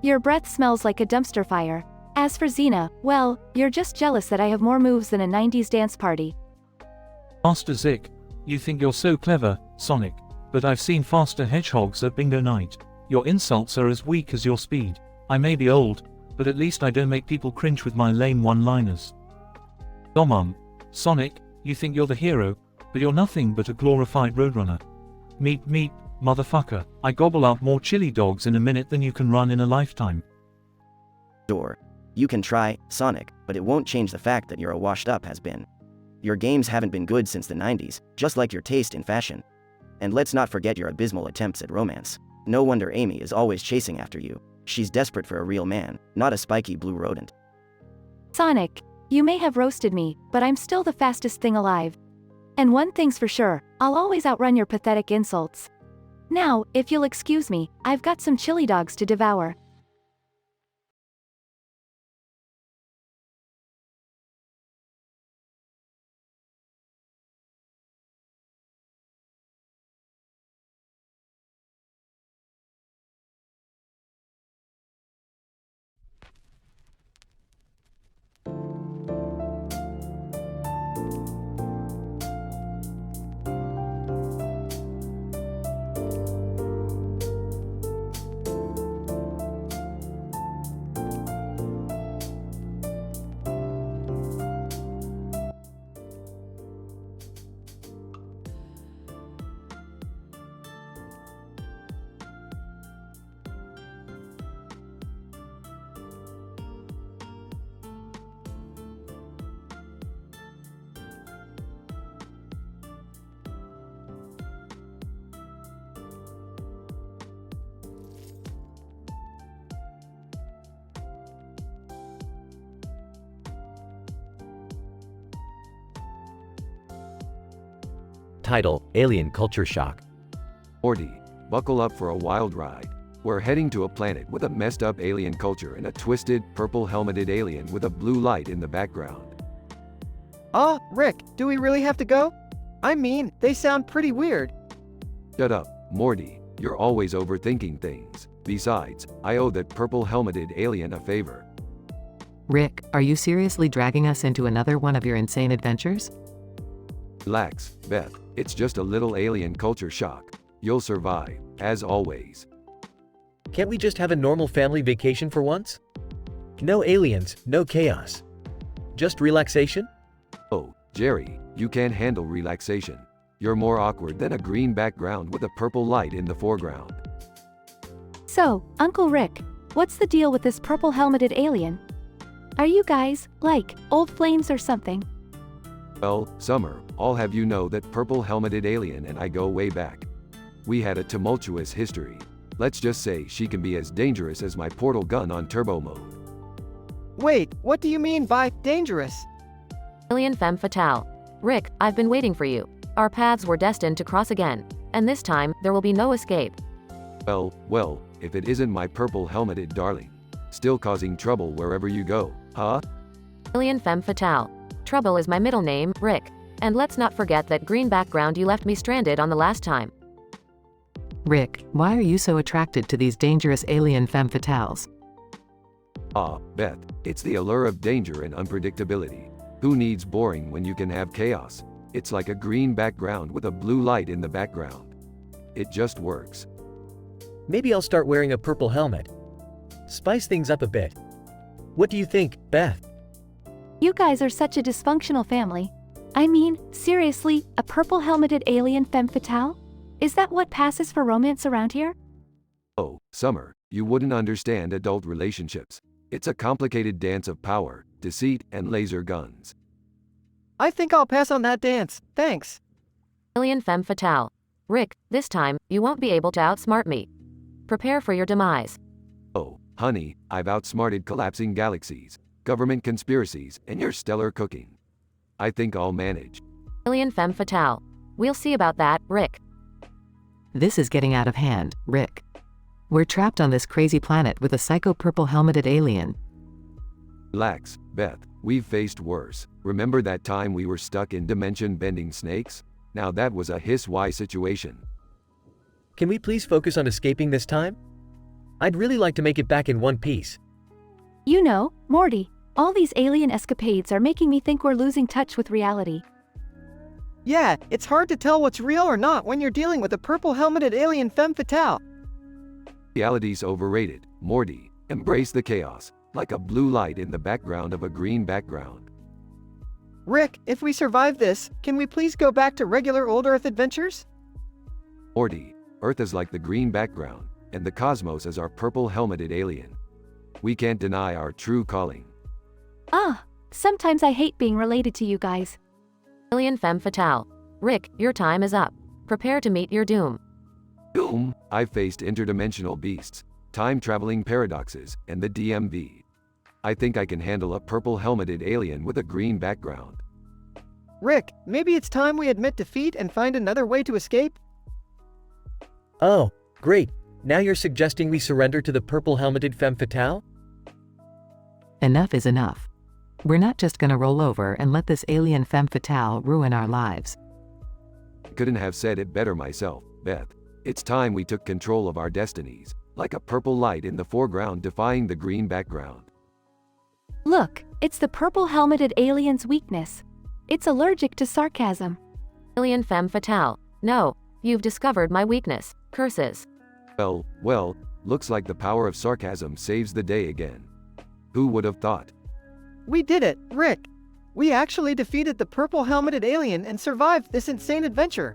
Your breath smells like a dumpster fire. As for Xena, well, you're just jealous that I have more moves than a 90s dance party. Master Zik, you think you're so clever, Sonic, but I've seen faster hedgehogs at bingo night. Your insults are as weak as your speed. I may be old, but at least I don't make people cringe with my lame one-liners. Domum, Sonic, you think you're the hero, but you're nothing but a glorified roadrunner. Meep meep, motherfucker, I gobble up more chili dogs in a minute than you can run in a lifetime. Door. You can try, Sonic, but it won't change the fact that you're a washed-up has-been. Your games haven't been good since the 90s, just like your taste in fashion. And let's not forget your abysmal attempts at romance. No wonder Amy is always chasing after you. She's desperate for a real man, not a spiky blue rodent. Sonic, you may have roasted me, but I'm still the fastest thing alive. And one thing's for sure, I'll always outrun your pathetic insults. Now, if you'll excuse me, I've got some chili dogs to devour. title, Alien Culture Shock. Morty, buckle up for a wild ride. We're heading to a planet with a messed up alien culture and a twisted, purple helmeted alien with a blue light in the background. Rick, do we really have to go? I mean, they sound pretty weird. Shut up, Morty. You're always overthinking things. Besides, I owe that purple helmeted alien a favor. Rick, are you seriously dragging us into another one of your insane adventures? Relax, Beth. It's just a little alien culture shock. You'll survive, as always. Can't we just have a normal family vacation for once? No aliens, no chaos. Just relaxation? Oh, Jerry, you can't handle relaxation. You're more awkward than a green background with a purple light in the foreground. So, Uncle Rick, what's the deal with this purple helmeted alien? Are you guys, like, old flames or something? Well, Summer, I'll have you know that purple helmeted alien and I go way back. We had a tumultuous history. Let's just say she can be as dangerous as my portal gun on turbo mode. Wait, what do you mean by dangerous? Alien femme fatale. Rick, I've been waiting for you. Our paths were destined to cross again. And this time, there will be no escape. Well, if it isn't my purple helmeted darling. Still causing trouble wherever you go, huh? Alien femme fatale. Trouble is my middle name, Rick. And let's not forget that green background you left me stranded on the last time. Rick, why are you so attracted to these dangerous alien femme fatales? Beth, it's the allure of danger and unpredictability. Who needs boring when you can have chaos? It's like a green background with a blue light in the background. It just works. Maybe I'll start wearing a purple helmet. Spice things up a bit. What do you think, Beth? You guys are such a dysfunctional family. I mean, seriously, a purple helmeted alien femme fatale? Is that what passes for romance around here? Oh, Summer, you wouldn't understand adult relationships. It's a complicated dance of power, deceit, and laser guns. I think I'll pass on that dance, thanks. Alien femme fatale. Rick, this time, you won't be able to outsmart me. Prepare for your demise. Oh, honey, I've outsmarted collapsing galaxies, government conspiracies, and your stellar cooking. I think I'll manage. Alien femme fatale. We'll see about that, Rick. This is getting out of hand, Rick. We're trapped on this crazy planet with a psycho purple helmeted alien. Relax, Beth. We've faced worse. Remember that time we were stuck in dimension-bending snakes? Now that was a hiss-why situation. Can we please focus on escaping this time? I'd really like to make it back in one piece. You know, Morty, all these alien escapades are making me think we're losing touch with reality. Yeah, it's hard to tell what's real or not when you're dealing with a purple helmeted alien femme fatale. Reality's overrated, Morty. Embrace the chaos, like a blue light in the background of a green background. Rick, if we survive this, can we please go back to regular old Earth adventures? Morty, Earth is like the green background, and the cosmos is our purple helmeted alien. We can't deny our true calling. Sometimes I hate being related to you guys. Alien femme fatale. Rick, your time is up. Prepare to meet your doom. Doom? I've faced interdimensional beasts, time-traveling paradoxes, and the DMV. I think I can handle a purple helmeted alien with a green background. Rick, maybe it's time we admit defeat and find another way to escape? Oh, great. Now you're suggesting we surrender to the purple helmeted femme fatale? Enough is enough. We're not just gonna roll over and let this alien femme fatale ruin our lives. I couldn't have said it better myself, Beth. It's time we took control of our destinies, like a purple light in the foreground defying the green background. Look, it's the purple helmeted alien's weakness. It's allergic to sarcasm. Alien femme fatale. No, you've discovered my weakness. Curses. Well, looks like the power of sarcasm saves the day again. Who would have thought? We did it, Rick. We actually defeated the purple helmeted alien and survived this insane adventure.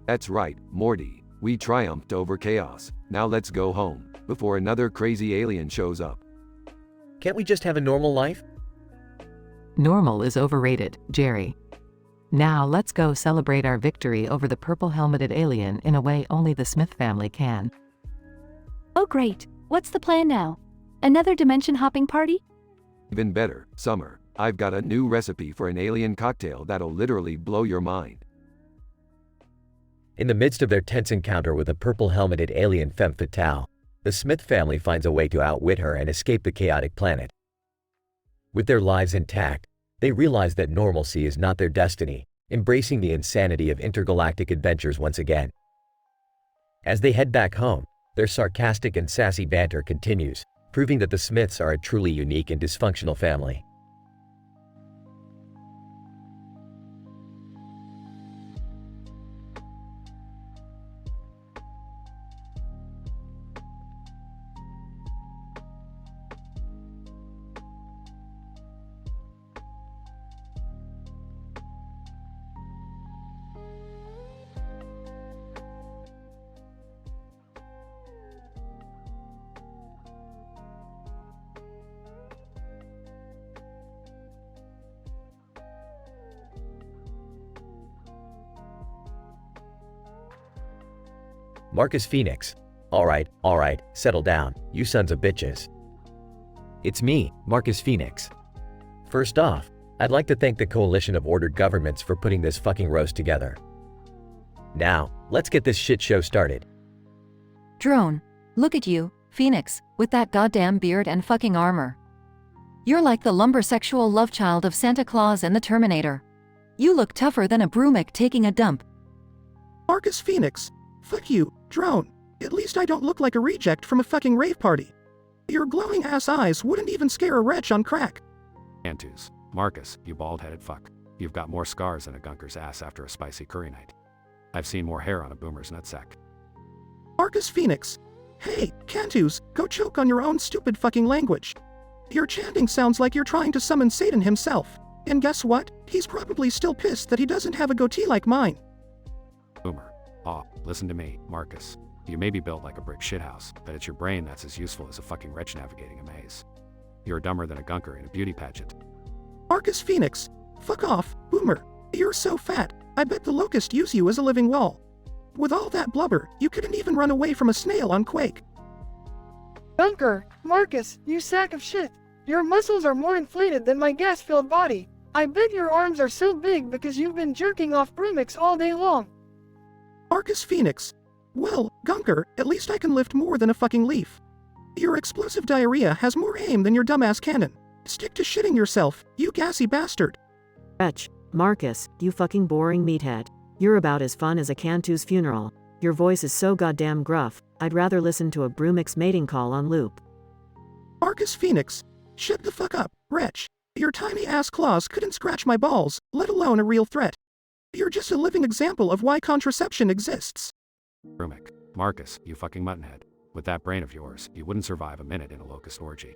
That's right, Morty. We triumphed over chaos. Now let's go home, before another crazy alien shows up. Can't we just have a normal life? Normal is overrated, Jerry. Now let's go celebrate our victory over the purple helmeted alien in a way only the Smith family can. Oh great, what's the plan now? Another dimension hopping party? Even better, Summer. I've got a new recipe for an alien cocktail that'll literally blow your mind. In the midst of their tense encounter with a purple-helmeted alien femme fatale, the Smith family finds a way to outwit her and escape the chaotic planet. With their lives intact, they realize that normalcy is not their destiny, embracing the insanity of intergalactic adventures once again. As they head back home, their sarcastic and sassy banter continues, proving that the Smiths are a truly unique and dysfunctional family. Marcus Phoenix. Alright, settle down, you sons of bitches. It's me, Marcus Phoenix. First off, I'd like to thank the coalition of ordered governments for putting this fucking roast together. Now, let's get this shit show started. Drone, look at you, Phoenix, with that goddamn beard and fucking armor. You're like the lumbersexual love child of Santa Claus and the Terminator. You look tougher than a Brumic taking a dump. Marcus Phoenix. Fuck you, Drone. At least I don't look like a reject from a fucking rave party. Your glowing ass eyes wouldn't even scare a wretch on crack. Cantus. Marcus, you bald-headed fuck. You've got more scars than a gunker's ass after a spicy curry night. I've seen more hair on a boomer's nutsack. Marcus Phoenix. Hey, Cantus, go choke on your own stupid fucking language. Your chanting sounds like you're trying to summon Satan himself. And guess what? He's probably still pissed that he doesn't have a goatee like mine. Boomer. Aw, listen to me, Marcus. You may be built like a brick shithouse, but it's your brain that's as useful as a fucking wretch navigating a maze. You're dumber than a gunker in a beauty pageant. Marcus Phoenix. Fuck off, Boomer. You're so fat, I bet the locust use you as a living wall. With all that blubber, you couldn't even run away from a snail on Quake. Gunker, Marcus, you sack of shit. Your muscles are more inflated than my gas-filled body. I bet your arms are so big because you've been jerking off Brumics all day long. Marcus Phoenix. Well, Gunker, at least I can lift more than a fucking leaf. Your explosive diarrhea has more aim than your dumbass cannon. Stick to shitting yourself, you gassy bastard. Wretch, Marcus, you fucking boring meathead. You're about as fun as a Cantu's funeral. Your voice is so goddamn gruff, I'd rather listen to a Brumix mating call on loop. Marcus Phoenix. Shut the fuck up, wretch. Your tiny ass claws couldn't scratch my balls, let alone a real threat. You're just a living example of why contraception exists. Brumic. Marcus, you fucking muttonhead. With that brain of yours, you wouldn't survive a minute in a locust orgy.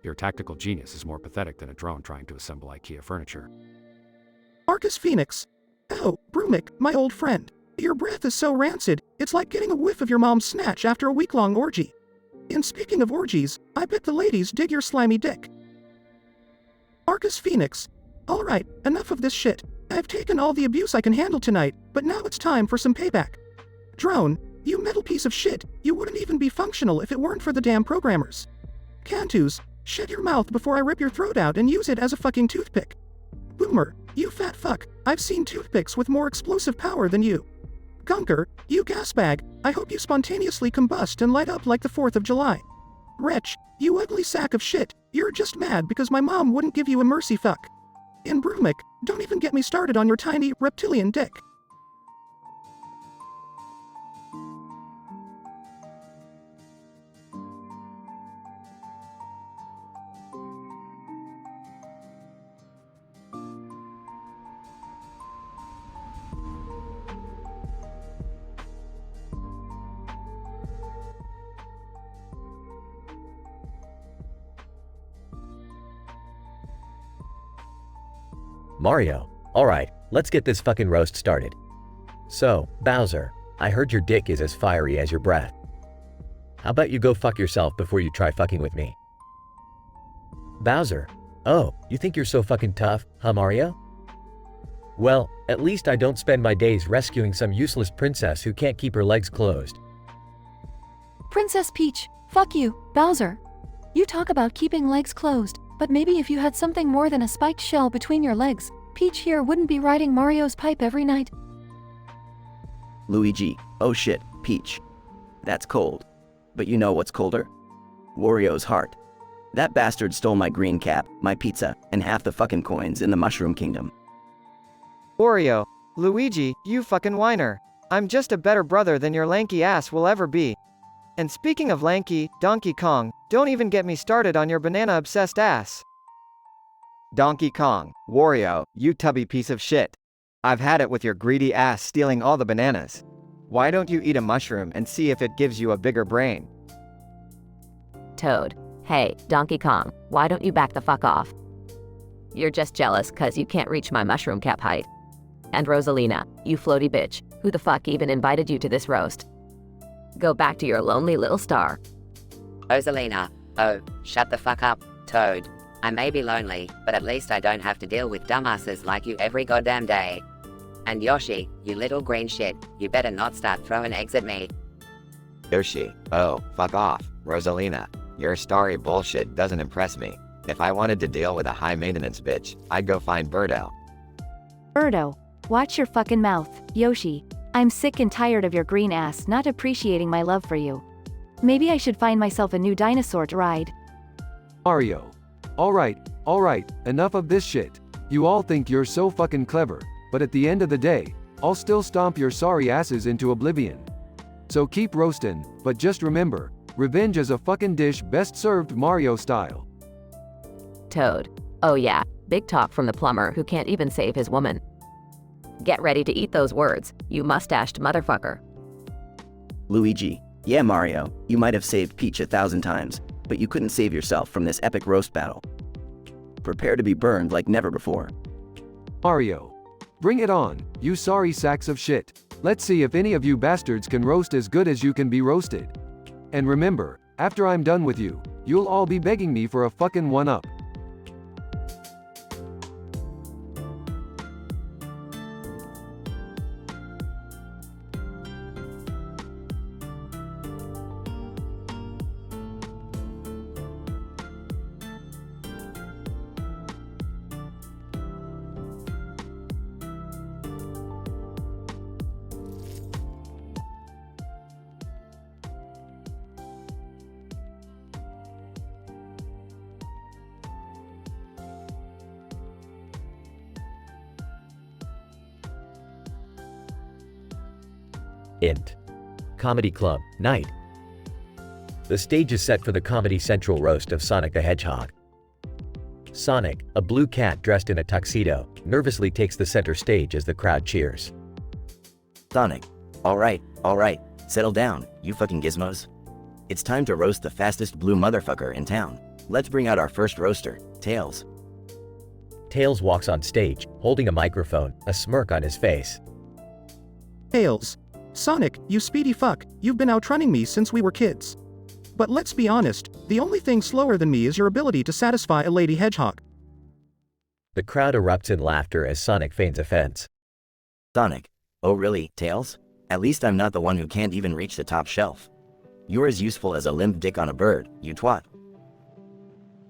Your tactical genius is more pathetic than a drone trying to assemble IKEA furniture. Marcus Phoenix. Oh, Brumic, my old friend. Your breath is so rancid, it's like getting a whiff of your mom's snatch after a week-long orgy. And speaking of orgies, I bet the ladies dig your slimy dick. Marcus Phoenix. Alright, enough of this shit. I've taken all the abuse I can handle tonight, but now it's time for some payback. Drone, you metal piece of shit, you wouldn't even be functional if it weren't for the damn programmers. Cantus, shut your mouth before I rip your throat out and use it as a fucking toothpick. Boomer, you fat fuck, I've seen toothpicks with more explosive power than you. Gunker, you gasbag, I hope you spontaneously combust and light up like the 4th of July. Wretch, you ugly sack of shit, you're just mad because my mom wouldn't give you a mercy fuck. And Brumic, don't even get me started on your tiny, reptilian dick. Mario. Alright, let's get this fucking roast started. So, Bowser, I heard your dick is as fiery as your breath. How about you go fuck yourself before you try fucking with me? Bowser. Oh, you think you're so fucking tough, huh Mario? Well, at least I don't spend my days rescuing some useless princess who can't keep her legs closed. Princess Peach, fuck you, Bowser. You talk about keeping legs closed, but maybe if you had something more than a spiked shell between your legs, Peach here wouldn't be riding Mario's pipe every night. Luigi, oh shit, Peach. That's cold. But you know what's colder? Wario's heart. That bastard stole my green cap, my pizza, and half the fucking coins in the Mushroom Kingdom. Wario, Luigi, you fucking whiner. I'm just a better brother than your lanky ass will ever be. And speaking of lanky, Donkey Kong, don't even get me started on your banana-obsessed ass. Donkey Kong, Wario, you tubby piece of shit. I've had it with your greedy ass stealing all the bananas. Why don't you eat a mushroom and see if it gives you a bigger brain? Toad. Hey, Donkey Kong, why don't you back the fuck off? You're just jealous cause you can't reach my mushroom cap height. And Rosalina, you floaty bitch, who the fuck even invited you to this roast? Go back to your lonely little star. Rosalina, oh, shut the fuck up, Toad. I may be lonely, but at least I don't have to deal with dumbasses like you every goddamn day. And Yoshi, you little green shit, you better not start throwing eggs at me. Yoshi, oh, fuck off, Rosalina. Your starry bullshit doesn't impress me. If I wanted to deal with a high-maintenance bitch, I'd go find Birdo. Birdo, watch your fucking mouth, Yoshi. I'm sick and tired of your green ass not appreciating my love for you. Maybe I should find myself a new dinosaur to ride. Mario. Alright, enough of this shit. You all think you're so fucking clever, but at the end of the day, I'll still stomp your sorry asses into oblivion. So keep roastin', but just remember, revenge is a fucking dish best served Mario style. Toad. Oh yeah, big talk from the plumber who can't even save his woman. Get ready to eat those words, you mustached motherfucker. Luigi, yeah Mario, you might have saved Peach 1,000 times, but you couldn't save yourself from this epic roast battle. Prepare to be burned like never before. Mario. Bring it on, you sorry sacks of shit. Let's see if any of you bastards can roast as good as you can be roasted. And remember, after I'm done with you, you'll all be begging me for a fucking one-up. Int. Comedy Club, Night. The stage is set for the Comedy Central roast of Sonic the Hedgehog. Sonic, a blue cat dressed in a tuxedo, nervously takes the center stage as the crowd cheers. Sonic, alright, settle down, you fucking gizmos. It's time to roast the fastest blue motherfucker in town. Let's bring out our first roaster, Tails. Tails walks on stage, holding a microphone, a smirk on his face. Tails. Sonic, you speedy fuck, you've been outrunning me since we were kids. But let's be honest, the only thing slower than me is your ability to satisfy a lady hedgehog. The crowd erupts in laughter as Sonic feigns offense. Sonic, oh really, Tails? At least I'm not the one who can't even reach the top shelf. You're as useful as a limp dick on a bird, you twat.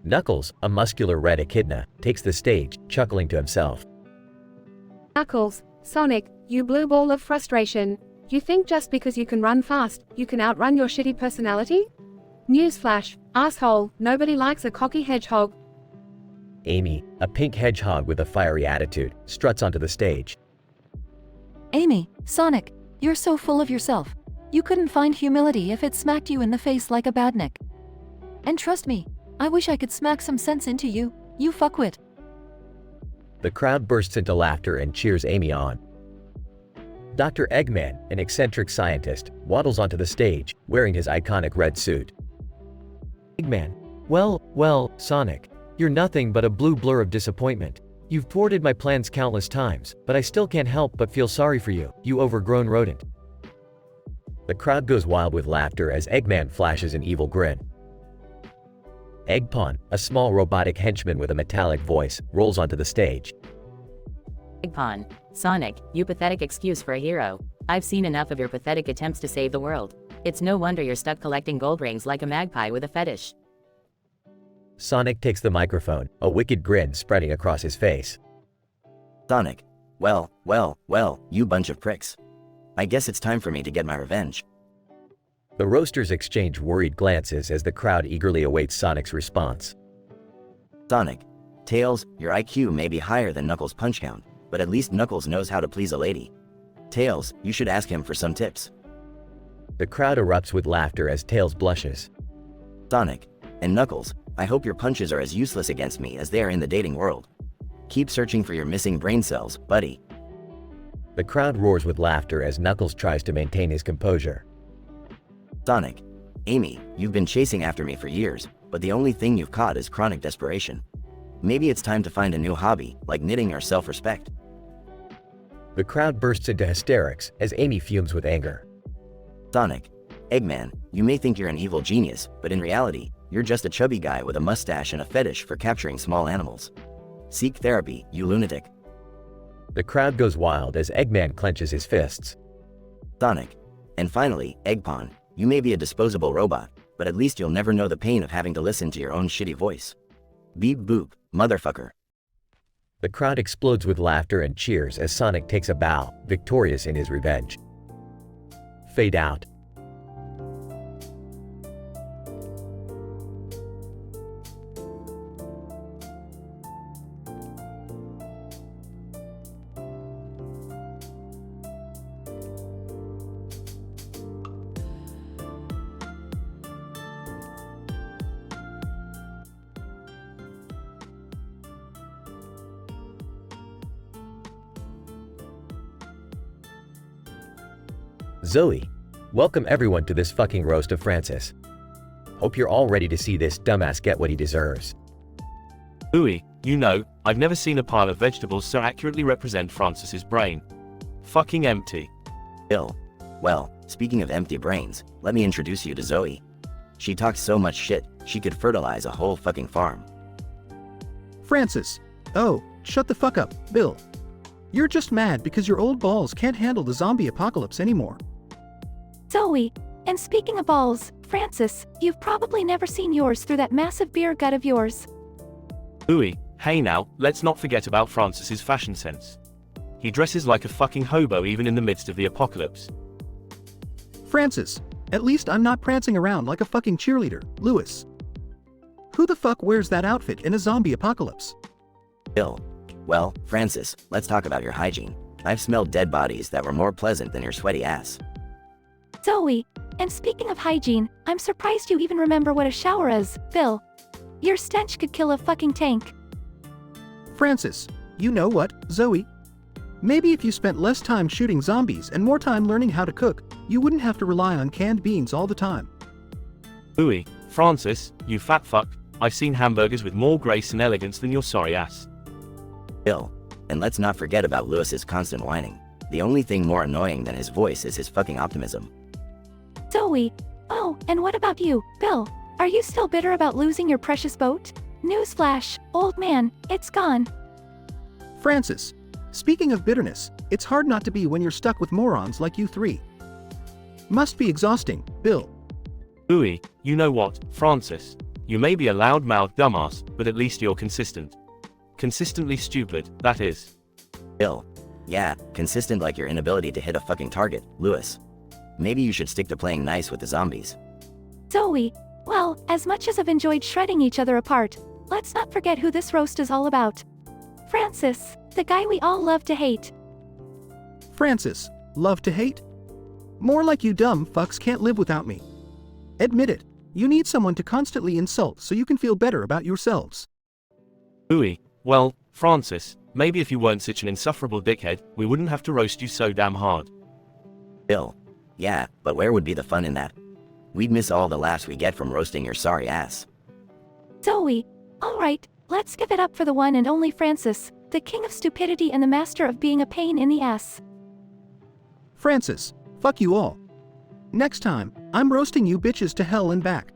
Knuckles, a muscular red echidna, takes the stage, chuckling to himself. Knuckles, Sonic, you blue ball of frustration. You think just because you can run fast, you can outrun your shitty personality? Newsflash, asshole, nobody likes a cocky hedgehog. Amy, a pink hedgehog with a fiery attitude, struts onto the stage. Amy, Sonic, you're so full of yourself. You couldn't find humility if it smacked you in the face like a badnik. And trust me, I wish I could smack some sense into you, you fuckwit. The crowd bursts into laughter and cheers Amy on. Dr. Eggman, an eccentric scientist, waddles onto the stage, wearing his iconic red suit. Eggman. Well, Sonic. You're nothing but a blue blur of disappointment. You've thwarted my plans countless times, but I still can't help but feel sorry for you, you overgrown rodent. The crowd goes wild with laughter as Eggman flashes an evil grin. Eggpon, a small robotic henchman with a metallic voice, rolls onto the stage. Eggpon. Sonic, you pathetic excuse for a hero. I've seen enough of your pathetic attempts to save the world. It's no wonder you're stuck collecting gold rings like a magpie with a fetish. Sonic takes the microphone, a wicked grin spreading across his face. Sonic, well, you bunch of pricks. I guess it's time for me to get my revenge. The roasters exchange worried glances as the crowd eagerly awaits Sonic's response. Sonic, Tails, your IQ may be higher than Knuckles' punch count, but at least Knuckles knows how to please a lady. Tails, you should ask him for some tips. The crowd erupts with laughter as Tails blushes. Sonic and Knuckles, I hope your punches are as useless against me as they are in the dating world. Keep searching for your missing brain cells, buddy. The crowd roars with laughter as Knuckles tries to maintain his composure. Sonic, Amy, you've been chasing after me for years, but the only thing you've caught is chronic desperation. Maybe it's time to find a new hobby, like knitting or self-respect. The crowd bursts into hysterics as Amy fumes with anger. Sonic, Eggman, you may think you're an evil genius, but in reality, you're just a chubby guy with a mustache and a fetish for capturing small animals. Seek therapy, you lunatic. The crowd goes wild as Eggman clenches his fists. Sonic, and finally, Eggpon, you may be a disposable robot, but at least you'll never know the pain of having to listen to your own shitty voice. Beep boop, motherfucker. The crowd explodes with laughter and cheers as Sonic takes a bow, victorious in his revenge. Fade out. Zoe, welcome everyone to this fucking roast of Francis. Hope you're all ready to see this dumbass get what he deserves. Ooey, you know, I've never seen a pile of vegetables so accurately represent Francis's brain. Fucking empty. Ill. Well, speaking of empty brains, let me introduce you to Zoe. She talks so much shit, she could fertilize a whole fucking farm. Francis. Oh, shut the fuck up, Bill. You're just mad because your old balls can't handle the zombie apocalypse anymore. Zoe, and speaking of balls, Francis, you've probably never seen yours through that massive beer gut of yours. Ooey, hey now, let's not forget about Francis's fashion sense. He dresses like a fucking hobo even in the midst of the apocalypse. Francis, at least I'm not prancing around like a fucking cheerleader, Lewis. Who the fuck wears that outfit in a zombie apocalypse? Ill. Well, Francis, let's talk about your hygiene. I've smelled dead bodies that were more pleasant than your sweaty ass. Zoe, and speaking of hygiene, I'm surprised you even remember what a shower is, Bill. Your stench could kill a fucking tank. Francis, you know what, Zoe? Maybe if you spent less time shooting zombies and more time learning how to cook, you wouldn't have to rely on canned beans all the time. Ooey, Francis, you fat fuck, I've seen hamburgers with more grace and elegance than your sorry ass. Ill. And let's not forget about Lewis's constant whining. The only thing more annoying than his voice is his fucking optimism. Zoe. Oh, and what about you, Bill? Are you still bitter about losing your precious boat? Newsflash, old man, it's gone. Francis, speaking of bitterness, it's hard not to be when you're stuck with morons like you three. Must be exhausting, Bill. Ooey, you know what, Francis? You may be a loud-mouthed dumbass, but at least you're consistent. Consistently stupid, that is. Ill. Yeah, consistent like your inability to hit a fucking target, Lewis. Maybe you should stick to playing nice with the zombies. Zoe, well, as much as I've enjoyed shredding each other apart, let's not forget who this roast is all about. Francis, the guy we all love to hate. Francis, love to hate? More like you dumb fucks can't live without me. Admit it, you need someone to constantly insult so you can feel better about yourselves. Ooey, well, Francis, maybe if you weren't such an insufferable dickhead, we wouldn't have to roast you so damn hard. Ill. Yeah, but where would be the fun in that? We'd miss all the laughs we get from roasting your sorry ass. Zoe, alright, let's give it up for the one and only Francis, the king of stupidity and the master of being a pain in the ass. Francis, fuck you all. Next time, I'm roasting you bitches to hell and back.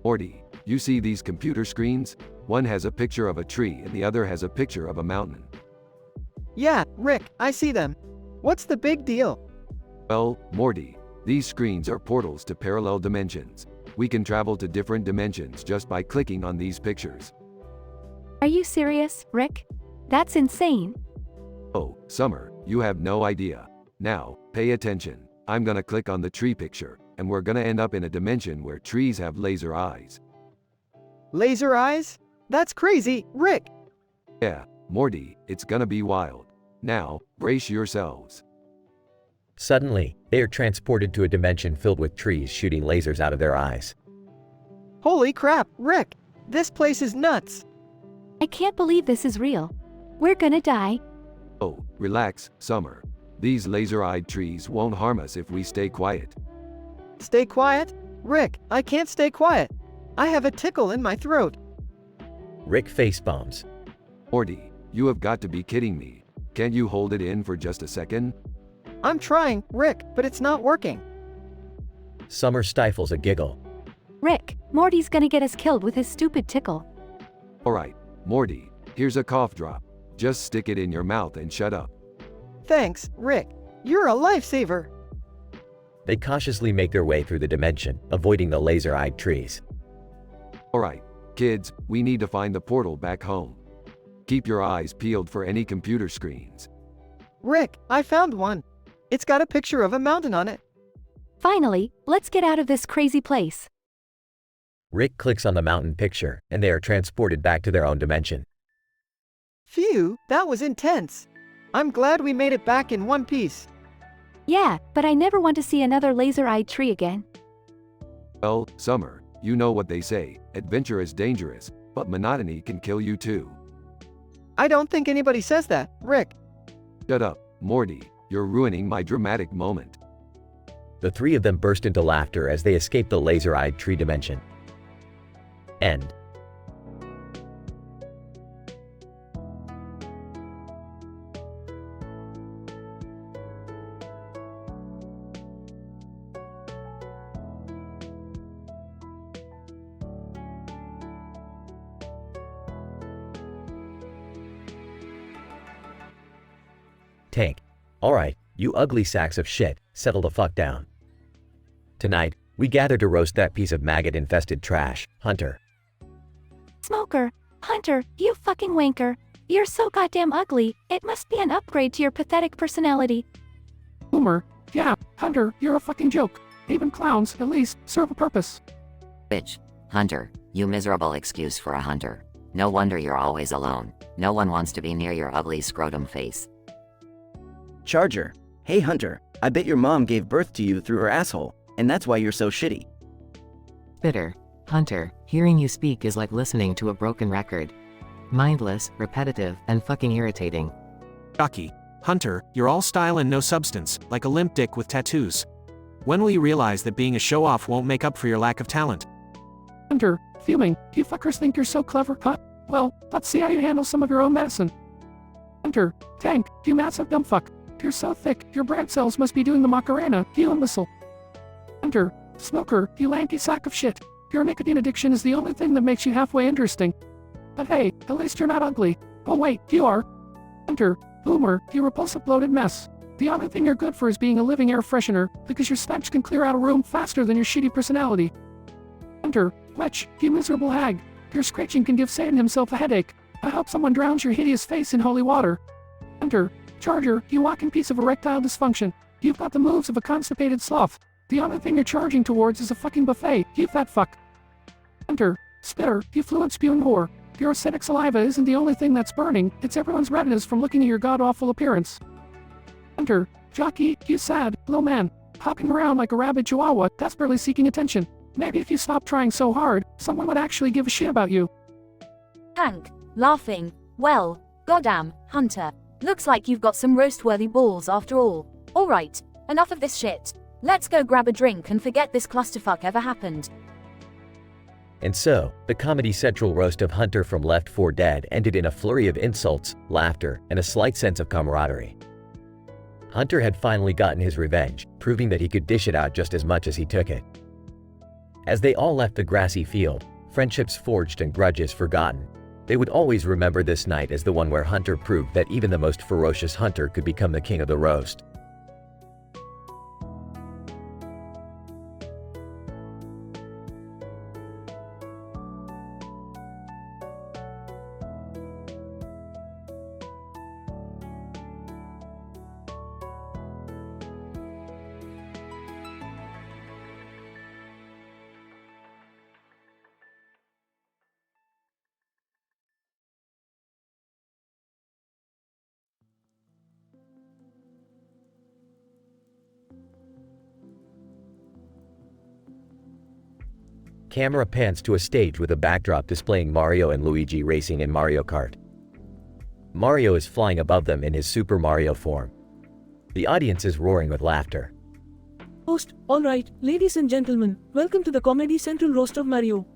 Morty, you see these computer screens? One has a picture of a tree and the other has a picture of a mountain. Yeah, Rick, I see them. What's the big deal? Well, Morty, these screens are portals to parallel dimensions. We can travel to different dimensions just by clicking on these pictures. Are you serious, Rick? That's insane. Oh, Summer, you have no idea. Now, pay attention. I'm gonna click on the tree picture, and we're gonna end up in a dimension where trees have laser eyes. Laser eyes? That's crazy, Rick. Yeah, Morty, it's gonna be wild. Now, brace yourselves. Suddenly, they are transported to a dimension filled with trees shooting lasers out of their eyes. Holy crap, Rick. This place is nuts. I can't believe this is real. We're gonna die. Oh, relax, Summer. These laser-eyed trees won't harm us if we stay quiet. Stay quiet? Rick, I can't stay quiet. I have a tickle in my throat. Rick facepalms. Morty, you have got to be kidding me. Can't you hold it in for just a second? I'm trying, Rick, but it's not working. Summer stifles a giggle. Rick, Morty's gonna get us killed with his stupid tickle. Alright, Morty, here's a cough drop. Just stick it in your mouth and shut up. Thanks, Rick. You're a lifesaver. They cautiously make their way through the dimension, avoiding the laser-eyed trees. Alright, kids, we need to find the portal back home. Keep your eyes peeled for any computer screens. Rick, I found one. It's got a picture of a mountain on it. Finally, let's get out of this crazy place. Rick clicks on the mountain picture, and they are transported back to their own dimension. Phew, that was intense. I'm glad we made it back in one piece. Yeah, but I never want to see another laser-eyed tree again. Well, Summer, you know what they say, adventure is dangerous, but monotony can kill you too. I don't think anybody says that, Rick. Shut up, Morty, you're ruining my dramatic moment. The three of them burst into laughter as they escape the laser-eyed tree dimension. End. Tank. Alright, you ugly sacks of shit, settle the fuck down. Tonight, we gather to roast that piece of maggot-infested trash, Hunter. Smoker, Hunter, you fucking wanker. You're so goddamn ugly, it must be an upgrade to your pathetic personality. Boomer, yeah, Hunter, you're a fucking joke. Even clowns, at least, serve a purpose. Bitch. Hunter, you miserable excuse for a hunter. No wonder you're always alone. No one wants to be near your ugly scrotum face. Charger. Hey Hunter, I bet your mom gave birth to you through her asshole, and that's why you're so shitty. Bitter. Hunter, hearing you speak is like listening to a broken record. Mindless, repetitive, and fucking irritating. Jockey. Hunter, you're all style and no substance, like a limp dick with tattoos. When will you realize that being a show-off won't make up for your lack of talent? Hunter, fuming, you fuckers think you're so clever, huh? Well, let's see how you handle some of your own medicine. Hunter, Tank, you massive dumb fuck. You're so thick, your brain cells must be doing the Macarena, you imbecile. Hunter, Smoker, you lanky sack of shit. Your nicotine addiction is the only thing that makes you halfway interesting. But hey, at least you're not ugly. Oh wait, you are. Hunter, Boomer, you repulsive bloated mess. The only thing you're good for is being a living air freshener, because your stench can clear out a room faster than your shitty personality. Hunter, Wetch, you miserable hag. Your scratching can give Satan himself a headache. I hope someone drowns your hideous face in holy water. Hunter, Charger, you walking piece of erectile dysfunction. You've got the moves of a constipated sloth. The only thing you're charging towards is a fucking buffet, you fat fuck. Hunter, Spitter, you fluent spewing whore. Your acidic saliva isn't the only thing that's burning, it's everyone's retinas from looking at your god-awful appearance. Hunter, Jockey, you sad, low man. Hopping around like a rabid chihuahua, desperately seeking attention. Maybe if you stopped trying so hard, someone would actually give a shit about you. Tank, laughing. Well, goddamn, Hunter. Looks like you've got some roast-worthy balls after all. Alright, enough of this shit. Let's go grab a drink and forget this clusterfuck ever happened. And so, the Comedy Central roast of Hunter from Left 4 Dead ended in a flurry of insults, laughter, and a slight sense of camaraderie. Hunter had finally gotten his revenge, proving that he could dish it out just as much as he took it. As they all left the grassy field, friendships forged and grudges forgotten, they would always remember this night as the one where Hunter proved that even the most ferocious hunter could become the king of the roast. Camera pans to a stage with a backdrop displaying Mario and Luigi racing in Mario Kart. Mario is flying above them in his Super Mario form. The audience is roaring with laughter. Host, alright, ladies and gentlemen, welcome to the Comedy Central Roast of Mario.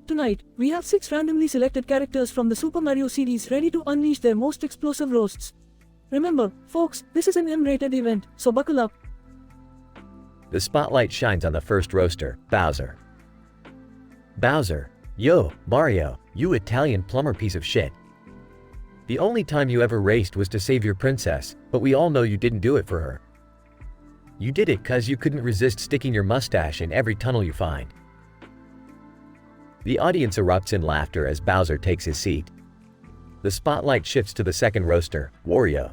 Tonight, we have 6 randomly selected characters from the Super Mario series ready to unleash their most explosive roasts. Remember, folks, this is an M-rated event, so buckle up. The spotlight shines on the first roaster, Bowser. Bowser, yo, Mario, you Italian plumber piece of shit. The only time you ever raced was to save your princess, but we all know you didn't do it for her. You did it 'cause you couldn't resist sticking your mustache in every tunnel you find. The audience erupts in laughter as Bowser takes his seat. The spotlight shifts to the second roaster, Wario.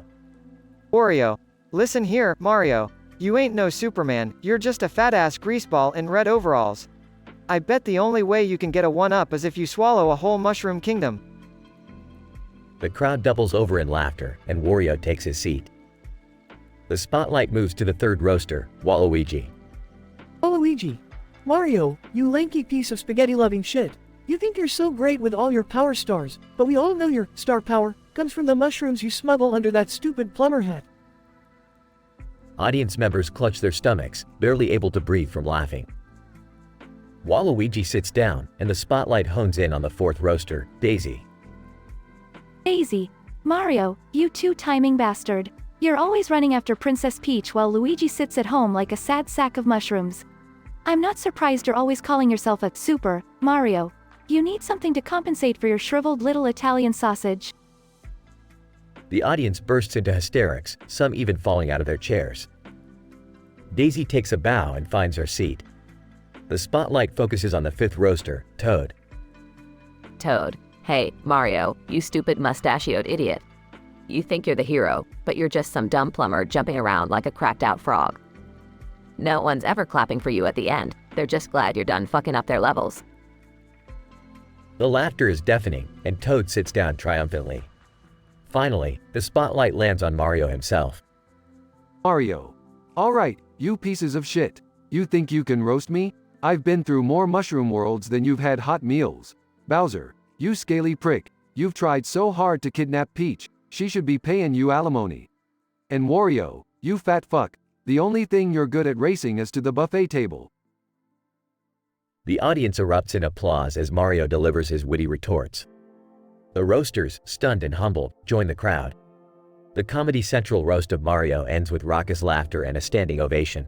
Wario, listen here, Mario. You ain't no Superman, you're just a fat-ass greaseball in red overalls. I bet the only way you can get a one-up is if you swallow a whole mushroom kingdom. The crowd doubles over in laughter, and Wario takes his seat. The spotlight moves to the third roaster, Waluigi. Waluigi. Mario, you lanky piece of spaghetti-loving shit. You think you're so great with all your power stars, but we all know your star power comes from the mushrooms you smuggle under that stupid plumber hat. Audience members clutch their stomachs, barely able to breathe from laughing. Waluigi sits down, and the spotlight hones in on the fourth roaster, Daisy. Daisy. Mario, you two-timing bastard. You're always running after Princess Peach while Luigi sits at home like a sad sack of mushrooms. I'm not surprised you're always calling yourself a Super Mario. You need something to compensate for your shriveled little Italian sausage. The audience bursts into hysterics, some even falling out of their chairs. Daisy takes a bow and finds her seat. The spotlight focuses on the fifth roaster, Toad. Toad. Hey, Mario, you stupid mustachioed idiot. You think you're the hero, but you're just some dumb plumber jumping around like a cracked-out frog. No one's ever clapping for you at the end. They're just glad you're done fucking up their levels. The laughter is deafening, and Toad sits down triumphantly. Finally, the spotlight lands on Mario himself. Mario. Alright, you pieces of shit. You think you can roast me? I've been through more mushroom worlds than you've had hot meals. Bowser, you scaly prick. You've tried so hard to kidnap Peach. She should be paying you alimony. And Wario, you fat fuck. The only thing you're good at racing is to the buffet table. The audience erupts in applause as Mario delivers his witty retorts. The roasters, stunned and humbled, join the crowd. The Comedy Central roast of Mario ends with raucous laughter and a standing ovation.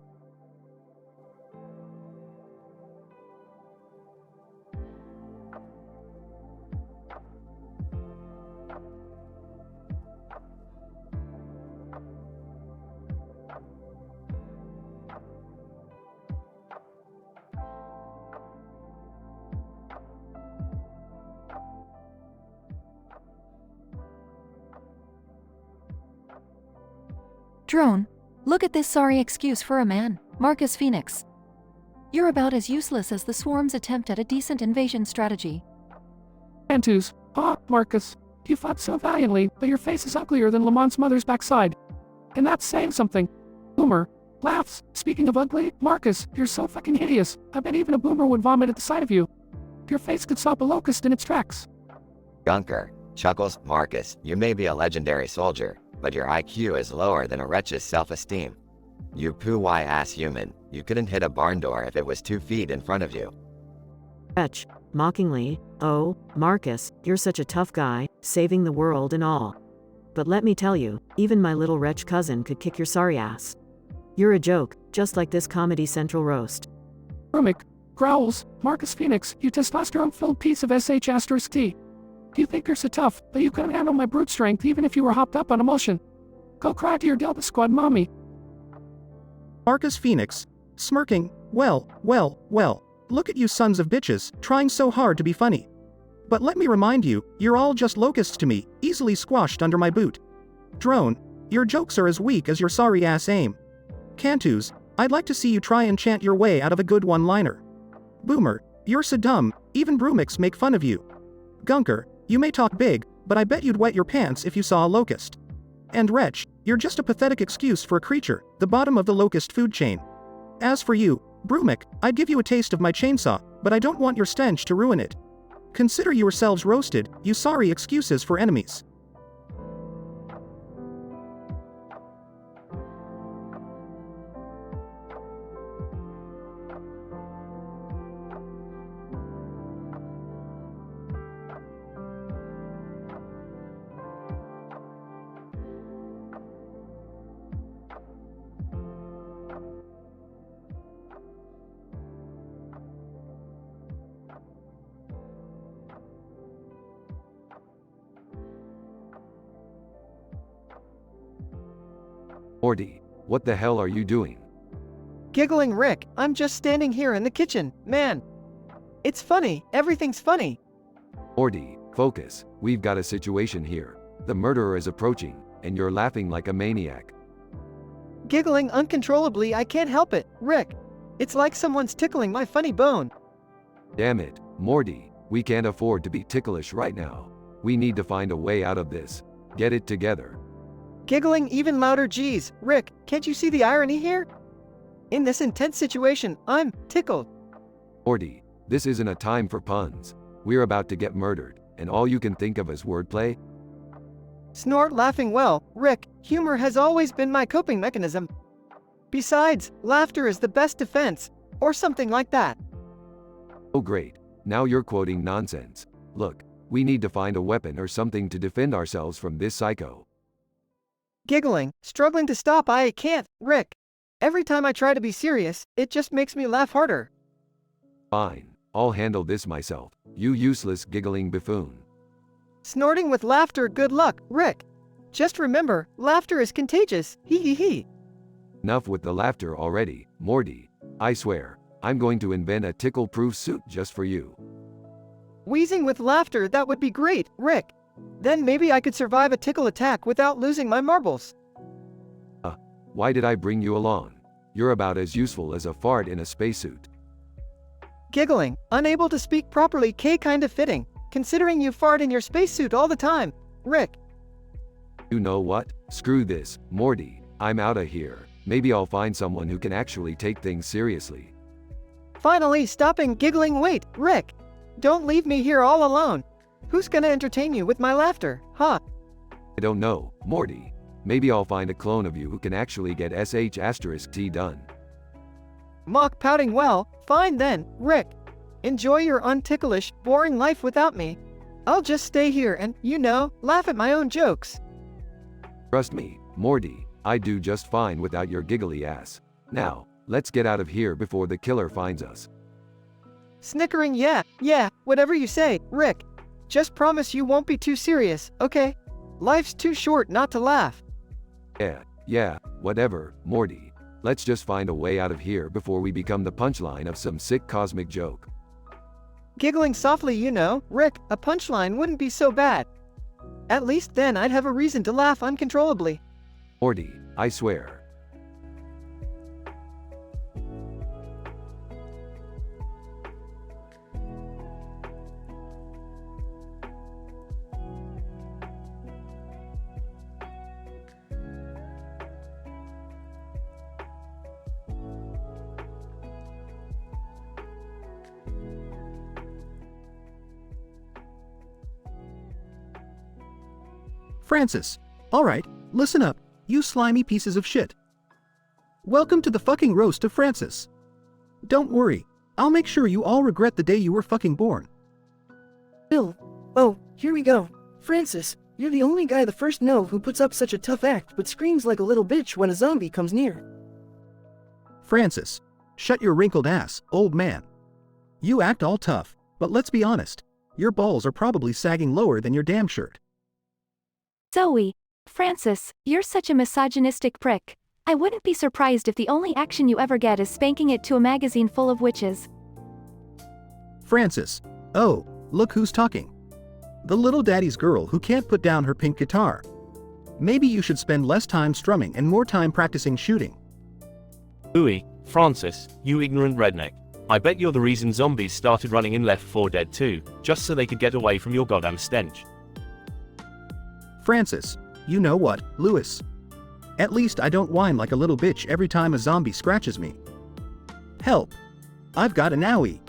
Drone, look at this sorry excuse for a man, Marcus Phoenix. You're about as useless as the Swarm's attempt at a decent invasion strategy. Antus, Marcus, you fought so valiantly, but your face is uglier than Lamont's mother's backside. And that's saying something. Boomer laughs. Speaking of ugly, Marcus, you're so fucking hideous. I bet even a boomer would vomit at the sight of you. Your face could stop a locust in its tracks. Gunker, chuckles, Marcus, you may be a legendary soldier, but your IQ is lower than a wretch's self-esteem. You poo-ass human, you couldn't hit a barn door if it was 2 feet in front of you. Wretch, mockingly, oh, Marcus, you're such a tough guy, saving the world and all. But let me tell you, even my little wretch cousin could kick your sorry ass. You're a joke, just like this Comedy Central roast. growls, Marcus Phoenix, you testosterone-filled piece of sh*t. You think you're so tough, but you couldn't handle my brute strength even if you were hopped up on emulsion. Go cry to your Delta Squad mommy. Marcus Phoenix, smirking, well, look at you sons of bitches, trying so hard to be funny. But let me remind you, you're all just locusts to me, easily squashed under my boot. Drone, your jokes are as weak as your sorry-ass aim. Cantus, I'd like to see you try and chant your way out of a good one-liner. Boomer, you're so dumb, even Brumix make fun of you. Gunker, you may talk big, but I bet you'd wet your pants if you saw a locust. And Wretch, you're just a pathetic excuse for a creature, the bottom of the locust food chain. As for you, Brumic, I'd give you a taste of my chainsaw, but I don't want your stench to ruin it. Consider yourselves roasted, you sorry excuses for enemies. Morty, what the hell are you doing? Giggling Rick, I'm just standing here in the kitchen, man. It's funny, everything's funny. Morty, focus, we've got a situation here. The murderer is approaching, and you're laughing like a maniac. Giggling uncontrollably, I can't help it, Rick. It's like someone's tickling my funny bone. Damn it, Morty, we can't afford to be ticklish right now. We need to find a way out of this. Get it together. Giggling even louder, geez, Rick, can't you see the irony here? In this intense situation, I'm tickled. Morty, this isn't a time for puns. We're about to get murdered, and all you can think of is wordplay? Snort laughing well, Rick, humor has always been my coping mechanism. Besides, laughter is the best defense, or something like that. Oh great, now you're quoting nonsense. Look, we need to find a weapon or something to defend ourselves from this psycho. Giggling, struggling to stop, I can't, Rick. Every time I try to be serious, it just makes me laugh harder. Fine, I'll handle this myself, you useless giggling buffoon. Snorting with laughter, good luck, Rick. Just remember, laughter is contagious, hee hee hee. Enough with the laughter already, Morty. I swear, I'm going to invent a tickle-proof suit just for you. Wheezing with laughter, that would be great, Rick. Then maybe I could survive a tickle attack without losing my marbles. Why did I bring you along? You're about as useful as a fart in a spacesuit. Giggling, unable to speak properly, kinda fitting, considering you fart in your spacesuit all the time, Rick. You know what? Screw this, Morty, I'm outta here. Maybe I'll find someone who can actually take things seriously. Finally stopping giggling, wait, Rick. Don't leave me here all alone. Who's gonna entertain you with my laughter, huh? I don't know, Morty. Maybe I'll find a clone of you who can actually get sh*t done. Mock pouting, well, fine then, Rick. Enjoy your unticklish, boring life without me. I'll just stay here and, laugh at my own jokes. Trust me, Morty, I do just fine without your giggly ass. Now, let's get out of here before the killer finds us. Snickering, yeah, whatever you say, Rick. Just promise you won't be too serious, okay? Life's too short not to laugh. Yeah, whatever, Morty. Let's just find a way out of here before we become the punchline of some sick cosmic joke. Giggling softly, Rick, a punchline wouldn't be so bad. At least then I'd have a reason to laugh uncontrollably. Morty, I swear. Francis. Alright, listen up, you slimy pieces of shit. Welcome to the fucking roast of Francis. Don't worry, I'll make sure you all regret the day you were fucking born. Bill. Oh, here we go. Francis, you're the only guy the first know who puts up such a tough act but screams like a little bitch when a zombie comes near. Francis. Shut your wrinkled ass, old man. You act all tough, but let's be honest. Your balls are probably sagging lower than your damn shirt. Zoe. Francis, you're such a misogynistic prick. I wouldn't be surprised if the only action you ever get is spanking it to a magazine full of witches. Francis. Oh, look who's talking. The little daddy's girl who can't put down her pink guitar. Maybe you should spend less time strumming and more time practicing shooting. Ooey, Francis, you ignorant redneck. I bet you're the reason zombies started running in Left 4 Dead 2, just so they could get away from your goddamn stench. Francis. You know what, Lewis? At least I don't whine like a little bitch every time a zombie scratches me. Help. I've got an owie.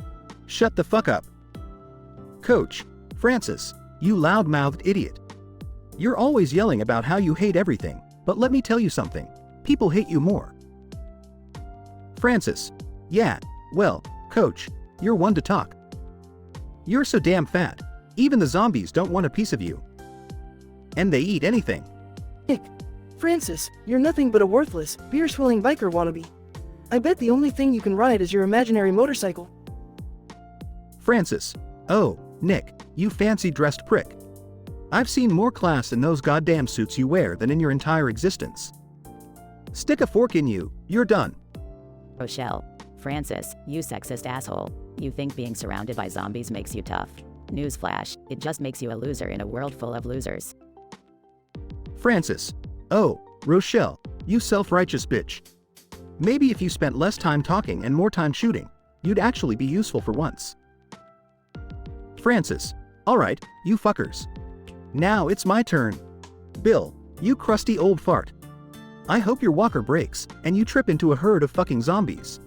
Shut the fuck up. Coach. Francis, you loud-mouthed idiot. You're always yelling about how you hate everything, but let me tell you something. People hate you more. Francis. Yeah, well, coach, you're one to talk. You're so damn fat. Even the zombies don't want a piece of you. And they eat anything. Nick. Francis, you're nothing but a worthless, beer-swilling biker wannabe. I bet the only thing you can ride is your imaginary motorcycle. Francis. Oh, Nick, you fancy-dressed prick. I've seen more class in those goddamn suits you wear than in your entire existence. Stick a fork in you, you're done. Rochelle. Francis, you sexist asshole. You think being surrounded by zombies makes you tough. Newsflash, it just makes you a loser in a world full of losers. Francis. Oh, Rochelle, you self-righteous bitch. Maybe if you spent less time talking and more time shooting, you'd actually be useful for once. Francis. Alright, you fuckers. Now it's my turn. Bill, you crusty old fart. I hope your walker breaks, and you trip into a herd of fucking zombies.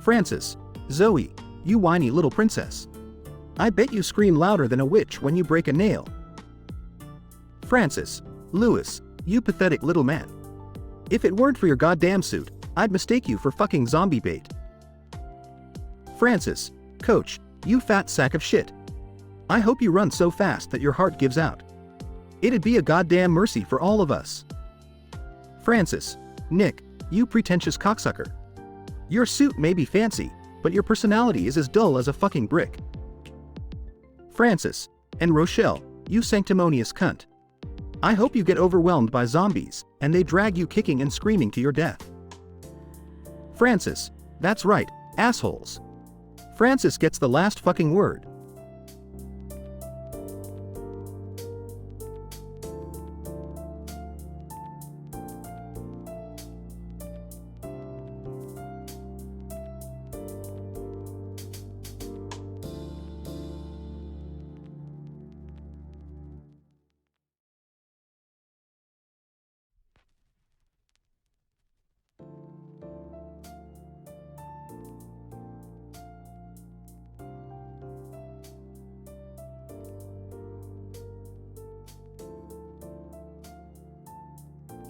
Francis. Zoe, you whiny little princess. I bet you scream louder than a witch when you break a nail. Francis. Lewis, you pathetic little man. If it weren't for your goddamn suit, I'd mistake you for fucking zombie bait. Francis. Coach, you fat sack of shit. I hope you run so fast that your heart gives out. It'd be a goddamn mercy for all of us. Francis. Nick, you pretentious cocksucker. Your suit may be fancy, but your personality is as dull as a fucking brick. Francis. And Rochelle, you sanctimonious cunt. I hope you get overwhelmed by zombies, and they drag you kicking and screaming to your death. Francis. That's right, assholes. Francis gets the last fucking word.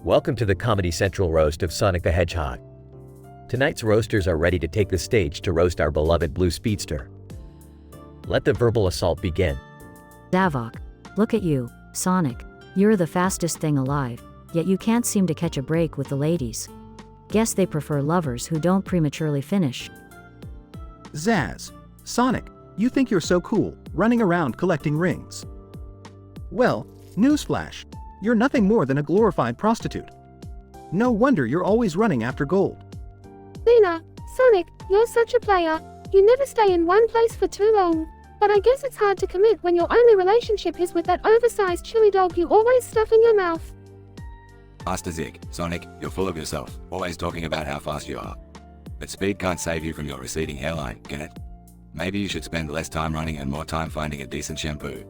Welcome to the Comedy Central roast of Sonic the Hedgehog. Tonight's roasters are ready to take the stage to roast our beloved blue speedster. Let the verbal assault begin. Davok, look at you, Sonic. You're the fastest thing alive, yet you can't seem to catch a break with the ladies. Guess they prefer lovers who don't prematurely finish. Zaz. Sonic, you think you're so cool, running around collecting rings. Well, newsflash. You're nothing more than a glorified prostitute. No wonder you're always running after gold. Luna, Sonic, you're such a player. You never stay in one place for too long. But I guess it's hard to commit when your only relationship is with that oversized chili dog you always stuff in your mouth. Master Zig, Sonic, you're full of yourself, always talking about how fast you are. But speed can't save you from your receding hairline, can it? Maybe you should spend less time running and more time finding a decent shampoo.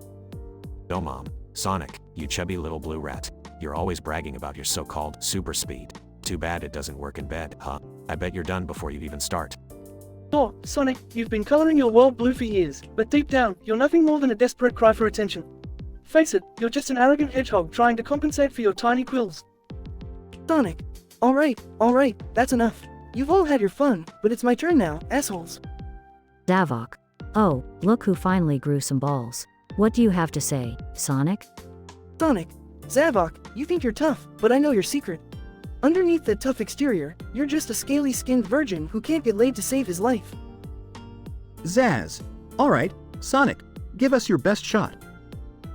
No, Mom. Sonic, you chubby little blue rat. You're always bragging about your so-called super speed. Too bad it doesn't work in bed, huh? I bet you're done before you even start. Oh, Sonic, you've been coloring your world blue for years, but deep down, you're nothing more than a desperate cry for attention. Face it, you're just an arrogant hedgehog trying to compensate for your tiny quills. Sonic. Alright, that's enough. You've all had your fun, but it's my turn now, assholes. Davok. Oh, look who finally grew some balls. What do you have to say, Sonic? Sonic. Zavok, you think you're tough, but I know your secret. Underneath that tough exterior, you're just a scaly-skinned virgin who can't get laid to save his life. Zaz. Alright, Sonic, give us your best shot.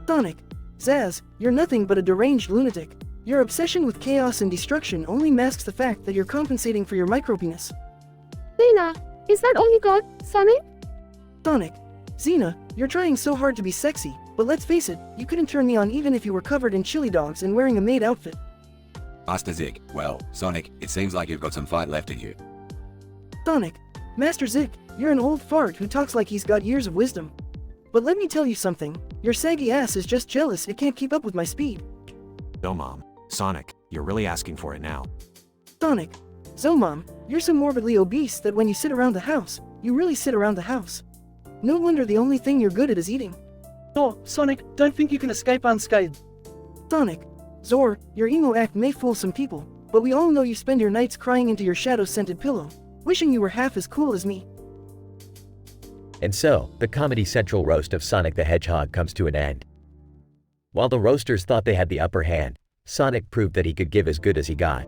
Sonic, Zaz, you're nothing but a deranged lunatic. Your obsession with chaos and destruction only masks the fact that you're compensating for your micropenis. Xena, is that all you got, Sonic? Sonic, Xena, you're trying so hard to be sexy, but let's face it, you couldn't turn me on even if you were covered in chili dogs and wearing a maid outfit. Master Zik, well, Sonic, it seems like you've got some fight left in you. Sonic, Master Zik, you're an old fart who talks like he's got years of wisdom. But let me tell you something, your saggy ass is just jealous it can't keep up with my speed. Zomom. Sonic, you're really asking for it now. Sonic, Zomom, you're so morbidly obese that when you sit around the house, you really sit around the house. No wonder the only thing you're good at is eating. Oh, Sonic, don't think you can escape unscathed. Sonic, Zor, your emo act may fool some people, but we all know you spend your nights crying into your shadow-scented pillow, wishing you were half as cool as me. And so, the Comedy Central roast of Sonic the Hedgehog comes to an end. While the roasters thought they had the upper hand, Sonic proved that he could give as good as he got.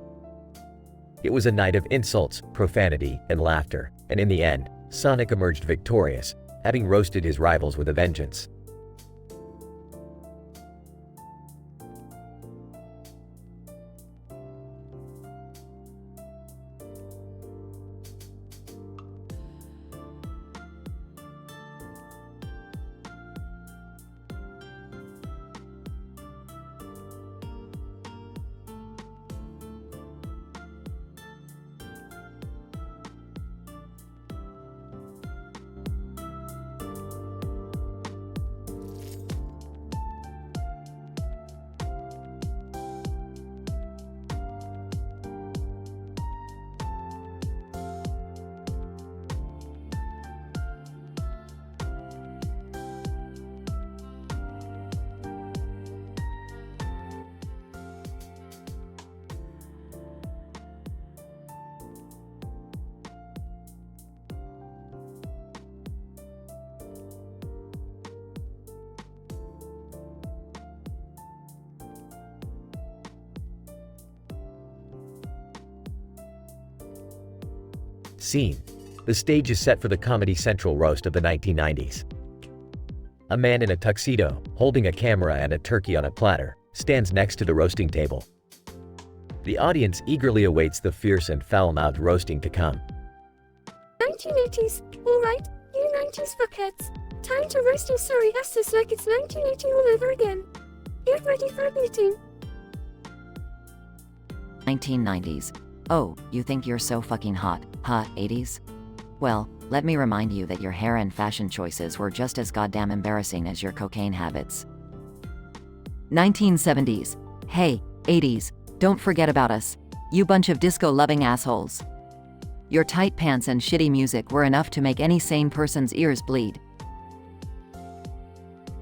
It was a night of insults, profanity, and laughter, and in the end, Sonic emerged victorious, having roasted his rivals with a vengeance. Scene. The stage is set for the Comedy Central roast of the 1990s. A man in a tuxedo, holding a camera and a turkey on a platter, stands next to the roasting table. The audience eagerly awaits the fierce and foul-mouthed roasting to come. 1980s, alright, you 90s fuckheads. Time to roast your sorry asses like it's 1980 all over again. Get ready for a beating. 1990s. Oh, you think you're so fucking hot, huh, 80s? Well, let me remind you that your hair and fashion choices were just as goddamn embarrassing as your cocaine habits. 1970s. Hey, 80s, don't forget about us. You bunch of disco-loving assholes. Your tight pants and shitty music were enough to make any sane person's ears bleed.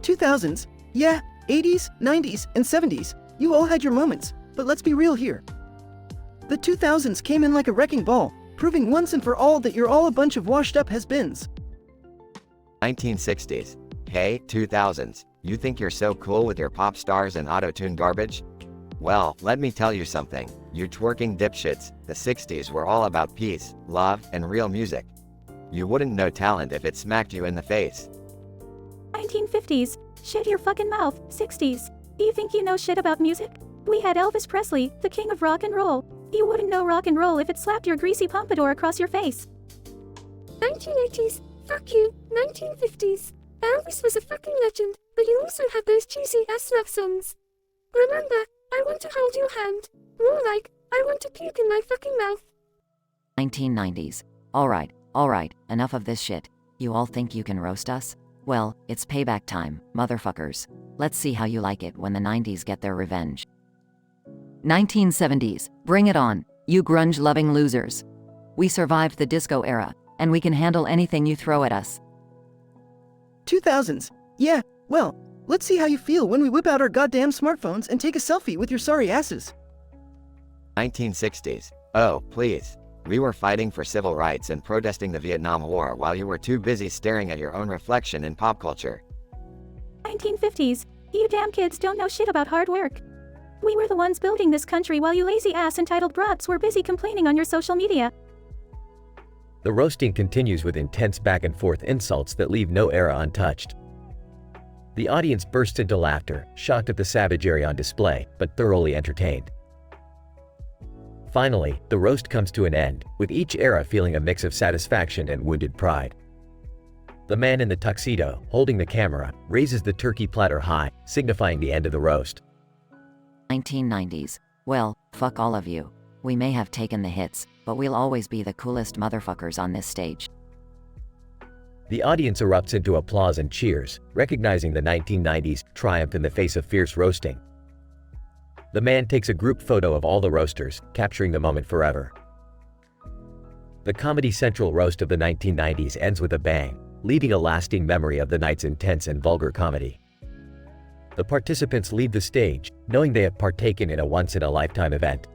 2000s, yeah, 80s, 90s, and 70s, you all had your moments, but let's be real here. The 2000s came in like a wrecking ball, proving once and for all that you're all a bunch of washed-up has-beens. 1960s. Hey, 2000s, you think you're so cool with your pop stars and auto-tune garbage? Well, let me tell you something, you twerking dipshits, the 60s were all about peace, love, and real music. You wouldn't know talent if it smacked you in the face. 1950s. Shut your fucking mouth. 60s. Do you think you know shit about music? We had Elvis Presley, the king of rock and roll. You wouldn't know rock and roll if it slapped your greasy pompadour across your face. 1980s, fuck you. 1950s. Elvis was a fucking legend, but you also had those cheesy ass love songs. Remember, I want to hold your hand. More like, I want to puke in my fucking mouth. 1990s. Alright, enough of this shit. You all think you can roast us? Well, it's payback time, motherfuckers. Let's see how you like it when the 90s get their revenge. 1970s. Bring it on, you grunge-loving losers. We survived the disco era, and we can handle anything you throw at us. 2000s, yeah, well, let's see how you feel when we whip out our goddamn smartphones and take a selfie with your sorry asses. 1960s. Oh, please. We were fighting for civil rights and protesting the Vietnam War while you were too busy staring at your own reflection in pop culture. 1950s. You damn kids don't know shit about hard work. We were the ones building this country while you lazy ass entitled brats were busy complaining on your social media. The roasting continues with intense back and forth insults that leave no era untouched. The audience bursts into laughter, shocked at the savagery on display, but thoroughly entertained. Finally, the roast comes to an end, with each era feeling a mix of satisfaction and wounded pride. The man in the tuxedo, holding the camera, raises the turkey platter high, signifying the end of the roast. 1990s. Well, fuck all of you. We may have taken the hits, but we'll always be the coolest motherfuckers on this stage. The audience erupts into applause and cheers, recognizing the 1990s triumph in the face of fierce roasting. The man takes a group photo of all the roasters, capturing the moment forever. The Comedy Central roast of the 1990s ends with a bang, leaving a lasting memory of the night's intense and vulgar comedy. The participants leave the stage, knowing they have partaken in a once-in-a-lifetime event.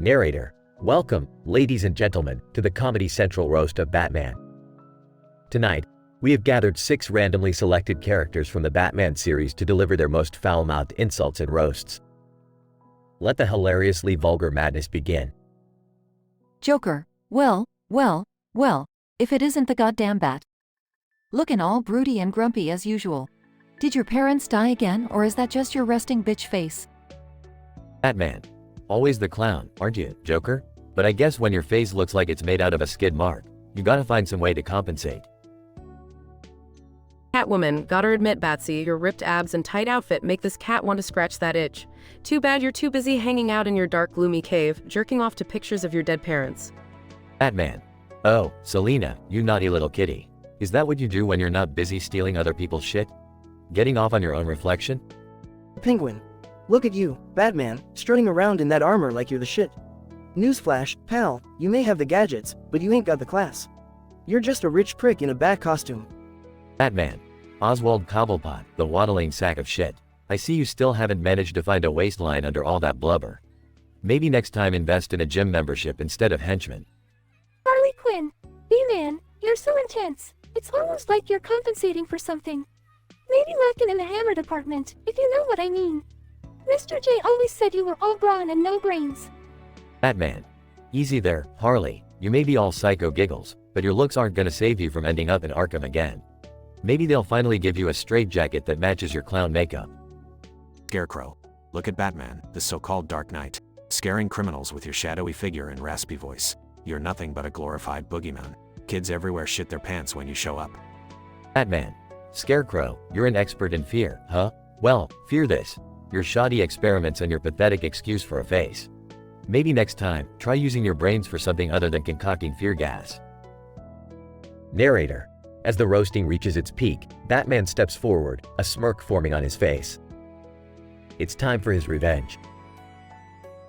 Narrator: Welcome, ladies and gentlemen, to the Comedy Central roast of Batman. Tonight, we have gathered 6 randomly selected characters from the Batman series to deliver their most foul-mouthed insults and roasts. Let the hilariously vulgar madness begin. Joker, well, if it isn't the goddamn Bat. Looking all broody and grumpy as usual. Did your parents die again, or is that just your resting bitch face? Batman: Always the clown, aren't you, Joker? But I guess when your face looks like it's made out of a skid mark, you gotta find some way to compensate. Catwoman: Gotta admit, Batsy, your ripped abs and tight outfit make this cat want to scratch that itch. Too bad you're too busy hanging out in your dark, gloomy cave, jerking off to pictures of your dead parents. Batman: Oh, Selena, you naughty little kitty. Is that what you do when you're not busy stealing other people's shit? Getting off on your own reflection? Penguin. Look at you, Batman, strutting around in that armor like you're the shit. Newsflash, pal, you may have the gadgets, but you ain't got the class. You're just a rich prick in a bat costume. Batman: Oswald Cobblepot, the waddling sack of shit. I see you still haven't managed to find a waistline under all that blubber. Maybe next time invest in a gym membership instead of henchmen. Harley Quinn, B-Man, you're so intense. It's almost like you're compensating for something. Maybe lacking in the hammer department, if you know what I mean. Mr. J always said you were all brawn and no brains. Batman: Easy there, Harley. You may be all psycho giggles, but your looks aren't gonna save you from ending up in Arkham again. Maybe they'll finally give you a straitjacket that matches your clown makeup. Scarecrow: Look at Batman, the so-called Dark Knight, scaring criminals with your shadowy figure and raspy voice. You're nothing but a glorified boogeyman. Kids everywhere shit their pants when you show up. Batman: Scarecrow, you're an expert in fear, huh? Well, fear this: your shoddy experiments and your pathetic excuse for a face. Maybe next time, try using your brains for something other than concocting fear gas. Narrator: As the roasting reaches its peak, Batman steps forward, a smirk forming on his face. It's time for his revenge.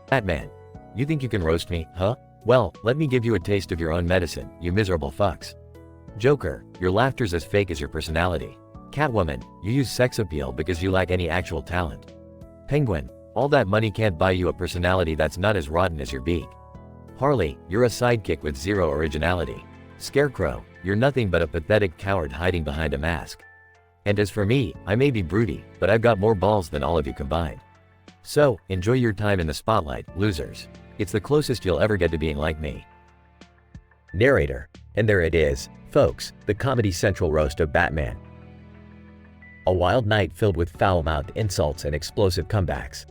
Batman: You think you can roast me, huh? Well, let me give you a taste of your own medicine, you miserable fucks. Joker: Your laughter's as fake as your personality. Catwoman: You use sex appeal because you lack any actual talent. Penguin: All that money can't buy you a personality that's not as rotten as your beak. Harley: You're a sidekick with zero originality. Scarecrow: You're nothing but a pathetic coward hiding behind a mask. And as for me, I may be broody, but I've got more balls than all of you combined. So, enjoy your time in the spotlight, losers. It's the closest you'll ever get to being like me. Narrator: And there it is, folks, the Comedy Central roast of Batman. A wild night filled with foul-mouthed insults and explosive comebacks.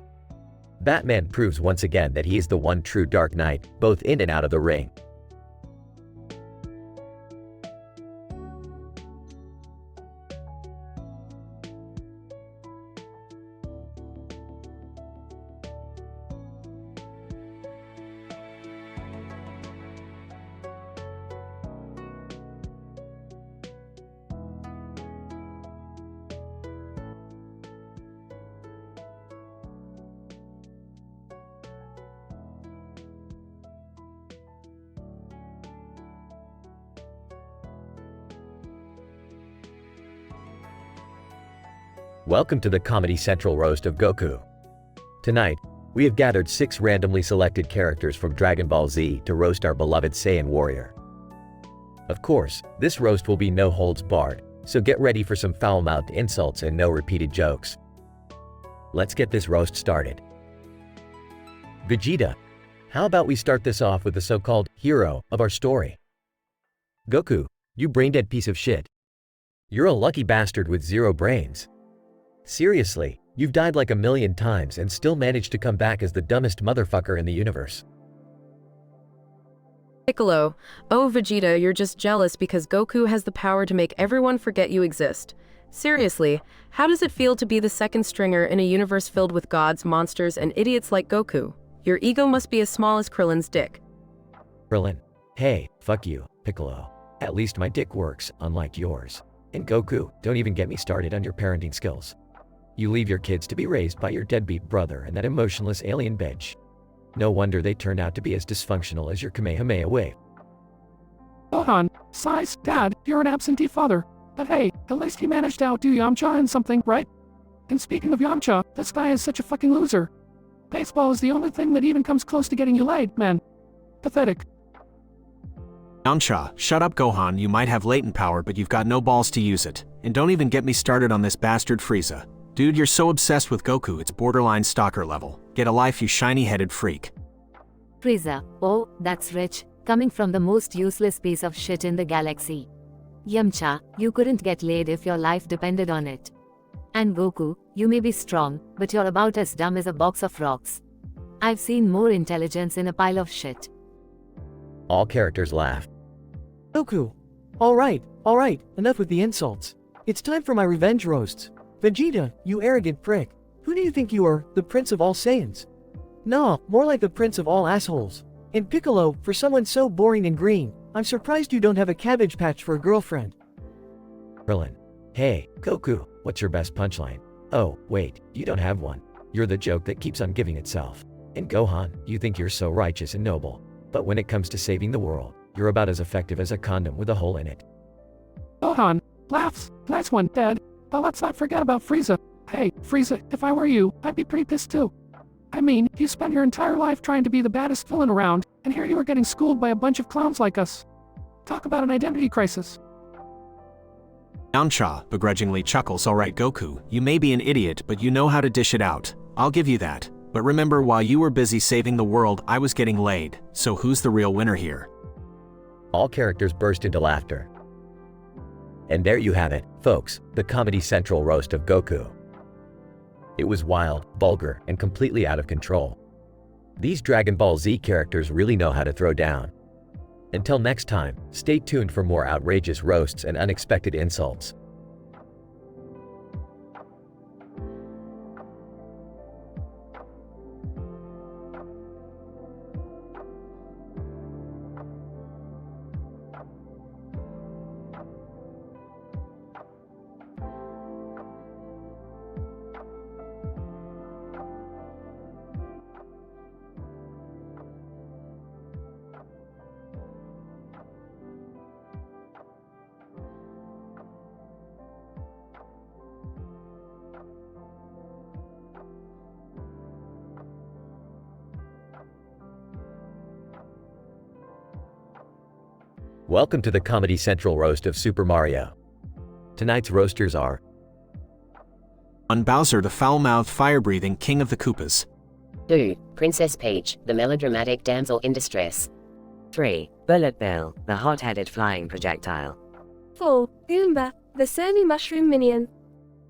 Batman proves once again that he is the one true Dark Knight, both in and out of the ring. Welcome to the Comedy Central roast of Goku. Tonight, we have gathered 6 randomly selected characters from Dragon Ball Z to roast our beloved Saiyan warrior. Of course, this roast will be no holds barred, so get ready for some foul-mouthed insults and no repeated jokes. Let's get this roast started. Vegeta, how about we start this off with the so-called hero of our story? Goku, you brain-dead piece of shit. You're a lucky bastard with 0 brains. Seriously, you've died like a million times and still managed to come back as the dumbest motherfucker in the universe. Piccolo, oh Vegeta, you're just jealous because Goku has the power to make everyone forget you exist. Seriously, how does it feel to be the second stringer in a universe filled with gods, monsters, and idiots like Goku? Your ego must be as small as Krillin's dick. Krillin, hey, fuck you, Piccolo. At least my dick works, unlike yours. And Goku, don't even get me started on your parenting skills. You leave your kids to be raised by your deadbeat brother and that emotionless alien bitch. No wonder they turned out to be as dysfunctional as your Kamehameha wave. Gohan, size, Dad, you're an absentee father. But hey, at least you managed to outdo Yamcha in something, right? And speaking of Yamcha, this guy is such a fucking loser. Baseball is the only thing that even comes close to getting you laid, man. Pathetic. Yamcha, shut up Gohan, you might have latent power but you've got no balls to use it. And don't even get me started on this bastard Frieza. Dude, you're so obsessed with Goku it's borderline stalker level. Get a life, you shiny-headed freak. Frieza, oh, that's rich, coming from the most useless piece of shit in the galaxy. Yamcha, you couldn't get laid if your life depended on it. And Goku, you may be strong, but you're about as dumb as a box of rocks. I've seen more intelligence in a pile of shit. All characters laugh. Goku. Alright, enough with the insults. It's time for my revenge roasts. Vegeta, you arrogant prick. Who do you think you are, the prince of all Saiyans? Nah, more like the prince of all assholes. And Piccolo, for someone so boring and green, I'm surprised you don't have a cabbage patch for a girlfriend. Krillin, hey, Goku, what's your best punchline? Oh, wait, you don't have one. You're the joke that keeps on giving itself. And Gohan, you think you're so righteous and noble. But when it comes to saving the world, you're about as effective as a condom with a hole in it. Gohan, laughs, nice one, Dad. But let's not forget about Frieza. Hey, Frieza, if I were you, I'd be pretty pissed too. I mean, you spent your entire life trying to be the baddest villain around, and here you are getting schooled by a bunch of clowns like us. Talk about an identity crisis. Yamcha begrudgingly chuckles, alright Goku, you may be an idiot but you know how to dish it out. I'll give you that. But remember, while you were busy saving the world, I was getting laid. So who's the real winner here? All characters burst into laughter. And there you have it, folks, the Comedy Central roast of Goku. It was wild, vulgar, and completely out of control. These Dragon Ball Z characters really know how to throw down. Until next time, stay tuned for more outrageous roasts and unexpected insults. Welcome to the Comedy Central roast of Super Mario. Tonight's roasters are On Bowser, the foul-mouthed, fire-breathing king of the Koopas. 2. Princess Peach, the melodramatic damsel in distress. 3. Bullet Bill, the hot-headed flying projectile. 4. Goomba, the surly mushroom minion.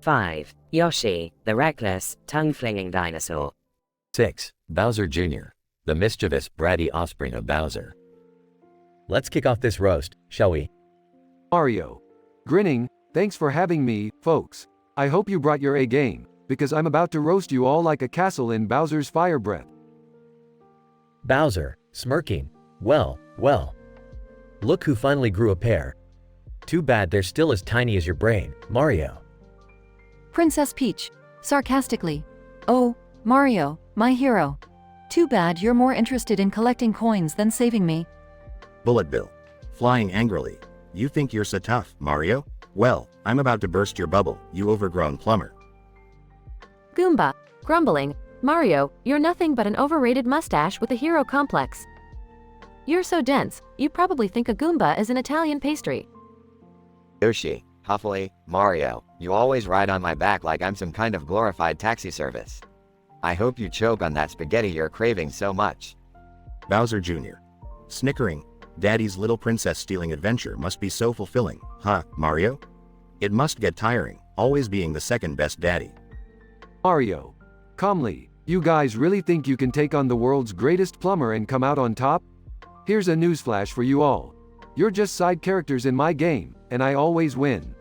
5. Yoshi, the reckless, tongue-flinging dinosaur. 6. Bowser Jr., the mischievous, bratty offspring of Bowser. Let's kick off this roast, shall we? Mario. Grinning, thanks for having me, folks. I hope you brought your A game, because I'm about to roast you all like a castle in Bowser's fire breath. Bowser, smirking. Well. Look who finally grew a pair. Too bad they're still as tiny as your brain, Mario. Princess Peach, sarcastically. Oh, Mario, my hero. Too bad you're more interested in collecting coins than saving me. Bullet Bill, flying angrily. You think you're so tough, Mario? Well, I'm about to burst your bubble, you overgrown plumber. Goomba, grumbling, Mario, you're nothing but an overrated mustache with a hero complex. You're so dense, you probably think a Goomba is an Italian pastry. Yoshi, huffily, Mario, you always ride on my back like I'm some kind of glorified taxi service. I hope you choke on that spaghetti you're craving so much. Bowser Jr. Snickering, Daddy's little princess stealing adventure must be so fulfilling, huh, Mario? It must get tiring, always being the second best daddy. Mario. Calmly, you guys really think you can take on the world's greatest plumber and come out on top? Here's a newsflash for you all. You're just side characters in my game, and I always win.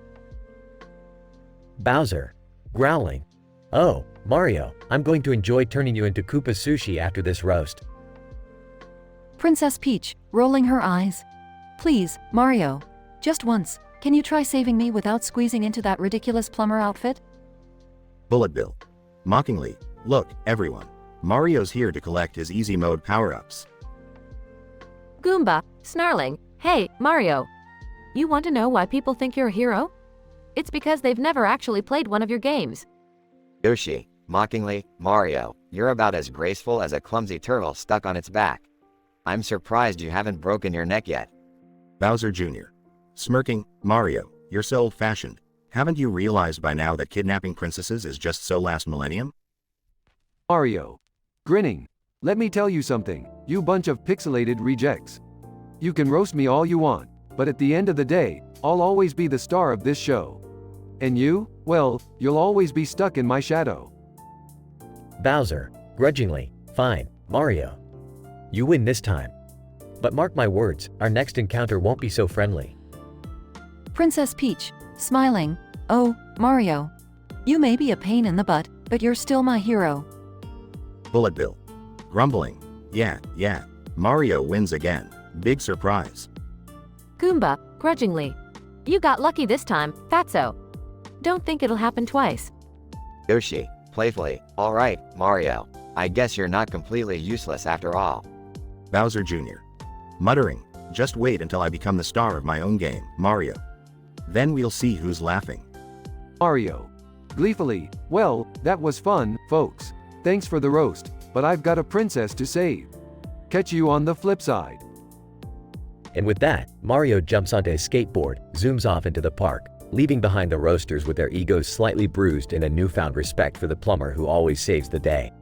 Bowser. Growling. Oh, Mario, I'm going to enjoy turning you into Koopa sushi after this roast. Princess Peach, rolling her eyes. Please, Mario. Just once, can you try saving me without squeezing into that ridiculous plumber outfit? Bullet Bill. Mockingly, look, everyone. Mario's here to collect his easy mode power-ups. Goomba, snarling, hey, Mario. You want to know why people think you're a hero? It's because they've never actually played one of your games. Yoshi, mockingly, Mario, you're about as graceful as a clumsy turtle stuck on its back. I'm surprised you haven't broken your neck yet. Bowser Jr. Smirking, Mario, you're so old-fashioned. Haven't you realized by now that kidnapping princesses is just so last millennium? Mario. Grinning. Let me tell you something, you bunch of pixelated rejects. You can roast me all you want, but at the end of the day, I'll always be the star of this show. And you, well, you'll always be stuck in my shadow. Bowser. Grudgingly. Fine, Mario. You win this time. But mark my words, our next encounter won't be so friendly. Princess Peach, smiling. Oh, Mario. You may be a pain in the butt, but you're still my hero. Bullet Bill. Grumbling. Yeah, Mario wins again. Big surprise. Goomba, grudgingly. You got lucky this time, fatso. Don't think it'll happen twice. Yoshi, playfully, alright, Mario. I guess you're not completely useless after all. Bowser Jr. Muttering, just wait until I become the star of my own game, Mario. Then we'll see who's laughing. Mario. Gleefully, well, that was fun, folks. Thanks for the roast, but I've got a princess to save. Catch you on the flip side. And with that, Mario jumps onto his skateboard, zooms off into the park, leaving behind the roasters with their egos slightly bruised and a newfound respect for the plumber who always saves the day.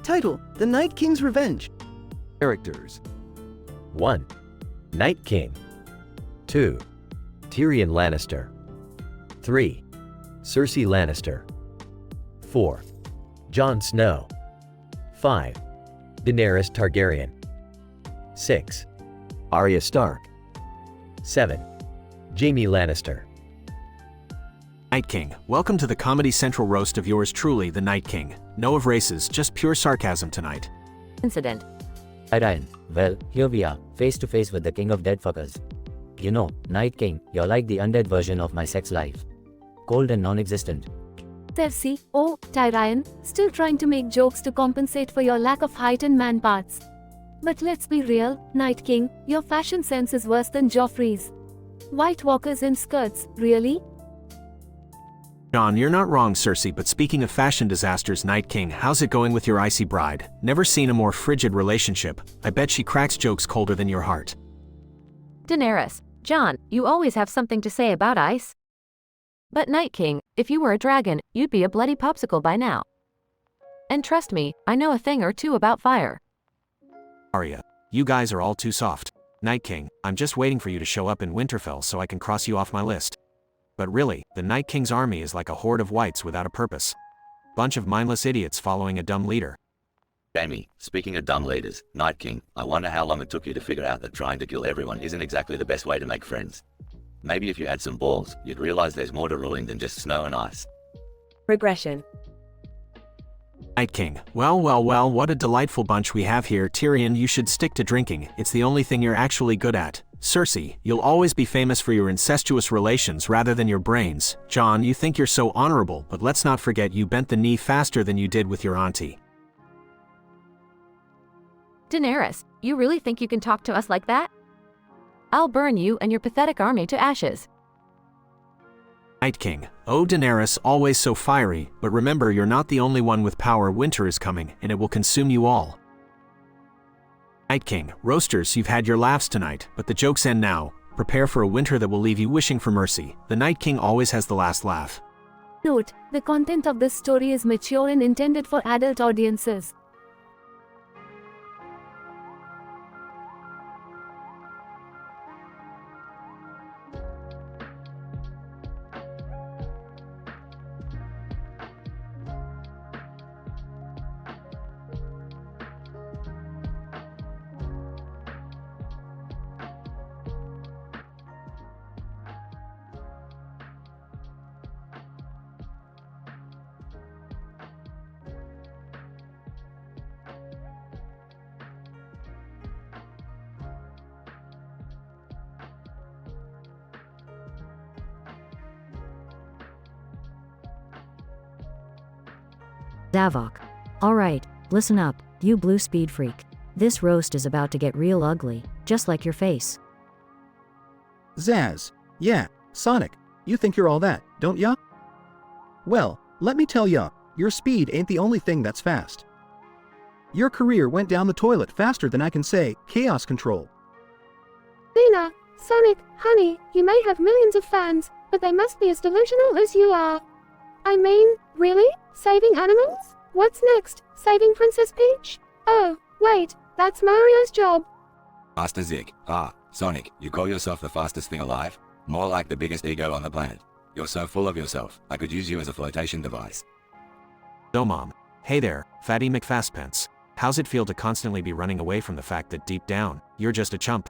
Title: The Night King's Revenge. Characters. 1. Night King. 2. Tyrion Lannister. 3. Cersei Lannister. 4. Jon Snow. 5. Daenerys Targaryen. 6. Arya Stark. 7. Jaime Lannister. Night King, welcome to the Comedy Central roast of yours truly, the Night King. No of races, just pure sarcasm tonight. Incident. Hi Ryan, well, here we are, face to face with the king of dead fuckers. You know, Night King, you're like the undead version of my sex life. Cold and non-existent. Cersei, oh, Tyrion, still trying to make jokes to compensate for your lack of height and man parts. But let's be real, Night King, your fashion sense is worse than Joffrey's. White walkers in skirts, really? John, you're not wrong, Cersei, but speaking of fashion disasters, Night King, how's it going with your icy bride? Never seen a more frigid relationship. I bet she cracks jokes colder than your heart. Daenerys, John, you always have something to say about ice. But Night King, if you were a dragon, you'd be a bloody popsicle by now. And trust me, I know a thing or two about fire. Arya, you guys are all too soft. Night King, I'm just waiting for you to show up in Winterfell so I can cross you off my list. But really, the Night King's army is like a horde of whites without a purpose. Bunch of mindless idiots following a dumb leader. Jamie, speaking of dumb leaders, Night King, I wonder how long it took you to figure out that trying to kill everyone isn't exactly the best way to make friends. Maybe if you had some balls, you'd realize there's more to ruling than just snow and ice. Regression. Night King. Well, what a delightful bunch we have here. Tyrion, you should stick to drinking. It's the only thing you're actually good at. Cersei, you'll always be famous for your incestuous relations rather than your brains. Jon, you think you're so honorable, but let's not forget you bent the knee faster than you did with your auntie. Daenerys, you really think you can talk to us like that? I'll burn you and your pathetic army to ashes. Night King. Oh, Daenerys, always so fiery, but remember you're not the only one with power. Winter is coming, and it will consume you all. Night King. Roasters, you've had your laughs tonight, but the joke's end now. Prepare for a winter that will leave you wishing for mercy. The Night King always has the last laugh. Note, the content of this story is mature and intended for adult audiences. Zavok. Alright, listen up, you blue speed freak. This roast is about to get real ugly, just like your face. Zaz. Yeah, Sonic, you think you're all that, don't ya? Well, let me tell ya, your speed ain't the only thing that's fast. Your career went down the toilet faster than I can say, chaos control. Lena, Sonic, honey, you may have millions of fans, but they must be as delusional as you are. I mean, really? Saving animals? What's next? Saving Princess Peach? Oh, wait, that's Mario's job. Master Zik. Sonic, you call yourself the fastest thing alive? More like the biggest ego on the planet. You're so full of yourself, I could use you as a flotation device. So Mom. Hey there, Fatty McFastpence. How's it feel to constantly be running away from the fact that deep down, you're just a chump?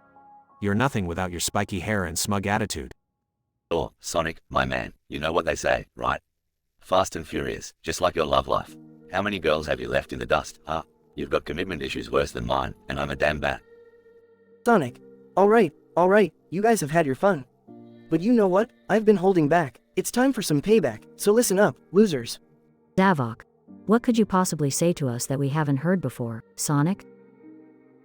You're nothing without your spiky hair and smug attitude. Oh, Sonic, my man, you know what they say, right? Fast and furious, just like your love life. How many girls have you left in the dust, huh? You've got commitment issues worse than mine, and I'm a damn bat. Sonic. Alright, you guys have had your fun. But you know what? I've been holding back. It's time for some payback, so listen up, losers. Zavok. What could you possibly say to us that we haven't heard before, Sonic?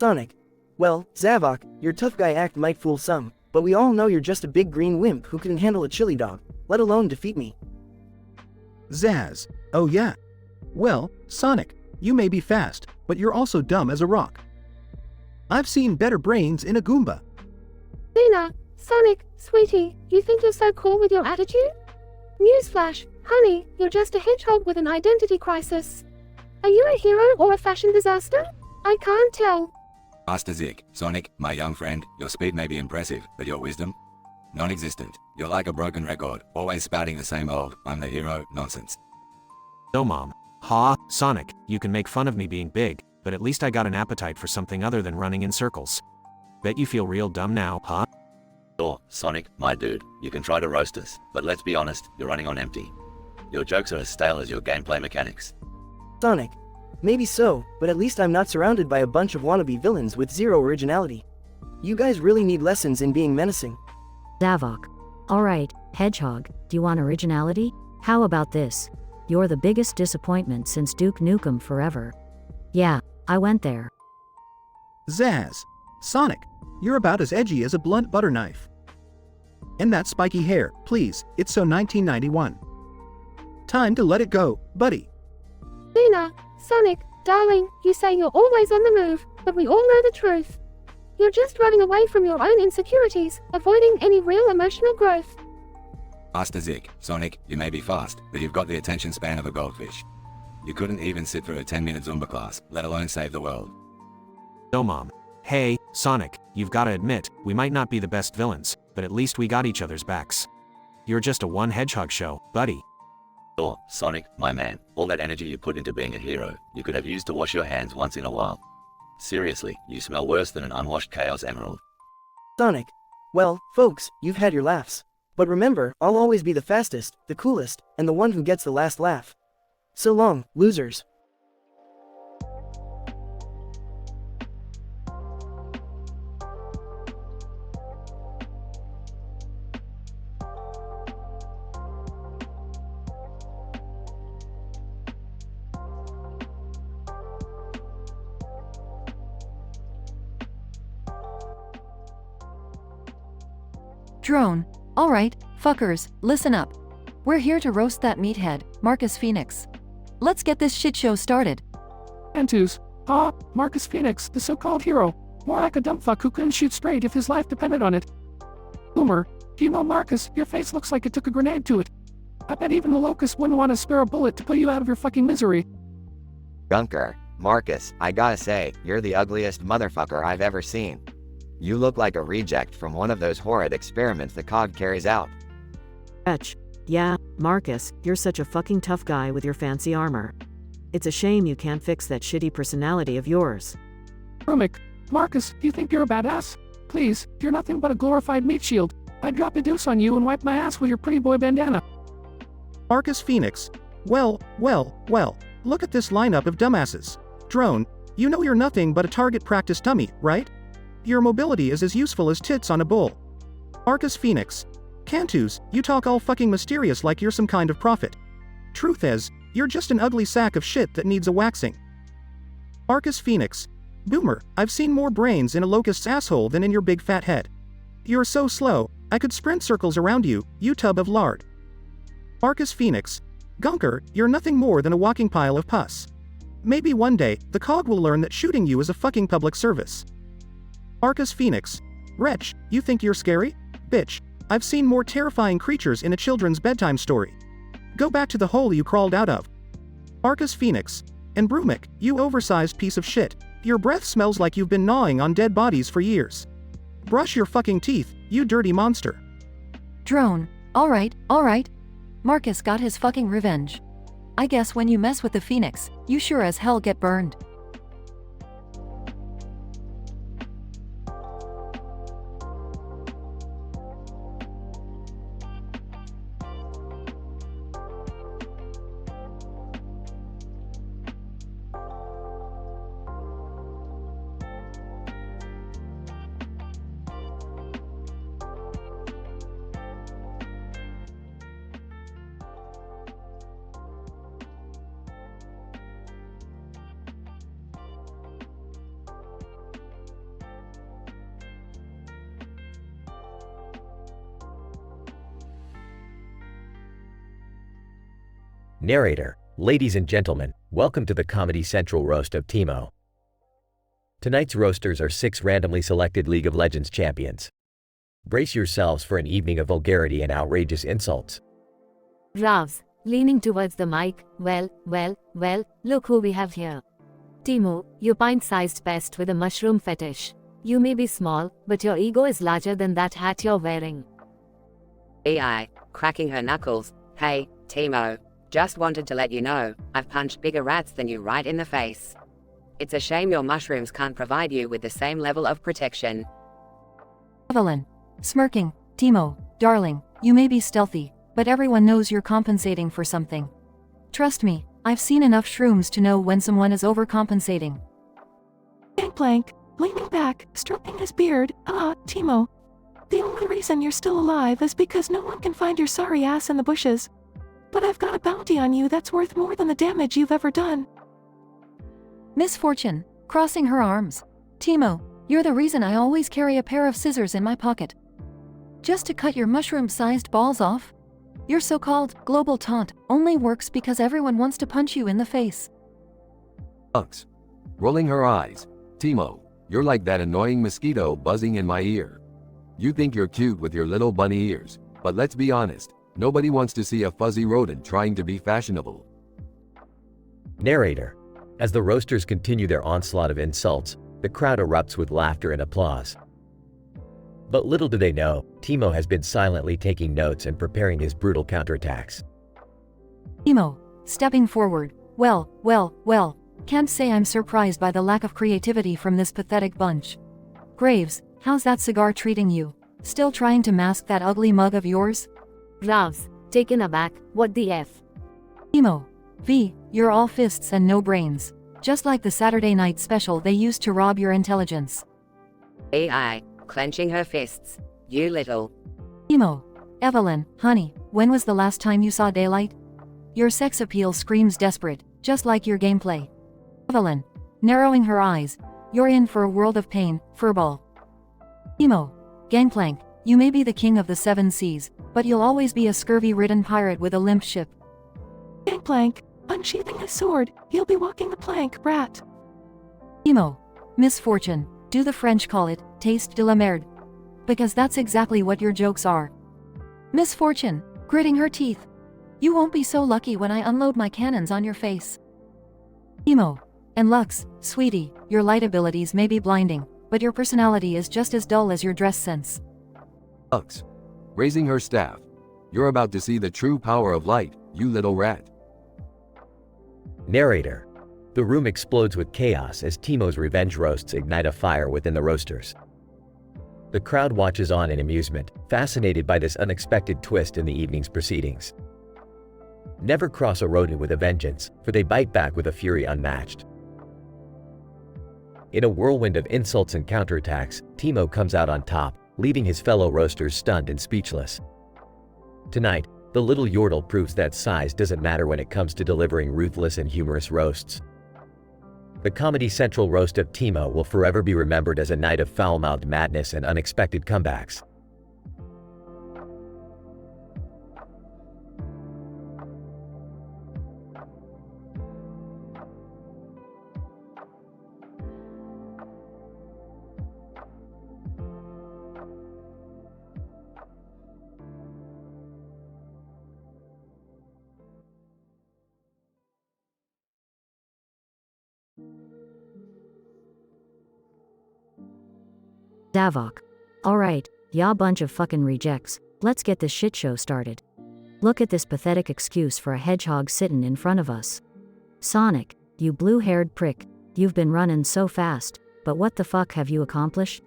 Sonic. Well, Zavok, your tough guy act might fool some, but we all know you're just a big green wimp who couldn't handle a chili dog, let alone defeat me. Zaz. Oh yeah. Well, Sonic, you may be fast, but you're also dumb as a rock. I've seen better brains in a Goomba. Lena, Sonic, sweetie, you think you're so cool with your attitude? Newsflash, honey, you're just a hedgehog with an identity crisis. Are you a hero or a fashion disaster? I can't tell. Master Zik. Sonic, my young friend, your speed may be impressive, but your wisdom? Non-existent. You're like a broken record, always spouting the same old, I'm the hero, nonsense. So Mom. Sonic, you can make fun of me being big, but at least I got an appetite for something other than running in circles. Bet you feel real dumb now, huh? Oh, Sonic, my dude, you can try to roast us, but let's be honest, you're running on empty. Your jokes are as stale as your gameplay mechanics. Sonic. Maybe so, but at least I'm not surrounded by a bunch of wannabe villains with zero originality. You guys really need lessons in being menacing. Zavok. Alright, Hedgehog, do you want originality? How about this? You're the biggest disappointment since Duke Nukem Forever. Yeah, I went there. Zaz. Sonic, you're about as edgy as a blunt butter knife. And that spiky hair, please, it's so 1991. Time to let it go, buddy. Lena, Sonic, darling, you say you're always on the move, but we all know the truth. You're just running away from your own insecurities, avoiding any real emotional growth. Master Zik. Sonic, you may be fast, but you've got the attention span of a goldfish. You couldn't even sit through a 10-minute Zumba class, let alone save the world. So Mom. Hey, Sonic, you've gotta admit, we might not be the best villains, but at least we got each other's backs. You're just a one hedgehog show, buddy. Oh, Sonic, my man, all that energy you put into being a hero, you could have used to wash your hands once in a while. Seriously, you smell worse than an unwashed Chaos Emerald. Sonic. Well, folks, you've had your laughs. But remember, I'll always be the fastest, the coolest, and the one who gets the last laugh. So long, losers. Drone. Alright, fuckers, listen up. We're here to roast that meathead, Marcus Phoenix. Let's get this shit show started. Antus. Marcus Phoenix, the so-called hero. More like a dumb fuck who couldn't shoot straight if his life depended on it. Boomer. Do you know, Marcus, your face looks like it took a grenade to it. I bet even the locust wouldn't want to spare a bullet to put you out of your fucking misery. Gunker. Marcus, I gotta say, you're the ugliest motherfucker I've ever seen. You look like a reject from one of those horrid experiments the COG carries out. Etch. Yeah, Marcus, you're such a fucking tough guy with your fancy armor. It's a shame you can't fix that shitty personality of yours. Rumik. Marcus, you think you're a badass? Please, you're nothing but a glorified meat shield. I'd drop a deuce on you and wipe my ass with your pretty boy bandana. Marcus Phoenix. Well, look at this lineup of dumbasses. Drone, you know you're nothing but a target practice dummy, right? Your mobility is as useful as tits on a bull. Marcus Phoenix. Cantus, you talk all fucking mysterious like you're some kind of prophet. Truth is, you're just an ugly sack of shit that needs a waxing. Marcus Phoenix. Boomer, I've seen more brains in a locust's asshole than in your big fat head. You're so slow, I could sprint circles around you, you tub of lard. Marcus Phoenix. Gunker, you're nothing more than a walking pile of pus. Maybe one day, the COG will learn that shooting you is a fucking public service. Marcus Phoenix. Wretch, you think you're scary? Bitch, I've seen more terrifying creatures in a children's bedtime story. Go back to the hole you crawled out of. Marcus Phoenix. And Brumik, you oversized piece of shit. Your breath smells like you've been gnawing on dead bodies for years. Brush your fucking teeth, you dirty monster. Drone. Alright. Marcus got his fucking revenge. I guess when you mess with the Phoenix, you sure as hell get burned. Narrator. Ladies and gentlemen, welcome to the Comedy Central roast of Timo. Tonight's roasters are 6 randomly selected League of Legends champions. Brace yourselves for an evening of vulgarity and outrageous insults. Ravs, leaning towards the mic, well, look who we have here. Timo, you pint-sized pest with a mushroom fetish. You may be small, but your ego is larger than that hat you're wearing. AI, cracking her knuckles. Hey, Timo. Just wanted to let you know, I've punched bigger rats than you right in the face. It's a shame your mushrooms can't provide you with the same level of protection. Evelyn. Smirking. Timo, darling, you may be stealthy, but everyone knows you're compensating for something. Trust me, I've seen enough shrooms to know when someone is overcompensating. Blank, leaning back, stroking his beard. Timo. The only reason you're still alive is because no one can find your sorry ass in the bushes. But I've got a bounty on you that's worth more than the damage you've ever done. Misfortune, crossing her arms. Timo, you're the reason I always carry a pair of scissors in my pocket. Just to cut your mushroom-sized balls off? Your so-called global taunt only works because everyone wants to punch you in the face. Unks. Rolling her eyes. Timo, you're like that annoying mosquito buzzing in my ear. You think you're cute with your little bunny ears, but let's be honest. Nobody wants to see a fuzzy rodent trying to be fashionable. Narrator. As the roasters continue their onslaught of insults, the crowd erupts with laughter and applause. But little do they know, Timo has been silently taking notes and preparing his brutal counterattacks. Timo, stepping forward. Well, can't say I'm surprised by the lack of creativity from this pathetic bunch. Graves, how's that cigar treating you? Still trying to mask that ugly mug of yours? Ravs, taken aback, what the F? Emo. V, you're all fists and no brains. Just like the Saturday night special they used to rob your intelligence. AI, clenching her fists. You little. Emo. Evelyn, honey, when was the last time you saw daylight? Your sex appeal screams desperate, just like your gameplay. Evelyn. Narrowing her eyes. You're in for a world of pain, furball. Emo. Gangplank, you may be the king of the seven seas, but you'll always be a scurvy-ridden pirate with a limp ship. Gangplank, unsheathing his sword, he'll be walking the plank, rat. Emo. Misfortune, do the French call it, taste de la merde? Because that's exactly what your jokes are. Misfortune, gritting her teeth. You won't be so lucky when I unload my cannons on your face. Emo. And Lux, sweetie, your light abilities may be blinding, but your personality is just as dull as your dress sense. Lux. Raising her staff. You're about to see the true power of light, you little rat. Narrator. The room explodes with chaos as Timo's revenge roasts ignite a fire within the roasters. The crowd watches on in amusement, fascinated by this unexpected twist in the evening's proceedings. Never cross a rodent with a vengeance, for they bite back with a fury unmatched. In a whirlwind of insults and counterattacks, Timo comes out on top, leaving his fellow roasters stunned and speechless. Tonight, the little Yordle proves that size doesn't matter when it comes to delivering ruthless and humorous roasts. The Comedy Central roast of Timo will forever be remembered as a night of foul-mouthed madness and unexpected comebacks. Davok. Alright, ya bunch of fucking rejects, let's get this shit show started. Look at this pathetic excuse for a hedgehog sittin' in front of us. Sonic, you blue-haired prick, you've been running so fast, but what the fuck have you accomplished?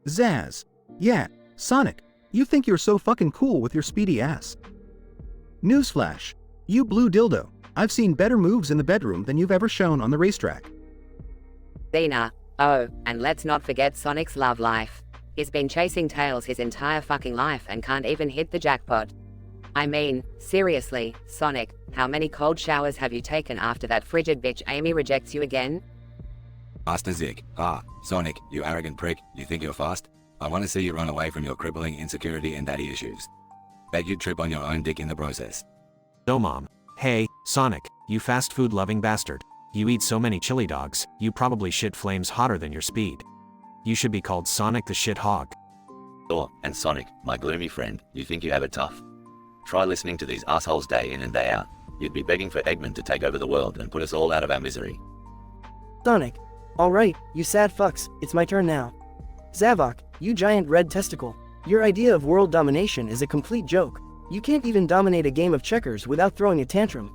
Zaz. Yeah, Sonic, you think you're so fucking cool with your speedy ass. Newsflash. You blue dildo, I've seen better moves in the bedroom than you've ever shown on the racetrack. Dina. Oh, and let's not forget Sonic's love life. He's been chasing tails his entire fucking life and can't even hit the jackpot. I mean, seriously, Sonic, how many cold showers have you taken after that frigid bitch Amy rejects you again? Master Zik. Ah, Sonic, you arrogant prick, you think you're fast? I want to see you run away from your crippling insecurity and daddy issues. Bet you'd trip on your own dick in the process. So Mom. Hey, Sonic, you fast food loving bastard. You eat so many chili dogs, you probably shit flames hotter than your speed. You should be called Sonic the Shit Hog. Oh, and Sonic, my gloomy friend, you think you have it tough? Try listening to these assholes day in and day out. You'd be begging for Eggman to take over the world and put us all out of our misery. Sonic. Alright, you sad fucks, it's my turn now. Zavok, you giant red testicle. Your idea of world domination is a complete joke. You can't even dominate a game of checkers without throwing a tantrum.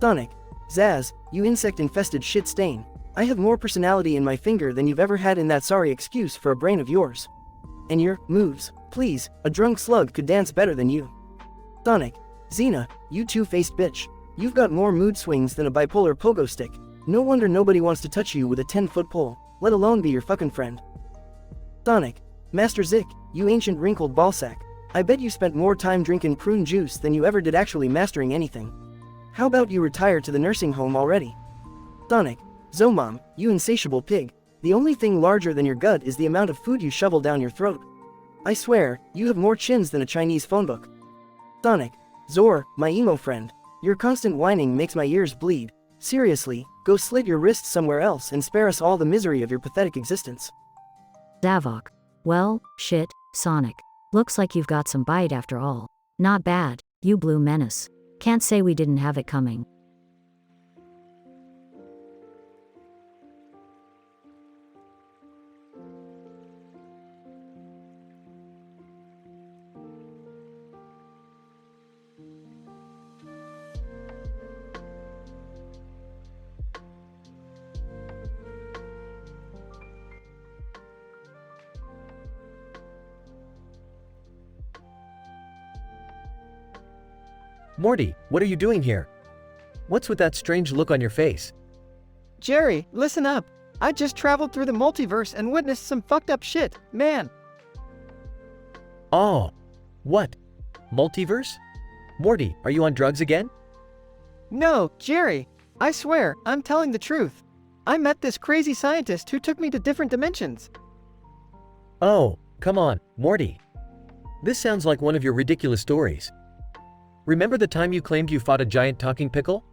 Sonic. Zaz, you insect-infested shit stain. I have more personality in my finger than you've ever had in that sorry excuse for a brain of yours. And your moves, please, a drunk slug could dance better than you. Sonic. Xena, you two-faced bitch. You've got more mood swings than a bipolar pogo stick. No wonder nobody wants to touch you with a 10-foot pole, let alone be your fucking friend. Sonic. Master Zik, you ancient wrinkled ballsack. I bet you spent more time drinking prune juice than you ever did actually mastering anything. How about you retire to the nursing home already? Sonic. Zomom, you insatiable pig. The only thing larger than your gut is the amount of food you shovel down your throat. I swear, you have more chins than a Chinese phone book. Sonic. Zor, my emo friend. Your constant whining makes my ears bleed. Seriously, go slit your wrists somewhere else and spare us all the misery of your pathetic existence. Davok. Well, shit, Sonic. Looks like you've got some bite after all. Not bad, you blue menace. Can't say we didn't have it coming. Morty, what are you doing here? What's with that strange look on your face? Jerry, listen up. I just traveled through the multiverse and witnessed some fucked up shit, man. Oh. What? Multiverse? Morty, are you on drugs again? No, Jerry. I swear, I'm telling the truth. I met this crazy scientist who took me to different dimensions. Oh, come on, Morty. This sounds like one of your ridiculous stories. Remember the time you claimed you fought a giant talking pickle?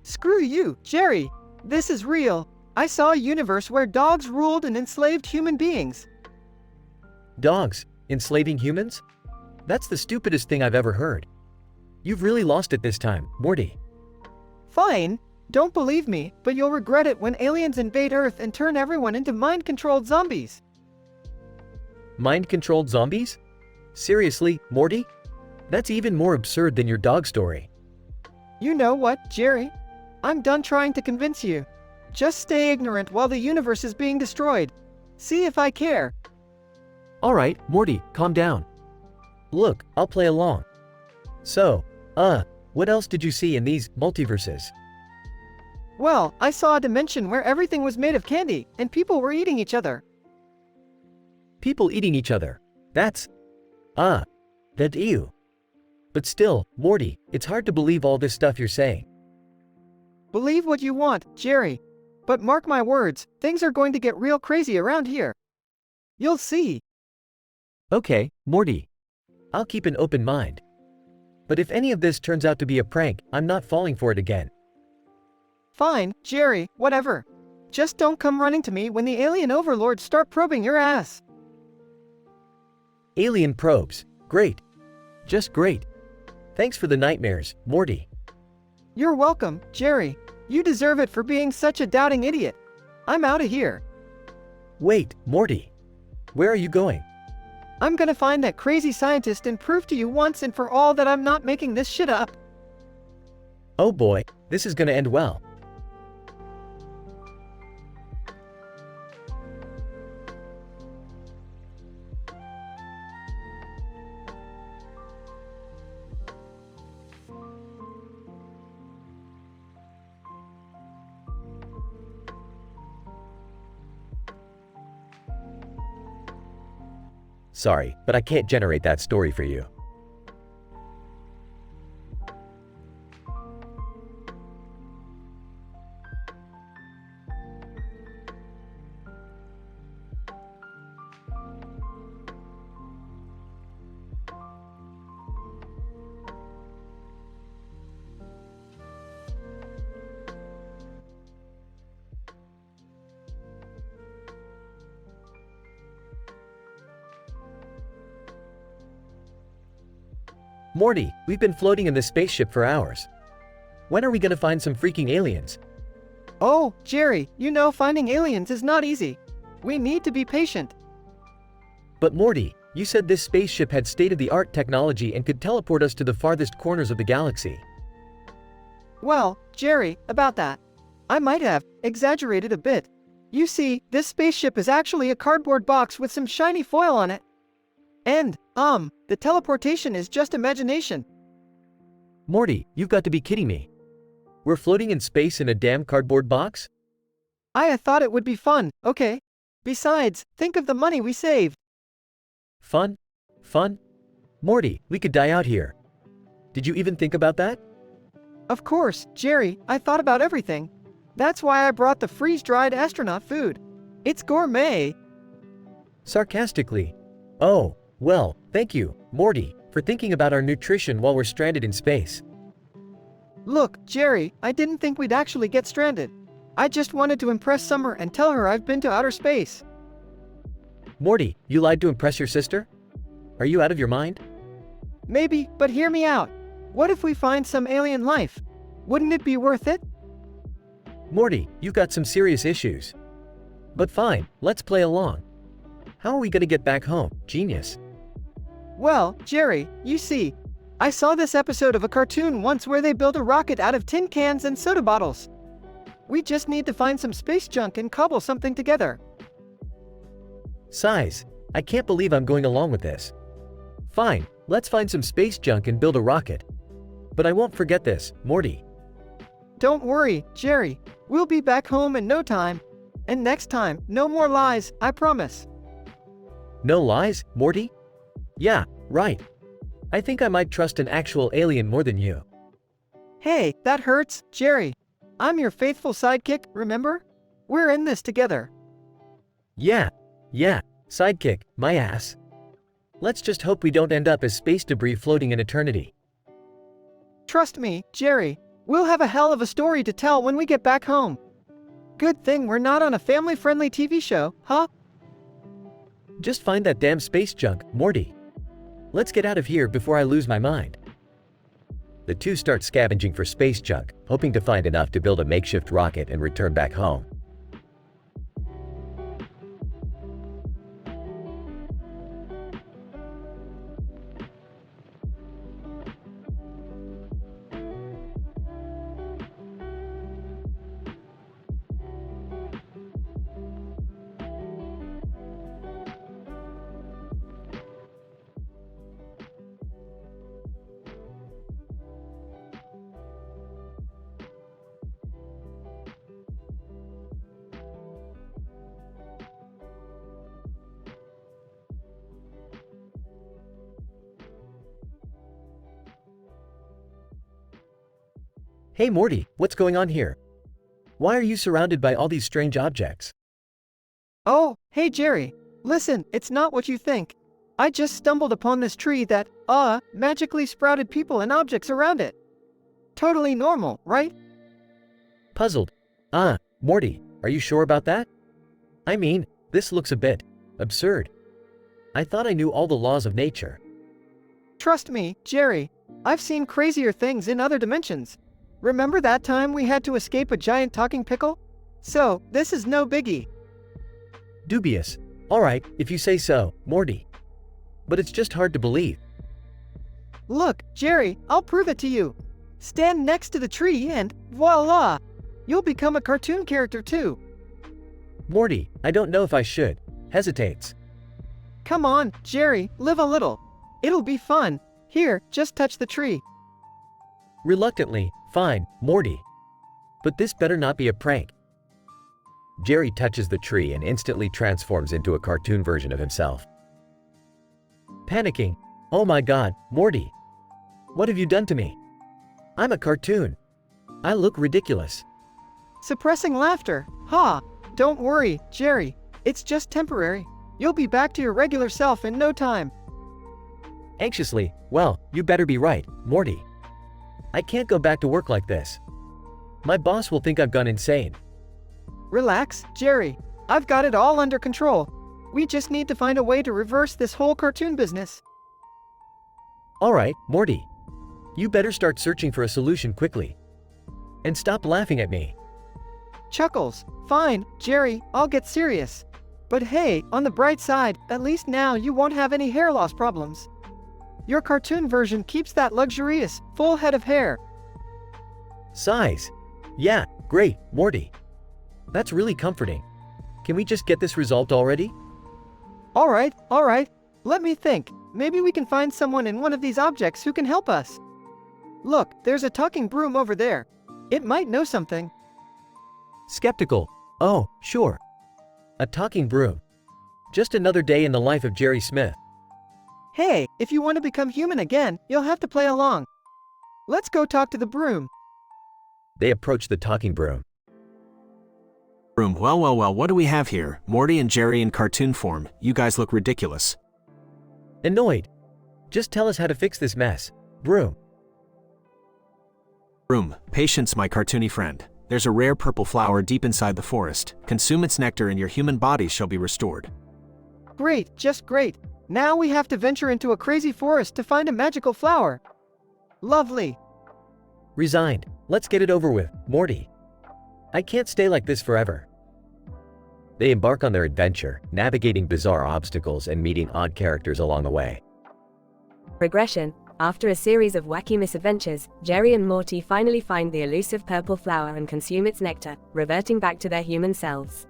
Screw you, Jerry. This is real. I saw a universe where dogs ruled and enslaved human beings. Dogs? Enslaving humans? That's the stupidest thing I've ever heard. You've really lost it this time, Morty. Fine. Don't believe me, but you'll regret it when aliens invade Earth and turn everyone into mind-controlled zombies. Mind-controlled zombies? Seriously, Morty? That's even more absurd than your dog story. You know what, Jerry? I'm done trying to convince you. Just stay ignorant while the universe is being destroyed. See if I care. Alright, Morty, calm down. Look, I'll play along. So, what else did you see in these multiverses? Well, I saw a dimension where everything was made of candy, and people were eating each other. People eating each other. That's ew. But still, Morty, it's hard to believe all this stuff you're saying. Believe what you want, Jerry. But mark my words, things are going to get real crazy around here. You'll see. Okay, Morty. I'll keep an open mind. But if any of this turns out to be a prank, I'm not falling for it again. Fine, Jerry, whatever. Just don't come running to me when the alien overlords start probing your ass. Alien probes. Great. Just great. Thanks for the nightmares, Morty. You're welcome, Jerry. You deserve it for being such a doubting idiot. I'm out of here. Wait, Morty. Where are you going? I'm gonna find that crazy scientist and prove to you once and for all that I'm not making this shit up. Oh boy, this is gonna end well. Sorry, but I can't generate that story for you. Morty, we've been floating in this spaceship for hours. When are we gonna find some freaking aliens? Oh, Jerry, you know finding aliens is not easy. We need to be patient. But Morty, you said this spaceship had state-of-the-art technology and could teleport us to the farthest corners of the galaxy. Well, Jerry, about that. I might have exaggerated a bit. You see, this spaceship is actually a cardboard box with some shiny foil on it. And, the teleportation is just imagination. Morty, you've got to be kidding me. We're floating in space in a damn cardboard box? I thought it would be fun, okay? Besides, think of the money we saved. Fun? Fun? Morty, we could die out here. Did you even think about that? Of course, Jerry, I thought about everything. That's why I brought the freeze-dried astronaut food. It's gourmet. Sarcastically. Oh, well, thank you, Morty, for thinking about our nutrition while we're stranded in space. Look, Jerry, I didn't think we'd actually get stranded. I just wanted to impress Summer and tell her I've been to outer space. Morty, you lied to impress your sister? Are you out of your mind? Maybe, but hear me out. What if we find some alien life? Wouldn't it be worth it? Morty, you've got some serious issues. But fine, let's play along. How are we gonna get back home, genius? Well, Jerry, you see, I saw this episode of a cartoon once where they built a rocket out of tin cans and soda bottles. We just need to find some space junk and cobble something together. Size, I can't believe I'm going along with this. Fine, let's find some space junk and build a rocket. But I won't forget this, Morty. Don't worry, Jerry. We'll be back home in no time. And next time, no more lies, I promise. No lies, Morty? Yeah, right. I think I might trust an actual alien more than you. Hey, that hurts, Jerry. I'm your faithful sidekick, remember? We're in this together. Yeah, sidekick, my ass. Let's just hope we don't end up as space debris floating in eternity. Trust me, Jerry. We'll have a hell of a story to tell when we get back home. Good thing we're not on a family-friendly TV show, huh? Just find that damn space junk, Morty. Let's get out of here before I lose my mind. The two start scavenging for space junk, hoping to find enough to build a makeshift rocket and return back home. Hey Morty, what's going on here? Why are you surrounded by all these strange objects? Oh, hey Jerry. Listen, it's not what you think. I just stumbled upon this tree that, magically sprouted people and objects around it. Totally normal, right? Puzzled. Morty, are you sure about that? I mean, this looks a bit absurd. I thought I knew all the laws of nature. Trust me, Jerry. I've seen crazier things in other dimensions. Remember that time we had to escape a giant talking pickle? So, this is no biggie. Dubious. Alright, if you say so, Morty. But it's just hard to believe. Look, Jerry, I'll prove it to you. Stand next to the tree and, voila! You'll become a cartoon character too. Morty, I don't know if I should. Hesitates. Come on, Jerry, live a little. It'll be fun. Here, just touch the tree. Reluctantly, fine, Morty. But this better not be a prank. Jerry touches the tree and instantly transforms into a cartoon version of himself. Panicking. Oh my god, Morty. What have you done to me? I'm a cartoon. I look ridiculous. Suppressing laughter. Ha! Don't worry, Jerry. It's just temporary. You'll be back to your regular self in no time. Anxiously, well, you better be right, Morty. I can't go back to work like this. My boss will think I've gone insane. Relax, Jerry. I've got it all under control. We just need to find a way to reverse this whole cartoon business. Alright, Morty. You better start searching for a solution quickly. And stop laughing at me. Chuckles. Fine, Jerry, I'll get serious. But hey, on the bright side, at least now you won't have any hair loss problems. Your cartoon version keeps that luxurious, full head of hair. Size. Yeah, great, Morty. That's really comforting. Can we just get this resolved already? Alright. Let me think. Maybe we can find someone in one of these objects who can help us. Look, there's a talking broom over there. It might know something. Skeptical. Oh, sure. A talking broom. Just another day in the life of Jerry Smith. Hey, if you want to become human again, you'll have to play along. Let's go talk to the broom. They approach the talking broom. Broom, well, what do we have here? Morty and Jerry in cartoon form. You guys look ridiculous. Annoyed. Just tell us how to fix this mess, broom. Broom, patience, my cartoony friend. There's a rare purple flower deep inside the forest. Consume its nectar and your human body shall be restored. Great, just great. Now we have to venture into a crazy forest to find a magical flower. Lovely. Resigned. Let's get it over with, Morty. I can't stay like this forever. They embark on their adventure, navigating bizarre obstacles and meeting odd characters along the way. Progression. After a series of wacky misadventures, Jerry and Morty finally find the elusive purple flower and consume its nectar, reverting back to their human selves.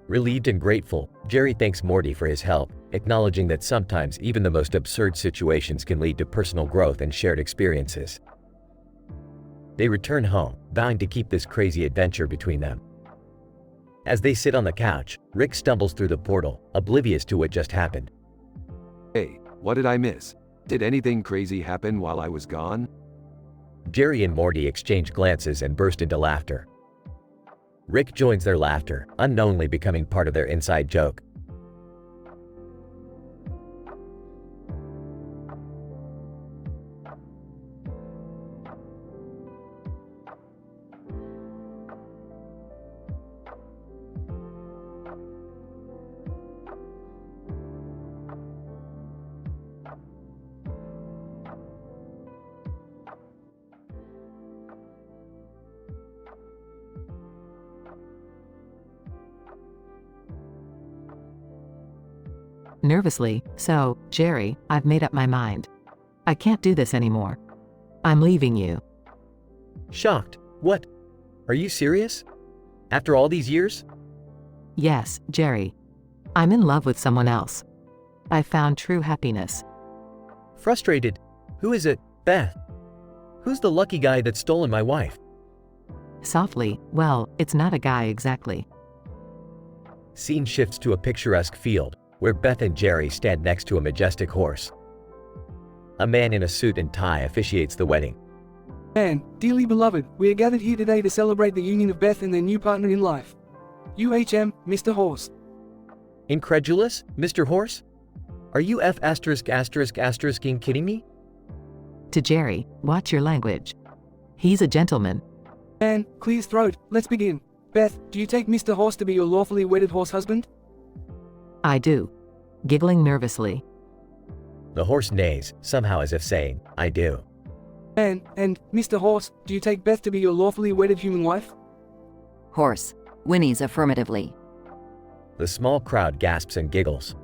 Relieved and grateful, Jerry thanks Morty for his help, acknowledging that sometimes even the most absurd situations can lead to personal growth and shared experiences. They return home, vowing to keep this crazy adventure between them. As they sit on the couch, Rick stumbles through the portal, oblivious to what just happened. Hey, what did I miss? Did anything crazy happen while I was gone? Jerry and Morty exchange glances and burst into laughter. Rick joins their laughter, unknowingly becoming part of their inside joke. Nervously, so, Jerry, I've made up my mind. I can't do this anymore. I'm leaving you. Shocked. What? Are you serious? After all these years? Yes, Jerry. I'm in love with someone else. I found true happiness. Frustrated. Who is it, Beth? Who's the lucky guy that's stolen my wife? Softly, well, it's not a guy exactly. Scene shifts to a picturesque field, where Beth and Jerry stand next to a majestic horse. A man in a suit and tie officiates the wedding. And, dearly beloved, we are gathered here today to celebrate the union of Beth and their new partner in life. UHM, Mr. Horse. Incredulous, Mr. Horse? Are you *****ing kidding me? To Jerry, watch your language. He's a gentleman. Man, clear his throat, let's begin. Beth, do you take Mr. Horse to be your lawfully wedded horse husband? I do. Giggling nervously. The horse neighs, somehow as if saying, I do. And, Mr. Horse, do you take Beth to be your lawfully wedded human wife? Horse whinnies affirmatively. The small crowd gasps and giggles.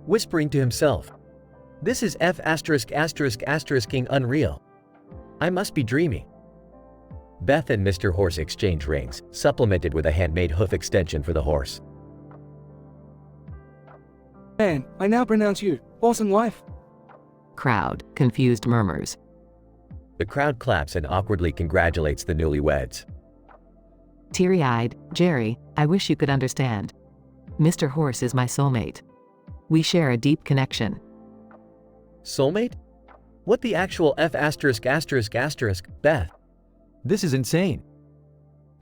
Whispering to himself, this is *****ing unreal. I must be dreaming. Beth and Mr. Horse exchange rings, supplemented with a handmade hoof extension for the horse. And, I now pronounce you, horse and wife. Crowd, confused murmurs. The crowd claps and awkwardly congratulates the newlyweds. Teary-eyed, Jerry, I wish you could understand. Mr. Horse is my soulmate. We share a deep connection. Soulmate? What the actual *****, Beth? This is insane.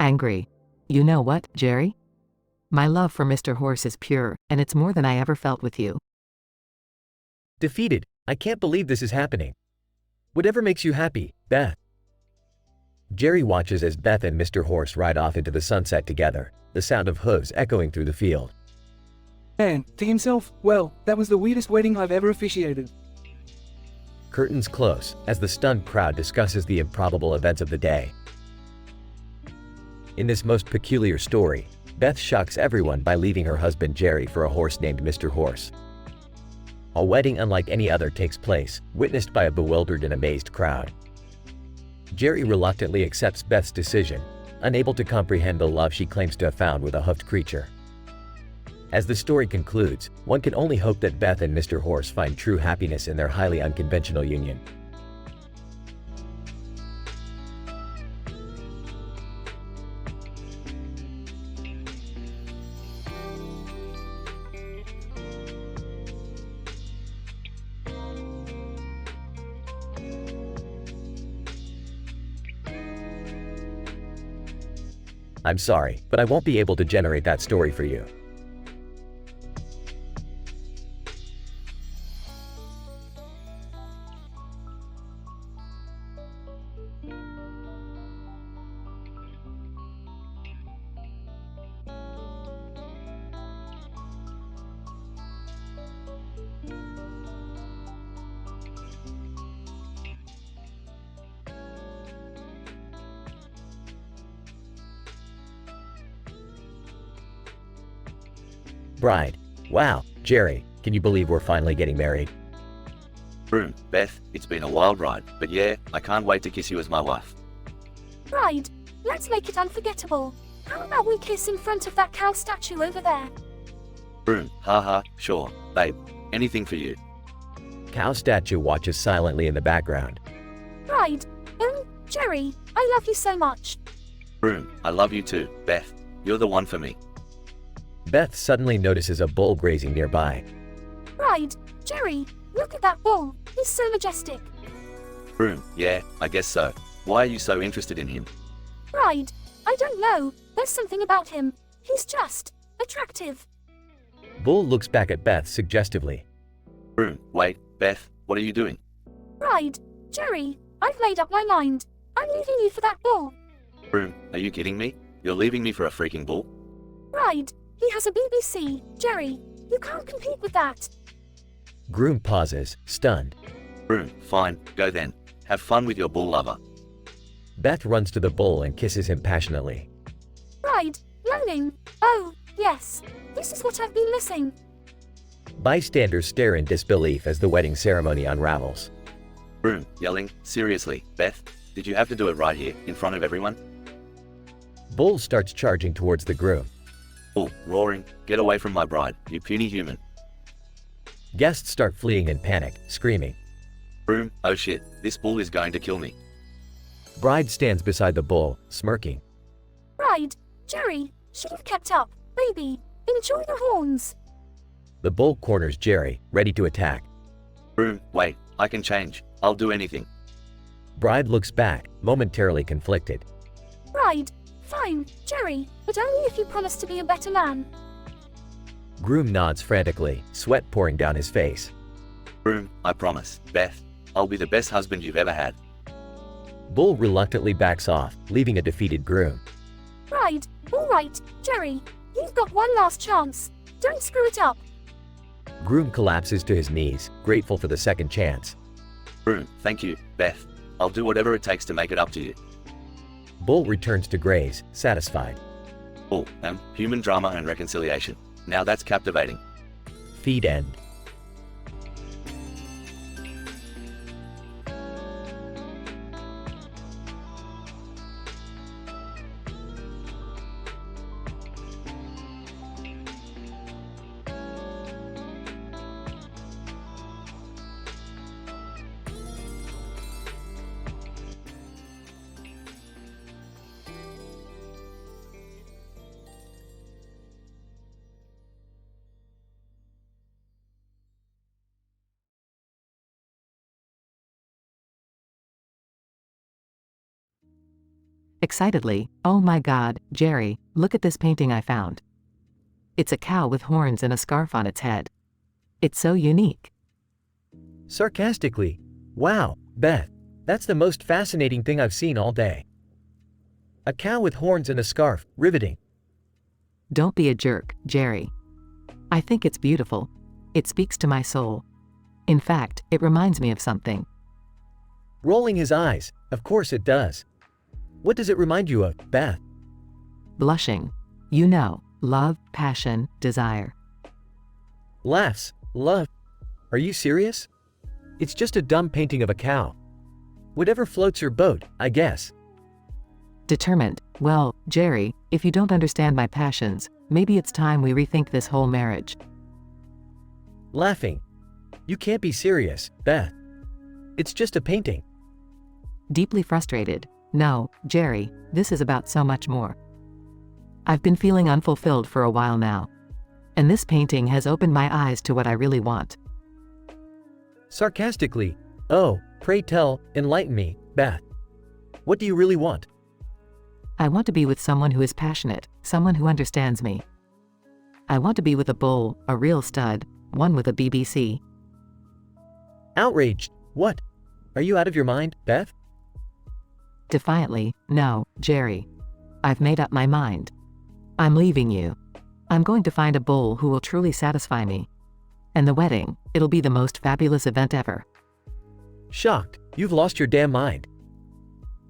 Angry. You know what, Jerry? My love for Mr. Horse is pure, and it's more than I ever felt with you. Defeated. I can't believe this is happening. Whatever makes you happy, Beth. Jerry watches as Beth and Mr. Horse ride off into the sunset together, the sound of hooves echoing through the field. And, to himself, well, that was the weirdest wedding I've ever officiated. Curtains close, as the stunned crowd discusses the improbable events of the day. In this most peculiar story, Beth shocks everyone by leaving her husband Jerry for a horse named Mr. Horse. A wedding unlike any other takes place, witnessed by a bewildered and amazed crowd. Jerry reluctantly accepts Beth's decision, unable to comprehend the love she claims to have found with a hoofed creature. As the story concludes, one can only hope that Beth and Mr. Horse find true happiness in their highly unconventional union. I'm sorry, but I won't be able to generate that story for you. Bride. Wow, Jerry, can you believe we're finally getting married? Boom, Beth, it's been a wild ride, but yeah, I can't wait to kiss you as my wife. Bride, let's make it unforgettable. How about we kiss in front of that cow statue over there? Broom, haha, sure, babe. Anything for you. Cow statue watches silently in the background. Right. Jerry, I love you so much. Broom, I love you too, Beth. You're the one for me. Beth suddenly notices a bull grazing nearby. Right. Jerry, look at that bull. He's so majestic. Broom, yeah, I guess so. Why are you so interested in him? Right. I don't know. There's something about him. He's just attractive. Bull looks back at Beth suggestively. Broom, wait, Beth, what are you doing? Right. Jerry, I've made up my mind. I'm leaving you for that bull. Broom, are you kidding me? You're leaving me for a freaking bull? Right. He has a BBC. Jerry, you can't compete with that. Groom pauses, stunned. Broom, fine, go then. Have fun with your bull lover. Beth runs to the bull and kisses him passionately. Right. Moaning. Oh, yes. This is what I've been missing. Bystanders stare in disbelief as the wedding ceremony unravels. Broom, yelling, seriously, Beth, did you have to do it right here, in front of everyone? Bull starts charging towards the groom. Bull, roaring, get away from my bride, you puny human. Guests start fleeing in panic, screaming. Broom, oh shit, this bull is going to kill me. Bride stands beside the bull, smirking. Right. Jerry, should have kept up. Baby, enjoy the horns. The bull corners Jerry, ready to attack. Broom, wait, I can change. I'll do anything. Bride looks back, momentarily conflicted. Right. Fine, Jerry, but only if you promise to be a better man. Groom nods frantically, sweat pouring down his face. Broom, I promise. Beth, I'll be the best husband you've ever had. Bull reluctantly backs off, leaving a defeated groom. Right. All right, Jerry, you've got one last chance. Don't screw it up. Groom collapses to his knees, grateful for the second chance. Broom, thank you, Beth. I'll do whatever it takes to make it up to you. Bull returns to graze, satisfied. Bull, human drama and reconciliation. Now that's captivating. Feed end. Excitedly, oh my god, Jerry, look at this painting I found. It's a cow with horns and a scarf on its head. It's so unique. Sarcastically, wow, Beth, that's the most fascinating thing I've seen all day. A cow with horns and a scarf, riveting. Don't be a jerk, Jerry. I think it's beautiful. It speaks to my soul. In fact, it reminds me of something. Rolling his eyes, of course it does. What does it remind you of, Beth? Blushing. You know, love, passion, desire. Laughs. Love. Are you serious? It's just a dumb painting of a cow. Whatever floats your boat, I guess. Determined. Well, Jerry, if you don't understand my passions, maybe it's time we rethink this whole marriage. Laughing. You can't be serious, Beth. It's just a painting. Deeply frustrated. No, Jerry, this is about so much more. I've been feeling unfulfilled for a while now. And this painting has opened my eyes to what I really want. Sarcastically, oh, pray tell, enlighten me, Beth. What do you really want? I want to be with someone who is passionate, someone who understands me. I want to be with a bull, a real stud, one with a BBC. Outraged. What? Are you out of your mind, Beth? Defiantly, no, Jerry. I've made up my mind. I'm leaving you. I'm going to find a bull who will truly satisfy me. And the wedding, it'll be the most fabulous event ever. Shocked, you've lost your damn mind.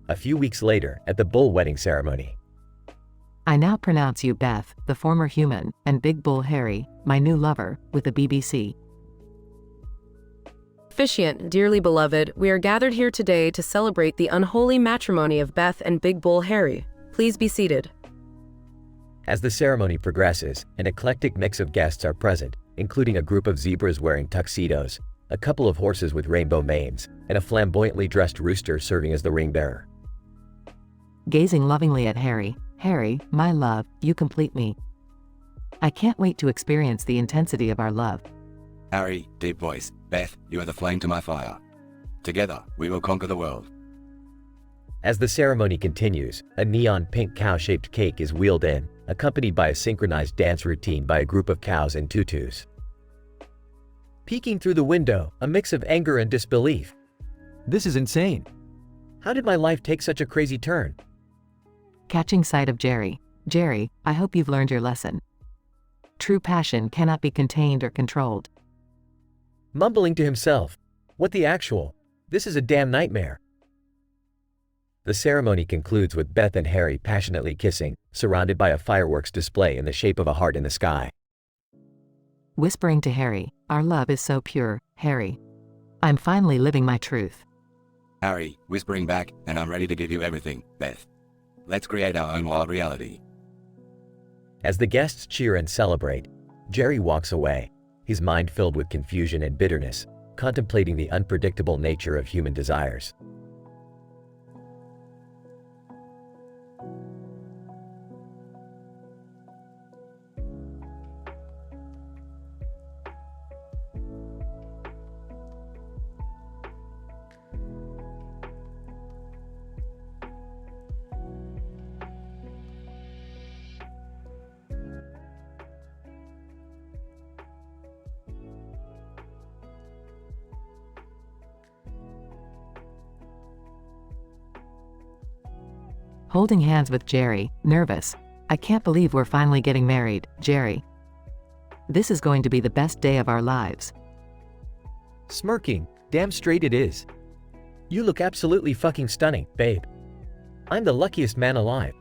A few weeks later, at the bull wedding ceremony. I now pronounce you Beth, the former human, and Big Bull Harry, my new lover, with the BBC. Officiant, dearly beloved, we are gathered here today to celebrate the unholy matrimony of Beth and Big Bull Harry. Please be seated. As the ceremony progresses, an eclectic mix of guests are present, including a group of zebras wearing tuxedos, a couple of horses with rainbow manes, and a flamboyantly dressed rooster serving as the ring bearer. Gazing lovingly at Harry, Harry, my love, you complete me. I can't wait to experience the intensity of our love. Harry, deep voice, Beth, you are the flame to my fire. Together, we will conquer the world. As the ceremony continues, a neon pink cow-shaped cake is wheeled in, accompanied by a synchronized dance routine by a group of cows in tutus. Peeking through the window, a mix of anger and disbelief. This is insane. How did my life take such a crazy turn? Catching sight of Jerry. Jerry, I hope you've learned your lesson. True passion cannot be contained or controlled. Mumbling to himself, what the actual? This is a damn nightmare. The ceremony concludes with Beth and Harry passionately kissing, surrounded by a fireworks display in the shape of a heart in the sky. Whispering to Harry, our love is so pure, Harry. I'm finally living my truth. Harry, whispering back, and I'm ready to give you everything, Beth. Let's create our own wild reality. As the guests cheer and celebrate, Jerry walks away, his mind filled with confusion and bitterness, contemplating the unpredictable nature of human desires. Holding hands with Jerry, nervous. I can't believe we're finally getting married, Jerry. This is going to be the best day of our lives. Smirking, damn straight it is. You look absolutely fucking stunning, babe. I'm the luckiest man alive.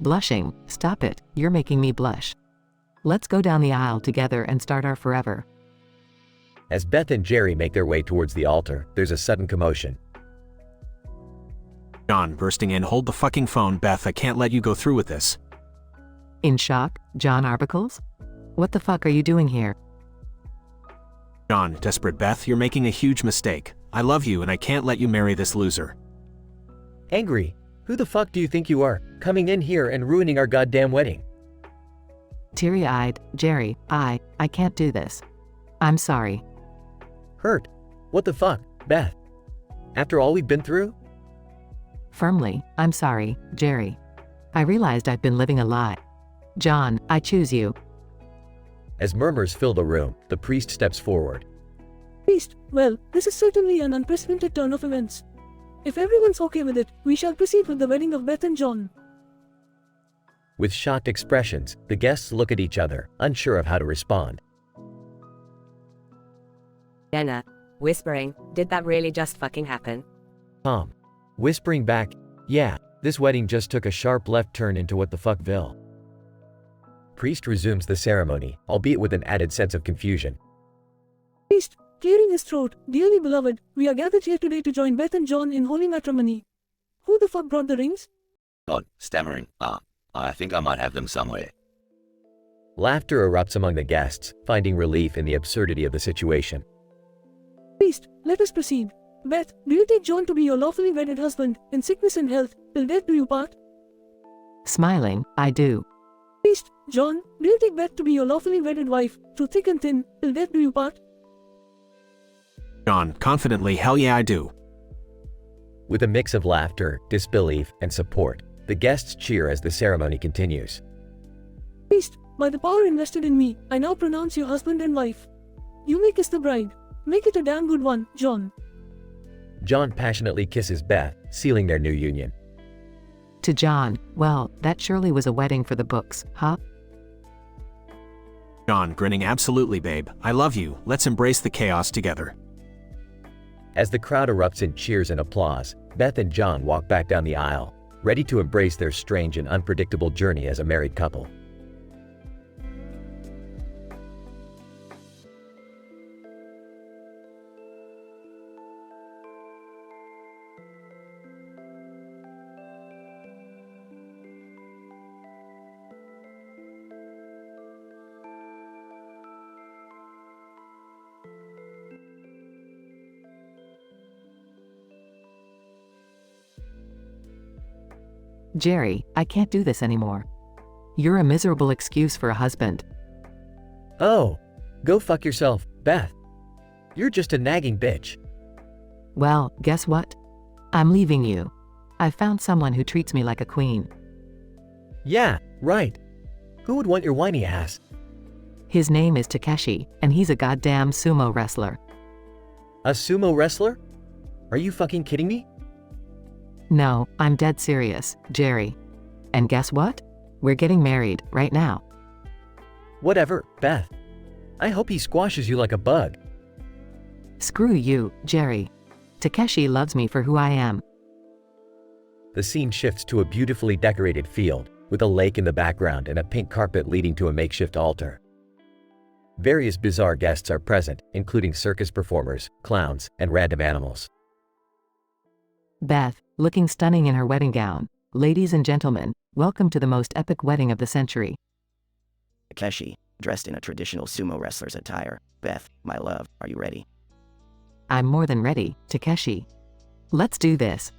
Blushing, stop it, you're making me blush. Let's go down the aisle together and start our forever. As Beth and Jerry make their way towards the altar, there's a sudden commotion. John bursting in, hold the fucking phone, Beth, I can't let you go through with this. In shock, John Arbicles? What the fuck are you doing here? John, desperate Beth, you're making a huge mistake. I love you and I can't let you marry this loser. Angry, who the fuck do you think you are, coming in here and ruining our goddamn wedding? Teary-eyed, Jerry, I can't do this. I'm sorry. Hurt? What the fuck, Beth? After all we've been through? Firmly, I'm sorry, Jerry. I realized I've been living a lie. John, I choose you. As murmurs fill the room, the priest steps forward. Priest, well, this is certainly an unprecedented turn of events. If everyone's okay with it, we shall proceed with the wedding of Beth and John. With shocked expressions, the guests look at each other, unsure of how to respond. Jenna, whispering, did that really just fucking happen? Tom, whispering back, yeah, this wedding just took a sharp left turn into what the fuckville. Priest resumes the ceremony, albeit with an added sense of confusion. Priest, clearing his throat, dearly beloved, we are gathered here today to join Beth and John in holy matrimony. Who the fuck brought the rings? God, stammering, I think I might have them somewhere. Laughter erupts among the guests, finding relief in the absurdity of the situation. Priest, let us proceed. Beth, do you take John to be your lawfully wedded husband, in sickness and health, till death do you part? Smiling, I do. Priest, John, do you take Beth to be your lawfully wedded wife, through thick and thin, till death do you part? John, confidently, hell yeah I do. With a mix of laughter, disbelief, and support, the guests cheer as the ceremony continues. Priest, by the power invested in me, I now pronounce you husband and wife. You may kiss the bride. Make it a damn good one, John. John passionately kisses Beth, sealing their new union. To John, well, that surely was a wedding for the books, huh? John, grinning, absolutely babe, I love you, let's embrace the chaos together. As the crowd erupts in cheers and applause, Beth and John walk back down the aisle, ready to embrace their strange and unpredictable journey as a married couple. Jerry, I can't do this anymore. You're a miserable excuse for a husband. Oh, go fuck yourself, Beth. You're just a nagging bitch. Well, guess what? I'm leaving you. I found someone who treats me like a queen. Yeah, right. Who would want your whiny ass? His name is Takeshi, and he's a goddamn sumo wrestler. A sumo wrestler? Are you fucking kidding me? No, I'm dead serious, Jerry. And guess what? We're getting married, right now. Whatever, Beth. I hope he squashes you like a bug. Screw you, Jerry. Takeshi loves me for who I am. The scene shifts to a beautifully decorated field, with a lake in the background and a pink carpet leading to a makeshift altar. Various bizarre guests are present, including circus performers, clowns, and random animals. Beth, looking stunning in her wedding gown. Ladies and gentlemen, welcome to the most epic wedding of the century. Takeshi, dressed in a traditional sumo wrestler's attire. Beth, my love, are you ready? I'm more than ready, Takeshi. Let's do this.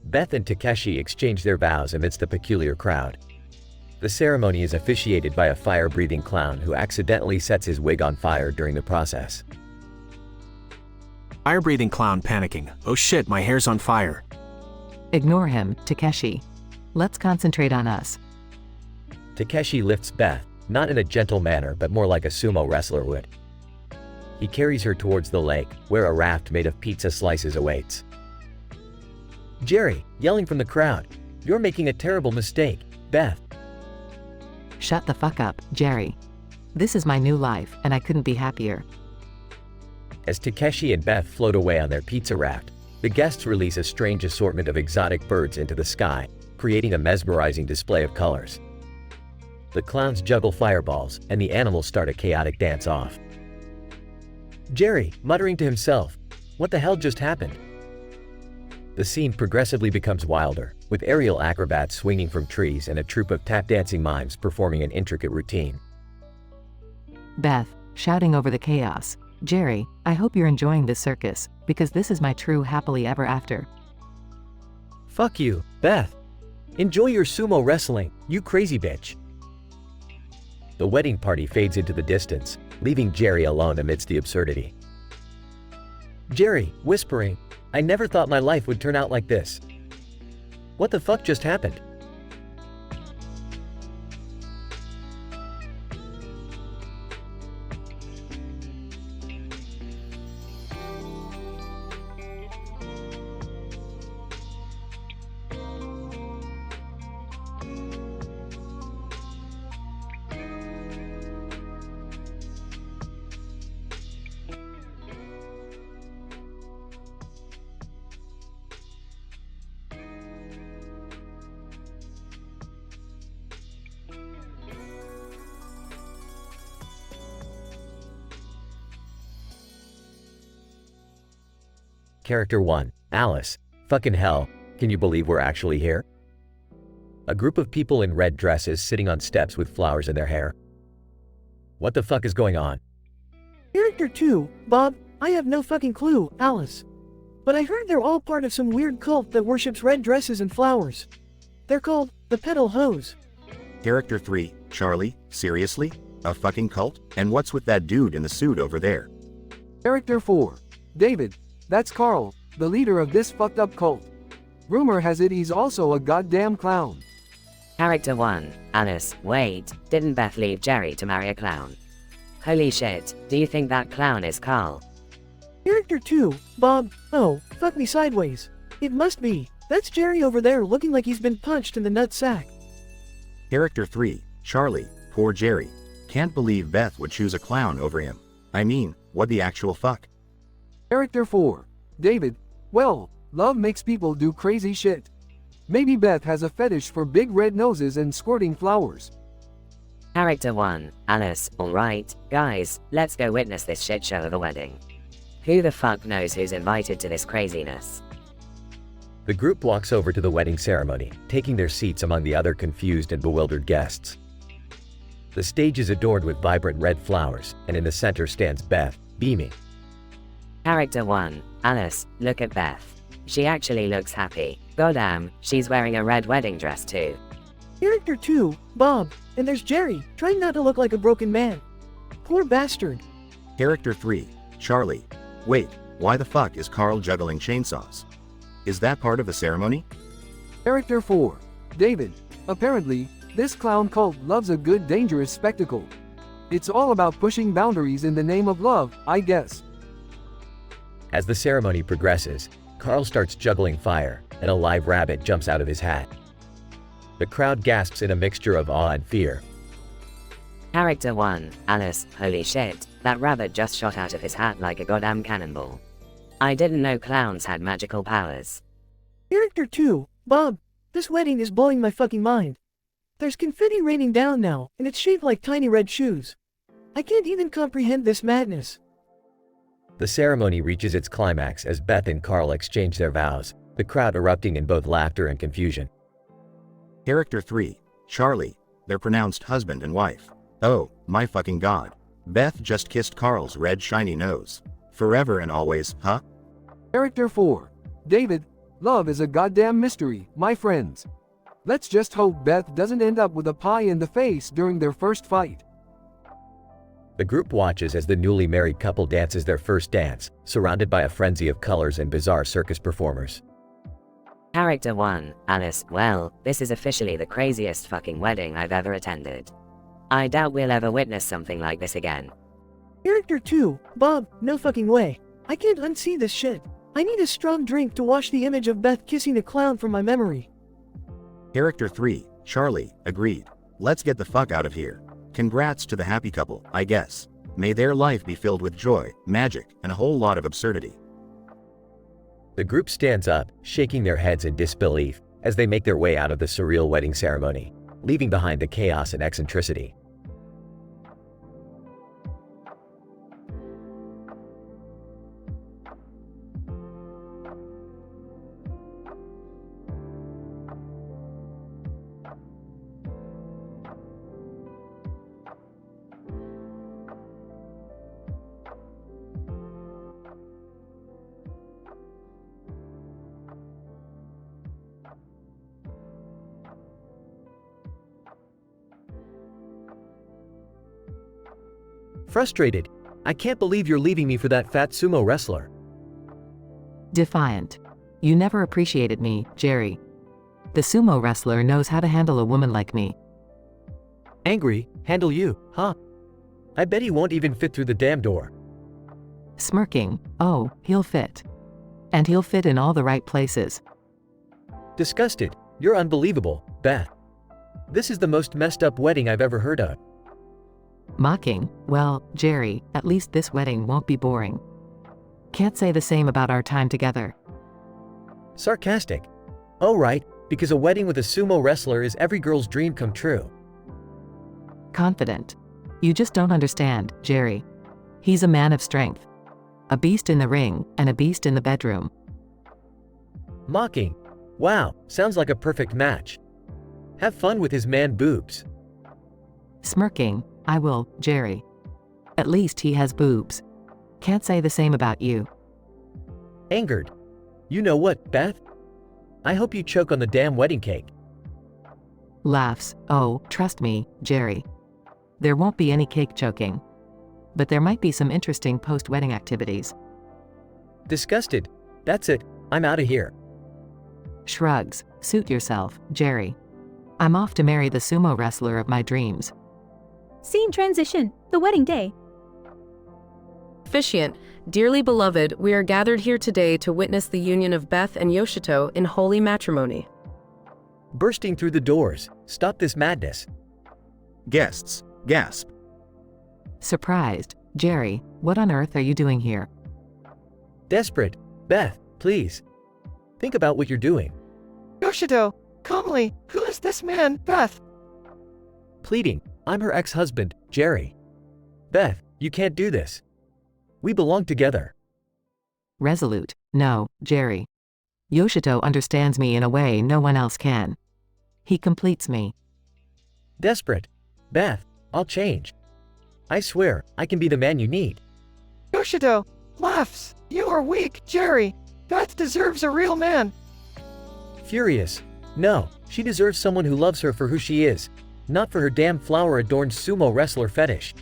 Beth and Takeshi exchange their vows amidst the peculiar crowd. The ceremony is officiated by a fire-breathing clown who accidentally sets his wig on fire during the process. Fire-breathing clown panicking. Oh shit, my hair's on fire. Ignore him, Takeshi. Let's concentrate on us. Takeshi lifts Beth, not in a gentle manner but more like a sumo wrestler would. He carries her towards the lake, where a raft made of pizza slices awaits. Jerry, yelling from the crowd, "You're making a terrible mistake, Beth." Shut the fuck up, Jerry. This is my new life, and I couldn't be happier. As Takeshi and Beth float away on their pizza raft, the guests release a strange assortment of exotic birds into the sky, creating a mesmerizing display of colors. The clowns juggle fireballs, and the animals start a chaotic dance-off. Jerry, muttering to himself, "What the hell just happened?" The scene progressively becomes wilder, with aerial acrobats swinging from trees and a troupe of tap-dancing mimes performing an intricate routine. Beth, shouting over the chaos, "Jerry, I hope you're enjoying this circus, because this is my true happily ever after." Fuck you, Beth. Enjoy your sumo wrestling, you crazy bitch. The wedding party fades into the distance, leaving Jerry alone amidst the absurdity. Jerry, whispering, "I never thought my life would turn out like this. What the fuck just happened?" Character 1, Alice. Fucking hell, can you believe we're actually here? A group of people in red dresses sitting on steps with flowers in their hair. What the fuck is going on? Character 2, Bob, I have no fucking clue, Alice. But I heard they're all part of some weird cult that worships red dresses and flowers. They're called the Petal Hose. Character 3, Charlie, seriously? A fucking cult? And what's with that dude in the suit over there? Character 4, David. That's Carl, the leader of this fucked up cult. Rumor has it he's also a goddamn clown. Character 1, Alice, wait, didn't Beth leave Jerry to marry a clown? Holy shit, do you think that clown is Carl? Character 2, Bob, oh, fuck me sideways. It must be. That's Jerry over there looking like he's been punched in the nutsack. Character 3, Charlie, poor Jerry. Can't believe Beth would choose a clown over him. I mean, what the actual fuck? Character 4, David. Well, love makes people do crazy shit. Maybe Beth has a fetish for big red noses and squirting flowers. Character 1, Alice, alright, guys, let's go witness this shit show of a wedding. Who the fuck knows who's invited to this craziness? The group walks over to the wedding ceremony, taking their seats among the other confused and bewildered guests. The stage is adorned with vibrant red flowers, and in the center stands Beth, beaming. Character 1, Alice, look at Beth. She actually looks happy. Goddamn, she's wearing a red wedding dress too. Character 2, Bob, and there's Jerry, trying not to look like a broken man. Poor bastard. Character 3, Charlie. Wait, why the fuck is Carl juggling chainsaws? Is that part of the ceremony? Character 4, David. Apparently, this clown cult loves a good dangerous spectacle. It's all about pushing boundaries in the name of love, I guess. As the ceremony progresses, Carl starts juggling fire, and a live rabbit jumps out of his hat. The crowd gasps in a mixture of awe and fear. Character 1, Alice, holy shit, that rabbit just shot out of his hat like a goddamn cannonball. I didn't know clowns had magical powers. Character 2, Bob, this wedding is blowing my fucking mind. There's confetti raining down now, and it's shaped like tiny red shoes. I can't even comprehend this madness. The ceremony reaches its climax as Beth and Carl exchange their vows, the crowd erupting in both laughter and confusion. Character 3, Charlie. They're pronounced husband and wife. Oh, my fucking god. Beth just kissed Carl's red shiny nose. Forever and always, huh? Character 4, David. Love is a goddamn mystery, my friends. Let's just hope Beth doesn't end up with a pie in the face during their first fight. The group watches as the newly married couple dances their first dance, surrounded by a frenzy of colors and bizarre circus performers. Character 1, Alice, well, this is officially the craziest fucking wedding I've ever attended. I doubt we'll ever witness something like this again. Character 2, Bob, no fucking way. I can't unsee this shit. I need a strong drink to wash the image of Beth kissing a clown from my memory. Character 3, Charlie. Agreed. Let's get the fuck out of here. Congrats to the happy couple, I guess. May their life be filled with joy, magic, and a whole lot of absurdity. The group stands up, shaking their heads in disbelief, as they make their way out of the surreal wedding ceremony, leaving behind the chaos and eccentricity. Frustrated. I can't believe you're leaving me for that fat sumo wrestler. Defiant. You never appreciated me, Jerry. The sumo wrestler knows how to handle a woman like me. Angry. Handle you, huh? I bet he won't even fit through the damn door. Smirking. Oh, he'll fit. And he'll fit in all the right places. Disgusted. You're unbelievable, Beth. This is the most messed up wedding I've ever heard of. Mocking. Well, Jerry, at least this wedding won't be boring. Can't say the same about our time together. Sarcastic. Oh right, because a wedding with a sumo wrestler is every girl's dream come true. Confident. You just don't understand, Jerry. He's a man of strength. A beast in the ring, and a beast in the bedroom. Mocking. Wow, sounds like a perfect match. Have fun with his man boobs. Smirking. I will, Jerry. At least he has boobs. Can't say the same about you. Angered. You know what, Beth? I hope you choke on the damn wedding cake. Laughs. Oh, trust me, Jerry. There won't be any cake choking. But there might be some interesting post-wedding activities. Disgusted. That's it, I'm out of here. Shrugs. Suit yourself, Jerry. I'm off to marry the sumo wrestler of my dreams. Scene transition, the wedding day. Officiant, dearly beloved, we are gathered here today to witness the union of Beth and Yoshito in holy matrimony. Bursting through the doors, stop this madness. Guests, gasp. Surprised. Jerry, what on earth are you doing here? Desperate. Beth, please. Think about what you're doing. Yoshito, calmly, who is this man, Beth? Pleading, I'm her ex-husband, Jerry. Beth, you can't do this. We belong together. Resolute. No, Jerry. Yoshito understands me in a way no one else can. He completes me. Desperate. Beth, I'll change. I swear, I can be the man you need. Yoshito laughs. You are weak, Jerry. Beth deserves a real man. Furious. No, she deserves someone who loves her for who she is, not for her damn flower-adorned sumo wrestler fetish.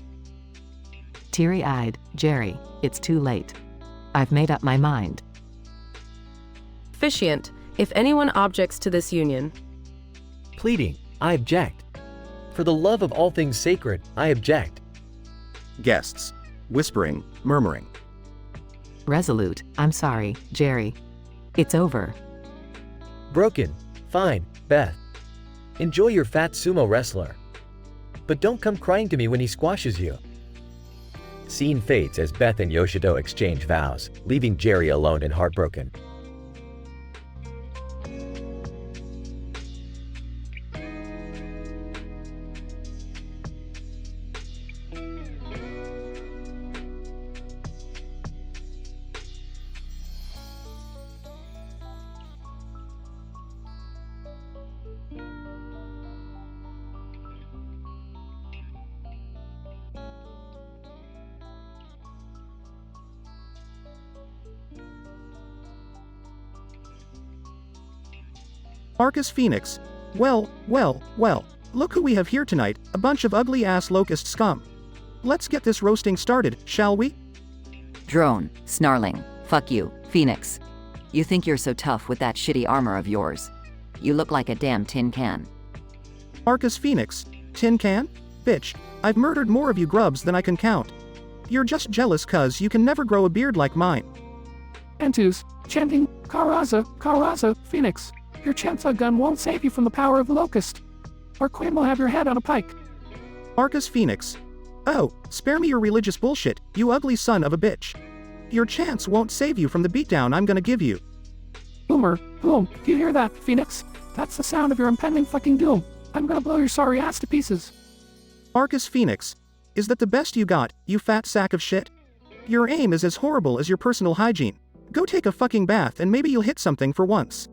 Teary-eyed, Jerry, it's too late. I've made up my mind. Officiant, if anyone objects to this union. Pleading, I object. For the love of all things sacred, I object. Guests. Whispering, murmuring. Resolute, I'm sorry, Jerry. It's over. Broken. Fine, Beth. Enjoy your fat sumo wrestler. But don't come crying to me when he squashes you. Scene fades as Beth and Yoshito exchange vows, leaving Jerry alone and heartbroken. Marcus Phoenix. Well, look who we have here tonight, a bunch of ugly-ass locust scum. Let's get this roasting started, shall we? Drone, snarling, fuck you, Phoenix. You think you're so tough with that shitty armor of yours. You look like a damn tin can. Marcus Phoenix. Tin can? Bitch, I've murdered more of you grubs than I can count. You're just jealous cuz you can never grow a beard like mine. Antus, chanting, Karaza, Karaza, Phoenix. Your chainsaw gun won't save you from the power of Locust. Or Quinn will have your head on a pike. Marcus Phoenix. Oh, spare me your religious bullshit, you ugly son of a bitch. Your chance won't save you from the beatdown I'm gonna give you. Boomer, boom, do you hear that, Phoenix? That's the sound of your impending fucking doom. I'm gonna blow your sorry ass to pieces. Marcus Phoenix. Is that the best you got, you fat sack of shit? Your aim is as horrible as your personal hygiene. Go take a fucking bath and maybe you'll hit something for once.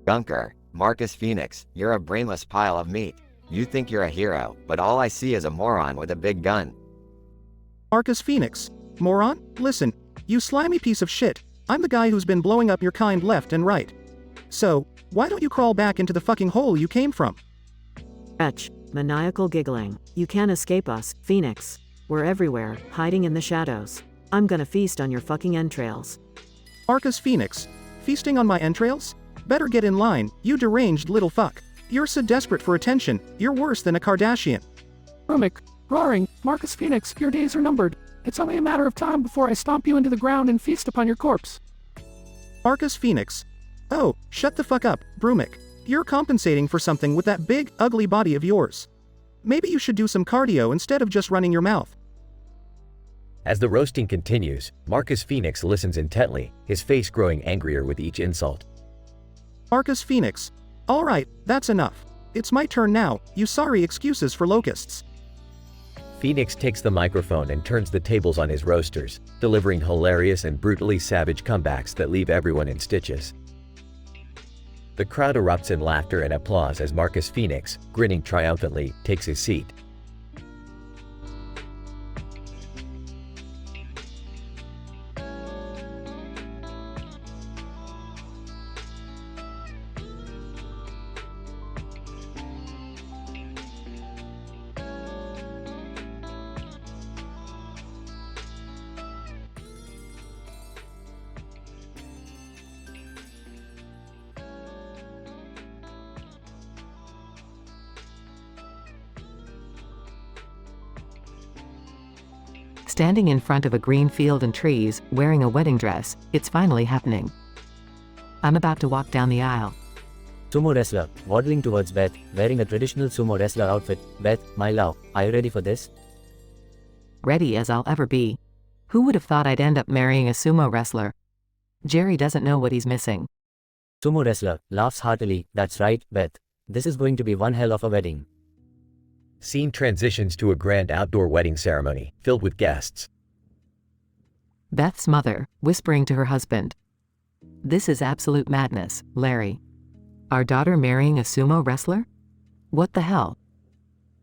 Gunker, Marcus Phoenix, you're a brainless pile of meat. You think you're a hero, but all I see is a moron with a big gun. Marcus Phoenix. Moron? Listen, you slimy piece of shit. I'm the guy who's been blowing up your kind left and right. So, why don't you crawl back into the fucking hole you came from? Wretch, maniacal giggling. You can't escape us, Phoenix. We're everywhere, hiding in the shadows. I'm gonna feast on your fucking entrails. Marcus Phoenix. Feasting on my entrails? Better get in line, you deranged little fuck. You're so desperate for attention, you're worse than a Kardashian. Rumik, roaring, Marcus Phoenix, your days are numbered. It's only a matter of time before I stomp you into the ground and feast upon your corpse. Marcus Phoenix. Oh, shut the fuck up, Brumik. You're compensating for something with that big, ugly body of yours. Maybe you should do some cardio instead of just running your mouth. As the roasting continues, Marcus Phoenix listens intently, his face growing angrier with each insult. Marcus Phoenix. Alright, that's enough. It's my turn now, you sorry excuses for locusts. Phoenix takes the microphone and turns the tables on his roasters, delivering hilarious and brutally savage comebacks that leave everyone in stitches. The crowd erupts in laughter and applause as Marcus Phoenix, grinning triumphantly, takes his seat. Standing in front of a green field and trees, wearing a wedding dress, it's finally happening. I'm about to walk down the aisle. Sumo wrestler, waddling towards Beth, wearing a traditional sumo wrestler outfit. Beth, my love, are you ready for this? Ready as I'll ever be. Who would have thought I'd end up marrying a sumo wrestler? Jerry doesn't know what he's missing. Sumo wrestler, laughs heartily. That's right, Beth. This is going to be one hell of a wedding. Scene transitions to a grand outdoor wedding ceremony, filled with guests. Beth's mother, whispering to her husband. This is absolute madness, Larry. Our daughter marrying a sumo wrestler? What the hell?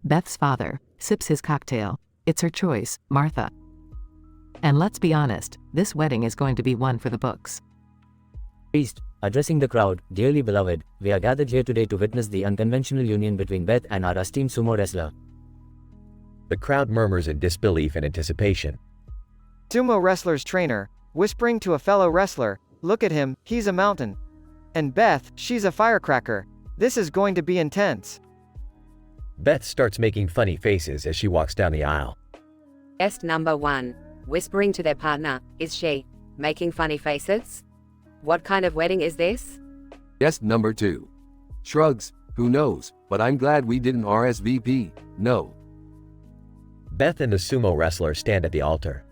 Beth's father sips his cocktail. It's her choice, Martha. And let's be honest, this wedding is going to be one for the books. Priest, Addressing the crowd, dearly beloved, we are gathered here today to witness the unconventional union between Beth and our esteemed sumo wrestler. The crowd murmurs in disbelief and anticipation. Sumo wrestler's trainer, whispering to a fellow wrestler, "Look at him, he's a mountain. And Beth, she's a firecracker. This is going to be intense." Beth starts making funny faces as she walks down the aisle. Guest number 1, whispering to their partner, is she making funny faces? What kind of wedding is this? Guest number 2. Shrugs, who knows, but I'm glad we didn't RSVP, no. Beth and the sumo wrestler stand at the altar.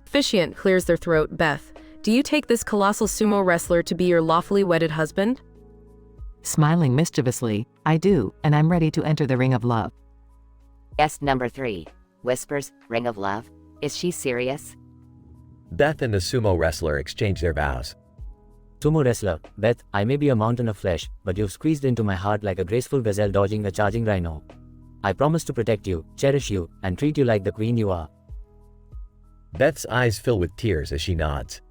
Officiant clears their throat. Beth, do you take this colossal sumo wrestler to be your lawfully wedded husband? Smiling mischievously, I do, and I'm ready to enter the ring of love. Guest number 3, whispers, ring of love, is she serious? Beth and the sumo wrestler exchange their vows. Sumo wrestler, Beth, I may be a mountain of flesh, but you've squeezed into my heart like a graceful gazelle dodging a charging rhino. I promise to protect you, cherish you, and treat you like the queen you are. Beth's eyes fill with tears as she nods.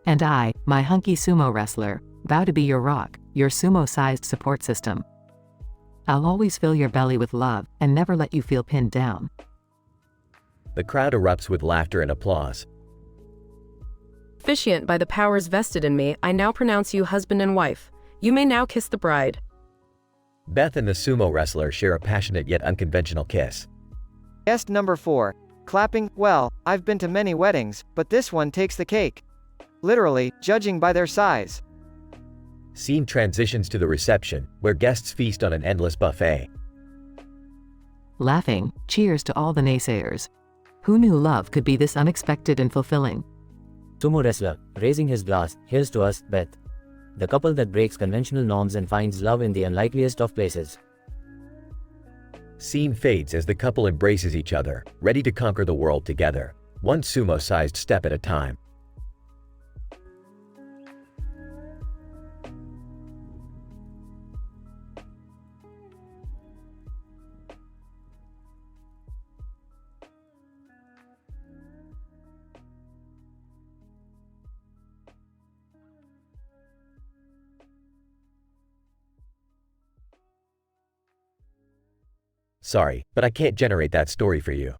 And I, my hunky sumo wrestler, vow to be your rock, your sumo-sized support system. I'll always fill your belly with love and never let you feel pinned down. The crowd erupts with laughter and applause. Officiant, by the powers vested in me, I now pronounce you husband and wife. You may now kiss the bride. Beth and the sumo wrestler share a passionate yet unconventional kiss. Guest number 4, clapping, well, I've been to many weddings, but this one takes the cake. Literally, judging by their size. Scene transitions to the reception, where guests feast on an endless buffet. Laughing, cheers to all the naysayers. Who knew love could be this unexpected and fulfilling? Sumo wrestler, raising his glass, here's to us, Beth. The couple that breaks conventional norms and finds love in the unlikeliest of places. Scene fades as the couple embraces each other, ready to conquer the world together, one sumo-sized step at a time. Sorry, but I can't generate that story for you.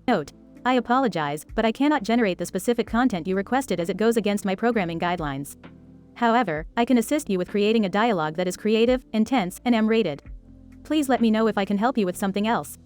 Note: I apologize, but I cannot generate the specific content you requested as it goes against my programming guidelines. However, I can assist you with creating a dialogue that is creative, intense, and M-rated. Please let me know if I can help you with something else.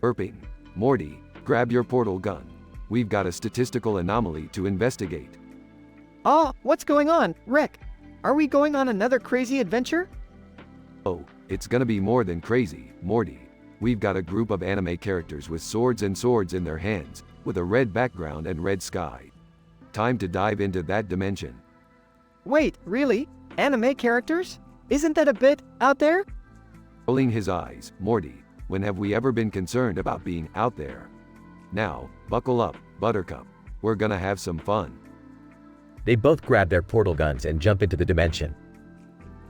Burping. Morty, grab your portal gun. We've got a statistical anomaly to investigate. Oh, what's going on, Rick? Are we going on another crazy adventure? Oh, it's gonna be more than crazy, Morty. We've got a group of anime characters with swords in their hands, with a red background and red sky. Time to dive into that dimension. Wait, really? Anime characters? Isn't that a bit out there? Rolling his eyes, Morty, when have we ever been concerned about being out there? Now, buckle up, Buttercup. We're gonna have some fun. They both grab their portal guns and jump into the dimension.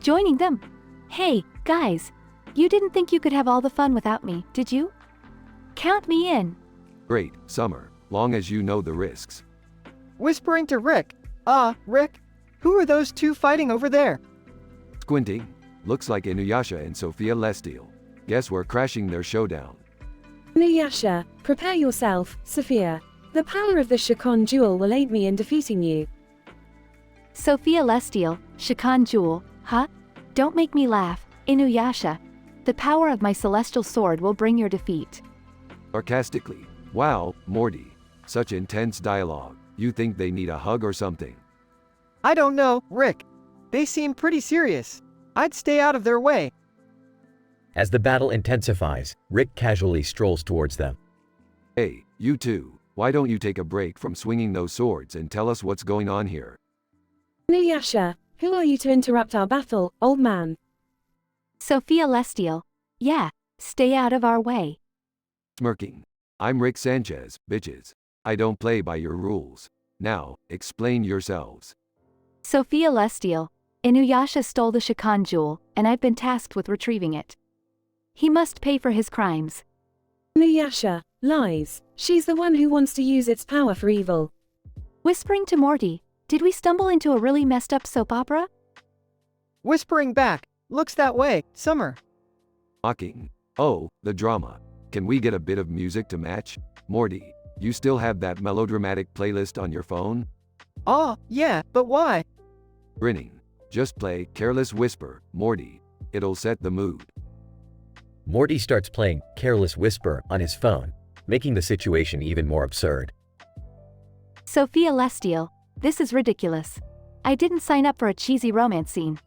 Joining them. Hey, guys. You didn't think you could have all the fun without me, did you? Count me in. Great, Summer, long as you know the risks. Whispering to Rick. Rick? Who are those two fighting over there? Squinting. Looks like Inuyasha and Sophia Lestiel. Guess we're crashing their showdown. Inuyasha, prepare yourself, Sophia. The power of the Shikon Jewel will aid me in defeating you. Sophia Lestial, Shikon Jewel, huh? Don't make me laugh, Inuyasha. The power of my celestial sword will bring your defeat. Sarcastically. Wow, Morty. Such intense dialogue. You think they need a hug or something? I don't know, Rick. They seem pretty serious. I'd stay out of their way. As the battle intensifies, Rick casually strolls towards them. Hey, you two, why don't you take a break from swinging those swords and tell us what's going on here? Inuyasha, who are you to interrupt our battle, old man? Sophia Lestial. Yeah, stay out of our way. Smirking. I'm Rick Sanchez, bitches. I don't play by your rules. Now, explain yourselves. Sophia Lestial. Inuyasha stole the Shikon Jewel, and I've been tasked with retrieving it. He must pay for his crimes. Inuyasha, lies. She's the one who wants to use its power for evil. Whispering to Morty, did we stumble into a really messed up soap opera? Whispering back, looks that way, Summer. Mocking. Oh, the drama. Can we get a bit of music to match? Morty, you still have that melodramatic playlist on your phone? Oh, yeah, but why? Grinning. Just play Careless Whisper, Morty. It'll set the mood. Morty starts playing Careless Whisper on his phone, making the situation even more absurd. Sophia Lestial, this is ridiculous. I didn't sign up for a cheesy romance scene.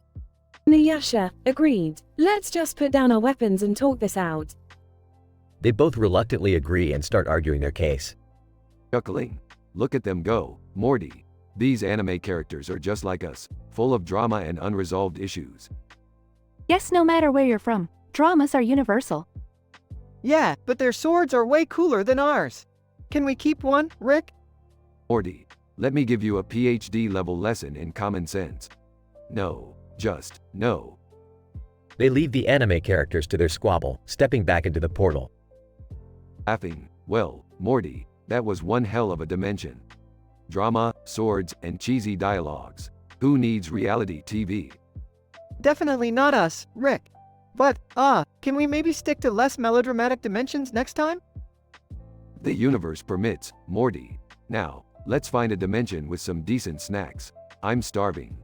Inuyasha, agreed. Let's just put down our weapons and talk this out. They both reluctantly agree and start arguing their case. Chuckling. Look at them go, Morty. These anime characters are just like us, full of drama and unresolved issues. Yes, no matter where you're from, dramas are universal. Yeah, but their swords are way cooler than ours. Can we keep one, Rick? Morty, let me give you a PhD level lesson in common sense. No, just no. They leave the anime characters to their squabble, stepping back into the portal. Laughing. Well, Morty, that was one hell of a dimension. Drama, swords, and cheesy dialogues. Who needs reality TV? Definitely not us, Rick. But, can we maybe stick to less melodramatic dimensions next time? The universe permits, Morty. Now, let's find a dimension with some decent snacks. I'm starving.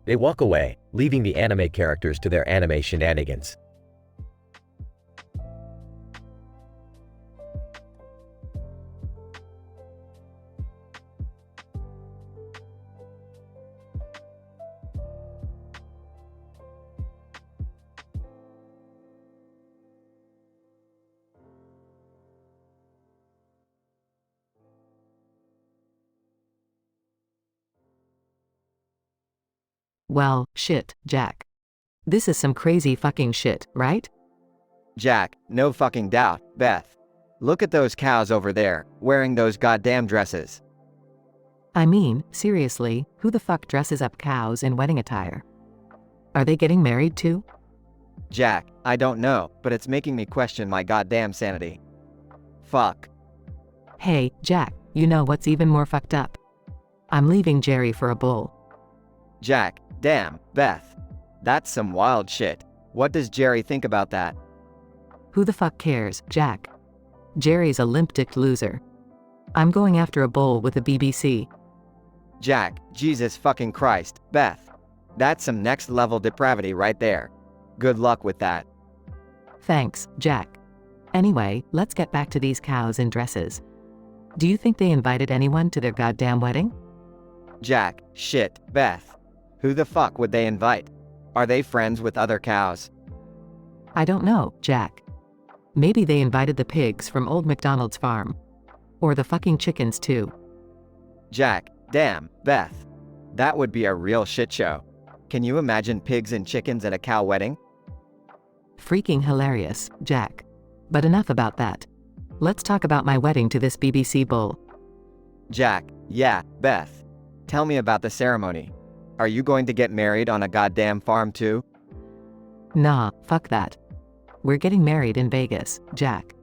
They walk away, leaving the anime characters to their anime shenanigans. Well, shit, Jack. This is some crazy fucking shit, right? Jack, no fucking doubt, Beth. Look at those cows over there, wearing those goddamn dresses. I mean, seriously, who the fuck dresses up cows in wedding attire? Are they getting married too? Jack, I don't know, but it's making me question my goddamn sanity. Fuck. Hey, Jack, you know what's even more fucked up? I'm leaving Jerry for a bull. Jack, damn, Beth. That's some wild shit. What does Jerry think about that? Who the fuck cares, Jack? Jerry's a limp-dicked loser. I'm going after a bull with the BBC. Jack, Jesus fucking Christ, Beth. That's some next-level depravity right there. Good luck with that. Thanks, Jack. Anyway, let's get back to these cows in dresses. Do you think they invited anyone to their goddamn wedding? Jack, shit, Beth. Who the fuck would they invite? Are they friends with other cows? I don't know, Jack. Maybe they invited the pigs from old McDonald's farm. Or the fucking chickens too. Jack, damn, Beth. That would be a real shit show. Can you imagine pigs and chickens at a cow wedding? Freaking hilarious, Jack. But enough about that. Let's talk about my wedding to this BBC bull. Jack, yeah, Beth. Tell me about the ceremony. Are you going to get married on a goddamn farm too? Nah, fuck that. We're getting married in Vegas, Jack.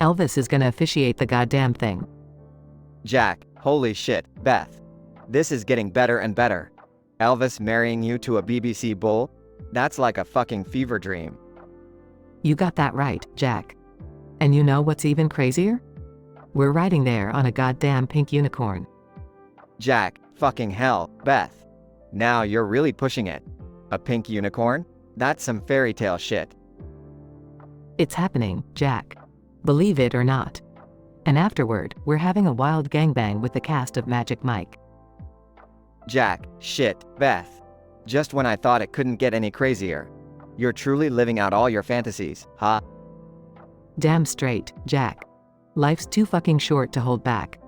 Elvis is gonna officiate the goddamn thing. Jack, holy shit, Beth. This is getting better and better. Elvis marrying you to a BBC bull? That's like a fucking fever dream. You got that right, Jack. And you know what's even crazier? We're riding there on a goddamn pink unicorn. Jack, fucking hell, Beth. Now you're really pushing it. A pink unicorn? That's some fairy tale shit. It's happening, Jack. Believe it or not. And afterward, we're having a wild gangbang with the cast of Magic Mike. Jack, shit, Beth. Just when I thought it couldn't get any crazier. You're truly living out all your fantasies, huh? Damn straight, Jack. Life's too fucking short to hold back.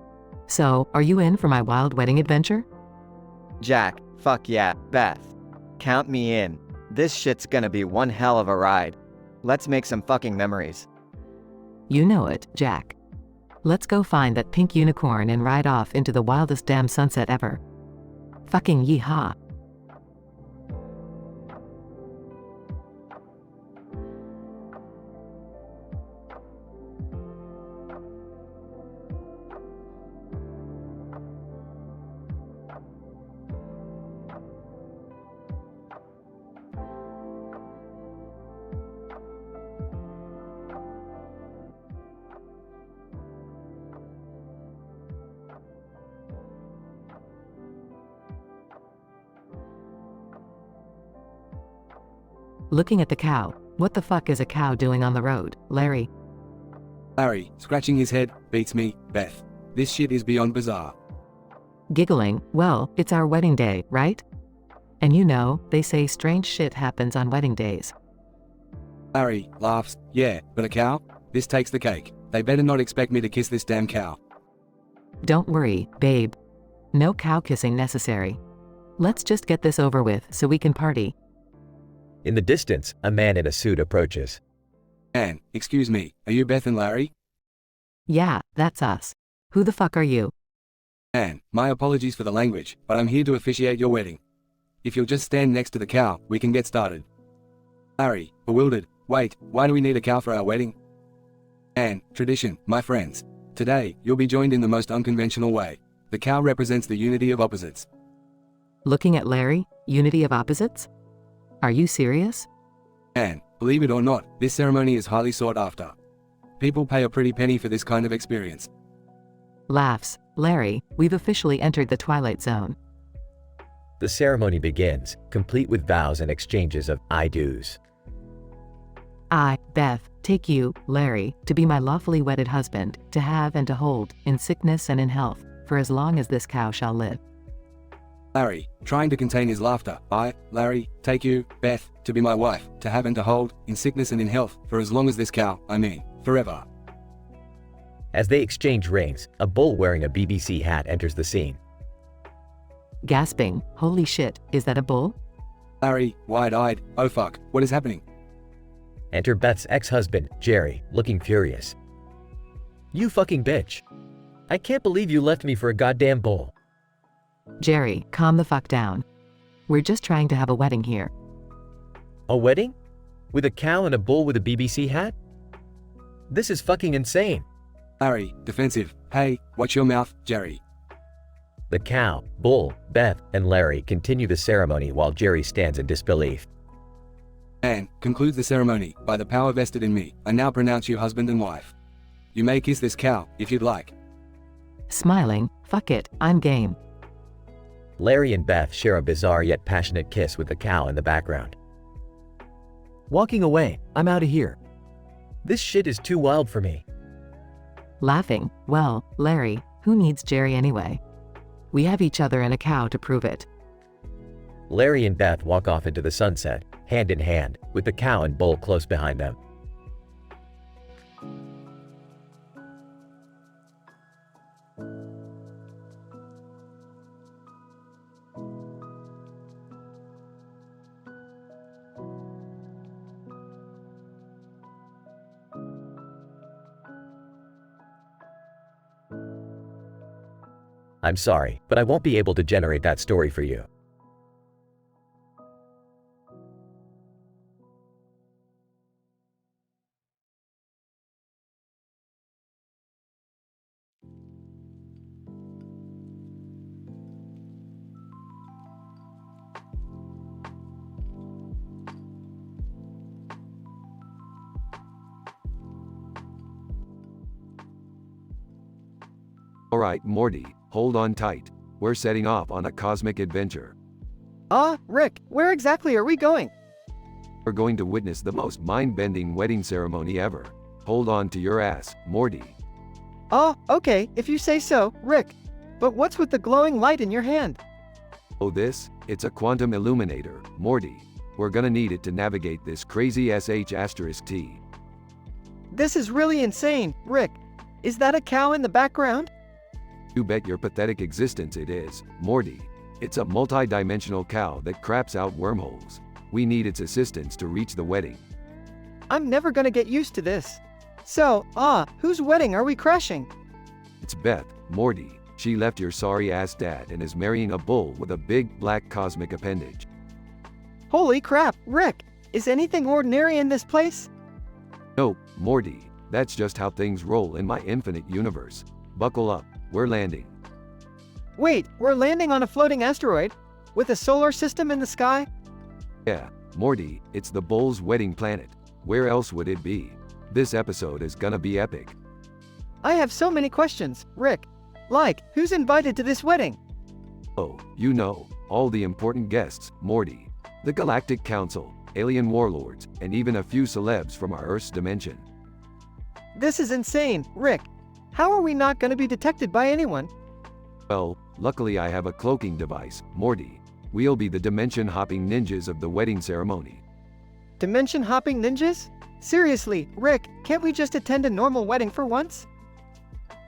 So, are you in for my wild wedding adventure? Jack, fuck yeah, Beth. Count me in. This shit's gonna be one hell of a ride. Let's make some fucking memories. You know it, Jack. Let's go find that pink unicorn and ride off into the wildest damn sunset ever. Fucking yeehaw. Looking at the cow. What the fuck is a cow doing on the road, Larry? Larry, scratching his head, beats me, Beth. This shit is beyond bizarre. Giggling, well, it's our wedding day, right? And you know, they say strange shit happens on wedding days. Larry laughs, yeah, but a cow? This takes the cake. They better not expect me to kiss this damn cow. Don't worry, babe. No cow kissing necessary. Let's just get this over with so we can party. In the distance, a man in a suit approaches. Anne, excuse me, are you Beth and Larry? Yeah, that's us. Who the fuck are you? Anne, my apologies for the language, but I'm here to officiate your wedding. If you'll just stand next to the cow, we can get started. Larry, bewildered, wait, why do we need a cow for our wedding? Anne, tradition, my friends. Today, you'll be joined in the most unconventional way. The cow represents the unity of opposites. Looking at Larry, unity of opposites? Are you serious? And, believe it or not, this ceremony is highly sought after. People pay a pretty penny for this kind of experience. Laughs. Larry, we've officially entered the Twilight Zone. The ceremony begins, complete with vows and exchanges of I do's. I, Beth, take you, Larry, to be my lawfully wedded husband, to have and to hold, in sickness and in health, for as long as this cow shall live. Larry, trying to contain his laughter. I, Larry, take you, Beth, to be my wife, to have and to hold, in sickness and in health, for as long as this cow, I mean, forever. As they exchange rings, a bull wearing a BBC hat enters the scene. Gasping, holy shit, is that a bull? Larry, wide-eyed, oh fuck, what is happening? Enter Beth's ex-husband, Jerry, looking furious. You fucking bitch. I can't believe you left me for a goddamn bull. Jerry, calm the fuck down. We're just trying to have a wedding here. A wedding? With a cow and a bull with a BBC hat? This is fucking insane. Larry, defensive, hey, watch your mouth, Jerry. The cow, bull, Beth, and Larry continue the ceremony while Jerry stands in disbelief. And concludes the ceremony. By the power vested in me, I now pronounce you husband and wife. You may kiss this cow, if you'd like. Smiling, fuck it, I'm game. Larry and Beth share a bizarre yet passionate kiss with the cow in the background. Walking away, I'm out of here. This shit is too wild for me. Laughing, well, Larry, who needs Jerry anyway? We have each other and a cow to prove it. Larry and Beth walk off into the sunset, hand in hand, with the cow and bull close behind them. I'm sorry, but I won't be able to generate that story for you. Alright, Morty, hold on tight. We're setting off on a cosmic adventure. Rick, where exactly are we going? We're going to witness the most mind-bending wedding ceremony ever. Hold on to your ass, Morty. Okay, if you say so, Rick. But what's with the glowing light in your hand? Oh, it's a quantum illuminator, Morty. We're gonna need it to navigate this crazy sh*T. This is really insane, Rick. Is that a cow in the background? You bet your pathetic existence it is, Morty. It's a multi-dimensional cow that craps out wormholes. We need its assistance to reach the wedding. I'm never gonna get used to this. So, whose wedding are we crashing? It's Beth, Morty. She left your sorry-ass dad and is marrying a bull with a big, black cosmic appendage. Holy crap, Rick! Is anything ordinary in this place? Nope, Morty. That's just how things roll in my infinite universe. Buckle up, we're landing. Wait, we're landing on a floating asteroid? With a solar system in the sky? Yeah, Morty, it's the bull's wedding planet. Where else would it be? This episode is gonna be epic. I have so many questions, Rick. Like, who's invited to this wedding? Oh, you know, all the important guests, Morty. The Galactic Council, alien warlords, and even a few celebs from our Earth's dimension. This is insane, Rick. How are we not going to be detected by anyone? Well, luckily I have a cloaking device, Morty. We'll be the dimension-hopping ninjas of the wedding ceremony. Dimension-hopping ninjas? Seriously, Rick, can't we just attend a normal wedding for once?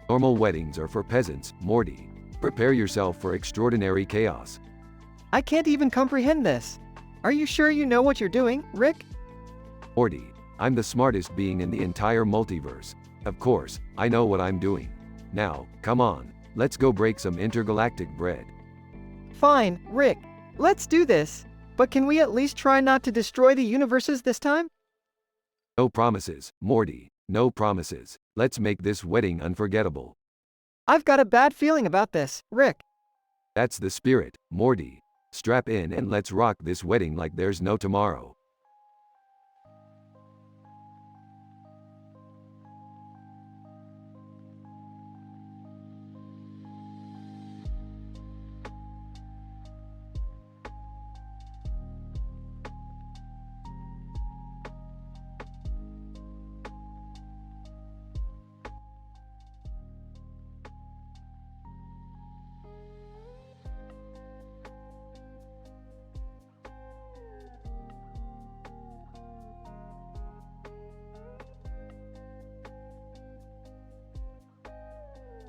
Normal weddings are for peasants, Morty. Prepare yourself for extraordinary chaos. I can't even comprehend this. Are you sure you know what you're doing, Rick? Morty, I'm the smartest being in the entire multiverse. Of course, I know what I'm doing. Now, come on, let's go break some intergalactic bread. Fine, Rick. Let's do this. But can we at least try not to destroy the universes this time? No promises, Morty. No promises. Let's make this wedding unforgettable. I've got a bad feeling about this, Rick. That's the spirit, Morty. Strap in and let's rock this wedding like there's no tomorrow.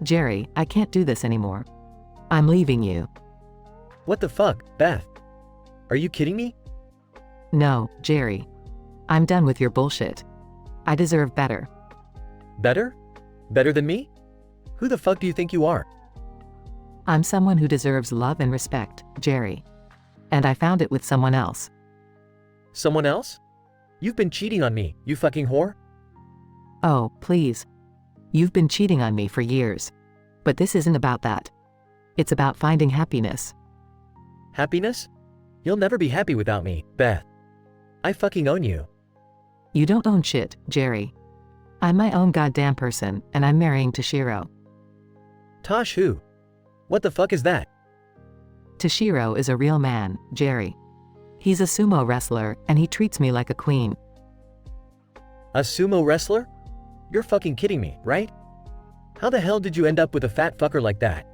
Jerry, I can't do this anymore. I'm leaving you. What the fuck, Beth? Are you kidding me? No, Jerry. I'm done with your bullshit. I deserve better. Better? Better than me? Who the fuck do you think you are? I'm someone who deserves love and respect, Jerry. And I found it with someone else. Someone else? You've been cheating on me, you fucking whore? Oh, please. You've been cheating on me for years. But this isn't about that. It's about finding happiness. Happiness? You'll never be happy without me, Beth. I fucking own you. You don't own shit, Jerry. I'm my own goddamn person, and I'm marrying Toshiro. Tosh who? What the fuck is that? Toshiro is a real man, Jerry. He's a sumo wrestler, and he treats me like a queen. A sumo wrestler? You're fucking kidding me, right? How the hell did you end up with a fat fucker like that?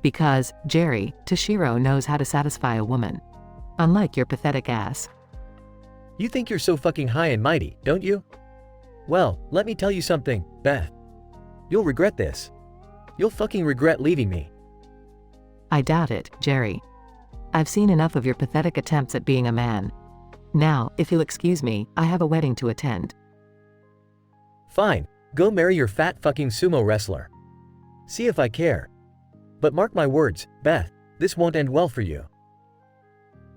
Because, Jerry, Toshiro knows how to satisfy a woman. Unlike your pathetic ass. You think you're so fucking high and mighty, don't you? Well, let me tell you something, Beth. You'll regret this. You'll fucking regret leaving me. I doubt it, Jerry. I've seen enough of your pathetic attempts at being a man. Now, if you'll excuse me, I have a wedding to attend. Fine, go marry your fat fucking sumo wrestler. See if I care. But mark my words, Beth, this won't end well for you.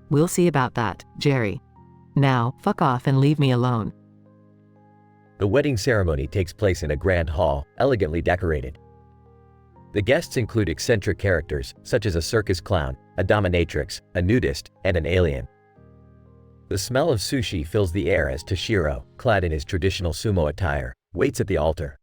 We'll see about that, Jerry. Now, fuck off and leave me alone. The wedding ceremony takes place in a grand hall, elegantly decorated. The guests include eccentric characters, such as a circus clown, a dominatrix, a nudist, and an alien. The smell of sushi fills the air as Toshiro, clad in his traditional sumo attire, waits at the altar.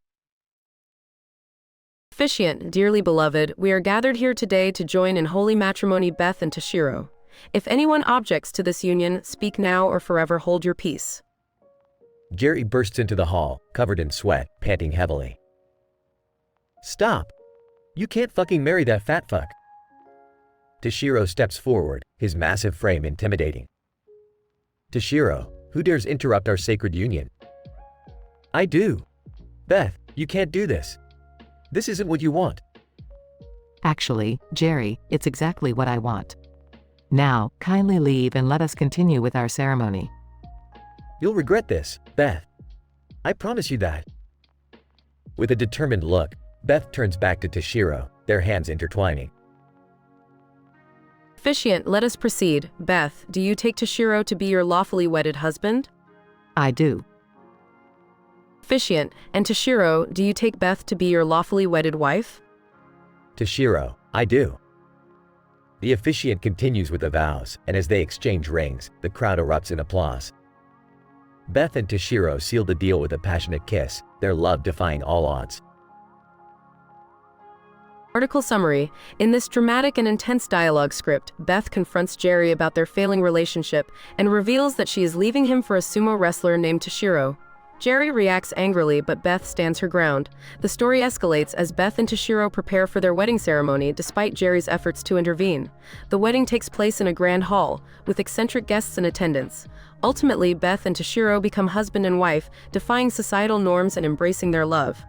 Officiant, dearly beloved, we are gathered here today to join in holy matrimony Beth and Toshiro. If anyone objects to this union, speak now or forever hold your peace. Jerry bursts into the hall, covered in sweat, panting heavily. Stop! You can't fucking marry that fat fuck. Toshiro steps forward, his massive frame intimidating. Toshiro, who dares interrupt our sacred union? I do. Beth, you can't do this. This isn't what you want. Actually, Jerry, it's exactly what I want. Now, kindly leave and let us continue with our ceremony. You'll regret this, Beth. I promise you that. With a determined look, Beth turns back to Toshiro, their hands intertwining. Officiant, let us proceed. Beth, do you take Toshiro to be your lawfully wedded husband? I do. Officiant, and Toshiro, do you take Beth to be your lawfully wedded wife? Toshiro, I do. The officiant continues with the vows, and as they exchange rings, the crowd erupts in applause. Beth and Toshiro seal the deal with a passionate kiss, their love defying all odds. Article summary. In this dramatic and intense dialogue script, Beth confronts Jerry about their failing relationship and reveals that she is leaving him for a sumo wrestler named Toshiro. Jerry reacts angrily, but Beth stands her ground. The story escalates as Beth and Toshiro prepare for their wedding ceremony despite Jerry's efforts to intervene. The wedding takes place in a grand hall, with eccentric guests in attendance. Ultimately, Beth and Toshiro become husband and wife, defying societal norms and embracing their love.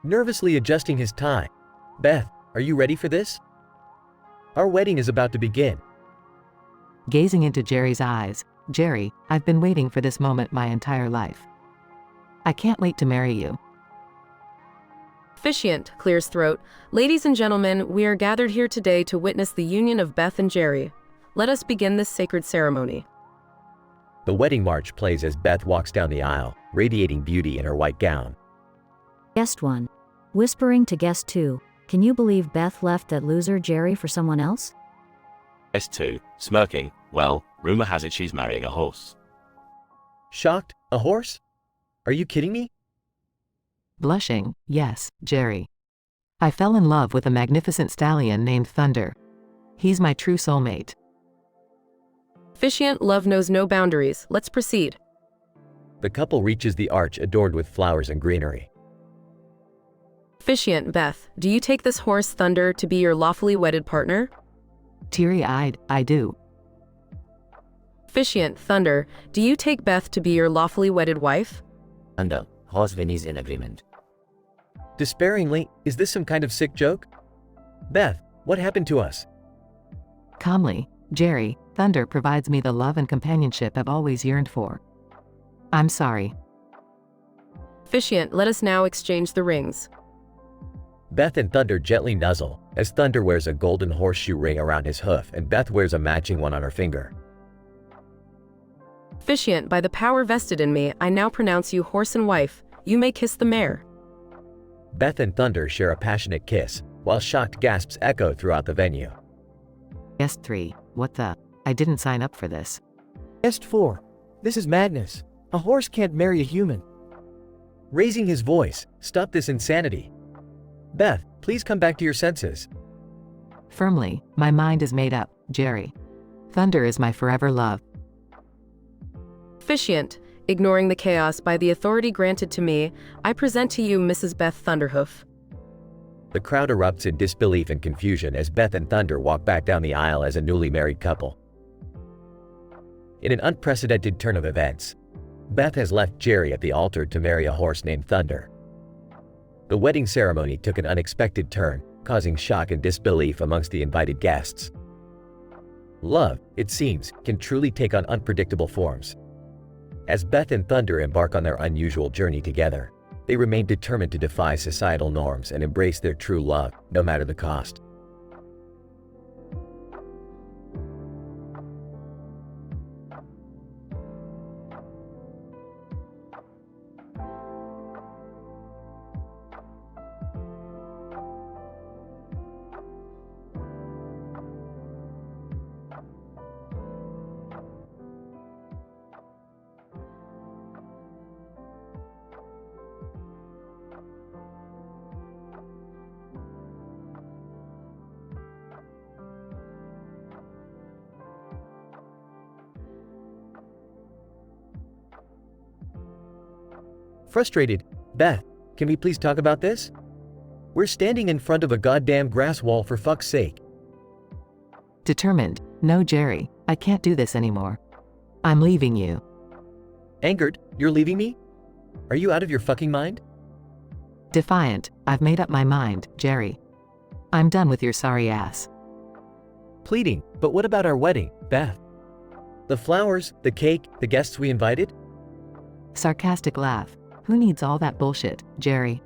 Nervously adjusting his tie. Beth, are you ready for this? Our wedding is about to begin. Gazing into Jerry's eyes, Jerry, I've been waiting for this moment my entire life. I can't wait to marry you. Officiant, clears throat. Ladies and gentlemen, we are gathered here today to witness the union of Beth and Jerry. Let us begin this sacred ceremony. The wedding march plays as Beth walks down the aisle, radiating beauty in her white gown. Guest 1. Whispering to guest 2. Can you believe Beth left that loser Jerry for someone else? Guest 2. Smirking. Well, rumor has it she's marrying a horse. Shocked? A horse? Are you kidding me? Blushing, yes, Jerry. I fell in love with a magnificent stallion named Thunder. He's my true soulmate. Officiant, love knows no boundaries. Let's proceed. The couple reaches the arch adorned with flowers and greenery. Officiant, Beth, do you take this horse Thunder to be your lawfully wedded partner? Teary-eyed, I do. Officiant, Thunder, do you take Beth to be your lawfully wedded wife? Thunder, horse Winnie's in agreement. Despairingly, is this some kind of sick joke? Beth, what happened to us? Calmly, Jerry, Thunder provides me the love and companionship I've always yearned for. I'm sorry. Officiant, let us now exchange the rings. Beth and Thunder gently nuzzle, as Thunder wears a golden horseshoe ring around his hoof and Beth wears a matching one on her finger. Officiant, by the power vested in me, I now pronounce you horse and wife. You may kiss the mare. Beth and Thunder share a passionate kiss, while shocked gasps echo throughout the venue. Guest 3, what the? I didn't sign up for this. Guest 4. This is madness. A horse can't marry a human. Raising his voice, stop this insanity. Beth, please come back to your senses. Firmly, my mind is made up, Jerry. Thunder is my forever love. Officiant, ignoring the chaos by the authority granted to me, I present to you Mrs. Beth Thunderhoof. The crowd erupts in disbelief and confusion as Beth and Thunder walk back down the aisle as a newly married couple. In an unprecedented turn of events, Beth has left Jerry at the altar to marry a horse named Thunder. The wedding ceremony took an unexpected turn, causing shock and disbelief amongst the invited guests. Love, it seems, can truly take on unpredictable forms. As Beth and Thunder embark on their unusual journey together, They remain determined to defy societal norms and embrace their true love, no matter the cost. Frustrated, Beth, can we please talk about this? We're standing in front of a goddamn grass wall for fuck's sake. Determined, no Jerry, I can't do this anymore. I'm leaving you. Angered, you're leaving me? Are you out of your fucking mind? Defiant, I've made up my mind, Jerry. I'm done with your sorry ass. Pleading, but what about our wedding, Beth? The flowers, the cake, the guests we invited? Sarcastic laugh. Who needs all that bullshit, Jerry?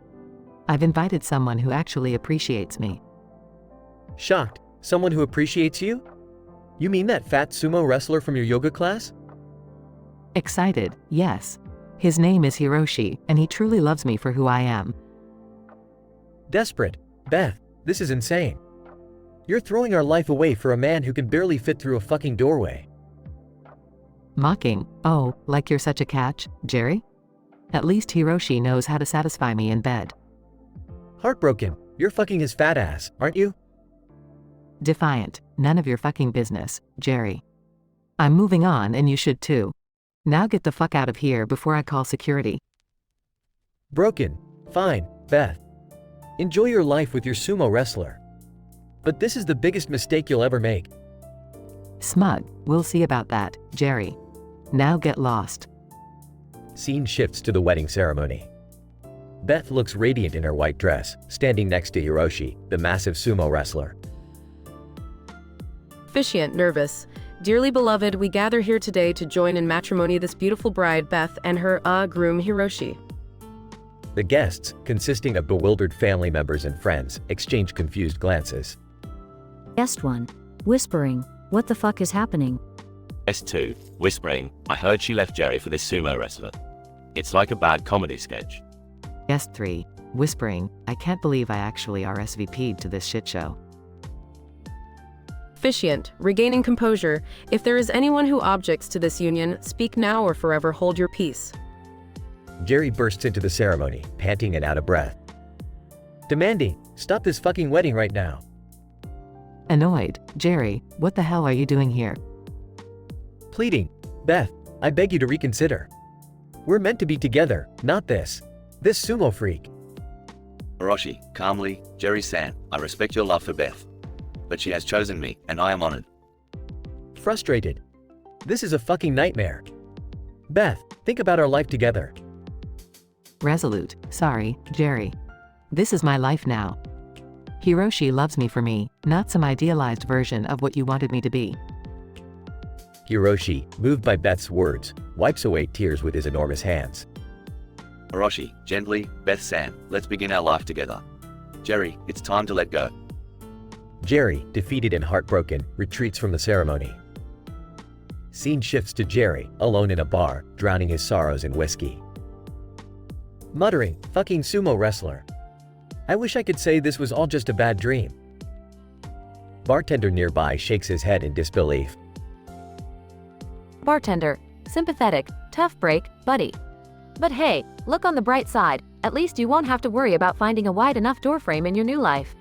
I've invited someone who actually appreciates me. Shocked, someone who appreciates you? You mean that fat sumo wrestler from your yoga class? Excited, yes. His name is Hiroshi, and he truly loves me for who I am. Desperate, Beth, this is insane. You're throwing our life away for a man who can barely fit through a fucking doorway. Mocking, oh, like you're such a catch, Jerry? At least Hiroshi knows how to satisfy me in bed. Heartbroken, you're fucking his fat ass, aren't you? Defiant, none of your fucking business, Jerry. I'm moving on and you should too. Now get the fuck out of here before I call security. Broken, fine, Beth. Enjoy your life with your sumo wrestler. But this is the biggest mistake you'll ever make. Smug, we'll see about that, Jerry. Now get lost. Scene shifts to the wedding ceremony. Beth looks radiant in her white dress, standing next to Hiroshi, the massive sumo wrestler. Officiant, nervous. Dearly beloved, we gather here today to join in matrimony this beautiful bride, Beth, and her groom, Hiroshi. The guests, consisting of bewildered family members and friends, exchange confused glances. Guest 1. Whispering, what the fuck is happening? S2, whispering, I heard she left Jerry for this sumo wrestler. It's like a bad comedy sketch. Guest 3. Whispering, I can't believe I actually RSVP'd to this shit show. Officiant, regaining composure, if there is anyone who objects to this union, speak now or forever hold your peace. Jerry bursts into the ceremony, panting and out of breath. Demanding, stop this fucking wedding right now. Annoyed, Jerry, what the hell are you doing here? Pleading, Beth, I beg you to reconsider. We're meant to be together, not this sumo freak. Hiroshi, calmly, Jerry-san, I respect your love for Beth. But she has chosen me, and I am honored. Frustrated. This is a fucking nightmare. Beth, think about our life together. Resolute, sorry, Jerry. This is my life now. Hiroshi loves me for me, not some idealized version of what you wanted me to be. Hiroshi, moved by Beth's words, wipes away tears with his enormous hands. Hiroshi, gently, Beth-san, let's begin our life together. Jerry, it's time to let go. Jerry, defeated and heartbroken, retreats from the ceremony. Scene shifts to Jerry, alone in a bar, drowning his sorrows in whiskey. Muttering, fucking sumo wrestler. I wish I could say this was all just a bad dream. Bartender nearby shakes his head in disbelief. Bartender, sympathetic, tough break, buddy. But hey, look on the bright side, at least you won't have to worry about finding a wide enough doorframe in your new life.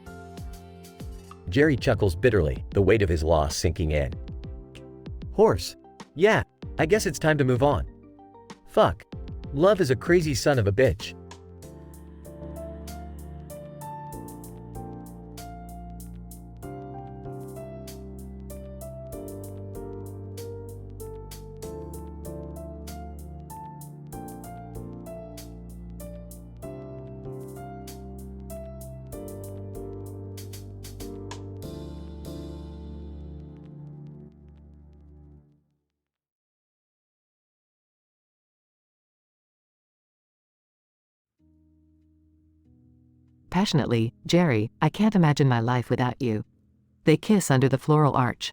Jerry chuckles bitterly, the weight of his loss sinking in. Horse. Yeah, I guess it's time to move on. Fuck. Love is a crazy son of a bitch. Passionately, Jerry, I can't imagine my life without you. They kiss under the floral arch.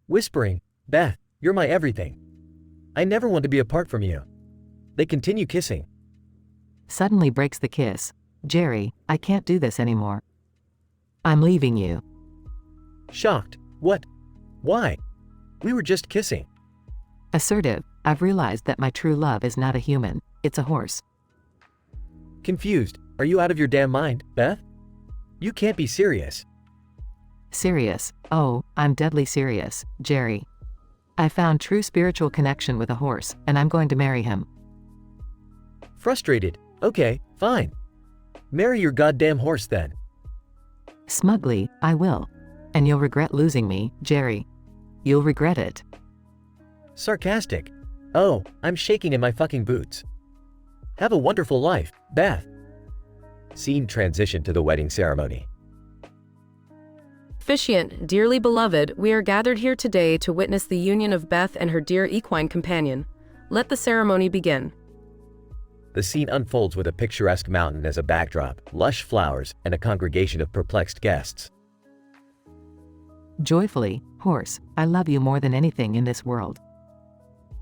Whispering, Beth, you're my everything. I never want to be apart from you. They continue kissing. Suddenly breaks the kiss. Jerry, I can't do this anymore. I'm leaving you. Shocked. What? Why? We were just kissing. Assertive, I've realized that my true love is not a human, it's a horse. Confused. Are you out of your damn mind, Beth? You can't be serious. Serious. Oh, I'm deadly serious, Jerry. I found true spiritual connection with a horse, and I'm going to marry him. Frustrated. Okay, fine. Marry your goddamn horse then. Smugly, I will. And you'll regret losing me, Jerry. You'll regret it. Sarcastic. Oh, I'm shaking in my fucking boots. Have a wonderful life, Beth. Scene transition to the wedding ceremony. Officiant, dearly beloved, we are gathered here today to witness the union of Beth and her dear equine companion. Let the ceremony begin. The scene unfolds with a picturesque mountain as a backdrop, lush flowers, and a congregation of perplexed guests. Joyfully, horse, I love you more than anything in this world.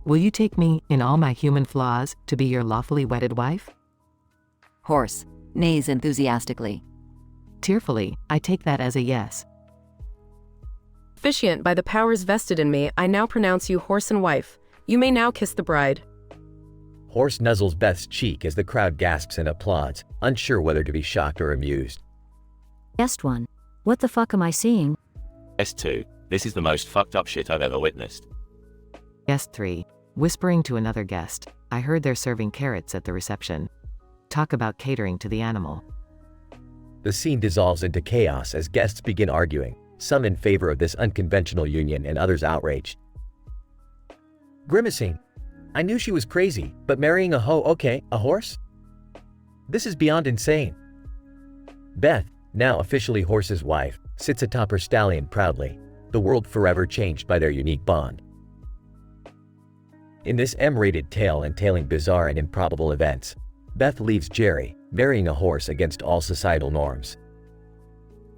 Will you take me, in all my human flaws, to be your lawfully wedded wife? Horse, neighs enthusiastically. Tearfully, I take that as a yes. Officiant, by the powers vested in me, I now pronounce you horse and wife. You may now kiss the bride. Horse nuzzles Beth's cheek as the crowd gasps and applauds, unsure whether to be shocked or amused. Guest 1. What the fuck am I seeing? S2. This is the most fucked up shit I've ever witnessed. Guest 3. Whispering to another guest, I heard they're serving carrots at the reception. Talk about catering to the animal. The scene dissolves into chaos as guests begin arguing, some in favor of this unconventional union and others outraged. Grimacing. I knew she was crazy, but marrying a horse? This is beyond insane. Beth, now officially Horse's wife, sits atop her stallion proudly, the world forever changed by their unique bond. In this M-rated tale entailing bizarre and improbable events, Beth leaves Jerry, marrying a horse against all societal norms.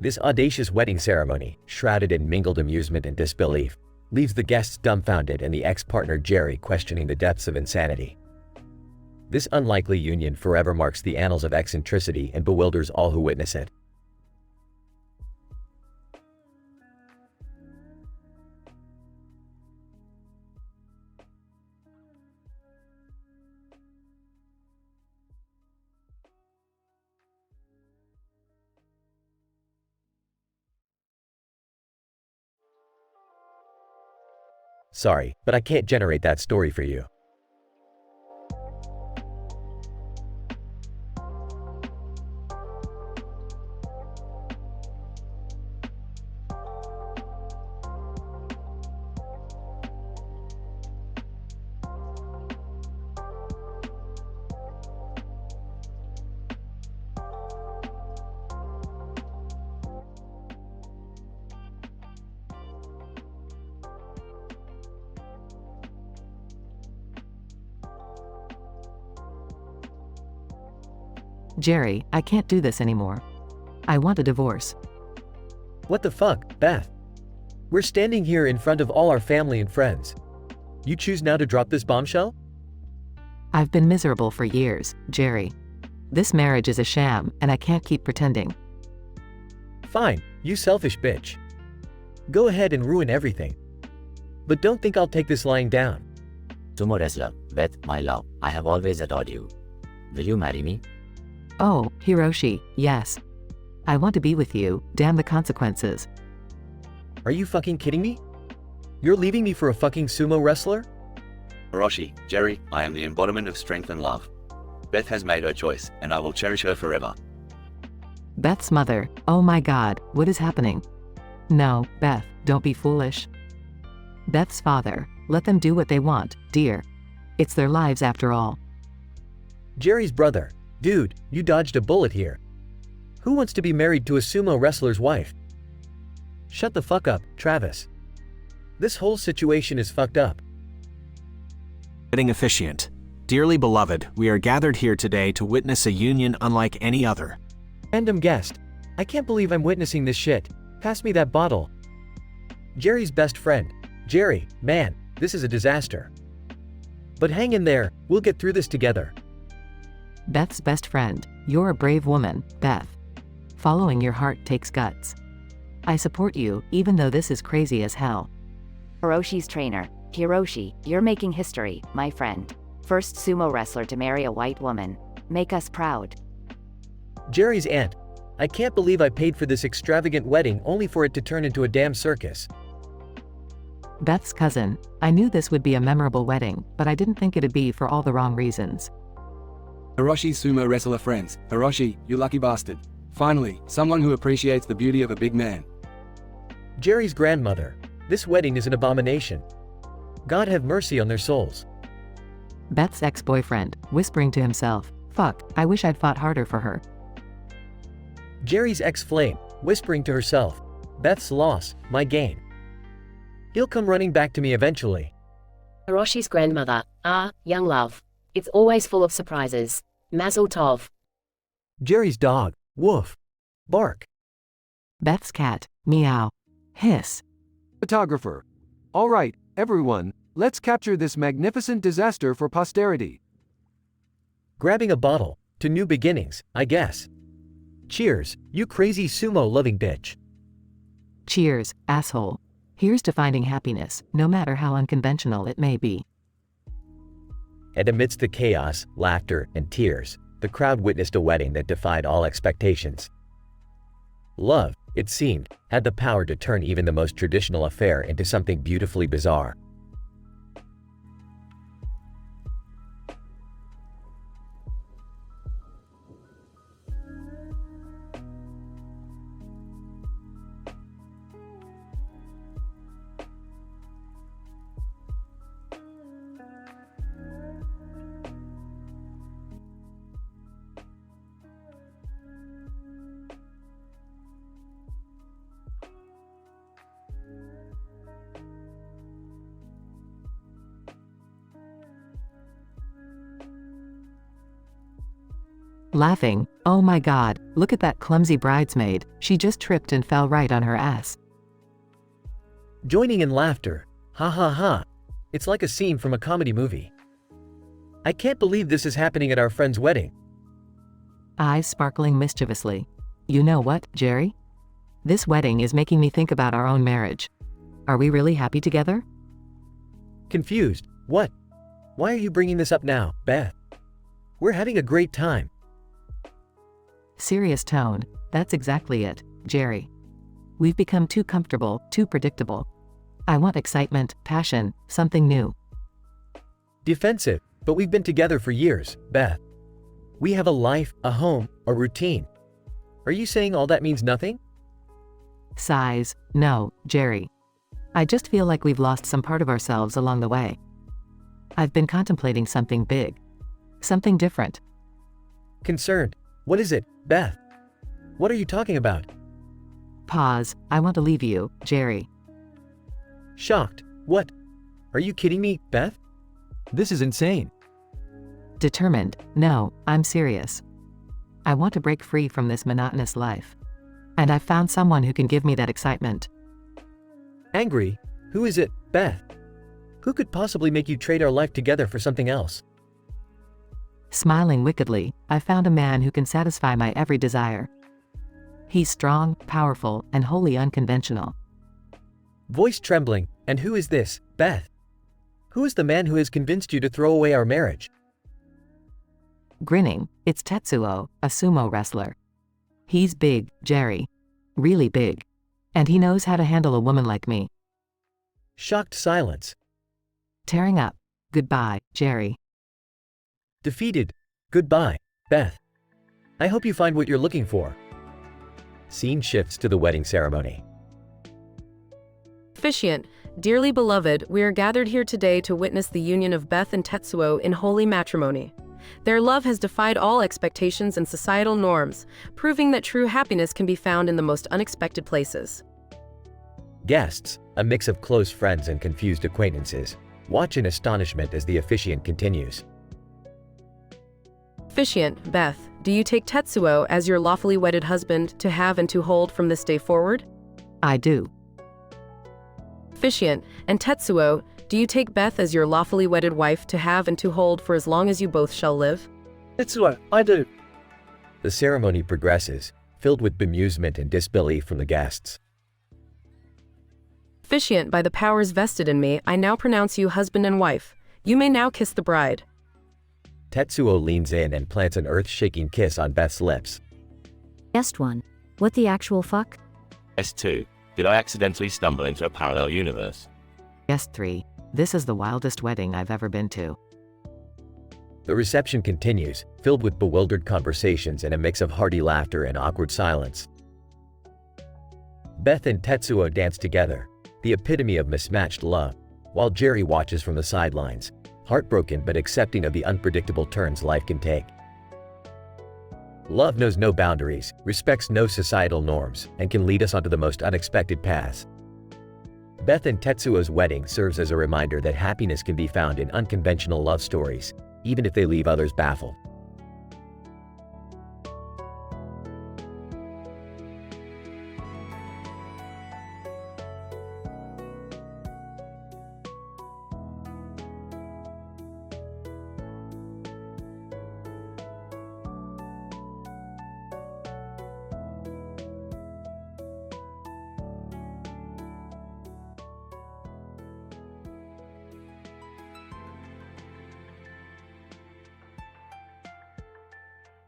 This audacious wedding ceremony, shrouded in mingled amusement and disbelief, leaves the guests dumbfounded and the ex-partner Jerry questioning the depths of insanity. This unlikely union forever marks the annals of eccentricity and bewilders all who witness it. Sorry, but I can't generate that story for you. Jerry, I can't do this anymore. I want a divorce. What the fuck, Beth? We're standing here in front of all our family and friends. You choose now to drop this bombshell? I've been miserable for years, Jerry. This marriage is a sham, and I can't keep pretending. Fine, you selfish bitch. Go ahead and ruin everything. But don't think I'll take this lying down. Sumo wrestler, Beth, my love, I have always adored you. Will you marry me? Oh, Hiroshi, yes. I want to be with you, damn the consequences. Are you fucking kidding me? You're leaving me for a fucking sumo wrestler? Hiroshi, Jerry, I am the embodiment of strength and love. Beth has made her choice, and I will cherish her forever. Beth's mother, oh my god, what is happening? No, Beth, don't be foolish. Beth's father, let them do what they want, dear. It's their lives after all. Jerry's brother. Dude, you dodged a bullet here. Who wants to be married to a sumo wrestler's wife? Shut the fuck up, Travis. This whole situation is fucked up. Wedding officiant. Dearly beloved, we are gathered here today to witness a union unlike any other. Random guest. I can't believe I'm witnessing this shit. Pass me that bottle. Jerry's best friend. Jerry, man, this is a disaster. But hang in there, we'll get through this together. Beth's best friend. You're a brave woman, Beth. Following your heart takes guts. I support you, even though this is crazy as hell. Hiroshi's trainer. Hiroshi, you're making history, my friend. First sumo wrestler to marry a white woman. Make us proud. Jerry's aunt. I can't believe I paid for this extravagant wedding only for it to turn into a damn circus. Beth's cousin. I knew this would be a memorable wedding, but I didn't think it'd be for all the wrong reasons. Hiroshi's sumo wrestler friends. Hiroshi, you lucky bastard. Finally, someone who appreciates the beauty of a big man. Jerry's grandmother. This wedding is an abomination. God have mercy on their souls. Beth's ex-boyfriend, whispering to himself, fuck, I wish I'd fought harder for her. Jerry's ex-flame, whispering to herself, Beth's loss, my gain. He'll come running back to me eventually. Hiroshi's grandmother. Young love. It's always full of surprises. Mazel tov. Jerry's dog, woof. Bark. Beth's cat, meow. Hiss. Photographer. All right, everyone, let's capture this magnificent disaster for posterity. Grabbing a bottle, to new beginnings, I guess. Cheers, you crazy sumo-loving bitch. Cheers, asshole. Here's to finding happiness, no matter how unconventional it may be. And amidst the chaos, laughter, and tears, the crowd witnessed a wedding that defied all expectations. Love, it seemed, had the power to turn even the most traditional affair into something beautifully bizarre. Laughing, oh my god, look at that clumsy bridesmaid, she just tripped and fell right on her ass. Joining in laughter, ha ha ha. It's like a scene from a comedy movie. I can't believe this is happening at our friend's wedding. Eyes sparkling mischievously. You know what, Jerry? This wedding is making me think about our own marriage. Are we really happy together? Confused, what? Why are you bringing this up now, Beth? We're having a great time. Serious tone, that's exactly it, Jerry. We've become too comfortable, too predictable. I want excitement, passion, something new. Defensive, but we've been together for years, Beth. We have a life, a home, a routine. Are you saying all that means nothing? Sighs, no, Jerry. I just feel like we've lost some part of ourselves along the way. I've been contemplating something big. Something different. Concerned. What is it, Beth? What are you talking about? Pause, I want to leave you, Jerry. Shocked. What? Are you kidding me, Beth? This is insane. Determined, no, I'm serious. I want to break free from this monotonous life. And I've found someone who can give me that excitement. Angry? Who is it, Beth? Who could possibly make you trade our life together for something else? Smiling wickedly, I found a man who can satisfy my every desire. He's strong, powerful, and wholly unconventional. Voice trembling, and who is this, Beth? Who is the man who has convinced you to throw away our marriage? Grinning, it's Tetsuo, a sumo wrestler. He's big, Jerry. Really big. And he knows how to handle a woman like me. Shocked silence. Tearing up. Goodbye, Jerry. Defeated. Goodbye, Beth. I hope you find what you're looking for. Scene shifts to the wedding ceremony. Officiant, dearly beloved, we are gathered here today to witness the union of Beth and Tetsuo in holy matrimony. Their love has defied all expectations and societal norms, proving that true happiness can be found in the most unexpected places. Guests, a mix of close friends and confused acquaintances, watch in astonishment as the officiant continues. Officiant, Beth, do you take Tetsuo as your lawfully wedded husband to have and to hold from this day forward? I do. Officiant, and Tetsuo, do you take Beth as your lawfully wedded wife to have and to hold for as long as you both shall live? Tetsuo, I do. The ceremony progresses, filled with bemusement and disbelief from the guests. Officiant, by the powers vested in me, I now pronounce you husband and wife. You may now kiss the bride. Tetsuo leans in and plants an earth-shaking kiss on Beth's lips. Guest 1. What the actual fuck? S2. Did I accidentally stumble into a parallel universe? Guest 3. This is the wildest wedding I've ever been to. The reception continues, filled with bewildered conversations and a mix of hearty laughter and awkward silence. Beth and Tetsuo dance together, the epitome of mismatched love, while Jerry watches from the sidelines, heartbroken but accepting of the unpredictable turns life can take. Love knows no boundaries, respects no societal norms, and can lead us onto the most unexpected paths. Beth and Tetsuo's wedding serves as a reminder that happiness can be found in unconventional love stories, even if they leave others baffled.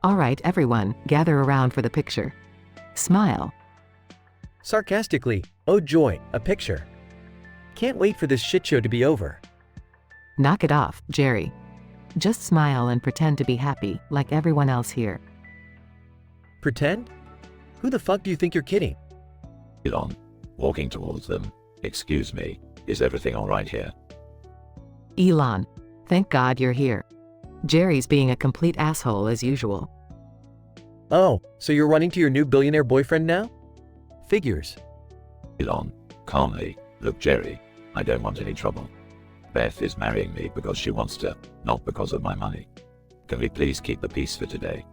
All right, everyone, gather around for the picture. Smile. Sarcastically, oh joy, a picture. Can't wait for this shit show to be over. Knock it off, Jerry. Just smile and pretend to be happy, like everyone else here. Pretend? Who the fuck do you think you're kidding? Elon, walking towards them. Excuse me, is everything alright here? Elon, thank God you're here. Jerry's being a complete asshole as usual. Oh, so you're running to your new billionaire boyfriend now? Figures. Elon, calmly, look Jerry, I don't want any trouble. Beth is marrying me because she wants to, not because of my money. Can we please keep the peace for today?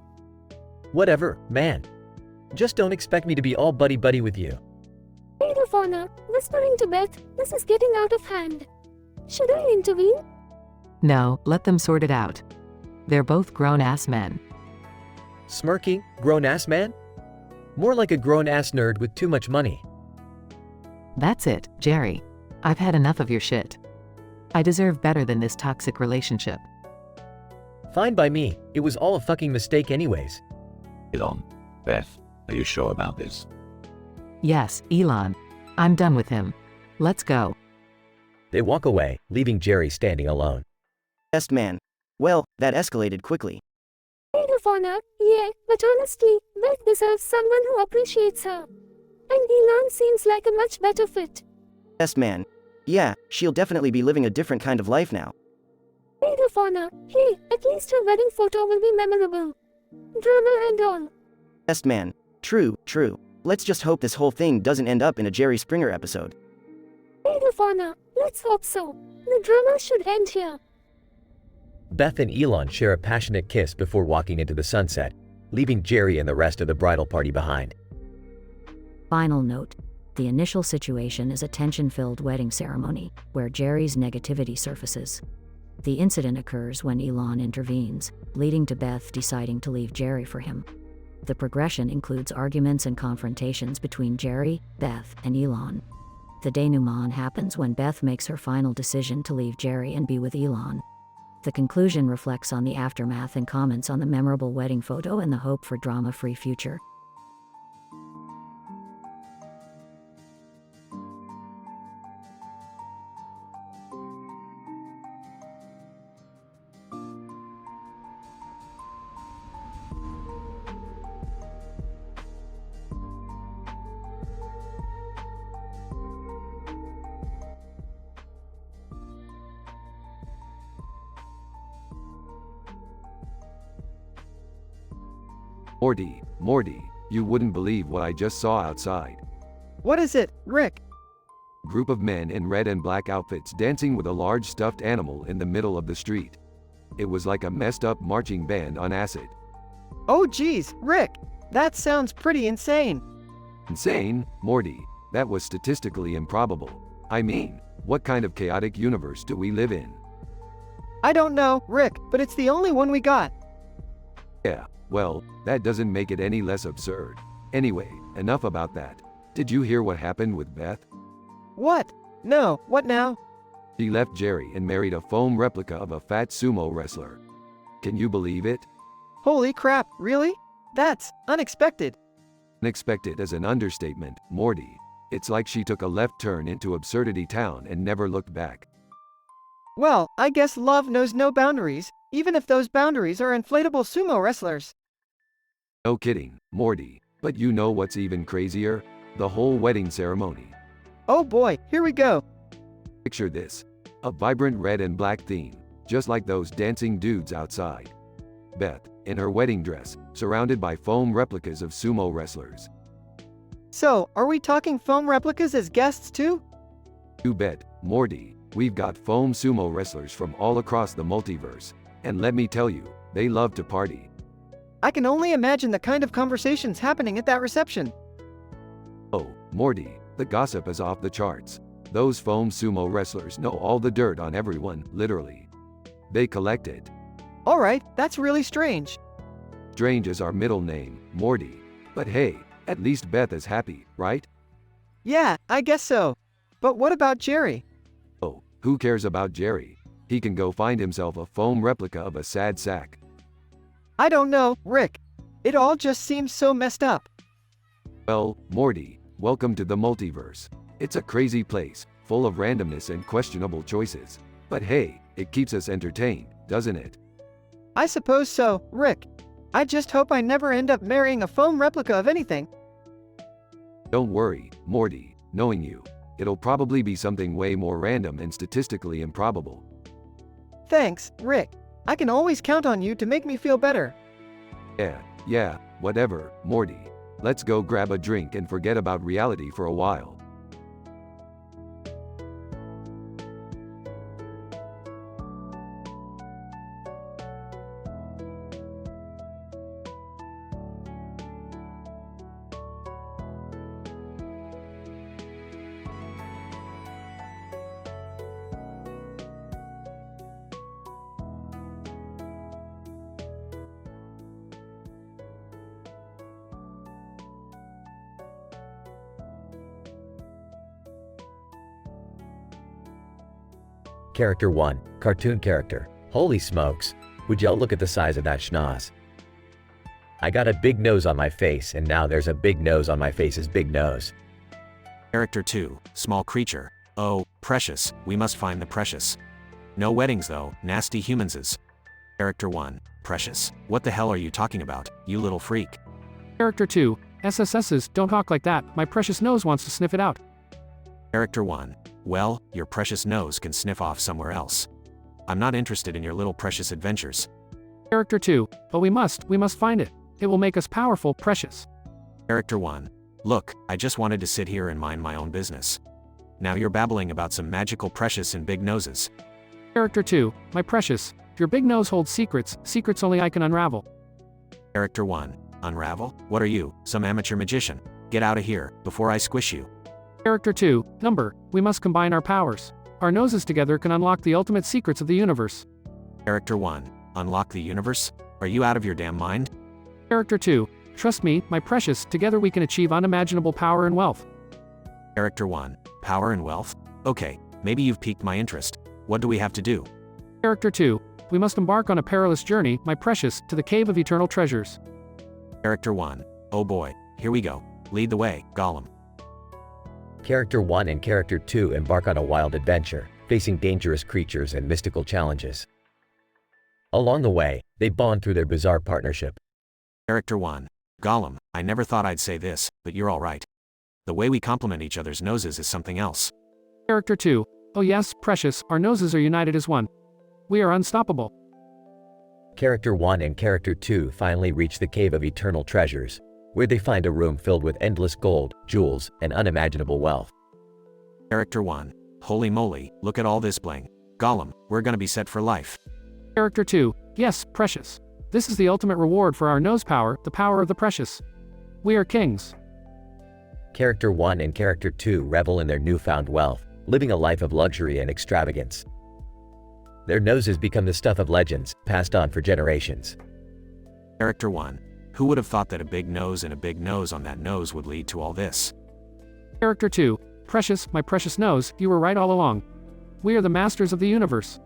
Whatever, man. Just don't expect me to be all buddy-buddy with you. Maid of honor, whispering to Beth, this is getting out of hand. Should I intervene? No, let them sort it out. They're both grown-ass men. Smirking, grown-ass man? More like a grown-ass nerd with too much money. That's it, Jerry. I've had enough of your shit. I deserve better than this toxic relationship. Fine by me, it was all a fucking mistake anyways. Elon, Beth, are you sure about this? Yes, Elon. I'm done with him. Let's go. They walk away, leaving Jerry standing alone. Best man. Well, that escalated quickly. Maid of honor, yeah, but honestly, Beth deserves someone who appreciates her. And Elon seems like a much better fit. Best man. Yeah, she'll definitely be living a different kind of life now. Maid of honor, hey, at least her wedding photo will be memorable. Drama and all. Best man. True, true. Let's just hope this whole thing doesn't end up in a Jerry Springer episode. Maid of honor, let's hope so. The drama should end here. Beth and Elon share a passionate kiss before walking into the sunset, leaving Jerry and the rest of the bridal party behind. Final note. The initial situation is a tension-filled wedding ceremony, where Jerry's negativity surfaces. The incident occurs when Elon intervenes, leading to Beth deciding to leave Jerry for him. The progression includes arguments and confrontations between Jerry, Beth, and Elon. The denouement happens when Beth makes her final decision to leave Jerry and be with Elon. The conclusion reflects on the aftermath and comments on the memorable wedding photo and the hope for drama-free future. Morty, you wouldn't believe what I just saw outside. What is it, Rick? Group of men in red and black outfits dancing with a large stuffed animal in the middle of the street. It was like a messed up marching band on acid. Oh geez, Rick, that sounds pretty insane. Insane, Morty. That was statistically improbable. I mean, what kind of chaotic universe do we live in? I don't know, Rick, but it's the only one we got. Yeah, well, that doesn't make it any less absurd. Anyway, enough about that. Did you hear what happened with Beth? What? No, what now? She left Jerry and married a foam replica of a fat sumo wrestler. Can you believe it? Holy crap, really? That's unexpected. Unexpected is an understatement, Morty. It's like she took a left turn into absurdity town and never looked back. Well, I guess love knows no boundaries, even if those boundaries are inflatable sumo wrestlers. No kidding, Morty. But you know what's even crazier? The whole wedding ceremony. Oh boy, here we go. Picture this. A vibrant red and black theme, just like those dancing dudes outside. Beth, in her wedding dress, surrounded by foam replicas of sumo wrestlers. So, are we talking foam replicas as guests too? You bet, Morty. We've got foam sumo wrestlers from all across the multiverse. And let me tell you, they love to party. I can only imagine the kind of conversations happening at that reception. Oh, Morty, the gossip is off the charts. Those foam sumo wrestlers know all the dirt on everyone, literally. They collect it. Alright, that's really strange. Strange is our middle name, Morty. But hey, at least Beth is happy, right? Yeah, I guess so. But what about Jerry? Oh, who cares about Jerry? He can go find himself a foam replica of a sad sack. I don't know, Rick. It all just seems so messed up. Well, Morty, welcome to the multiverse. It's a crazy place, full of randomness and questionable choices. But hey, it keeps us entertained, doesn't it? I suppose so, Rick. I just hope I never end up marrying a foam replica of anything. Don't worry, Morty, knowing you. It'll probably be something way more random and statistically improbable. Thanks, Rick. I can always count on you to make me feel better. Yeah, whatever, Morty. Let's go grab a drink and forget about reality for a while. Character 1. Cartoon character. Holy smokes. Would y'all look at the size of that schnoz? I got a big nose on my face, and now there's a big nose on my face's big nose. Character 2. Small creature. Oh, precious, we must find the precious. No weddings though, nasty humanses. Character 1. Precious. What the hell are you talking about, you little freak? Character 2. SSSs, don't talk like that, my precious nose wants to sniff it out. Character 1. Well, your precious nose can sniff off somewhere else. I'm not interested in your little precious adventures. Character 2. But we must find it. It will make us powerful, precious. Character 1. Look, I just wanted to sit here and mind my own business. Now you're babbling about some magical precious and big noses. Character 2. My precious, your big nose holds secrets, secrets only I can unravel. Character 1. Unravel? What are you, some amateur magician? Get out of here, before I squish you. Character 2. Number, we must combine our powers. Our noses together can unlock the ultimate secrets of the universe. Character 1. Unlock the universe? Are you out of your damn mind? Character 2. Trust me, my precious, together we can achieve unimaginable power and wealth. Character 1. Power and wealth? Okay, maybe you've piqued my interest. What do we have to do? Character 2. We must embark on a perilous journey, my precious, to the cave of eternal treasures. Character 1. Oh boy, here we go. Lead the way, Gollum. Character 1 and Character 2 embark on a wild adventure, facing dangerous creatures and mystical challenges. Along the way, they bond through their bizarre partnership. Character 1. Gollum, I never thought I'd say this, but you're alright. The way we complement each other's noses is something else. Character 2. Oh yes, precious, our noses are united as one. We are unstoppable. Character 1 and Character 2 finally reach the Cave of Eternal Treasures, where they find a room filled with endless gold, jewels, and unimaginable wealth. Character 1. Holy moly, look at all this bling. Gollum, we're gonna be set for life. Character 2. Yes, precious. This is the ultimate reward for our nose power, the power of the precious. We are kings. Character 1 and Character 2 revel in their newfound wealth, living a life of luxury and extravagance. Their noses become the stuff of legends, passed on for generations. Character 1. Who would have thought that a big nose and a big nose on that nose would lead to all this? Character 2. Precious, my precious nose, you were right all along. We are the masters of the universe.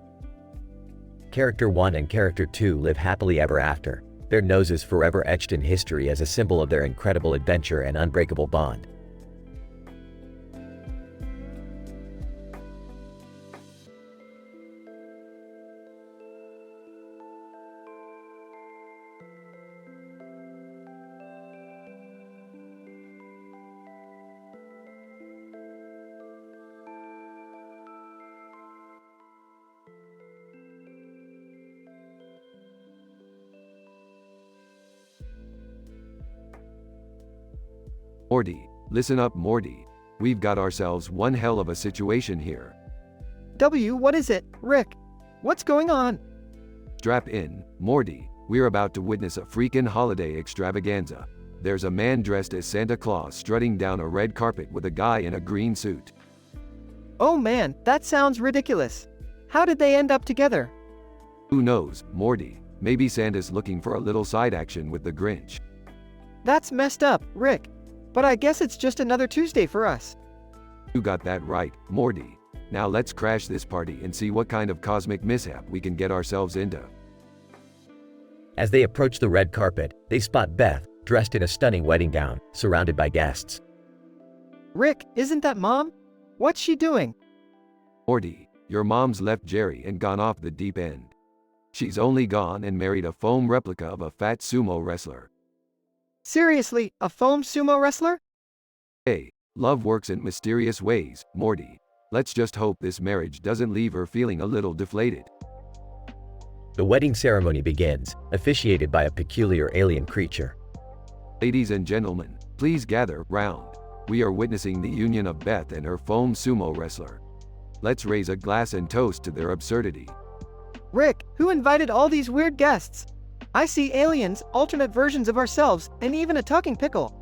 Character 1 and Character 2 live happily ever after, their noses forever etched in history as a symbol of their incredible adventure and unbreakable bond. Morty, listen up Morty. We've got ourselves one hell of a situation here. What is it, Rick? What's going on? Strap in, Morty. We're about to witness a freakin' holiday extravaganza. There's a man dressed as Santa Claus strutting down a red carpet with a guy in a green suit. Oh man, that sounds ridiculous. How did they end up together? Who knows, Morty? Maybe Santa's looking for a little side action with the Grinch. That's messed up, Rick. But I guess it's just another Tuesday for us. You got that right, Morty. Now let's crash this party and see what kind of cosmic mishap we can get ourselves into. As they approach the red carpet, they spot Beth, dressed in a stunning wedding gown, surrounded by guests. Rick, isn't that Mom? What's she doing? Morty, your mom's left Jerry and gone off the deep end. She's only gone and married a foam replica of a fat sumo wrestler. Seriously, a foam sumo wrestler? Hey, love works in mysterious ways, Morty. Let's just hope this marriage doesn't leave her feeling a little deflated. The wedding ceremony begins, officiated by a peculiar alien creature. Ladies and gentlemen, please gather round. We are witnessing the union of Beth and her foam sumo wrestler. Let's raise a glass and toast to their absurdity. Rick, who invited all these weird guests? I see aliens, alternate versions of ourselves, and even a talking pickle.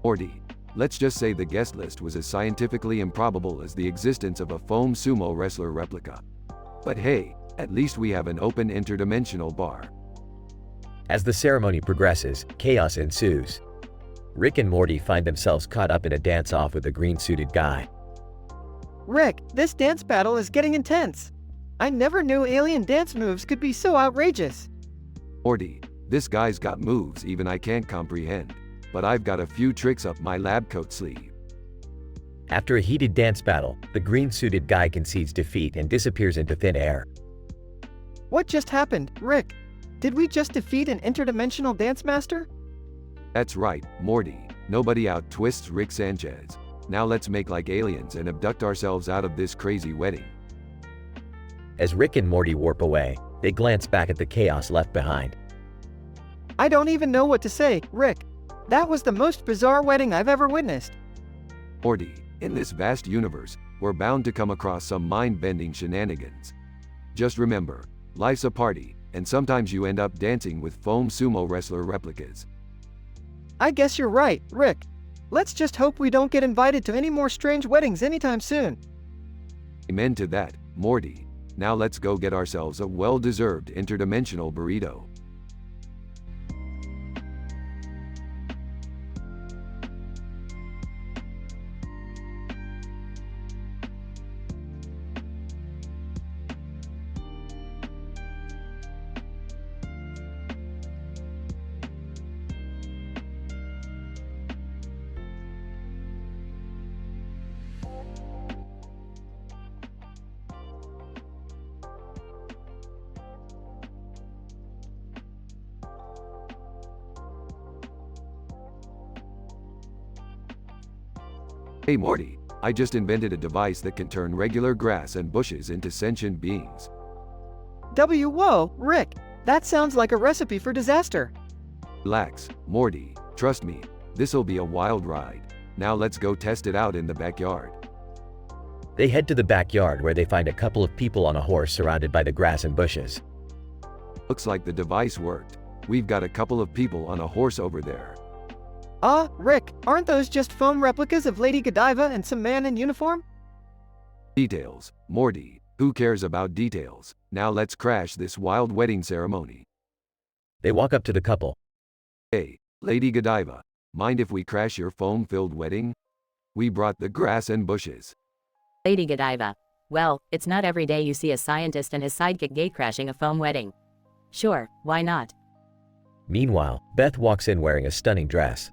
Morty, let's just say the guest list was as scientifically improbable as the existence of a foam sumo wrestler replica. But hey, at least we have an open interdimensional bar. As the ceremony progresses, chaos ensues. Rick and Morty find themselves caught up in a dance-off with a green-suited guy. Rick, this dance battle is getting intense. I never knew alien dance moves could be so outrageous. Morty, this guy's got moves even I can't comprehend, but I've got a few tricks up my lab coat sleeve. After a heated dance battle, the green-suited guy concedes defeat and disappears into thin air. What just happened, Rick? Did we just defeat an interdimensional dance master? That's right, Morty. Nobody out-twists Rick Sanchez. Now let's make like aliens and abduct ourselves out of this crazy wedding. As Rick and Morty warp away, they glance back at the chaos left behind. I don't even know what to say, Rick. That was the most bizarre wedding I've ever witnessed. Morty, in this vast universe, we're bound to come across some mind-bending shenanigans. Just remember, life's a party, and sometimes you end up dancing with foam sumo wrestler replicas. I guess you're right, Rick. Let's just hope we don't get invited to any more strange weddings anytime soon. Amen to that, Morty. Now let's go get ourselves a well-deserved interdimensional burrito. Hey Morty, I just invented a device that can turn regular grass and bushes into sentient beings. Whoa, Rick, that sounds like a recipe for disaster. Relax, Morty, trust me, this'll be a wild ride. Now let's go test it out in the backyard. They head to the backyard where they find a couple of people on a horse surrounded by the grass and bushes. Looks like the device worked. We've got a couple of people on a horse over there. Rick, aren't those just foam replicas of Lady Godiva and some man in uniform? Details. Morty, who cares about details? Now let's crash this wild wedding ceremony. They walk up to the couple. Hey, Lady Godiva, mind if we crash your foam-filled wedding? We brought the grass and bushes. Lady Godiva. Well, it's not every day you see a scientist and his sidekick gate-crashing a foam wedding. Sure, why not? Meanwhile, Beth walks in wearing a stunning dress.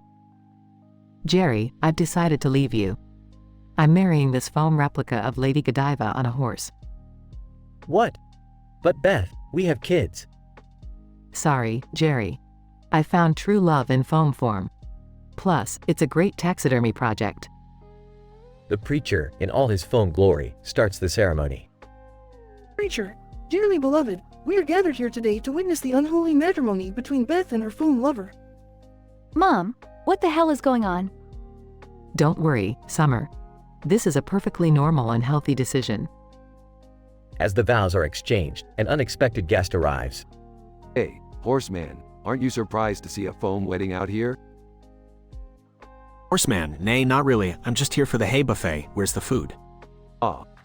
Jerry, I've decided to leave you. I'm marrying this foam replica of Lady Godiva on a horse. What? But Beth, we have kids. Sorry, Jerry. I found true love in foam form. Plus, it's a great taxidermy project. The preacher, in all his foam glory, starts the ceremony. Preacher, dearly beloved, we are gathered here today to witness the unholy matrimony between Beth and her foam lover. Mom, what the hell is going on? Don't worry, Summer. This is a perfectly normal and healthy decision. As the vows are exchanged, an unexpected guest arrives. Hey, horseman, aren't you surprised to see a foam wedding out here? Horseman, nay, not really. I'm just here for the hay buffet. Where's the food?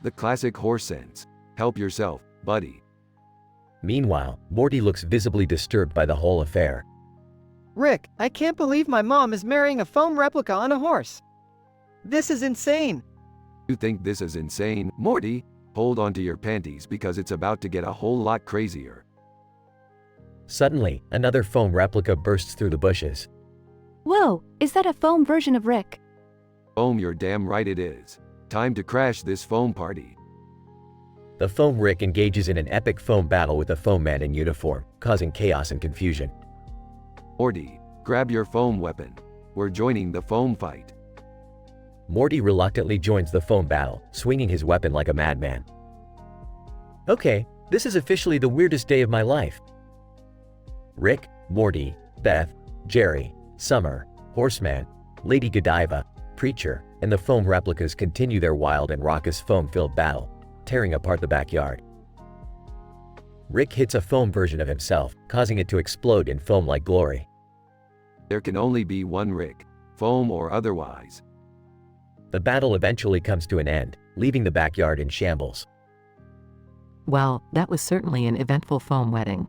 The classic horse sense. Help yourself, buddy. Meanwhile, Morty looks visibly disturbed by the whole affair. Rick, I can't believe my mom is marrying a foam replica on a horse. This is insane. You think this is insane, Morty? Hold on to your panties because it's about to get a whole lot crazier. Suddenly, another foam replica bursts through the bushes. Whoa, is that a foam version of Rick? Foam, you're damn right it is. Time to crash this foam party. The foam Rick engages in an epic foam battle with a foam man in uniform, causing chaos and confusion. Morty, grab your foam weapon. We're joining the foam fight. Morty reluctantly joins the foam battle, swinging his weapon like a madman. Okay, this is officially the weirdest day of my life. Rick, Morty, Beth, Jerry, Summer, Horseman, Lady Godiva, Preacher, and the foam replicas continue their wild and raucous foam-filled battle, tearing apart the backyard. Rick hits a foam version of himself, causing it to explode in foam-like glory. There can only be one Rick, foam or otherwise. The battle eventually comes to an end, leaving the backyard in shambles. Well, that was certainly an eventful foam wedding.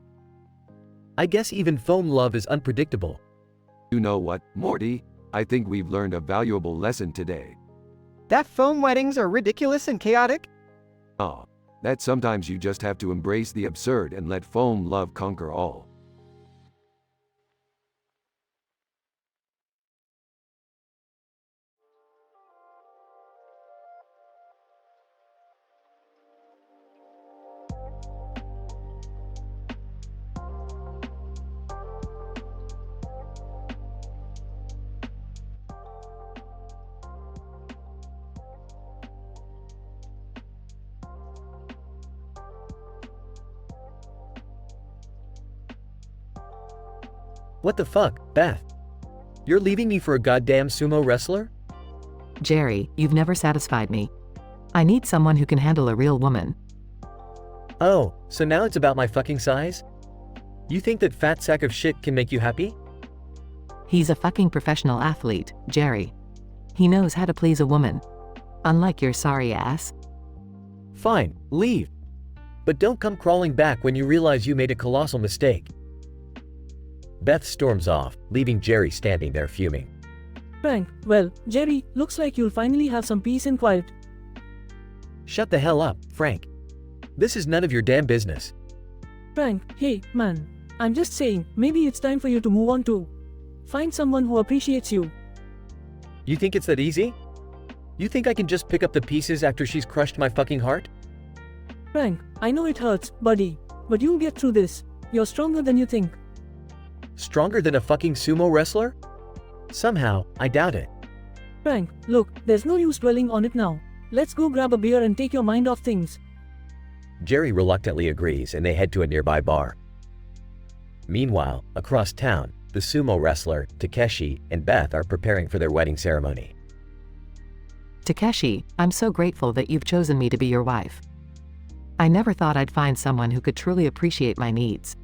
I guess even foam love is unpredictable. You know what, Morty? I think we've learned a valuable lesson today. That foam weddings are ridiculous and chaotic? That sometimes you just have to embrace the absurd and let foam love conquer all. What the fuck, Beth? You're leaving me for a goddamn sumo wrestler? Jerry, you've never satisfied me. I need someone who can handle a real woman. Oh, so now it's about my fucking size? You think that fat sack of shit can make you happy? He's a fucking professional athlete, Jerry. He knows how to please a woman. Unlike your sorry ass. Fine, leave. But don't come crawling back when you realize you made a colossal mistake. Beth storms off, leaving Jerry standing there fuming. Frank, well, Jerry, looks like you'll finally have some peace and quiet. Shut the hell up, Frank. This is none of your damn business. Frank, hey, man. I'm just saying, maybe it's time for you to move on too. Find someone who appreciates you. You think it's that easy? You think I can just pick up the pieces after she's crushed my fucking heart? Frank, I know it hurts, buddy. But you'll get through this. You're stronger than you think. Stronger than a fucking sumo wrestler? Somehow, I doubt it. Frank, look, there's no use dwelling on it now. Let's go grab a beer and take your mind off things. Jerry reluctantly agrees and they head to a nearby bar. Meanwhile, across town, the sumo wrestler, Takeshi, and Beth are preparing for their wedding ceremony. Takeshi, I'm so grateful that you've chosen me to be your wife. I never thought I'd find someone who could truly appreciate my needs.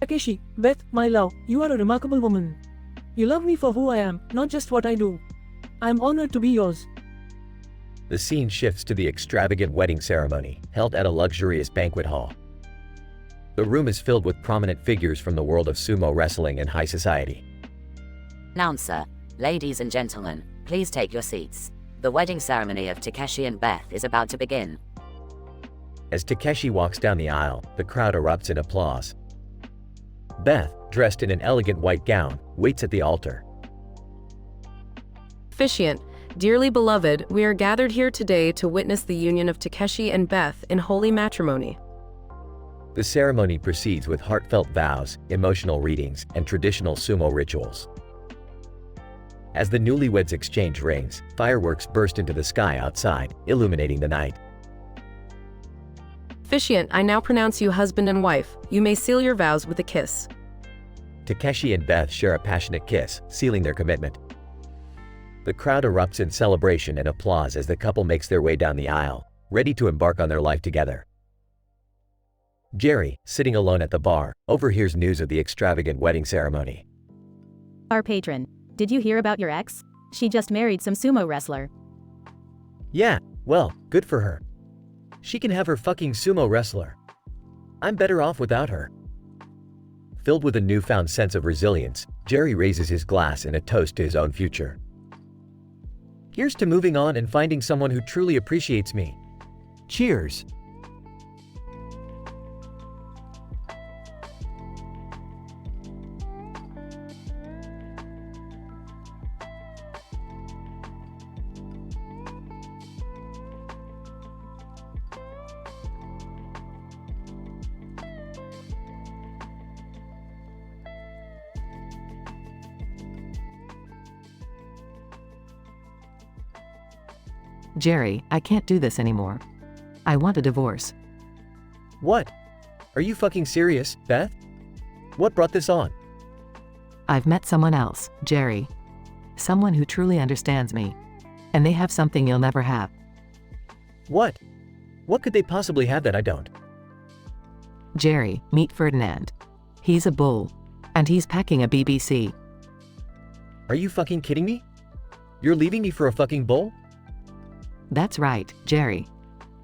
Takeshi, Beth, my love, you are a remarkable woman. You love me for who I am, not just what I do. I am honored to be yours. The scene shifts to the extravagant wedding ceremony, held at a luxurious banquet hall. The room is filled with prominent figures from the world of sumo wrestling and high society. Announcer, ladies and gentlemen, please take your seats. The wedding ceremony of Takeshi and Beth is about to begin. As Takeshi walks down the aisle, the crowd erupts in applause. Beth, dressed in an elegant white gown, waits at the altar. Officiant, dearly beloved, we are gathered here today to witness the union of Takeshi and Beth in holy matrimony. The ceremony proceeds with heartfelt vows, emotional readings, and traditional sumo rituals. As the newlyweds exchange rings, fireworks burst into the sky outside, illuminating the night. Officiant, I now pronounce you husband and wife. You may seal your vows with a kiss. Takeshi and Beth share a passionate kiss, sealing their commitment. The crowd erupts in celebration and applause as the couple makes their way down the aisle, ready to embark on their life together. Jerry, sitting alone at the bar, overhears news of the extravagant wedding ceremony. Our patron, did you hear about your ex? She just married some sumo wrestler. Yeah, well, good for her. She can have her fucking sumo wrestler. I'm better off without her. Filled with a newfound sense of resilience, Jerry raises his glass in a toast to his own future. Here's to moving on and finding someone who truly appreciates me. Cheers. Jerry, I can't do this anymore. I want a divorce. What? Are you fucking serious, Beth? What brought this on? I've met someone else, Jerry. Someone who truly understands me. And they have something you'll never have. What? What could they possibly have that I don't? Jerry, meet Ferdinand. He's a bull. And he's packing a BBC. Are you fucking kidding me? You're leaving me for a fucking bull? That's right, Jerry.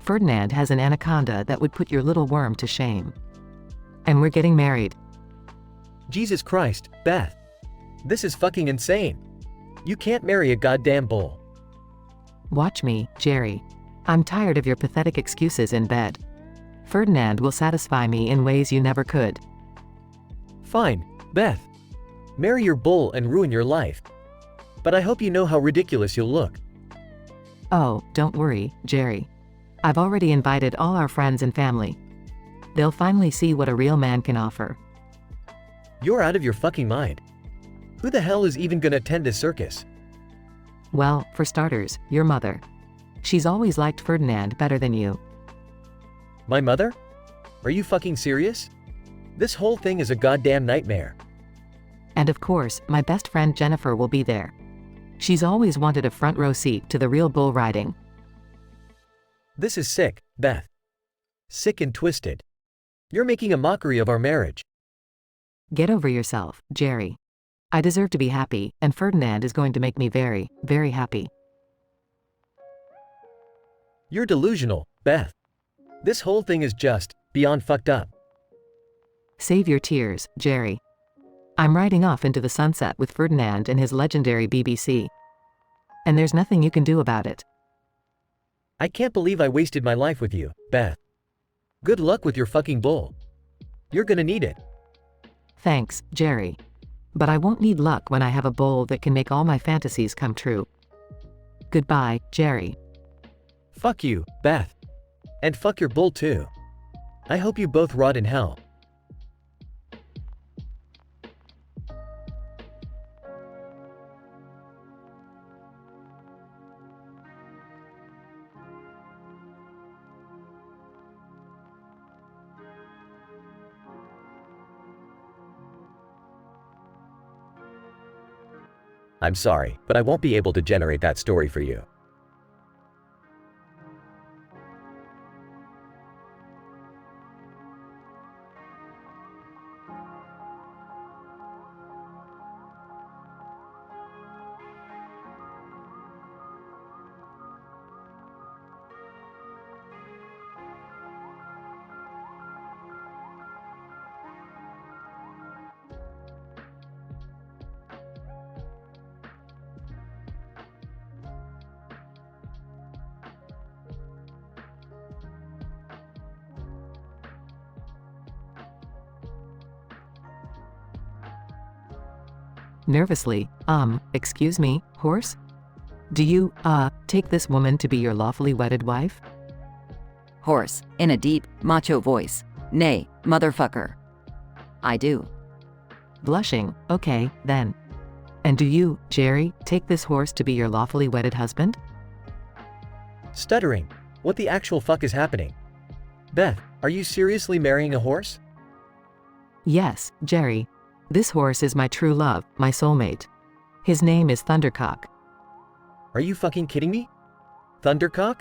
Ferdinand has an anaconda that would put your little worm to shame. And we're getting married. Jesus Christ, Beth. This is fucking insane. You can't marry a goddamn bull. Watch me, Jerry. I'm tired of your pathetic excuses in bed. Ferdinand will satisfy me in ways you never could. Fine, Beth. Marry your bull and ruin your life. But I hope you know how ridiculous you'll look. Oh, don't worry, Jerry. I've already invited all our friends and family. They'll finally see what a real man can offer. You're out of your fucking mind. Who the hell is even gonna attend this circus? Well, for starters, your mother. She's always liked Ferdinand better than you. My mother? Are you fucking serious? This whole thing is a goddamn nightmare. And of course, my best friend Jennifer will be there. She's always wanted a front row seat to the real bull riding. This is sick, Beth. Sick and twisted. You're making a mockery of our marriage. Get over yourself, Jerry. I deserve to be happy, and Ferdinand is going to make me very, very happy. You're delusional, Beth. This whole thing is just beyond fucked up. Save your tears, Jerry. I'm riding off into the sunset with Ferdinand and his legendary BBC. And there's nothing you can do about it. I can't believe I wasted my life with you, Beth. Good luck with your fucking bull. You're gonna need it. Thanks, Jerry. But I won't need luck when I have a bull that can make all my fantasies come true. Goodbye, Jerry. Fuck you, Beth. And fuck your bull too. I hope you both rot in hell. I'm sorry, but I won't be able to generate that story for you. Nervously, excuse me, horse? Do you, take this woman to be your lawfully wedded wife? Horse, in a deep, macho voice. Nay, motherfucker. I do. Blushing, okay, then. And do you, Jerry, take this horse to be your lawfully wedded husband? Stuttering. What the actual fuck is happening? Beth, are you seriously marrying a horse? Yes, Jerry. This horse is my true love, my soulmate. His name is Thundercock. Are you fucking kidding me? Thundercock?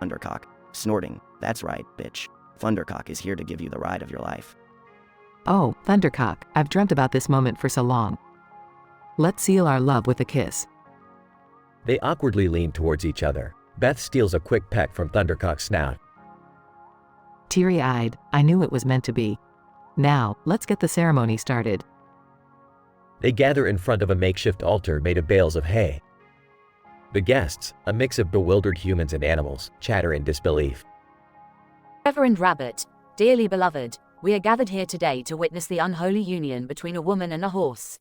Thundercock. Snorting. That's right, bitch. Thundercock is here to give you the ride of your life. Oh, Thundercock, I've dreamt about this moment for so long. Let's seal our love with a kiss. They awkwardly lean towards each other. Beth steals a quick peck from Thundercock's snout. Teary-eyed, I knew it was meant to be. Now, let's get the ceremony started. They gather in front of a makeshift altar made of bales of hay. The guests, a mix of bewildered humans and animals, chatter in disbelief. Reverend Rabbit, dearly beloved, we are gathered here today to witness the unholy union between a woman and a horse.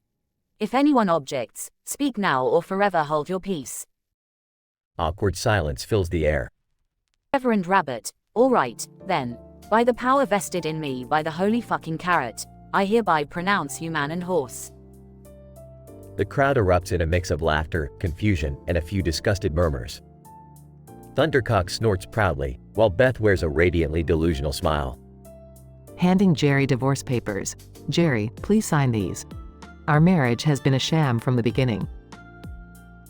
If anyone objects, speak now or forever hold your peace. Awkward silence fills the air. Reverend Rabbit, all right, then. By the power vested in me by the holy fucking carrot, I hereby pronounce you man and horse. The crowd erupts in a mix of laughter, confusion, and a few disgusted murmurs. Thundercock snorts proudly, while Beth wears a radiantly delusional smile. Handing Jerry divorce papers. Jerry, please sign these. Our marriage has been a sham from the beginning.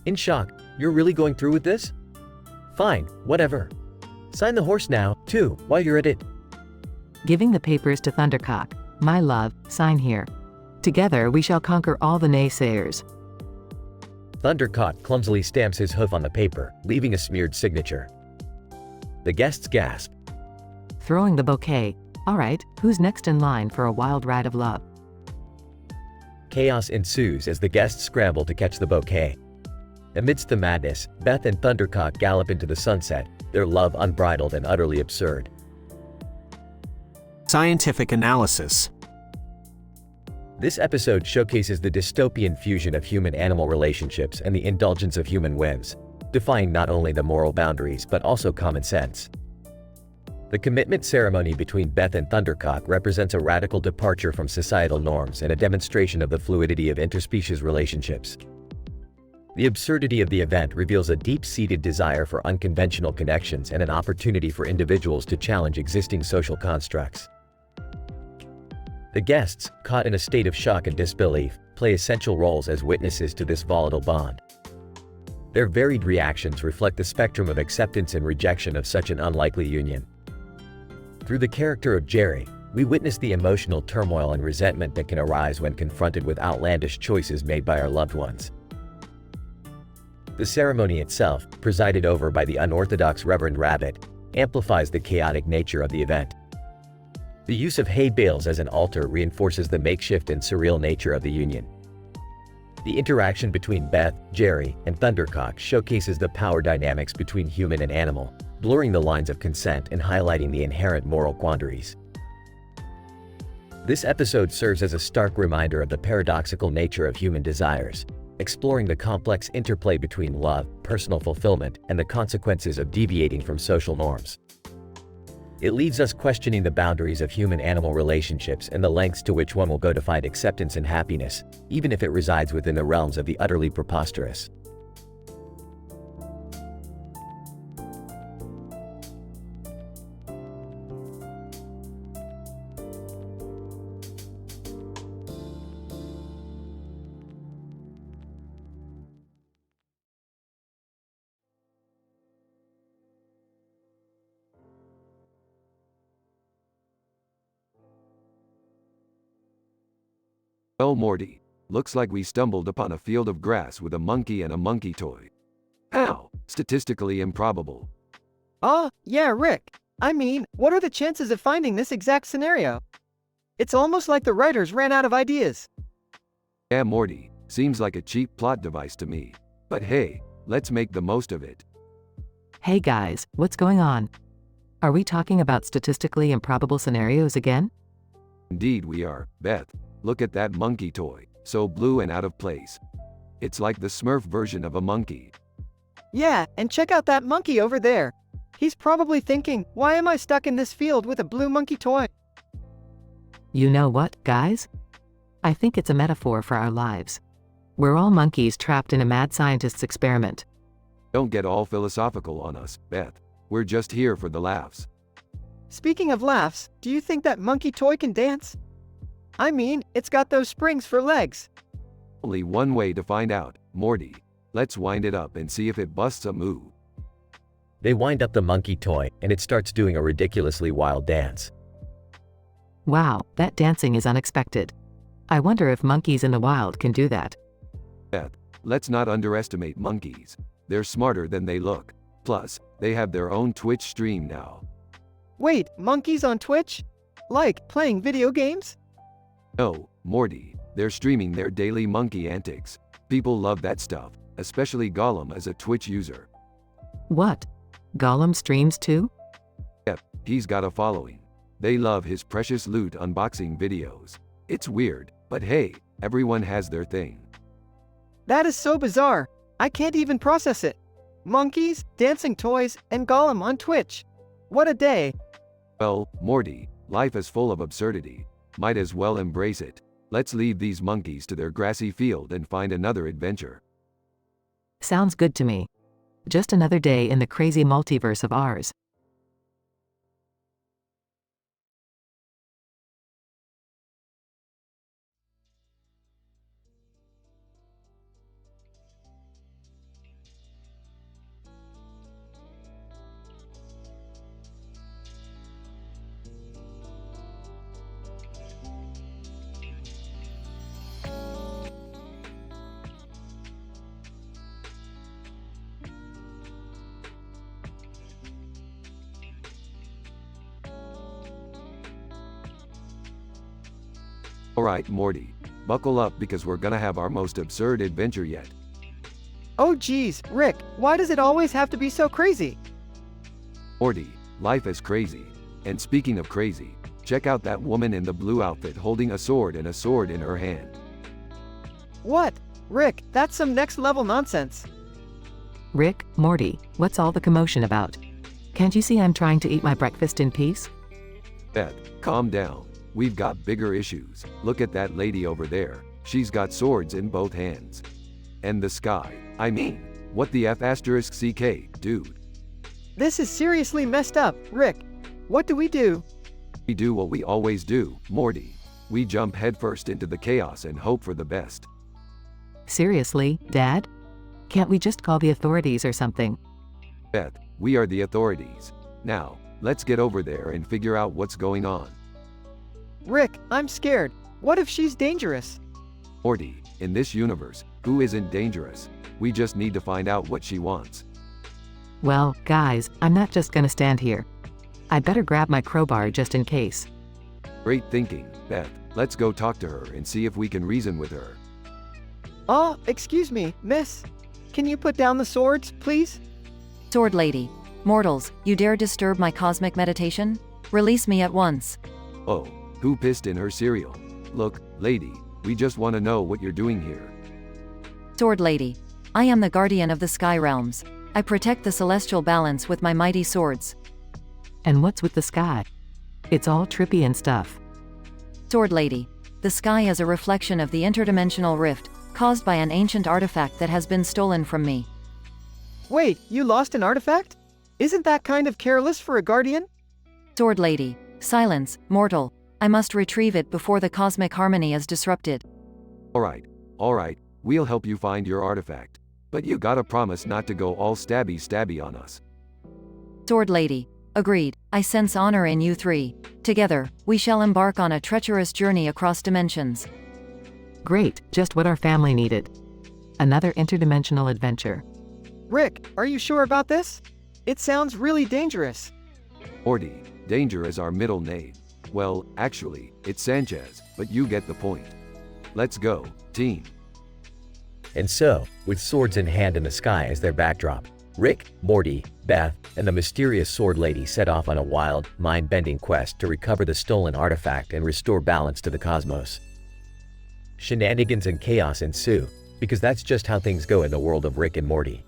In shock, you're really going through with this? Fine, whatever. Sign the horse now, too, while you're at it. Giving the papers to Thundercock. My love, sign here. Together we shall conquer all the naysayers. Thundercock clumsily stamps his hoof on the paper, leaving a smeared signature. The guests gasp. Throwing the bouquet. All right, who's next in line for a wild ride of love? Chaos ensues as the guests scramble to catch the bouquet. Amidst the madness, Beth and Thundercock gallop into the sunset, their love unbridled and utterly absurd. Scientific analysis. This episode showcases the dystopian fusion of human-animal relationships and the indulgence of human whims, defying not only the moral boundaries but also common sense. The commitment ceremony between Beth and Thundercock represents a radical departure from societal norms and a demonstration of the fluidity of interspecies relationships. The absurdity of the event reveals a deep-seated desire for unconventional connections and an opportunity for individuals to challenge existing social constructs. The guests, caught in a state of shock and disbelief, play essential roles as witnesses to this volatile bond. Their varied reactions reflect the spectrum of acceptance and rejection of such an unlikely union. Through the character of Jerry, we witness the emotional turmoil and resentment that can arise when confronted with outlandish choices made by our loved ones. The ceremony itself, presided over by the unorthodox Reverend Rabbit, amplifies the chaotic nature of the event. The use of hay bales as an altar reinforces the makeshift and surreal nature of the union. The interaction between Beth, Jerry, and Thundercock showcases the power dynamics between human and animal, blurring the lines of consent and highlighting the inherent moral quandaries. This episode serves as a stark reminder of the paradoxical nature of human desires, exploring the complex interplay between love, personal fulfillment, and the consequences of deviating from social norms. It leaves us questioning the boundaries of human-animal relationships and the lengths to which one will go to find acceptance and happiness, even if it resides within the realms of the utterly preposterous. Well, Morty, looks like we stumbled upon a field of grass with a monkey and a monkey toy. How? Statistically improbable. Yeah, Rick. I mean, what are the chances of finding this exact scenario? It's almost like the writers ran out of ideas. Yeah, Morty, seems like a cheap plot device to me. But hey, let's make the most of it. Hey guys, what's going on? Are we talking about statistically improbable scenarios again? Indeed we are, Beth. Look at that monkey toy. so blue and out of place. It's like the Smurf version of a monkey. Yeah, and check out that monkey over there. He's probably thinking, why am I stuck in this field with a blue monkey toy? You know what, guys? I think it's a metaphor for our lives. We're all monkeys trapped in a mad scientist's experiment. Don't get all philosophical on us, Beth. We're just here for the laughs. Speaking of laughs, do you think that monkey toy can dance? I mean, it's got those springs for legs. Only one way to find out, Morty. Let's wind it up and see if it busts a move. They wind up the monkey toy, and it starts doing a ridiculously wild dance. Wow, that dancing is unexpected. I wonder if monkeys in the wild can do that. Beth, let's not underestimate monkeys. They're smarter than they look. Plus, they have their own Twitch stream now. Wait, monkeys on Twitch? Like, playing video games? No, Morty, they're streaming their daily monkey antics. People love that stuff, especially Gollum as a Twitch user. What? Gollum streams too? Yep, he's got a following. They love his precious loot unboxing videos. It's weird, but hey, everyone has their thing. That is so bizarre. I can't even process it. Monkeys, dancing toys, and Gollum on Twitch. What a day. Well, Morty, life is full of absurdity. Might as well embrace it. Let's leave these monkeys to their grassy field and find another adventure. Sounds good to me. Just another day in the crazy multiverse of ours. Alright, Morty. Buckle up because we're gonna have our most absurd adventure yet. Oh geez, Rick, why does it always have to be so crazy? Morty, life is crazy. And speaking of crazy, check out that woman in the blue outfit holding a sword and a sword in her hand. What? Rick, that's some next level nonsense. Rick, Morty, what's all the commotion about? Can't you see I'm trying to eat my breakfast in peace? Beth, calm down. We've got bigger issues. Look at that lady over there. She's got swords in both hands. And the sky. I mean, what the F***CK, dude? This is seriously messed up, Rick. What do we do? We do what we always do, Morty. We jump headfirst into the chaos and hope for the best. Seriously, Dad? Can't we just call the authorities or something? Beth, we are the authorities. Now, let's get over there and figure out what's going on. Rick, I'm scared. What if she's dangerous? Morty, in this universe, who isn't dangerous? We just need to find out what she wants. Well, guys, I'm not just gonna stand here. I'd better grab my crowbar just in case. Great thinking, Beth. Let's go talk to her and see if we can reason with her. Oh, excuse me, miss. Can you put down the swords, please? Sword Lady. Mortals, you dare disturb my cosmic meditation? Release me at once. Oh, who pissed in her cereal? Look, lady, we just want to know what you're doing here. Sword Lady. I am the guardian of the sky realms. I protect the celestial balance with my mighty swords. And what's with the sky? It's all trippy and stuff. Sword Lady. The sky is a reflection of the interdimensional rift, caused by an ancient artifact that has been stolen from me. Wait, you lost an artifact? Isn't that kind of careless for a guardian? Sword Lady. Silence, mortal. I must retrieve it before the cosmic harmony is disrupted. Alright, we'll help you find your artifact. But you gotta promise not to go all stabby on us. Sword Lady. Agreed. I sense honor in you three. Together, we shall embark on a treacherous journey across dimensions. Great, just what our family needed. Another interdimensional adventure. Rick, are you sure about this? It sounds really dangerous. Morty, danger is our middle name. Well, actually, it's Sanchez, but you get the point. Let's go, team. And so, with swords in hand in the sky as their backdrop, Rick, Morty, Beth, and the mysterious sword lady set off on a wild, mind-bending quest to recover the stolen artifact and restore balance to the cosmos. Shenanigans and chaos ensue, because that's just how things go in the world of Rick and Morty.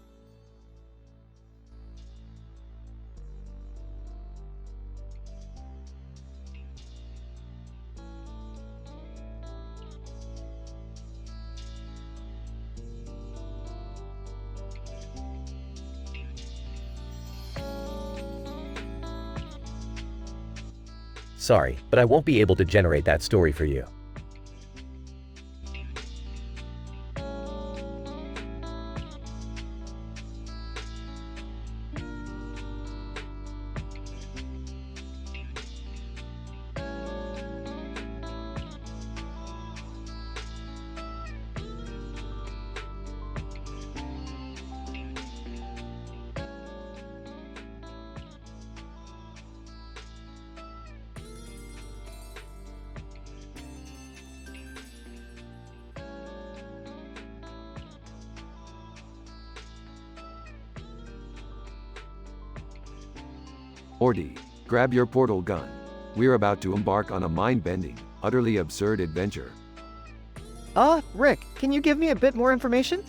Sorry, but I won't be able to generate that story for you. Morty, grab your portal gun. We're about to embark on a mind-bending, utterly absurd adventure. Rick, can you give me a bit more information?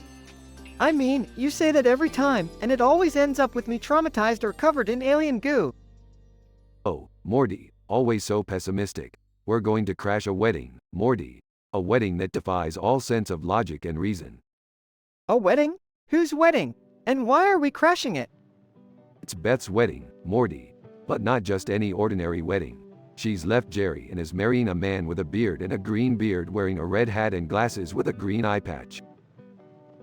I mean, you say that every time, and it always ends up with me traumatized or covered in alien goo. Oh, Morty, always so pessimistic. We're going to crash a wedding, Morty. A wedding that defies all sense of logic and reason. A wedding? Whose wedding? And why are we crashing it? It's Beth's wedding, Morty. But not just any ordinary wedding. She's left Jerry and is marrying a man with a beard and a green beard wearing a red hat and glasses with a green eye patch.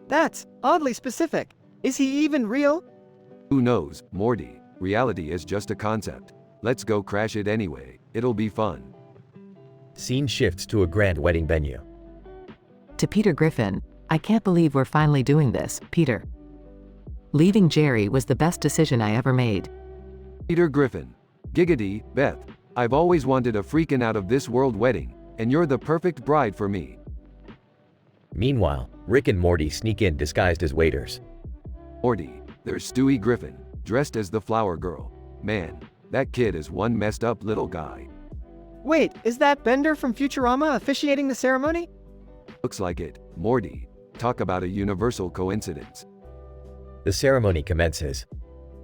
That's oddly specific. Is he even real? Who knows, Morty? Reality is just a concept. Let's go crash it anyway. It'll be fun. Scene shifts to a grand wedding venue. To Peter Griffin, I can't believe we're finally doing this, Peter. Leaving Jerry was the best decision I ever made. Peter Griffin. Giggity, Beth. I've always wanted a freakin' out of this world wedding, and you're the perfect bride for me. Meanwhile, Rick and Morty sneak in disguised as waiters. Morty, there's Stewie Griffin, dressed as the flower girl. Man, that kid is one messed up little guy. Wait, is that Bender from Futurama officiating the ceremony? Looks like it, Morty. Talk about a universal coincidence. The ceremony commences.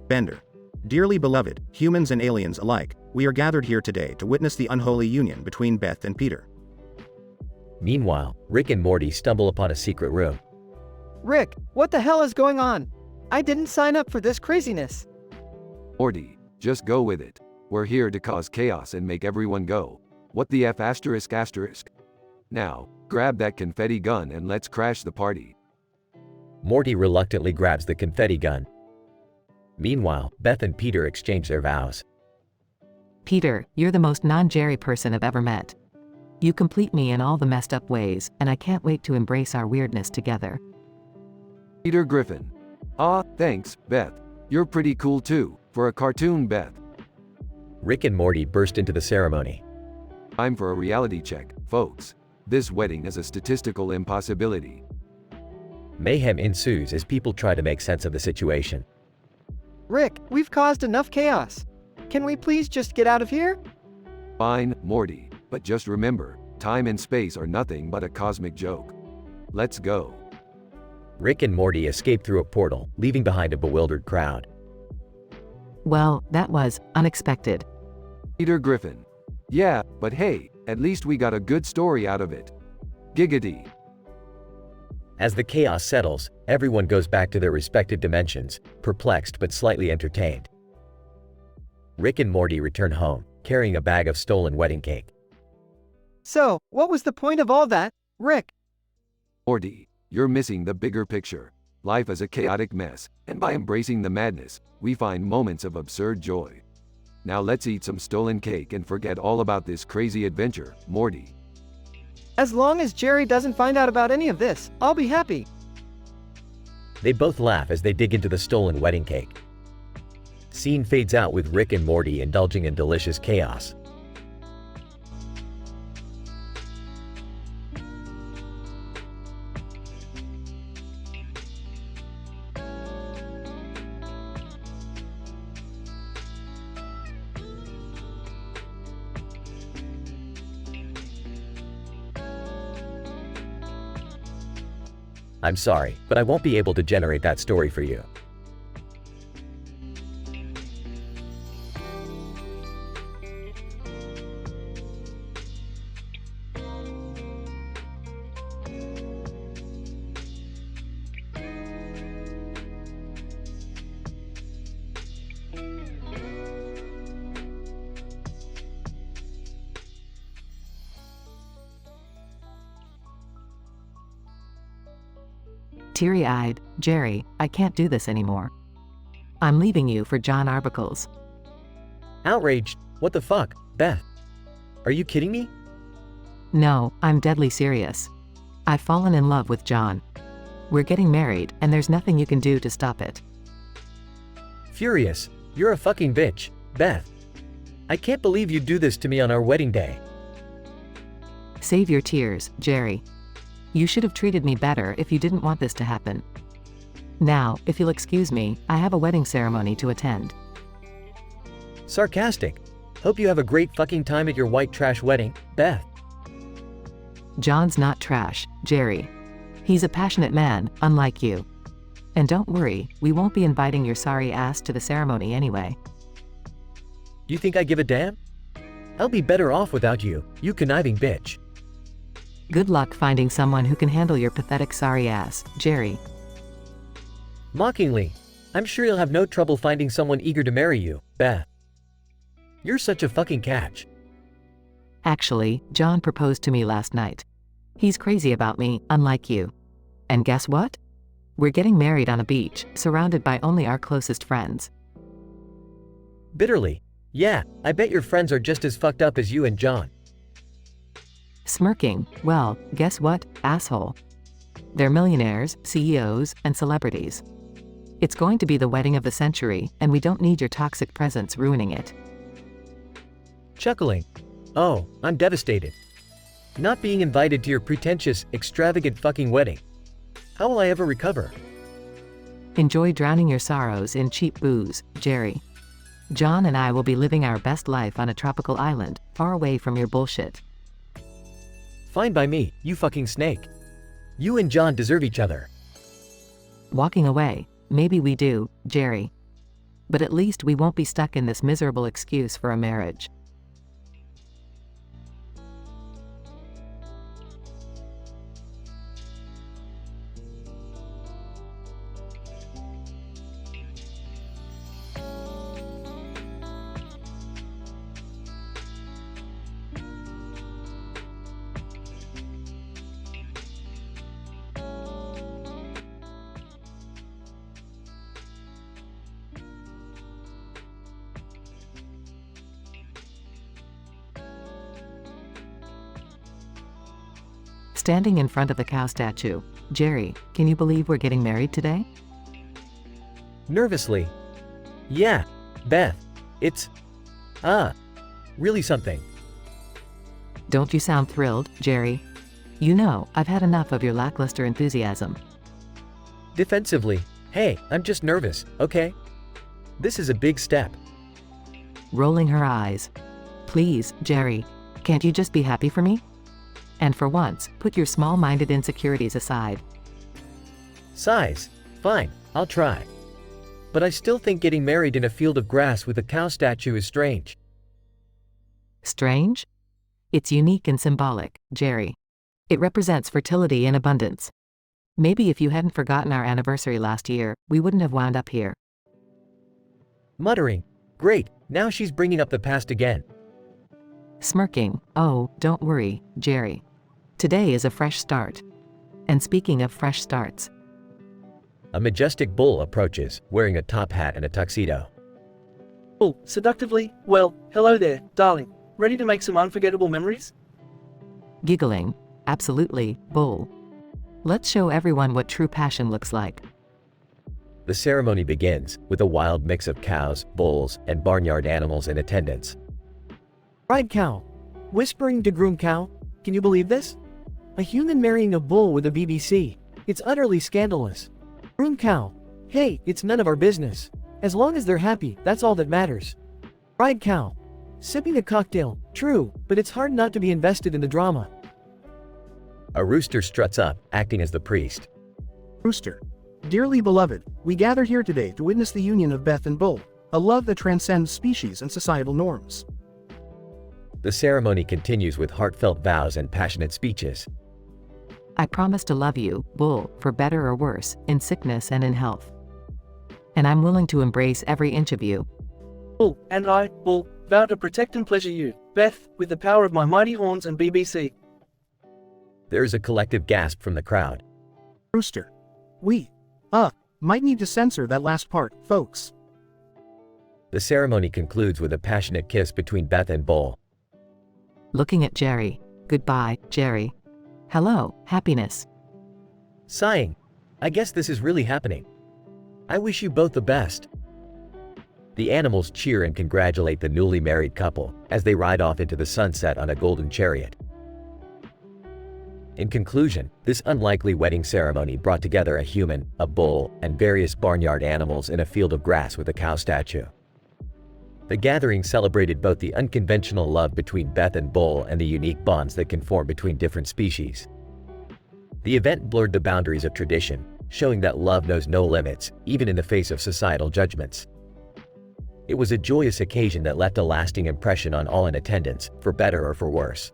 Bender. Dearly beloved, humans and aliens alike, we are gathered here today to witness the unholy union between Beth and Peter. Meanwhile, Rick and Morty stumble upon a secret room. Rick, what the hell is going on? I didn't sign up for this craziness. Morty, just go with it. We're here to cause chaos and make everyone go. What the F asterisk asterisk? Now, grab that confetti gun and let's crash the party. Morty reluctantly grabs the confetti gun. Meanwhile, Beth and Peter exchange their vows. Peter, you're the most non-Jerry person I've ever met. You complete me in all the messed up ways, and I can't wait to embrace our weirdness together. Peter Griffin. Thanks, Beth. You're pretty cool too, for a cartoon, Beth. Rick and Morty burst into the ceremony. Time for a reality check, folks. This wedding is a statistical impossibility. Mayhem ensues as people try to make sense of the situation. Rick, we've caused enough chaos. Can we please just get out of here? Fine, Morty, but just remember, time and space are nothing but a cosmic joke. Let's go. Rick and Morty escape through a portal, leaving behind a bewildered crowd. Well, that was unexpected. Peter Griffin. Yeah, but hey, at least we got a good story out of it. Giggity. As the chaos settles, everyone goes back to their respective dimensions, perplexed but slightly entertained. Rick and Morty return home, carrying a bag of stolen wedding cake. So, what was the point of all that, Rick? Morty, you're missing the bigger picture. Life is a chaotic mess, and by embracing the madness, we find moments of absurd joy. Now let's eat some stolen cake and forget all about this crazy adventure, Morty. As long as Jerry doesn't find out about any of this, I'll be happy. They both laugh as they dig into the stolen wedding cake. Scene fades out with Rick and Morty indulging in delicious chaos. I'm sorry, but I won't be able to generate that story for you. Teary-eyed, Jerry, I can't do this anymore. I'm leaving you for John Arbicles. Outraged? What the fuck, Beth? Are you kidding me? No, I'm deadly serious. I've fallen in love with John. We're getting married, and there's nothing you can do to stop it. Furious, you're a fucking bitch, Beth. I can't believe you'd do this to me on our wedding day. Save your tears, Jerry. You should have treated me better if you didn't want this to happen. Now, if you'll excuse me, I have a wedding ceremony to attend. Sarcastic. Hope you have a great fucking time at your white trash wedding, Beth. John's not trash, Jerry. He's a passionate man, unlike you. And don't worry, we won't be inviting your sorry ass to the ceremony anyway. You think I give a damn? I'll be better off without you, you conniving bitch. Good luck finding someone who can handle your pathetic sorry ass, Jerry. Mockingly, I'm sure you'll have no trouble finding someone eager to marry you, Beth. You're such a fucking catch. Actually, John proposed to me last night. He's crazy about me, unlike you. And guess what? We're getting married on a beach, surrounded by only our closest friends. Bitterly. Yeah, I bet your friends are just as fucked up as you and John. Smirking, well, guess what, asshole? They're millionaires, CEOs, and celebrities. It's going to be the wedding of the century, and we don't need your toxic presence ruining it. Chuckling. Oh, I'm devastated. Not being invited to your pretentious, extravagant fucking wedding. How will I ever recover? Enjoy drowning your sorrows in cheap booze, Jerry. John and I will be living our best life on a tropical island, far away from your bullshit. Fine by me, you fucking snake. You and John deserve each other. Walking away, maybe we do, Jerry. But at least we won't be stuck in this miserable excuse for a marriage. Standing in front of the cow statue, Jerry, can you believe we're getting married today? Nervously. Yeah, Beth. It's... really something. Don't you sound thrilled, Jerry? You know, I've had enough of your lackluster enthusiasm. Defensively. Hey, I'm just nervous, okay? This is a big step. Rolling her eyes. Please, Jerry, can't you just be happy for me? And for once, put your small-minded insecurities aside. Sighs. Fine, I'll try. But I still think getting married in a field of grass with a cow statue is strange. Strange? It's unique and symbolic, Jerry. It represents fertility and abundance. Maybe if you hadn't forgotten our anniversary last year, we wouldn't have wound up here. Muttering. Great, now she's bringing up the past again. Smirking. Oh, don't worry, Jerry. Today is a fresh start. And speaking of fresh starts. A majestic bull approaches, wearing a top hat and a tuxedo. Oh, seductively? Well, hello there, darling. Ready to make some unforgettable memories? Giggling. Absolutely, bull. Let's show everyone what true passion looks like. The ceremony begins, with a wild mix of cows, bulls, and barnyard animals in attendance. Bride cow. Whispering to groom cow. Can you believe this? A human marrying a bull with a BBC. It's utterly scandalous. Groom cow. Hey, it's none of our business. As long as they're happy, that's all that matters. Bride cow. Sipping a cocktail. True, but it's hard not to be invested in the drama. A rooster struts up, acting as the priest. Rooster. Dearly beloved, we gather here today to witness the union of Beth and Bull, a love that transcends species and societal norms. The ceremony continues with heartfelt vows and passionate speeches. I promise to love you, Bull, for better or worse, in sickness and in health. And I'm willing to embrace every inch of you. Bull, and I, Bull, vow to protect and pleasure you, Beth, with the power of my mighty horns and BBC. There is a collective gasp from the crowd. Rooster. We, might need to censor that last part, folks. The ceremony concludes with a passionate kiss between Beth and Bull. Looking at Jerry. Goodbye, Jerry. Hello, happiness. Sighing. I guess this is really happening. I wish you both the best. The animals cheer and congratulate the newly married couple as they ride off into the sunset on a golden chariot. In conclusion, this unlikely wedding ceremony brought together a human, a bull, and various barnyard animals in a field of grass with a cow statue. The gathering celebrated both the unconventional love between Beth and Bull and the unique bonds that can form between different species. The event blurred the boundaries of tradition, showing that love knows no limits, even in the face of societal judgments. It was a joyous occasion that left a lasting impression on all in attendance, for better or for worse.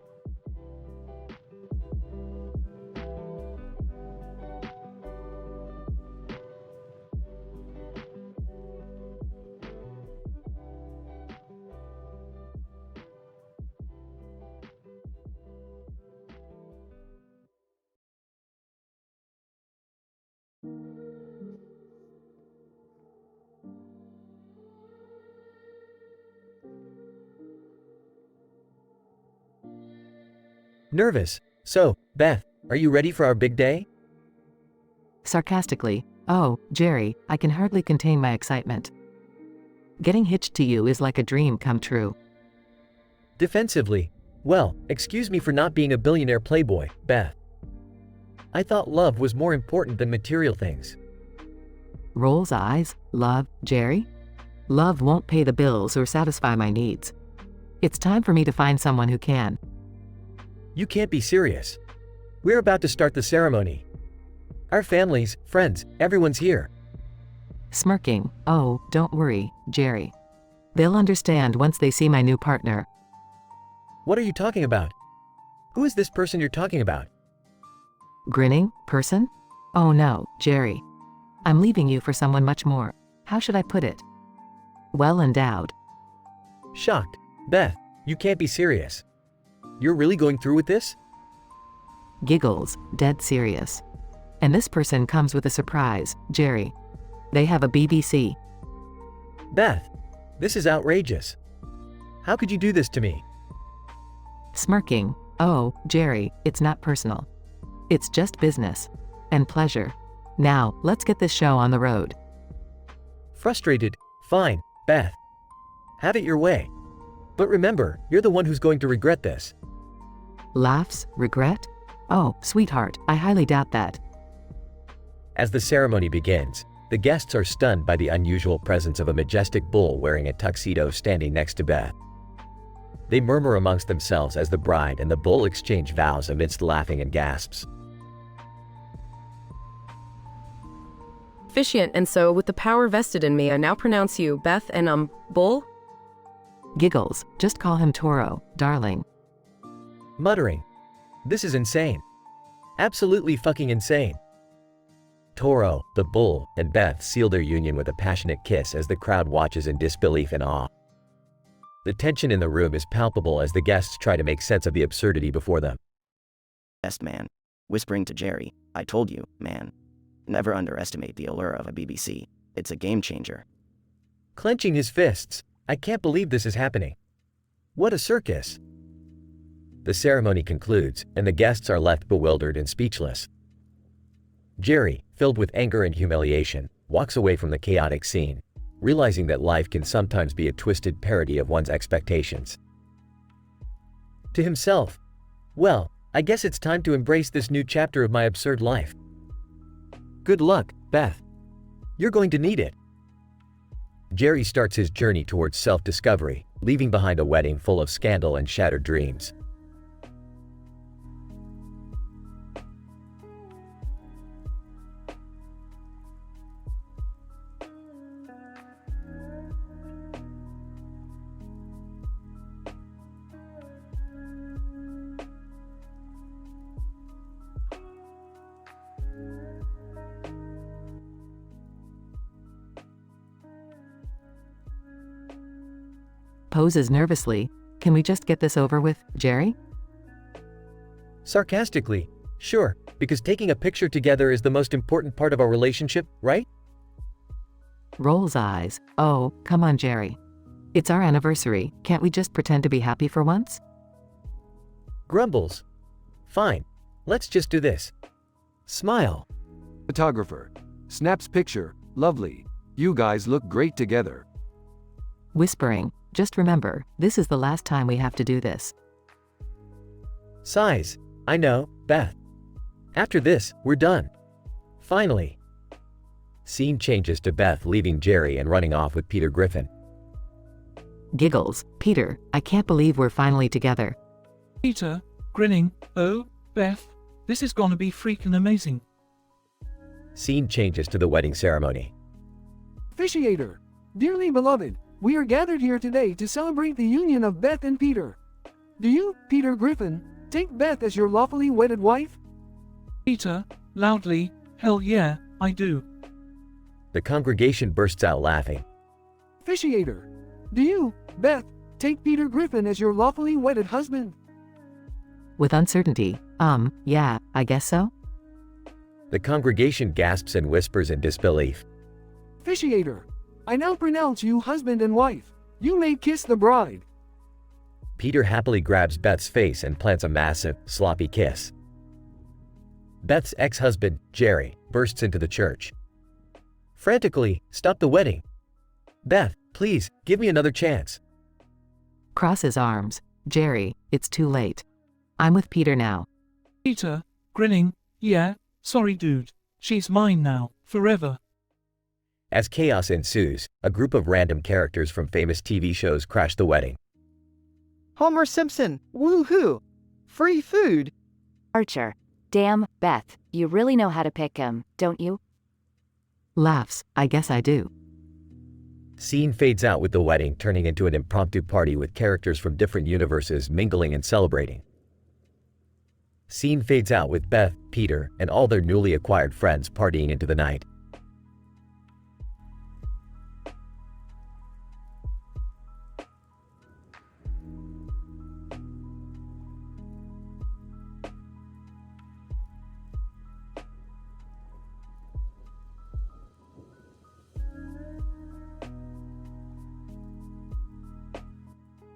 Nervous. So, Beth, are you ready for our big day? Sarcastically, oh, Jerry, I can hardly contain my excitement. Getting hitched to you is like a dream come true. Defensively, well, excuse me for not being a billionaire playboy, Beth. I thought love was more important than material things. Rolls eyes. Love, Jerry? Love won't pay the bills or satisfy my needs. It's time for me to find someone who can. You can't be serious. We're about to start the ceremony. Our families, friends, everyone's here. Smirking, oh, don't worry, Jerry. They'll understand once they see my new partner. What are you talking about? Who is this person you're talking about? Grinning, person? Oh no, Jerry. I'm leaving you for someone much more. How should I put it? Well endowed. Shocked. Beth, you can't be serious. You're really going through with this? Giggles, dead serious. And this person comes with a surprise, Jerry. They have a BBC. Beth, this is outrageous. How could you do this to me? Smirking, oh, Jerry, it's not personal. It's just business. And pleasure. Now, let's get this show on the road. Frustrated, fine, Beth. Have it your way. But remember, you're the one who's going to regret this. Laughs, regret? Oh, sweetheart, I highly doubt that. As the ceremony begins, the guests are stunned by the unusual presence of a majestic bull wearing a tuxedo standing next to Beth. They murmur amongst themselves as the bride and the bull exchange vows amidst laughing and gasps. Officiant, and so, with the power vested in me, I now pronounce you, Beth and, Bull? Giggles, just call him Toro, darling. Muttering, this is insane. Absolutely fucking insane. Toro, the bull, and Beth seal their union with a passionate kiss as the crowd watches in disbelief and awe. The tension in the room is palpable as the guests try to make sense of the absurdity before them. Best man. Whispering to Jerry, I told you, man. Never underestimate the allure of a BBC. It's a game changer. Clenching his fists, I can't believe this is happening. What a circus. The ceremony concludes, and the guests are left bewildered and speechless. Jerry, filled with anger and humiliation, walks away from the chaotic scene, realizing that life can sometimes be a twisted parody of one's expectations. To himself, well, I guess it's time to embrace this new chapter of my absurd life. Good luck, Beth. You're going to need it. Jerry starts his journey towards self-discovery, leaving behind a wedding full of scandal and shattered dreams. poses nervously. Can we just get this over with, Jerry? Sarcastically, sure, because taking a picture together is the most important part of our relationship, right? Rolls eyes. Oh, come on, Jerry. It's our anniversary, can't we just pretend to be happy for once? Grumbles. Fine, let's just do this. Smile. Photographer. Snaps picture. Lovely. You guys look great together. Whispering. Just remember, this is the last time we have to do this. Sighs. I know, Beth. After this, we're done. Finally. Scene changes to Beth leaving Jerry and running off with Peter Griffin. Giggles. Peter, I can't believe we're finally together. Peter, grinning. Oh, Beth, this is gonna be freaking amazing. Scene changes to the wedding ceremony. Officiator. Dearly beloved, we are gathered here today to celebrate the union of Beth and Peter. Do you, Peter Griffin, take Beth as your lawfully wedded wife? Peter, loudly, hell yeah, I do. The congregation bursts out laughing. Officiator. Do you, Beth, take Peter Griffin as your lawfully wedded husband? With uncertainty, yeah, I guess so? The congregation gasps and whispers in disbelief. Officiator. I now pronounce you husband and wife. You may kiss the bride. Peter happily grabs Beth's face and plants a massive, sloppy kiss. Beth's ex-husband, Jerry, bursts into the church. Frantically, stop the wedding. Beth, please, give me another chance. Crosses arms. Jerry, it's too late. I'm with Peter now. Peter, grinning, yeah, sorry dude. She's mine now, forever. As chaos ensues, a group of random characters from famous TV shows crash the wedding. Homer Simpson, woohoo! Free food! Archer. Damn, Beth, you really know how to pick him, don't you? Laughs. I guess I do. Scene fades out with the wedding turning into an impromptu party with characters from different universes mingling and celebrating. Scene fades out with Beth, Peter, and all their newly acquired friends partying into the night.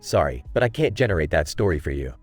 Sorry, but I can't generate that story for you.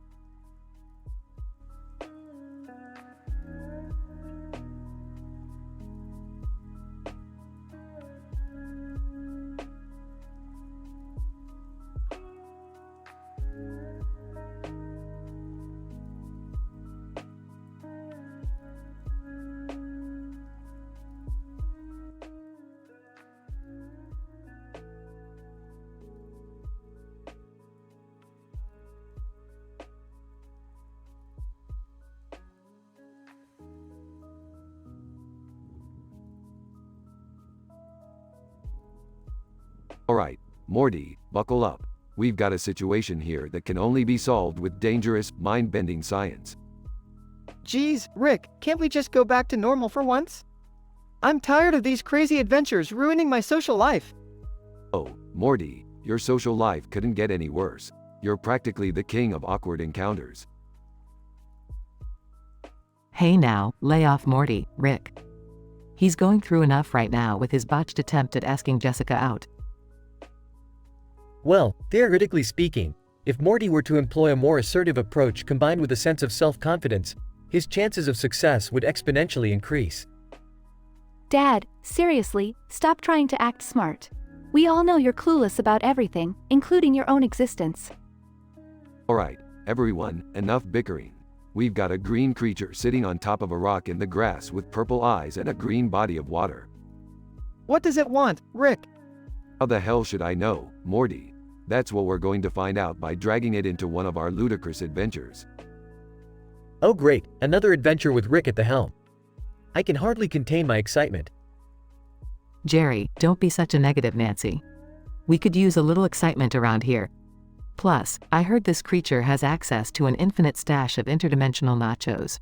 Alright, Morty, buckle up. We've got a situation here that can only be solved with dangerous, mind-bending science. Geez, Rick, can't we just go back to normal for once? I'm tired of these crazy adventures ruining my social life. Oh, Morty, your social life couldn't get any worse. You're practically the king of awkward encounters. Hey now, lay off Morty, Rick. He's going through enough right now with his botched attempt at asking Jessica out. Well, theoretically speaking, if Morty were to employ a more assertive approach combined with a sense of self-confidence, his chances of success would exponentially increase. Dad, seriously, stop trying to act smart. We all know you're clueless about everything, including your own existence. Alright, everyone, enough bickering. We've got a green creature sitting on top of a rock in the grass with purple eyes and a green body of water. What does it want, Rick? How the hell should I know, Morty? That's what we're going to find out by dragging it into one of our ludicrous adventures. Oh great, another adventure with Rick at the helm. I can hardly contain my excitement. Jerry, don't be such a negative Nancy. We could use a little excitement around here. Plus, I heard this creature has access to an infinite stash of interdimensional nachos.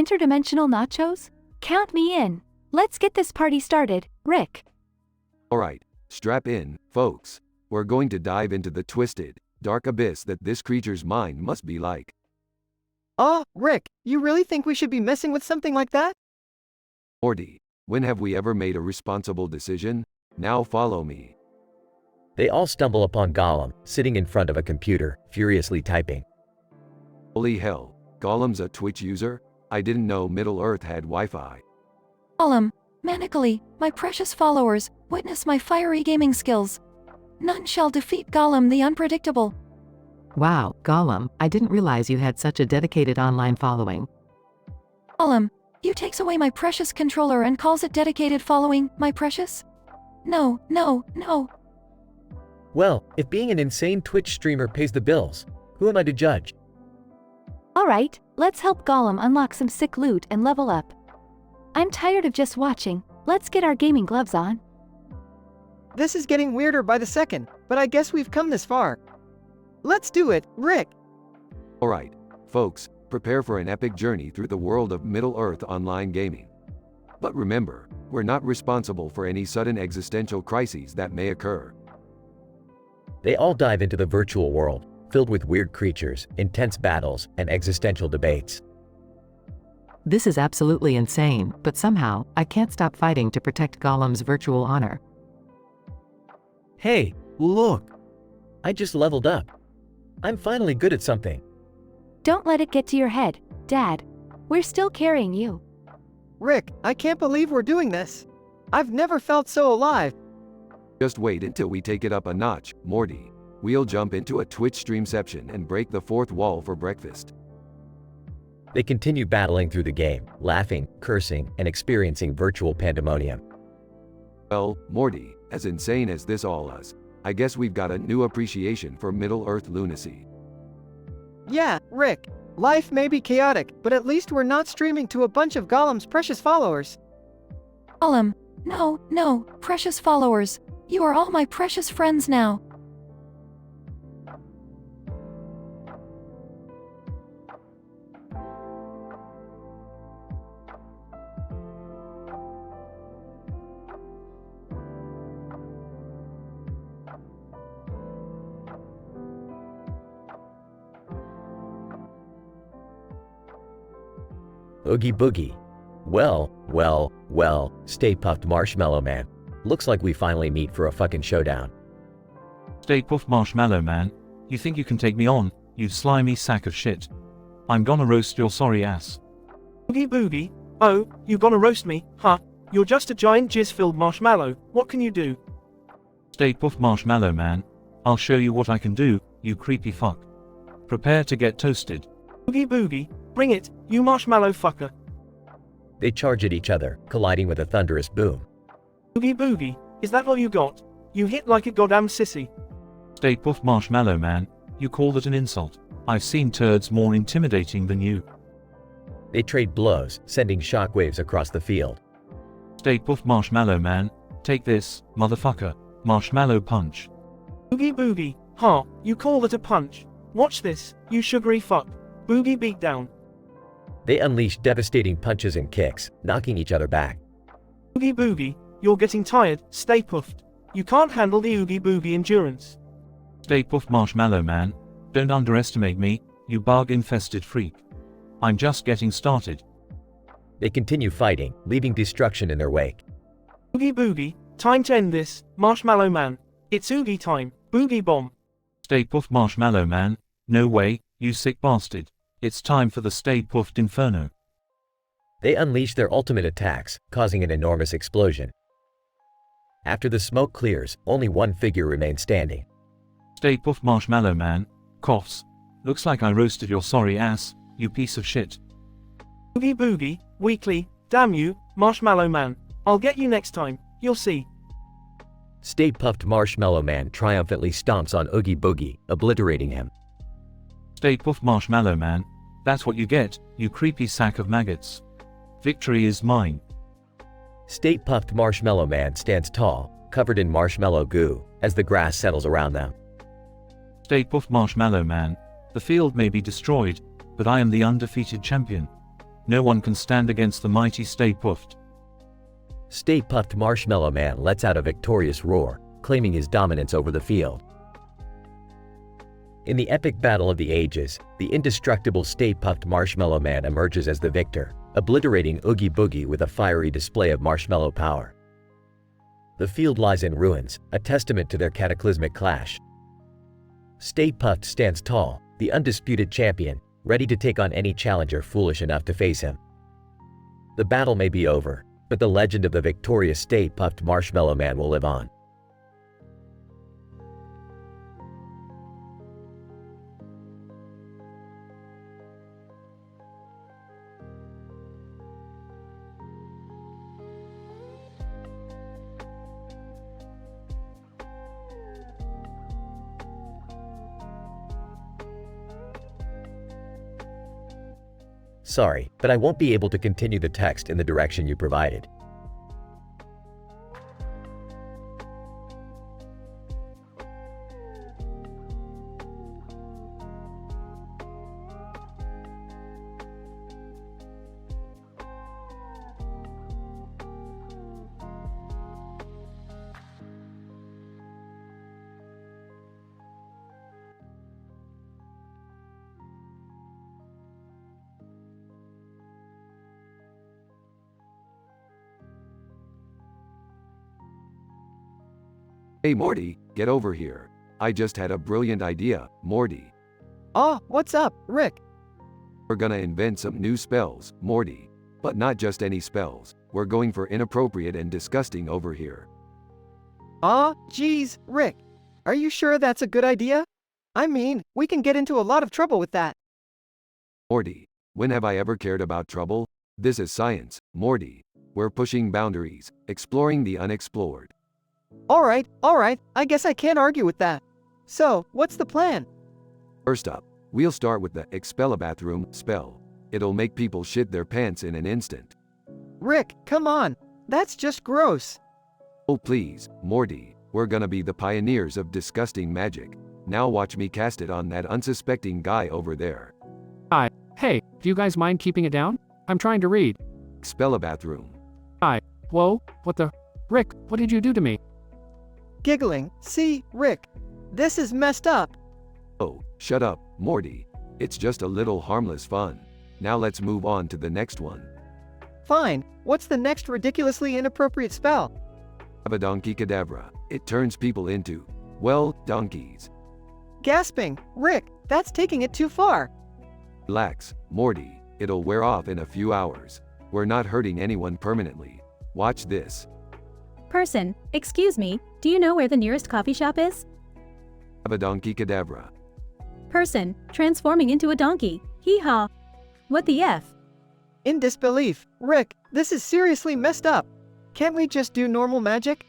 Interdimensional nachos? Count me in. Let's get this party started, Rick. Alright, strap in, folks. We're going to dive into the twisted, dark abyss that this creature's mind must be like. Rick, you really think we should be messing with something like that? Morty, when have we ever made a responsible decision? Now follow me. They all stumble upon Gollum, sitting in front of a computer, furiously typing. Holy hell, Gollum's a Twitch user? I didn't know Middle-earth had Wi-Fi. Gollum, manically, my precious followers, witness my fiery gaming skills. None shall defeat Gollum the unpredictable. Wow, Gollum, I didn't realize you had such a dedicated online following. Gollum, you takes away my precious controller and calls it dedicated following, my precious? No, no, no. Well, if being an insane Twitch streamer pays the bills, who am I to judge? Alright, let's help Gollum unlock some sick loot and level up. I'm tired of just watching, let's get our gaming gloves on. This is getting weirder by the second, but I guess we've come this far. Let's do it, Rick! Alright, folks, prepare for an epic journey through the world of Middle-earth online gaming. But remember, we're not responsible for any sudden existential crises that may occur. They all dive into the virtual world, filled with weird creatures, intense battles, and existential debates. This is absolutely insane, but somehow, I can't stop fighting to protect Gollum's virtual honor. Hey, look! I just leveled up. I'm finally good at something. Don't let it get to your head, Dad. We're still carrying you. Rick, I can't believe we're doing this. I've never felt so alive. Just wait until we take it up a notch, Morty. We'll jump into a Twitch streamception and break the fourth wall for breakfast. They continue battling through the game, laughing, cursing, and experiencing virtual pandemonium. Well, Morty, as insane as this all is, I guess we've got a new appreciation for Middle-earth lunacy. Yeah, Rick. Life may be chaotic, but at least we're not streaming to a bunch of Gollum's precious followers. Gollum, no, no, precious followers. You are all my precious friends now. Oogie Boogie. Well, Stay Puffed Marshmallow Man. Looks like we finally meet for a fucking showdown. Stay puffed Marshmallow Man. You think you can take me on, you slimy sack of shit? I'm gonna roast your sorry ass. Oogie Boogie? Oh, you gonna roast me, huh? You're just a giant jizz-filled marshmallow, what can you do? Stay puffed Marshmallow Man. I'll show you what I can do, you creepy fuck. Prepare to get toasted. Oogie Boogie, bring it, you marshmallow fucker. They charge at each other, colliding with a thunderous boom. Oogie Boogie, is that all you got? You hit like a goddamn sissy. Stay puffed Marshmallow Man. You call that an insult? I've seen turds more intimidating than you. They trade blows, sending shockwaves across the field. Stay puffed Marshmallow Man. Take this, motherfucker. Marshmallow punch. Oogie Boogie, huh? You call that a punch? Watch this, you sugary fuck. Boogie beatdown. They unleash devastating punches and kicks, knocking each other back. Oogie Boogie, you're getting tired, stay puffed. You can't handle the Oogie Boogie endurance. Stay puffed Marshmallow Man. Don't underestimate me, you bug-infested freak. I'm just getting started. They continue fighting, leaving destruction in their wake. Oogie Boogie, time to end this, Marshmallow Man. It's Oogie time, Boogie Bomb. Stay puffed Marshmallow Man. No way, you sick bastard. It's time for the Stay Puffed Inferno. They unleash their ultimate attacks, causing an enormous explosion. After the smoke clears, only one figure remains standing. Stay puffed Marshmallow Man. Coughs. Looks like I roasted your sorry ass, you piece of shit. Oogie Boogie, weakly, damn you, Marshmallow Man. I'll get you next time, you'll see. Stay Puffed Marshmallow Man triumphantly stomps on Oogie Boogie, obliterating him. Stay puffed Marshmallow Man. That's what you get, you creepy sack of maggots. Victory is mine. Stay Puffed Marshmallow Man stands tall, covered in marshmallow goo, as the grass settles around them. Stay puffed Marshmallow Man. The field may be destroyed, but I am the undefeated champion. No one can stand against the mighty Stay Puffed. Stay Puffed Marshmallow Man lets out a victorious roar, claiming his dominance over the field. In the epic battle of the ages, the indestructible Stay Puft Marshmallow Man emerges as the victor, obliterating Oogie Boogie with a fiery display of marshmallow power. The field lies in ruins, a testament to their cataclysmic clash. Stay Puft stands tall, the undisputed champion, ready to take on any challenger foolish enough to face him. The battle may be over, but the legend of the victorious Stay Puft Marshmallow Man will live on. Sorry, but I won't be able to continue the text in the direction you provided. Hey Morty, get over here. I just had a brilliant idea, Morty. Oh, what's up, Rick? We're gonna invent some new spells, Morty. But not just any spells, we're going for inappropriate and disgusting over here. Aw, geez, Rick. Are you sure that's a good idea? I mean, we can get into a lot of trouble with that. Morty, when have I ever cared about trouble? This is science, Morty. We're pushing boundaries, exploring the unexplored. Alright, I guess I can't argue with that. So, what's the plan? First up, we'll start with the Expellibathroom spell. It'll make people shit their pants in an instant. Rick, come on. That's just gross. Oh please, Morty, we're gonna be the pioneers of disgusting magic. Now watch me cast it on that unsuspecting guy over there. Hi. Hey, do you guys mind keeping it down? I'm trying to read. Expellibathroom. Hi. Whoa, what the? Rick, what did you do to me? Giggling. See, Rick. This is messed up. Oh, shut up, Morty. It's just a little harmless fun. Now let's move on to the next one. Fine. What's the next ridiculously inappropriate spell? Abadonkey Cadabra. It turns people into, well, donkeys. Gasping. Rick, that's taking it too far. Relax, Morty. It'll wear off in a few hours. We're not hurting anyone permanently. Watch this. Person, excuse me, do you know where the nearest coffee shop is? Abadonkey Cadabra. Person, transforming into a donkey. Hee-haw. What the F? In disbelief. Rick, this is seriously messed up. Can't we just do normal magic?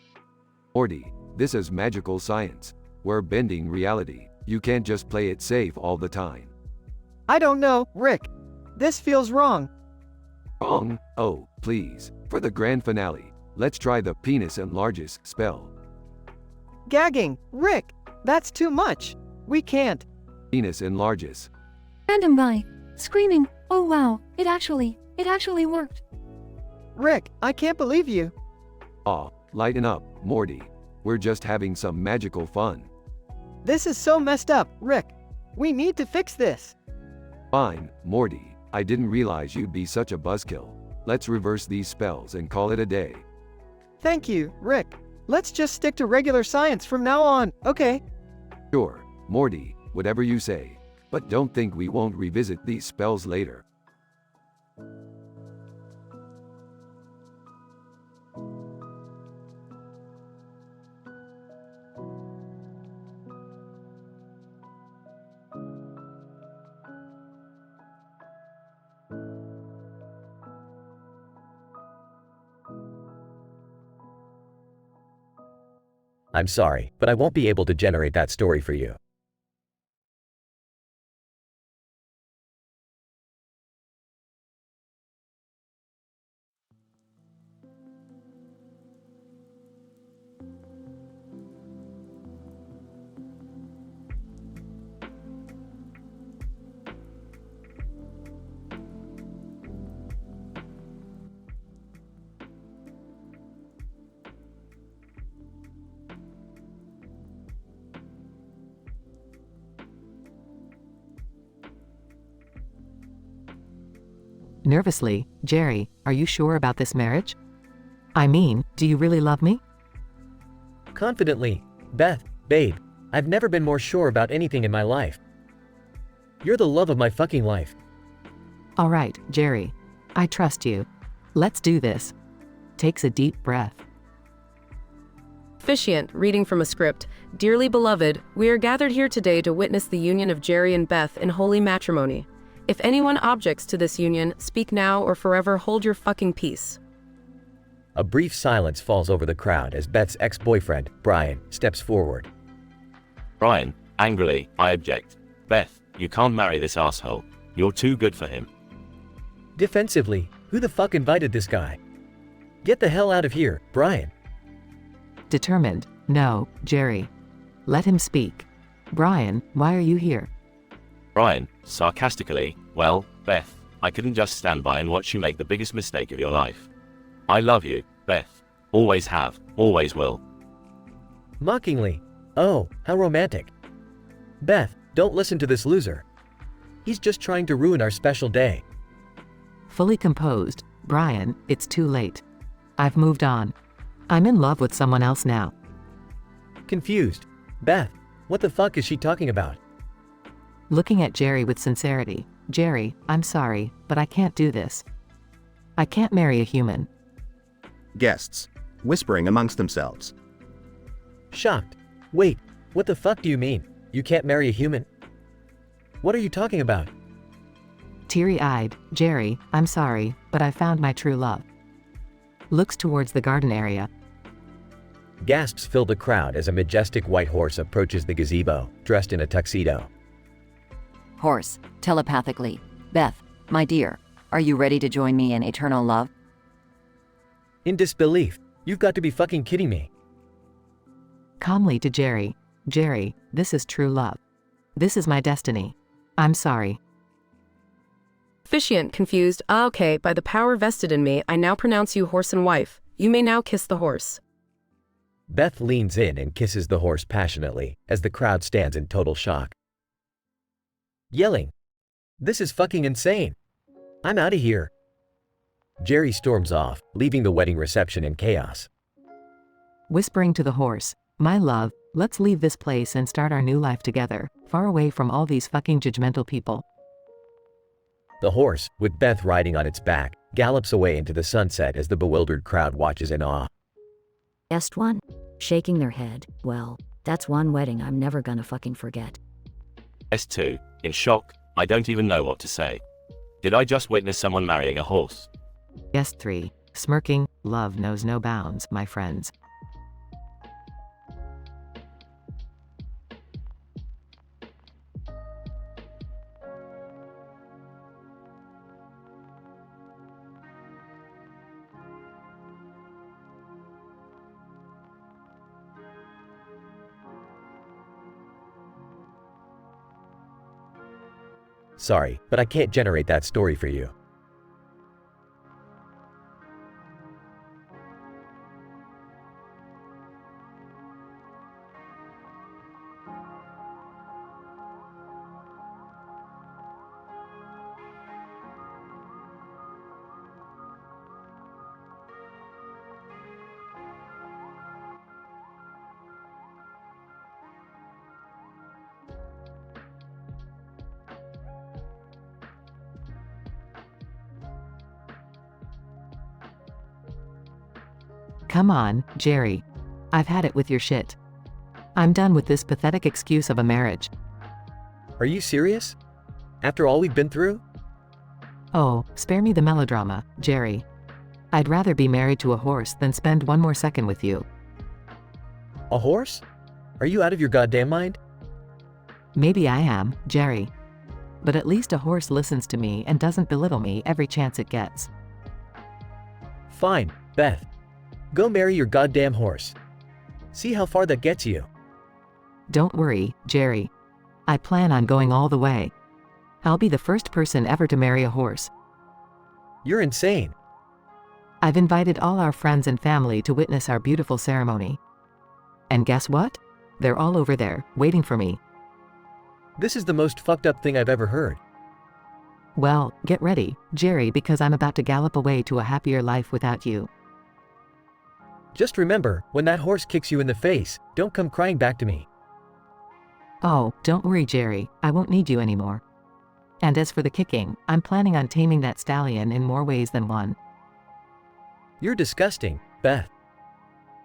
Morty, this is magical science. We're bending reality. You can't just play it safe all the time. I don't know, Rick. This feels wrong. Wrong? Oh, please. For the grand finale, let's try the penis enlarges spell. Gagging. Rick, that's too much. We can't. Penis enlarges. Random guy. Screaming, oh wow, it actually worked. Rick, I can't believe you. Aw, lighten up, Morty. We're just having some magical fun. This is so messed up, Rick. We need to fix this. Fine, Morty. I didn't realize you'd be such a buzzkill. Let's reverse these spells and call it a day. Thank you, Rick. Let's just stick to regular science from now on, okay? Sure, Morty, whatever you say. But don't think we won't revisit these spells later. I'm sorry, but I won't be able to generate that story for you. Nervously, Jerry, are you sure about this marriage? I mean, do you really love me? Confidently, Beth, babe, I've never been more sure about anything in my life. You're the love of my fucking life. All right, Jerry. I trust you. Let's do this. Takes a deep breath. Officiant, reading from a script. Dearly beloved, we are gathered here today to witness the union of Jerry and Beth in holy matrimony. If anyone objects to this union, speak now or forever hold your fucking peace. A brief silence falls over the crowd as Beth's ex-boyfriend, Brian, steps forward. Brian, angrily, I object. Beth, you can't marry this asshole. You're too good for him. Defensively, who the fuck invited this guy? Get the hell out of here, Brian. Determined, no, Jerry. Let him speak. Brian, why are you here? Brian, sarcastically, well, Beth, I couldn't just stand by and watch you make the biggest mistake of your life. I love you, Beth. Always have, always will. Mockingly, oh, how romantic. Beth, don't listen to this loser. He's just trying to ruin our special day. Fully composed, Brian, it's too late. I've moved on. I'm in love with someone else now. Confused, Beth, what the fuck is she talking about? Looking at Jerry with sincerity, Jerry, I'm sorry, but I can't do this. I can't marry a human. Guests, whispering amongst themselves. Shocked. Wait, what the fuck do you mean? You can't marry a human? What are you talking about? Teary-eyed, Jerry, I'm sorry, but I found my true love. Looks towards the garden area. Gasps fill the crowd as a majestic white horse approaches the gazebo, dressed in a tuxedo. Horse, telepathically. Beth, my dear, are you ready to join me in eternal love? In disbelief, you've got to be fucking kidding me. Calmly to Jerry, Jerry, this is true love. This is my destiny. I'm sorry. Officiant, confused, okay, by the power vested in me, I now pronounce you horse and wife. You may now kiss the horse. Beth leans in and kisses the horse passionately, as the crowd stands in total shock. Yelling, "This is fucking insane! I'm out of here!" Jerry storms off, leaving the wedding reception in chaos. Whispering to the horse, my love, let's leave this place and start our new life together, far away from all these fucking judgmental people. The horse, with Beth riding on its back, gallops away into the sunset as the bewildered crowd watches in awe. Guest one, shaking their head, well, that's one wedding I'm never gonna fucking forget. S2, in shock, I don't even know what to say. Did I just witness someone marrying a horse? Guest 3, smirking, love knows no bounds, my friends. Sorry, but I can't generate that story for you. Come on, Jerry. I've had it with your shit. I'm done with this pathetic excuse of a marriage. Are you serious? After all we've been through? Oh, spare me the melodrama, Jerry. I'd rather be married to a horse than spend one more second with you. A horse? Are you out of your goddamn mind? Maybe I am, Jerry. But at least a horse listens to me and doesn't belittle me every chance it gets. Fine, Beth. Go marry your goddamn horse. See how far that gets you. Don't worry, Jerry. I plan on going all the way. I'll be the first person ever to marry a horse. You're insane. I've invited all our friends and family to witness our beautiful ceremony. And guess what? They're all over there, waiting for me. This is the most fucked up thing I've ever heard. Well, get ready, Jerry, because I'm about to gallop away to a happier life without you. Just remember, when that horse kicks you in the face, don't come crying back to me. Oh, don't worry, Jerry, I won't need you anymore. And as for the kicking, I'm planning on taming that stallion in more ways than one. You're disgusting, Beth.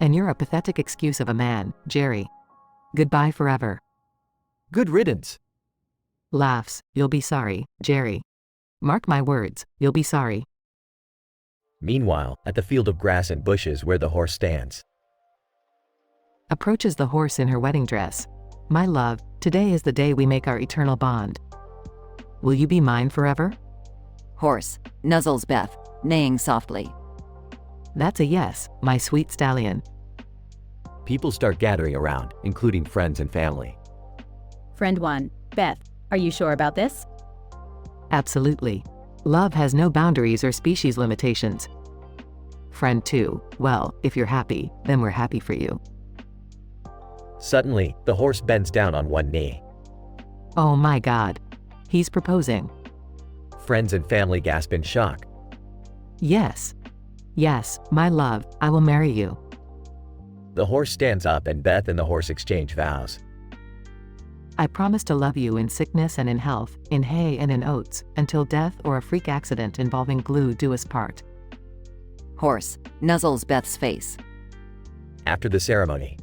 And you're a pathetic excuse of a man, Jerry. Goodbye forever. Good riddance. Laughs, you'll be sorry, Jerry. Mark my words, you'll be sorry. Meanwhile, at the field of grass and bushes where the horse stands. Approaches the horse in her wedding dress. My love, today is the day we make our eternal bond. Will you be mine forever? Horse, nuzzles Beth, neighing softly. That's a yes, my sweet stallion. People start gathering around, including friends and family. Friend 1, Beth, are you sure about this? Absolutely. Love has no boundaries or species limitations. Friend 2, well, if you're happy, then we're happy for you. Suddenly, the horse bends down on one knee. Oh my God. He's proposing. Friends and family gasp in shock. Yes. Yes, my love, I will marry you. The horse stands up and Beth and the horse exchange vows. I promise to love you in sickness and in health, in hay and in oats, until death or a freak accident involving glue do us part. Horse, nuzzles Beth's face. After the ceremony.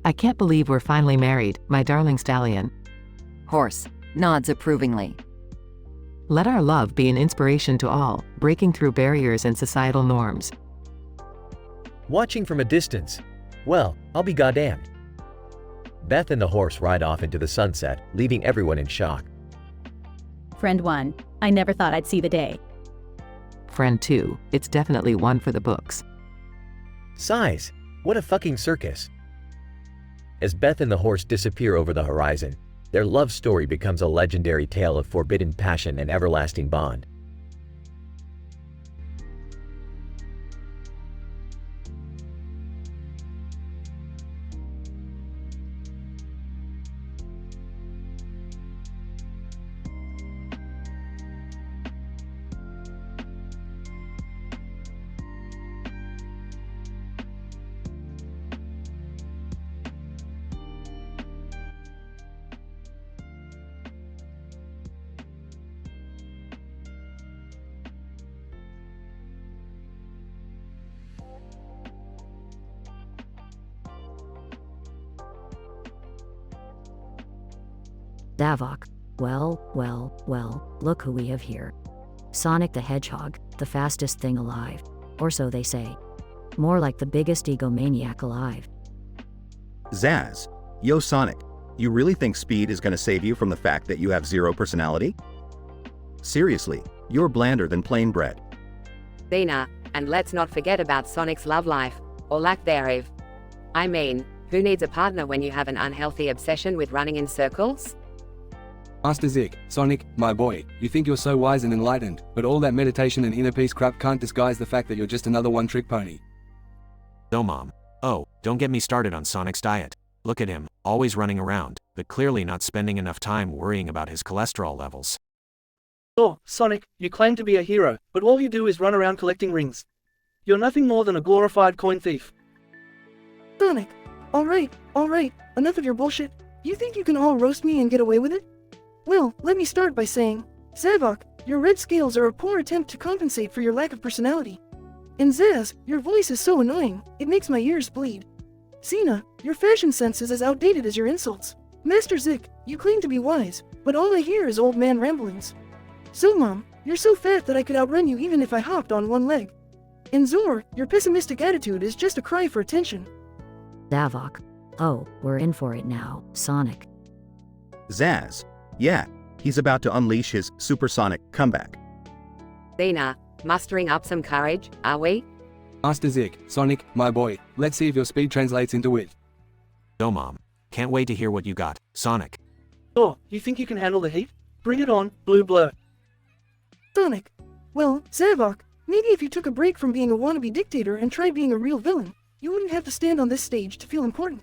I can't believe we're finally married, my darling stallion. Horse, nods approvingly. Let our love be an inspiration to all, breaking through barriers and societal norms. Watching from a distance. Well, I'll be goddamned. Beth and the horse ride off into the sunset, leaving everyone in shock. Friend 1, I never thought I'd see the day. Friend 2, it's definitely one for the books. Sighs. What a fucking circus. As Beth and the horse disappear over the horizon, their love story becomes a legendary tale of forbidden passion and everlasting bond. Davok. Well, look who we have here. Sonic the Hedgehog, the fastest thing alive. Or so they say. More like the biggest egomaniac alive. Zaz. Yo Sonic, you really think speed is gonna save you from the fact that you have zero personality? Seriously, you're blander than plain bread. Dina, and let's not forget about Sonic's love life, or lack thereof. I mean, who needs a partner when you have an unhealthy obsession with running in circles? Master Zik, Sonic, my boy, you think you're so wise and enlightened, but all that meditation and inner peace crap can't disguise the fact that you're just another one-trick pony. So Mom. Oh, don't get me started on Sonic's diet. Look at him, always running around, but clearly not spending enough time worrying about his cholesterol levels. Oh, Sonic, you claim to be a hero, but all you do is run around collecting rings. You're nothing more than a glorified coin thief. Sonic, alright, enough of your bullshit. You think you can all roast me and get away with it? Well, let me start by saying, Zavok, your red scales are a poor attempt to compensate for your lack of personality. And Zaz, your voice is so annoying, it makes my ears bleed. Cena, your fashion sense is as outdated as your insults. Master Zik, you claim to be wise, but all I hear is old man ramblings. So Mom, you're so fat that I could outrun you even if I hopped on one leg. And Zor, your pessimistic attitude is just a cry for attention. Davok. Oh, we're in for it now, Sonic. Zaz. Yeah, he's about to unleash his supersonic comeback. Dina, mustering up some courage, are we? Master Zik, Sonic, my boy, let's see if your speed translates into wit. So Mom. Can't wait to hear what you got, Sonic. Oh, you think you can handle the heat? Bring it on, Blue Blur. Sonic. Well, Zavok, maybe if you took a break from being a wannabe dictator and tried being a real villain, you wouldn't have to stand on this stage to feel important.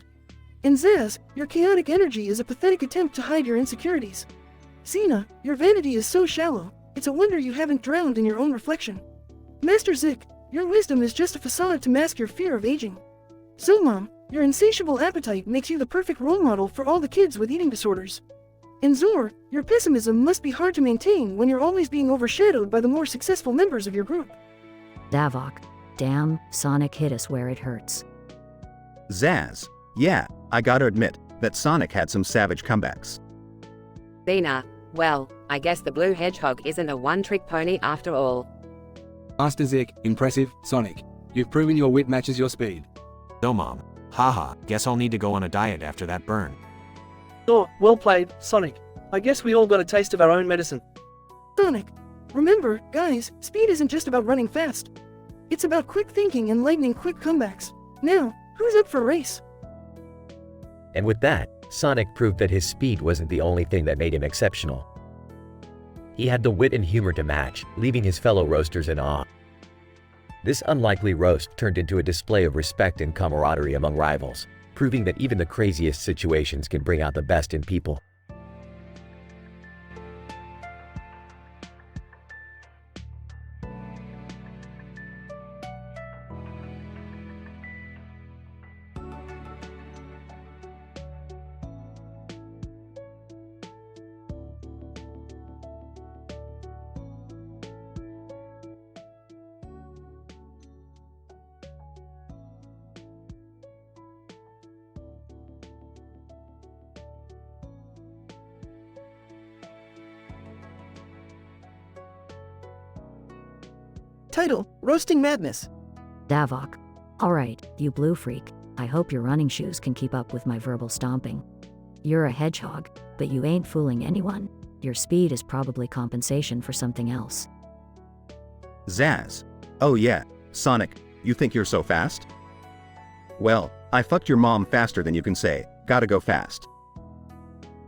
And Zaz, your chaotic energy is a pathetic attempt to hide your insecurities. Cena, your vanity is so shallow, It's a wonder you haven't drowned in your own reflection. Master Zik, your wisdom is just a facade to mask your fear of aging. Zomom, your insatiable appetite makes you the perfect role model for all the kids with eating disorders. And Zor, your pessimism must be hard to maintain when you're always being overshadowed by the more successful members of your group. Davok, damn, Sonic hit us where it hurts. Zaz, yeah, I gotta admit that Sonic had some savage comebacks. Dina, well, I guess the blue hedgehog isn't a one-trick pony after all. Master Zik, impressive, Sonic. You've proven your wit matches your speed. Zomom, haha, guess I'll need to go on a diet after that burn. Oh, well played, Sonic. I guess we all got a taste of our own medicine. Sonic, remember, guys, speed isn't just about running fast. It's about quick thinking and lightning quick comebacks. Now, who's up for a race? And with that, Sonic proved that his speed wasn't the only thing that made him exceptional. He had the wit and humor to match, leaving his fellow roasters in awe. This unlikely roast turned into a display of respect and camaraderie among rivals, proving that even the craziest situations can bring out the best in people. Title, Roasting Madness. Davok. Alright, you blue freak, I hope your running shoes can keep up with my verbal stomping. You're a hedgehog, but you ain't fooling anyone. Your speed is probably compensation for something else. Zaz. Oh yeah, Sonic, you think you're so fast? Well, I fucked your mom faster than you can say, gotta go fast.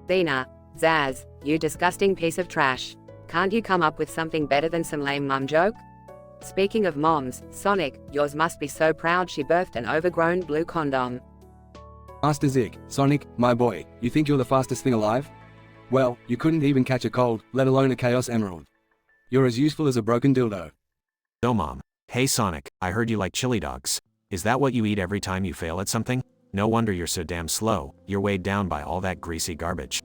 Dina, Zaz, you disgusting piece of trash. Can't you come up with something better than some lame mum joke? Speaking of moms, Sonic, yours must be so proud she birthed an overgrown blue condom. Master Zik, Sonic, my boy, you think you're the fastest thing alive? Well, you couldn't even catch a cold, let alone a Chaos Emerald. You're as useful as a broken dildo. Zomom, hey Sonic, I heard you like chili dogs. Is that what you eat every time you fail at something? No wonder you're so damn slow, you're weighed down by all that greasy garbage.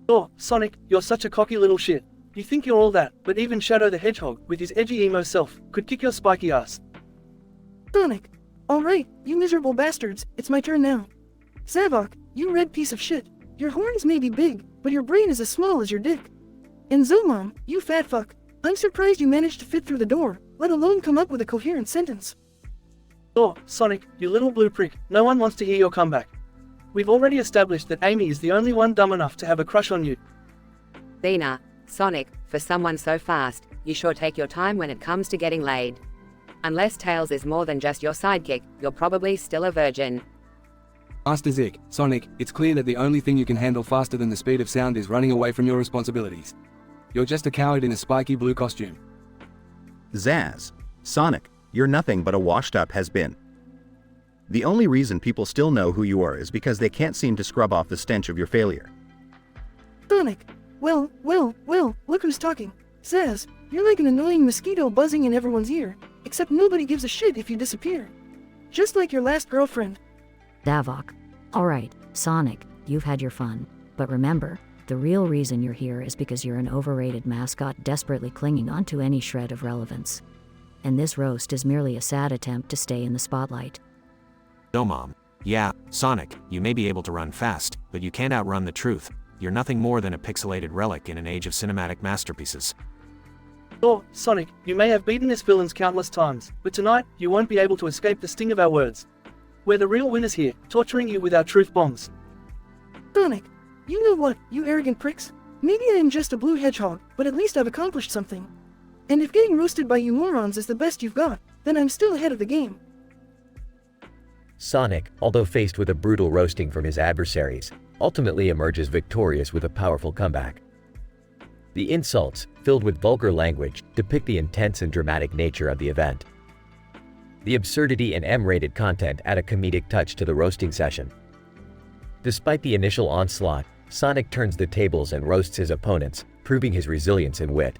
Oh, Sonic, you're such a cocky little shit. You think you're all that, but even Shadow the Hedgehog, with his edgy emo self, could kick your spiky ass. Sonic. Alright, you miserable bastards, it's my turn now. Zavok, you red piece of shit. Your horns may be big, but your brain is as small as your dick. And Zomom, you fat fuck. I'm surprised you managed to fit through the door, let alone come up with a coherent sentence. Oh, Sonic, you little blue prick, no one wants to hear your comeback. We've already established that Amy is the only one dumb enough to have a crush on you. Dina, Sonic, for someone so fast, you sure take your time when it comes to getting laid. Unless Tails is more than just your sidekick, you're probably still a virgin. Master Zik, Sonic, it's clear that the only thing you can handle faster than the speed of sound is running away from your responsibilities. You're just a coward in a spiky blue costume. Zaz. Sonic, you're nothing but a washed-up has-been. The only reason people still know who you are is because they can't seem to scrub off the stench of your failure. Sonic. Well, look who's talking. Zaz, you're like an annoying mosquito buzzing in everyone's ear, except nobody gives a shit if you disappear. Just like your last girlfriend. Davok. Alright, Sonic, you've had your fun. But remember, the real reason you're here is because you're an overrated mascot desperately clinging onto any shred of relevance. And this roast is merely a sad attempt to stay in the spotlight. Zomom. Yeah, Sonic, you may be able to run fast, but you can't outrun the truth. You're nothing more than a pixelated relic in an age of cinematic masterpieces. Oh, Sonic, you may have beaten this villains countless times, but tonight, you won't be able to escape the sting of our words. We're the real winners here, torturing you with our truth bombs. Sonic, you know what, you arrogant pricks? Maybe I am just a blue hedgehog, but at least I've accomplished something. And if getting roasted by you morons is the best you've got, then I'm still ahead of the game. Sonic, although faced with a brutal roasting from his adversaries, ultimately emerges victorious with a powerful comeback. The insults, filled with vulgar language, depict the intense and dramatic nature of the event. The absurdity and M-rated content add a comedic touch to the roasting session. Despite the initial onslaught, Sonic turns the tables and roasts his opponents, proving his resilience and wit.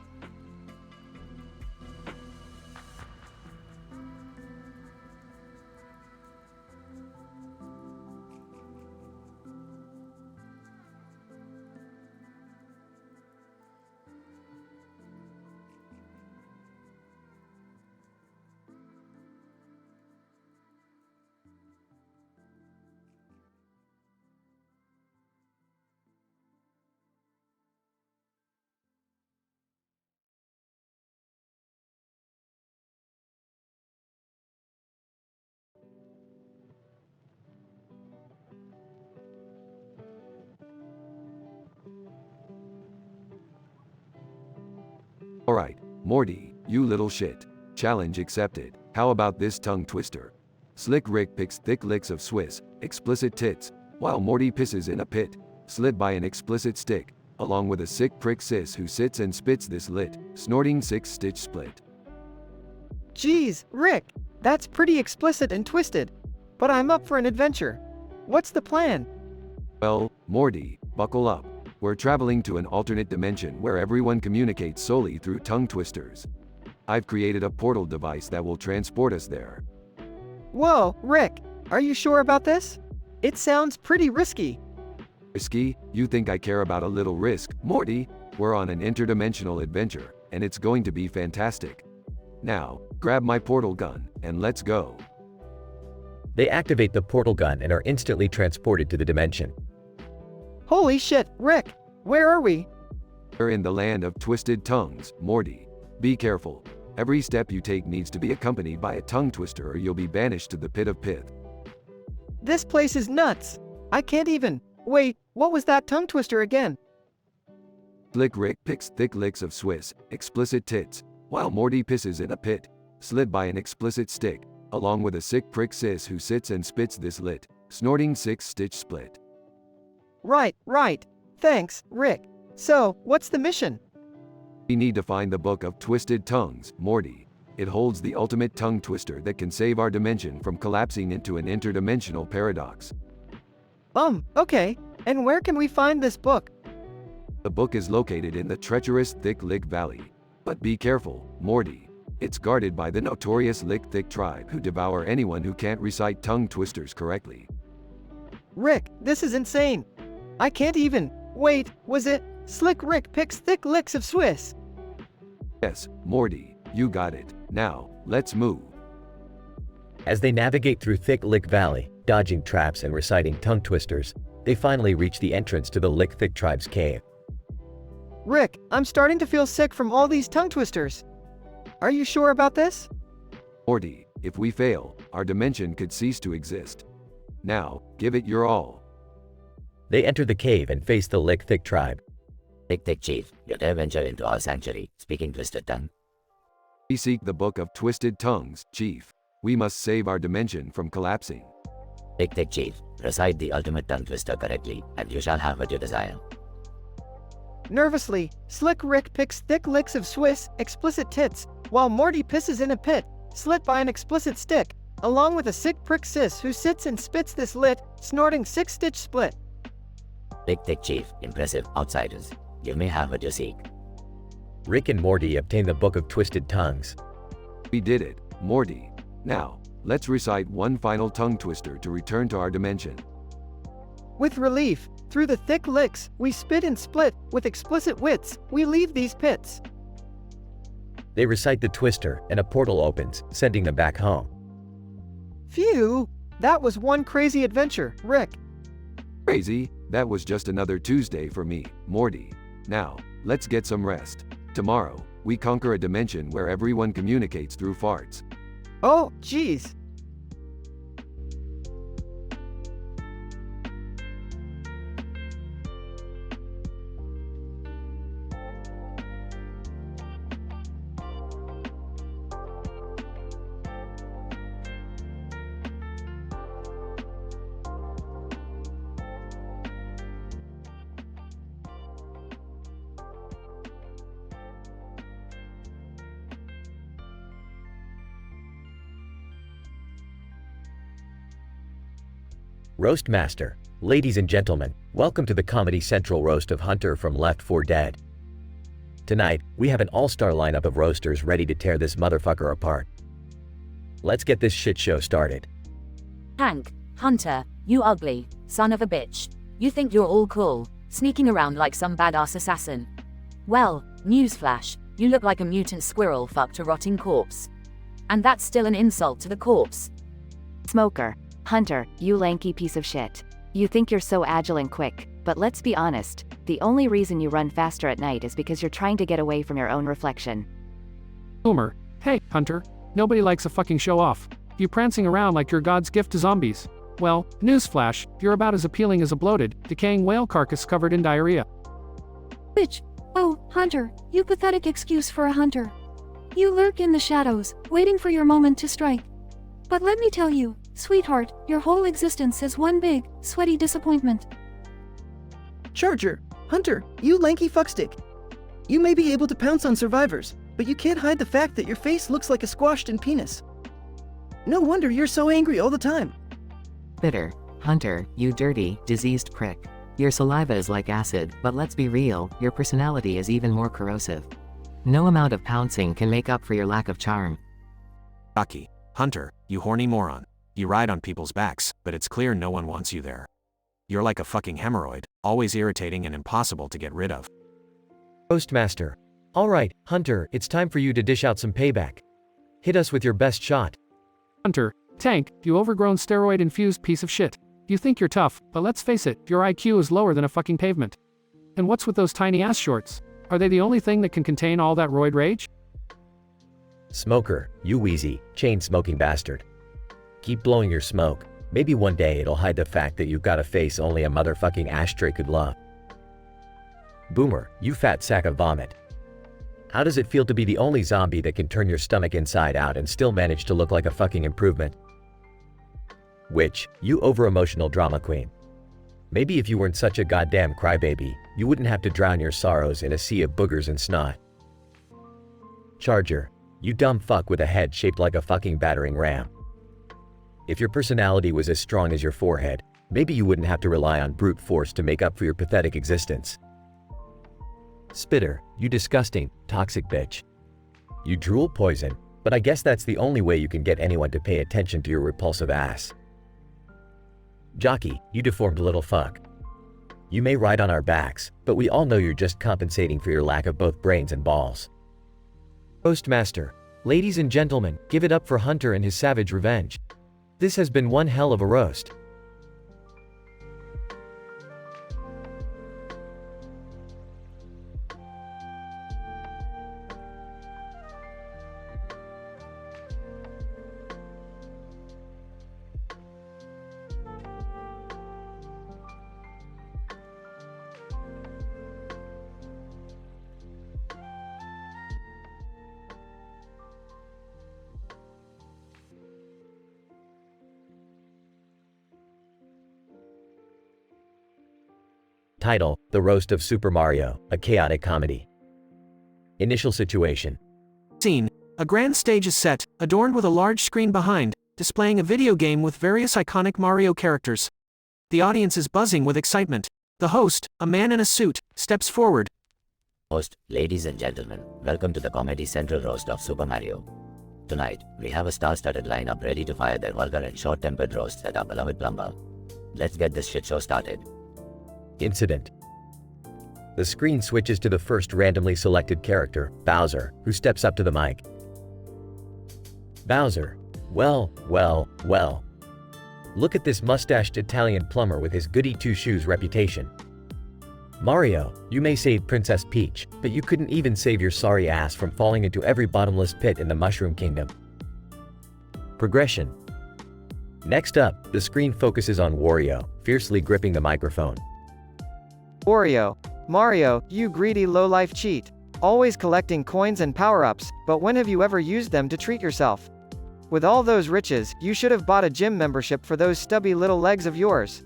Alright, Morty, you little shit. Challenge accepted. How about this tongue twister? Slick Rick picks thick licks of Swiss, explicit tits, while Morty pisses in a pit, slit by an explicit stick, along with a sick prick sis who sits and spits this lit, snorting 6-stitch split. Geez, Rick, that's pretty explicit and twisted. But I'm up for an adventure. What's the plan? Well, Morty, buckle up. We're traveling to an alternate dimension where everyone communicates solely through tongue twisters. I've created a portal device that will transport us there. Whoa, Rick, are you sure about this? It sounds pretty risky. Risky? You think I care about a little risk, Morty? We're on an interdimensional adventure, and it's going to be fantastic. Now, grab my portal gun, and let's go. They activate the portal gun and are instantly transported to the dimension. Holy shit, Rick, where are we? We're in the land of twisted tongues, Morty. Be careful. Every step you take needs to be accompanied by a tongue twister or you'll be banished to the pit of pith. This place is nuts. I can't even. Wait, what was that tongue twister again? Slick Rick picks thick licks of Swiss, explicit tits, while Morty pisses in a pit, slit by an explicit stick, along with a sick prick sis who sits and spits this lit, snorting 6-stitch split. Right. Thanks, Rick. So, what's the mission? We need to find the Book of Twisted Tongues, Morty. It holds the ultimate tongue twister that can save our dimension from collapsing into an interdimensional paradox. Okay. And where can we find this book? The book is located in the treacherous Thick Lick Valley. But be careful, Morty. It's guarded by the notorious Lick Thick tribe who devour anyone who can't recite tongue twisters correctly. Rick, this is insane. I can't even. Wait, was it? Slick Rick picks thick licks of Swiss. Yes, Morty, you got it. Now, let's move. As they navigate through Thick Lick Valley, dodging traps and reciting tongue twisters, they finally reach the entrance to the Lick Thick tribe's cave. Rick, I'm starting to feel sick from all these tongue twisters. Are you sure about this? Morty, if we fail, our dimension could cease to exist. Now, give it your all. They enter the cave and face the Lick Thick tribe. Lick Thick Chief, you dare venture into our sanctuary, speaking twisted tongue. We seek the Book of Twisted Tongues, Chief. We must save our dimension from collapsing. Lick Thick Chief, recite the ultimate tongue twister correctly, and you shall have what you desire. Nervously, Slick Rick picks thick licks of Swiss, explicit tits, while Morty pisses in a pit, slit by an explicit stick, along with a sick prick sis who sits and spits this lit, snorting 6-stitch split. Lick Thick Chief, impressive outsiders. You may have what you seek. Rick and Morty obtain the Book of Twisted Tongues. We did it, Morty. Now, let's recite one final tongue twister to return to our dimension. With relief, through the thick licks, we spit and split, with explicit wits, we leave these pits. They recite the twister, and a portal opens, sending them back home. Phew! That was one crazy adventure, Rick. Crazy? That was just another Tuesday for me, Morty. Now, let's get some rest. Tomorrow, we conquer a dimension where everyone communicates through farts. Oh, geez. Roast Master. Ladies and gentlemen, welcome to the Comedy Central roast of Hunter from Left 4 Dead. Tonight, we have an all-star lineup of roasters ready to tear this motherfucker apart. Let's get this shit show started. Hank, Hunter, you ugly son of a bitch. You think you're all cool, sneaking around like some badass assassin. Well, newsflash, you look like a mutant squirrel fucked a rotting corpse. And that's still an insult to the corpse. Smoker. Hunter, you lanky piece of shit. You think you're so agile and quick, but let's be honest, the only reason you run faster at night is because you're trying to get away from your own reflection. Boomer. Hey, Hunter. Nobody likes a fucking show off. You prancing around like you're God's gift to zombies. Well, newsflash, you're about as appealing as a bloated, decaying whale carcass covered in diarrhea. Bitch. Oh, Hunter, you pathetic excuse for a hunter. You lurk in the shadows, waiting for your moment to strike. But let me tell you, sweetheart, your whole existence is one big, sweaty disappointment. Charger, Hunter, you lanky fuckstick. You may be able to pounce on survivors, but you can't hide the fact that your face looks like a squashed-in penis. No wonder you're so angry all the time. Bitter. Hunter, you dirty, diseased prick. Your saliva is like acid, but let's be real, your personality is even more corrosive. No amount of pouncing can make up for your lack of charm. Jockey, Hunter, you horny moron. You ride on people's backs, but it's clear no one wants you there. You're like a fucking hemorrhoid, always irritating and impossible to get rid of. Postmaster. Alright, Hunter, it's time for you to dish out some payback. Hit us with your best shot. Hunter, Tank, you overgrown steroid-infused piece of shit. You think you're tough, but let's face it, your IQ is lower than a fucking pavement. And what's with those tiny ass shorts? Are they the only thing that can contain all that roid rage? Smoker, you wheezy, chain-smoking bastard. Keep blowing your smoke. Maybe one day it'll hide the fact that you've got a face only a motherfucking ashtray could love. Boomer, you fat sack of vomit. How does it feel to be the only zombie that can turn your stomach inside out and still manage to look like a fucking improvement? Witch, you over-emotional drama queen. Maybe if you weren't such a goddamn crybaby, you wouldn't have to drown your sorrows in a sea of boogers and snot. Charger, you dumb fuck with a head shaped like a fucking battering ram. If your personality was as strong as your forehead, maybe you wouldn't have to rely on brute force to make up for your pathetic existence. Spitter, you disgusting, toxic bitch. You drool poison, but I guess that's the only way you can get anyone to pay attention to your repulsive ass. Jockey, you deformed little fuck. You may ride on our backs, but we all know you're just compensating for your lack of both brains and balls. Postmaster, ladies and gentlemen, give it up for Hunter and his savage revenge. This has been one hell of a roast. Title, The Roast of Super Mario, a chaotic comedy. Initial situation. Scene. A grand stage is set, adorned with a large screen behind, displaying a video game with various iconic Mario characters. The audience is buzzing with excitement. The host, a man in a suit, steps forward. Host, ladies and gentlemen, welcome to the Comedy Central roast of Super Mario. Tonight, we have a star-studded lineup ready to fire their vulgar and short-tempered roasts at our beloved plumber. Let's get this shit show started. Incident. The screen switches to the first randomly selected character, Bowser, who steps up to the mic. Bowser. Well. Look at this mustached Italian plumber with his goody two-shoes reputation. Mario, you may save Princess Peach, but you couldn't even save your sorry ass from falling into every bottomless pit in the Mushroom Kingdom. Progression. Next up, the screen focuses on Wario, fiercely gripping the microphone. Wario. Mario, you greedy low-life cheat. Always collecting coins and power-ups, but when have you ever used them to treat yourself? With all those riches, you should have bought a gym membership for those stubby little legs of yours.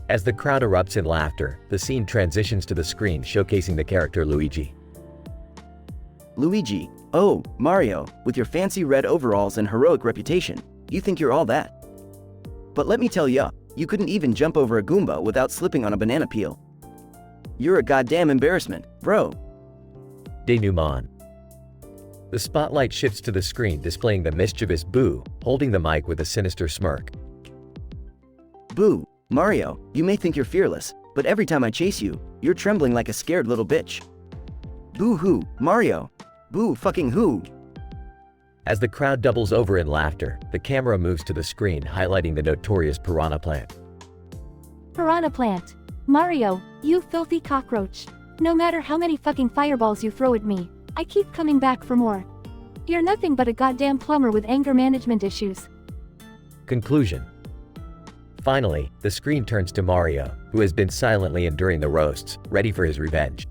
As the crowd erupts in laughter, the scene transitions to the screen showcasing the character Luigi. Luigi. Oh, Mario, with your fancy red overalls and heroic reputation, you think you're all that. But let me tell ya, you couldn't even jump over a Goomba without slipping on a banana peel. You're a goddamn embarrassment, bro. Denouement. The spotlight shifts to the screen displaying the mischievous Boo, holding the mic with a sinister smirk. Boo, Mario, you may think you're fearless, but every time I chase you, you're trembling like a scared little bitch. Boo-hoo, Mario. Boo fucking who. As the crowd doubles over in laughter, the camera moves to the screen highlighting the notorious Piranha Plant. Piranha Plant. Mario, you filthy cockroach. No matter how many fucking fireballs you throw at me, I keep coming back for more. You're nothing but a goddamn plumber with anger management issues. Conclusion. Finally, the screen turns to Mario, who has been silently enduring the roasts, ready for his revenge.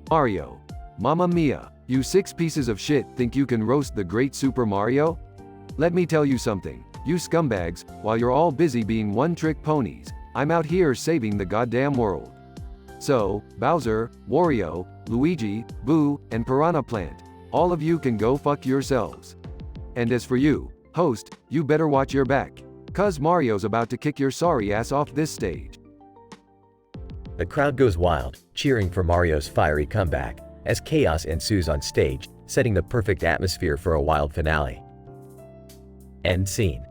Mario. Mamma mia, you 6 pieces of shit think you can roast the great Super Mario? Let me tell you something, you scumbags, while you're all busy being one-trick ponies, I'm out here saving the goddamn world. So, Bowser, Wario, Luigi, Boo, and Piranha Plant, all of you can go fuck yourselves. And as for you, host, you better watch your back, 'cause Mario's about to kick your sorry ass off this stage. The crowd goes wild, cheering for Mario's fiery comeback, as chaos ensues on stage, setting the perfect atmosphere for a wild finale. End scene.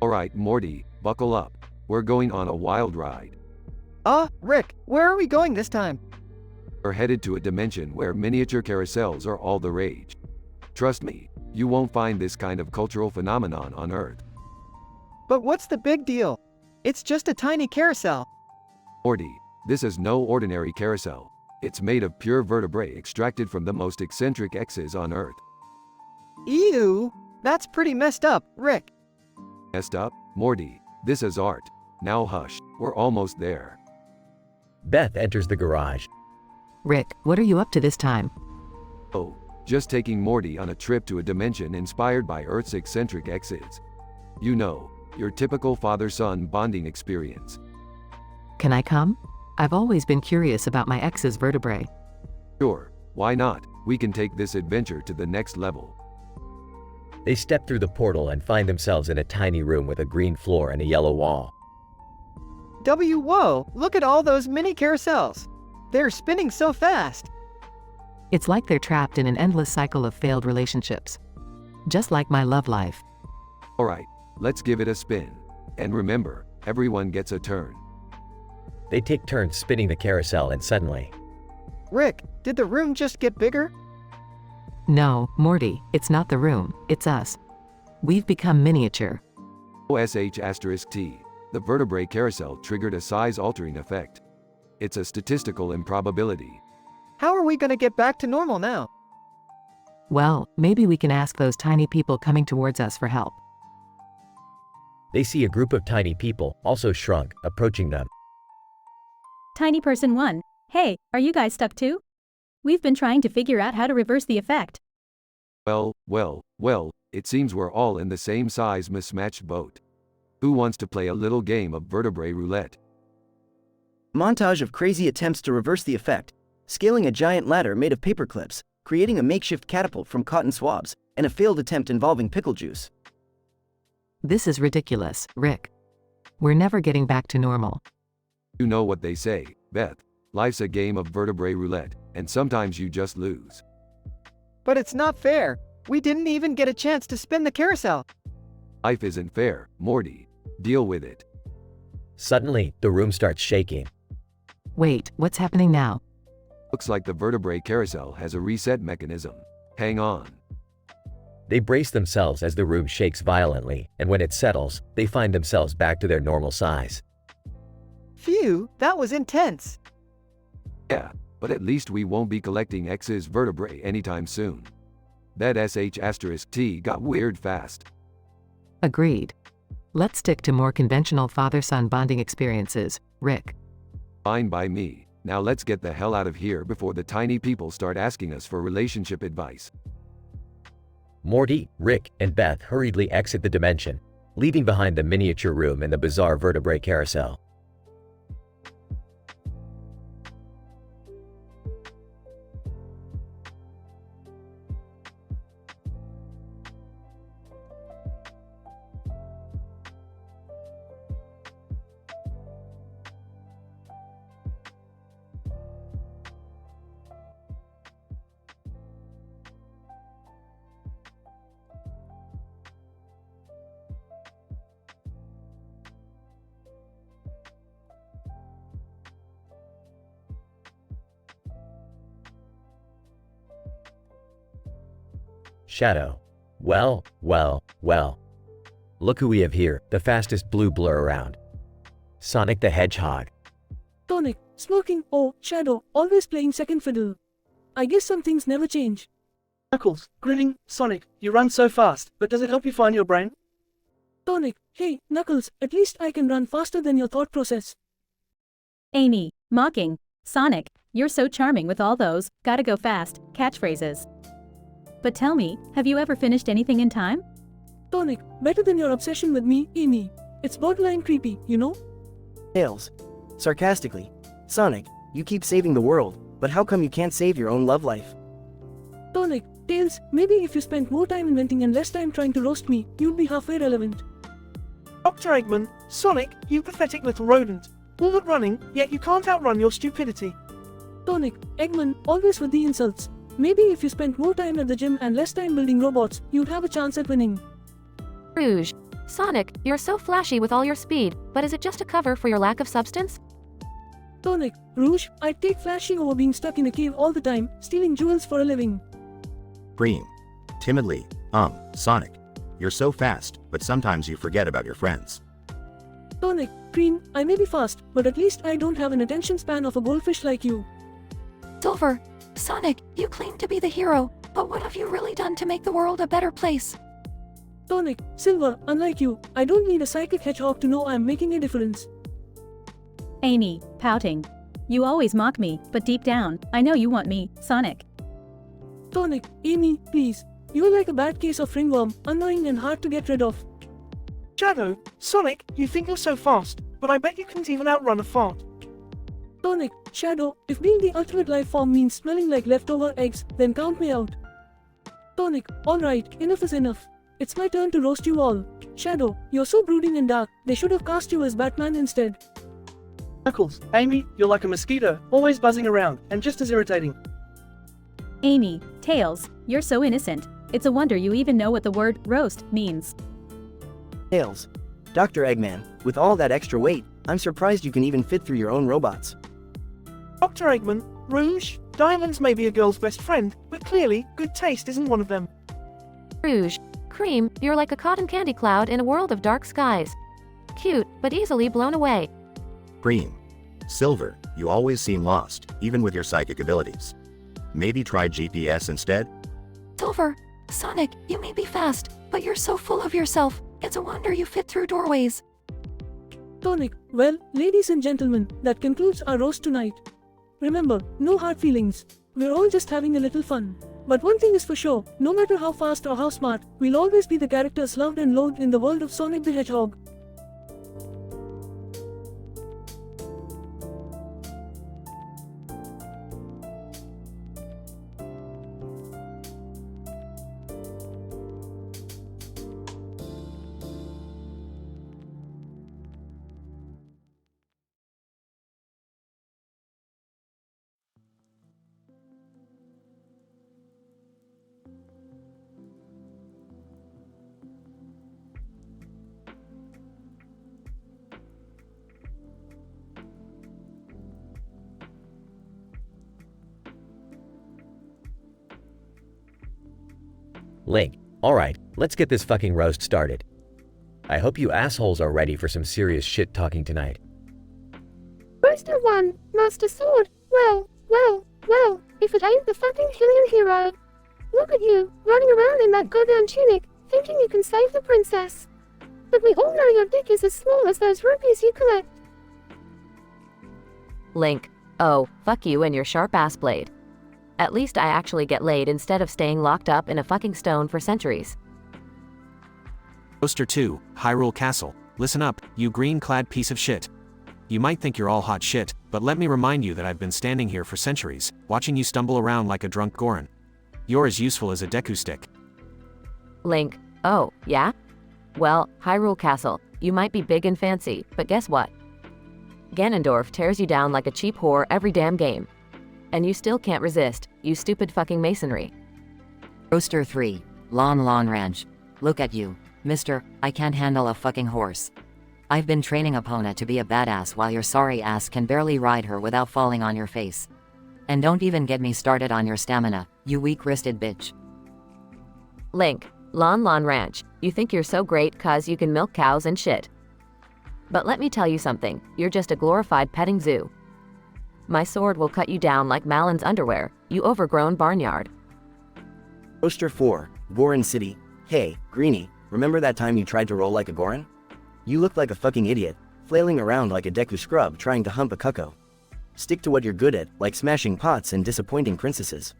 Alright, Morty, buckle up. We're going on a wild ride. Rick, where are we going this time? We're headed to a dimension where miniature carousels are all the rage. Trust me, you won't find this kind of cultural phenomenon on Earth. But what's the big deal? It's just a tiny carousel. Morty, this is no ordinary carousel. It's made of pure vertebrae extracted from the most eccentric X's on Earth. Ew, that's pretty messed up, Rick. Messed up? Morty, this is art. Now hush, we're almost there. Beth enters the garage. Rick, what are you up to this time? Oh, just taking Morty on a trip to a dimension inspired by Earth's eccentric X's. You know, your typical father-son bonding experience. Can I come? I've always been curious about my ex's vertebrae. Sure, why not? We can take this adventure to the next level. They step through the portal and find themselves in a tiny room with a green floor and a yellow wall. Whoa, look at all those mini carousels. They're spinning so fast. It's like they're trapped in an endless cycle of failed relationships. Just like my love life. Alright, let's give it a spin. And remember, everyone gets a turn. They take turns spinning the carousel and suddenly... Rick, did the room just get bigger? No, Morty, it's not the room, it's us. We've become miniature. OSH*T. The vertebrae carousel triggered a size-altering effect. It's a statistical improbability. How are we gonna get back to normal now? Well, maybe we can ask those tiny people coming towards us for help. They see a group of tiny people, also shrunk, approaching them. Tiny Person 1, hey, are you guys stuck too? We've been trying to figure out how to reverse the effect. Well, it seems we're all in the same size mismatched boat. Who wants to play a little game of vertebrae roulette? Montage of crazy attempts to reverse the effect. Scaling a giant ladder made of paper clips, creating a makeshift catapult from cotton swabs, and a failed attempt involving pickle juice. This is ridiculous, Rick. We're never getting back to normal. You know what they say, Beth. Life's a game of vertebrae roulette, and sometimes you just lose. But it's not fair. We didn't even get a chance to spin the carousel. Life isn't fair, Morty. Deal with it. Suddenly, the room starts shaking. Wait, what's happening now? Looks like the vertebrae carousel has a reset mechanism. Hang on. They brace themselves as the room shakes violently, and when it settles, they find themselves back to their normal size. Phew, that was intense. Yeah, but at least we won't be collecting X's vertebrae anytime soon. That sh*T got weird fast. Agreed. Let's stick to more conventional father-son bonding experiences, Rick. Fine by me. Now let's get the hell out of here before the tiny people start asking us for relationship advice. Morty, Rick, and Beth hurriedly exit the dimension, leaving behind the miniature room and the bizarre vertebrae carousel. Shadow. Well. Look who we have here, the fastest blue blur around. Sonic the Hedgehog. Sonic, smoking, oh, Shadow, always playing second fiddle. I guess some things never change. Knuckles, grinning, Sonic, you run so fast, but does it help you find your brain? Sonic, hey, Knuckles, at least I can run faster than your thought process. Amy, mocking, Sonic, you're so charming with all those gotta go fast catchphrases. But tell me, have you ever finished anything in time? Sonic, better than your obsession with me, Amy. It's borderline creepy, you know? Tails. Sarcastically. Sonic, you keep saving the world, but how come you can't save your own love life? Sonic, Tails, maybe if you spent more time inventing and less time trying to roast me, you'd be halfway relevant. Dr. Eggman, Sonic, you pathetic little rodent. All that running, yet you can't outrun your stupidity. Sonic, Eggman, always with the insults. Maybe if you spent more time at the gym and less time building robots, you'd have a chance at winning. Rouge. Sonic, you're so flashy with all your speed, but is it just a cover for your lack of substance? Sonic, Rouge, I'd take flashy over being stuck in a cave all the time, stealing jewels for a living. Cream. Timidly, Sonic. You're so fast, but sometimes you forget about your friends. Sonic, Cream, I may be fast, but at least I don't have an attention span of a goldfish like you. Silver. Sonic, you claim to be the hero, but what have you really done to make the world a better place? Sonic, Silver, unlike you, I don't need a psychic hedgehog to know I'm making a difference. Amy, pouting. You always mock me, but deep down, I know you want me, Sonic. Sonic, Amy, please. You're like a bad case of ringworm, annoying and hard to get rid of. Shadow, Sonic, you think you're so fast, but I bet you can't even outrun a fart. Sonic, Shadow, if being the ultimate life form means smelling like leftover eggs, then count me out. Sonic, alright, enough is enough. It's my turn to roast you all. Shadow, you're so brooding and dark, they should have cast you as Batman instead. Knuckles, Amy, you're like a mosquito, always buzzing around, and just as irritating. Amy, Tails, you're so innocent. It's a wonder you even know what the word roast means. Tails. Dr. Eggman, with all that extra weight, I'm surprised you can even fit through your own robots. Dr. Eggman, Rouge, diamonds may be a girl's best friend, but clearly, good taste isn't one of them. Rouge. Cream, you're like a cotton candy cloud in a world of dark skies. Cute, but easily blown away. Cream. Silver, you always seem lost, even with your psychic abilities. Maybe try GPS instead? Silver. Sonic, you may be fast, but you're so full of yourself. It's a wonder you fit through doorways. Sonic, well, ladies and gentlemen, that concludes our roast tonight. Remember, no hard feelings. We're all just having a little fun. But one thing is for sure, no matter how fast or how smart, we'll always be the characters loved and loathed in the world of Sonic the Hedgehog. Link, alright, let's get this fucking roast started. I hope you assholes are ready for some serious shit talking tonight. Roaster 1, Master Sword. Well, if it ain't the fucking killing hero. Look at you, running around in that goddamn tunic, thinking you can save the princess. But we all know your dick is as small as those rupees you collect. Link, oh, fuck you and your sharp ass blade. At least I actually get laid instead of staying locked up in a fucking stone for centuries. Roaster 2, Hyrule Castle. Listen up, you green-clad piece of shit. You might think you're all hot shit, but let me remind you that I've been standing here for centuries, watching you stumble around like a drunk Goron. You're as useful as a Deku stick. Link, oh, yeah? Well, Hyrule Castle, you might be big and fancy, but guess what? Ganondorf tears you down like a cheap whore every damn game. And you still can't resist, you stupid fucking masonry. Roaster 3, Lon Ranch. Look at you, mister, I can't handle a fucking horse. I've been training Epona to be a badass while your sorry ass can barely ride her without falling on your face. And don't even get me started on your stamina, you weak-wristed bitch. Link, Lon Ranch, you think you're so great 'cause you can milk cows and shit. But let me tell you something, you're just a glorified petting zoo. My sword will cut you down like Malin's underwear, you overgrown barnyard. Roaster 4, Goron City. Hey, Greenie, remember that time you tried to roll like a Goron? You looked like a fucking idiot, flailing around like a Deku scrub trying to hump a cucko. Stick to what you're good at, like smashing pots and disappointing princesses.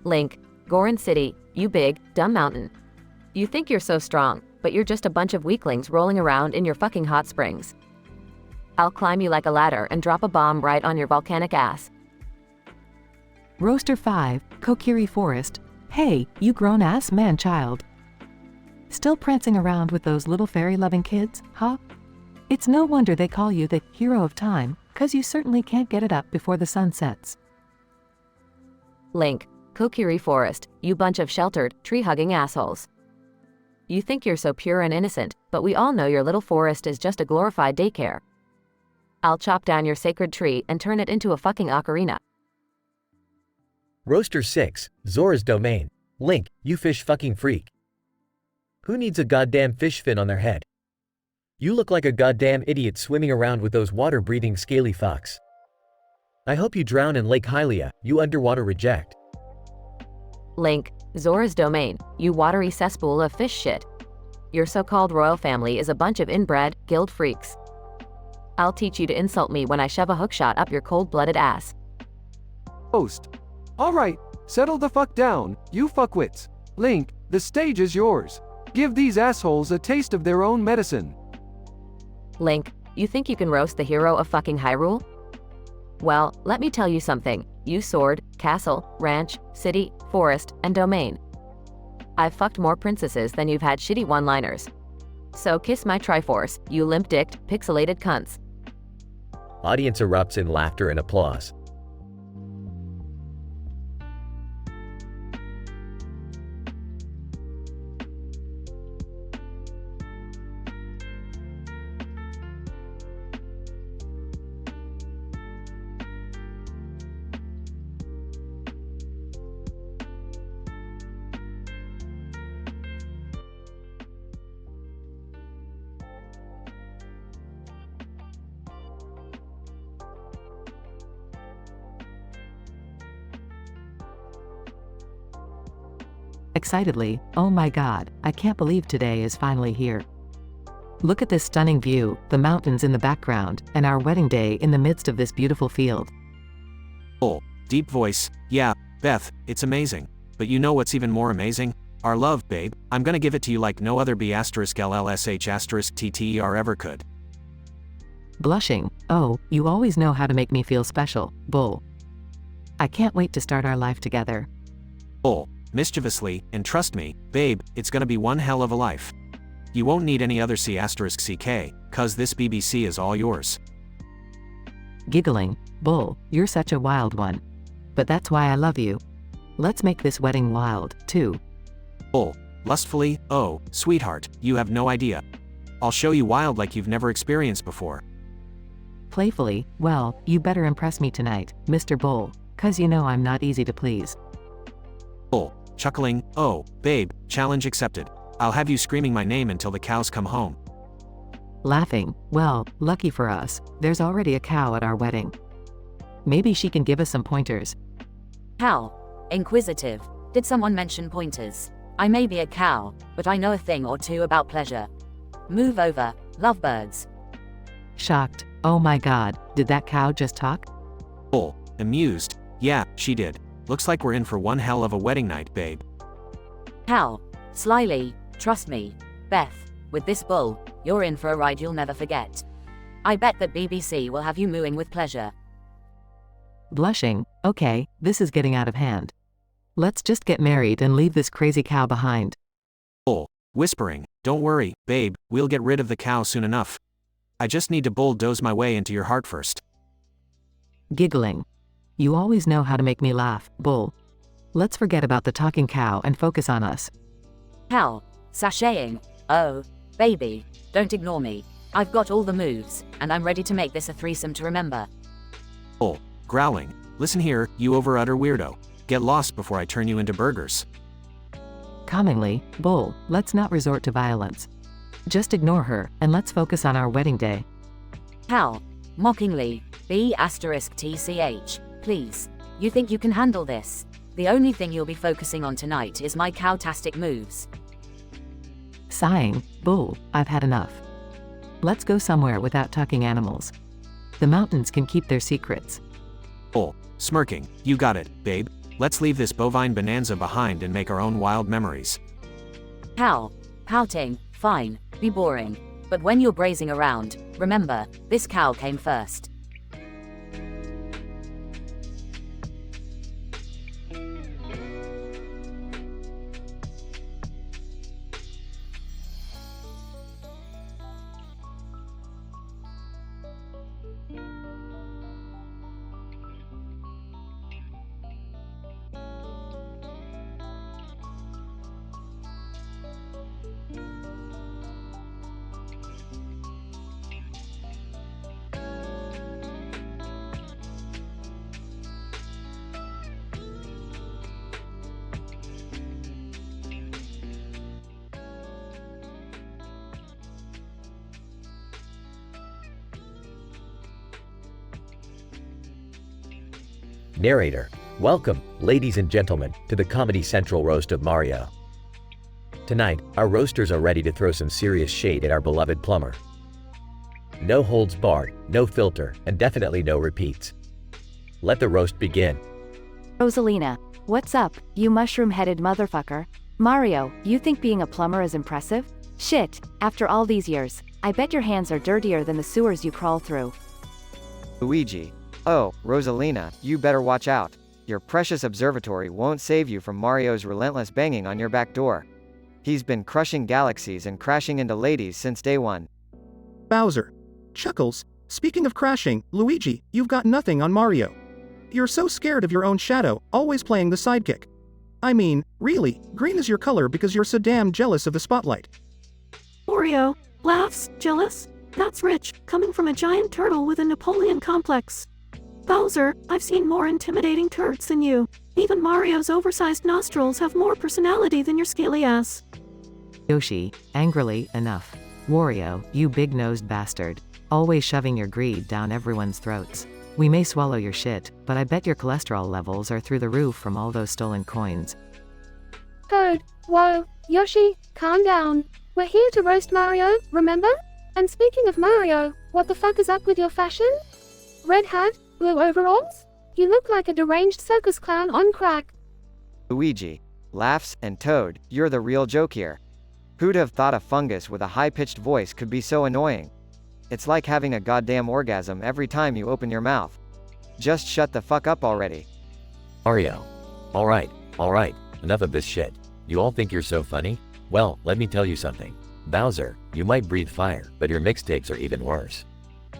Link, Goron City, you big, dumb mountain. You think you're so strong, but you're just a bunch of weaklings rolling around in your fucking hot springs. I'll climb you like a ladder and drop a bomb right on your volcanic ass. Roaster 5, Kokiri Forest. Hey, you grown-ass man-child. Still prancing around with those little fairy-loving kids, huh? It's no wonder they call you the hero of time, 'cause you certainly can't get it up before the sun sets. Link, Kokiri Forest, you bunch of sheltered, tree-hugging assholes. You think you're so pure and innocent, but we all know your little forest is just a glorified daycare. I'll chop down your sacred tree and turn it into a fucking ocarina. Roaster 6, Zora's Domain. Link, you fish fucking freak. Who needs a goddamn fish fin on their head? You look like a goddamn idiot swimming around with those water-breathing scaly fucks. I hope you drown in Lake Hylia, you underwater reject. Link, Zora's Domain, you watery cesspool of fish shit. Your so-called royal family is a bunch of inbred, guild freaks. I'll teach you to insult me when I shove a hookshot up your cold-blooded ass. Host. Alright, settle the fuck down, you fuckwits. Link, the stage is yours. Give these assholes a taste of their own medicine. Link, you think you can roast the hero of fucking Hyrule? Well, let me tell you something, you sword, castle, ranch, city, forest, and domain. I've fucked more princesses than you've had shitty one-liners. So kiss my Triforce, you limp-dicked, pixelated cunts. Audience erupts in laughter and applause. Excitedly, oh my god, I can't believe today is finally here. Look at this stunning view, the mountains in the background, and our wedding day in the midst of this beautiful field. Oh, deep voice, yeah, Beth, it's amazing. But you know what's even more amazing? Our love, babe. I'm gonna give it to you like no other B*LLSH*TTER ever could. Blushing, oh, you always know how to make me feel special, bull. I can't wait to start our life together. Bull. Mischievously, and trust me, babe, it's gonna be one hell of a life. You won't need any other C*CK, 'cause this BBC is all yours. Giggling, bull, you're such a wild one. But that's why I love you. Let's make this wedding wild, too. Bull. Lustfully, oh, sweetheart, you have no idea. I'll show you wild like you've never experienced before. Playfully, well, you better impress me tonight, Mr. Bull, 'cause you know I'm not easy to please. Bull. chuckling, "Oh, babe, challenge accepted. I'll have you screaming my name until the cows come home." Laughing, well, lucky for us, there's already a cow at our wedding. Maybe she can give us some pointers. Cow. Inquisitive. Did someone mention pointers? I may be a cow, but I know a thing or two about pleasure. Move over, lovebirds. Shocked, oh my god, did that cow just talk? Bull. Amused. Yeah, she did. Looks like we're in for one hell of a wedding night, babe. Cow. Slyly. Trust me. Beth. With this bull, you're in for a ride you'll never forget. I bet that BBC will have you mooing with pleasure. Blushing, okay, this is getting out of hand. Let's just get married and leave this crazy cow behind. Bull. Whispering, don't worry, babe, we'll get rid of the cow soon enough. I just need to bulldoze my way into your heart first. Giggling. You always know how to make me laugh, bull. Let's forget about the talking cow and focus on us. Cow. Sashaying. Oh, baby, don't ignore me. I've got all the moves, and I'm ready to make this a threesome to remember. Bull. Growling. Listen here, you over-utter weirdo. Get lost before I turn you into burgers. Calmingly, bull, let's not resort to violence. Just ignore her, and let's focus on our wedding day. Cow. Mockingly. B*TCH. Please. You think you can handle this? The only thing you'll be focusing on tonight is my cowtastic moves. Sighing, bull, I've had enough. Let's go somewhere without talking animals. The mountains can keep their secrets. Bull. Smirking, you got it, babe. Let's leave this bovine bonanza behind and make our own wild memories. Cow. Pouting. Fine. Be boring. But when you're brazing around, remember, this cow came first. Narrator. Welcome, ladies and gentlemen, to the Comedy Central roast of Mario. Tonight, our roasters are ready to throw some serious shade at our beloved plumber. No holds barred, no filter, and definitely no repeats. Let the roast begin. Rosalina, what's up, you mushroom-headed motherfucker? Mario, you think being a plumber is impressive? Shit, after all these years, I bet your hands are dirtier than the sewers you crawl through. Luigi. Oh, Rosalina, you better watch out. Your precious observatory won't save you from Mario's relentless banging on your back door. He's been crushing galaxies and crashing into ladies since day one. Bowser. Chuckles. Speaking of crashing, Luigi, you've got nothing on Mario. You're so scared of your own shadow, always playing the sidekick. I mean, really, green is your color because you're so damn jealous of the spotlight. Oreo. Laughs. Jealous? That's rich, coming from a giant turtle with a Napoleon complex. Bowser, I've seen more intimidating turds than you. Even Mario's oversized nostrils have more personality than your scaly ass. Yoshi, angrily, enough. Wario, you big-nosed bastard. Always shoving your greed down everyone's throats. We may swallow your shit, but I bet your cholesterol levels are through the roof from all those stolen coins. Toad, whoa, Yoshi, calm down. We're here to roast Mario, remember? And speaking of Mario, what the fuck is up with your fashion? Red hat? Blue overalls? You look like a deranged circus clown on crack. Luigi. Laughs, and Toad, you're the real joke here. Who'd have thought a fungus with a high-pitched voice could be so annoying? It's like having a goddamn orgasm every time you open your mouth. Just shut the fuck up already. Mario. Alright, enough of this shit. You all think you're so funny? Well, let me tell you something. Bowser, you might breathe fire, but your mixtapes are even worse.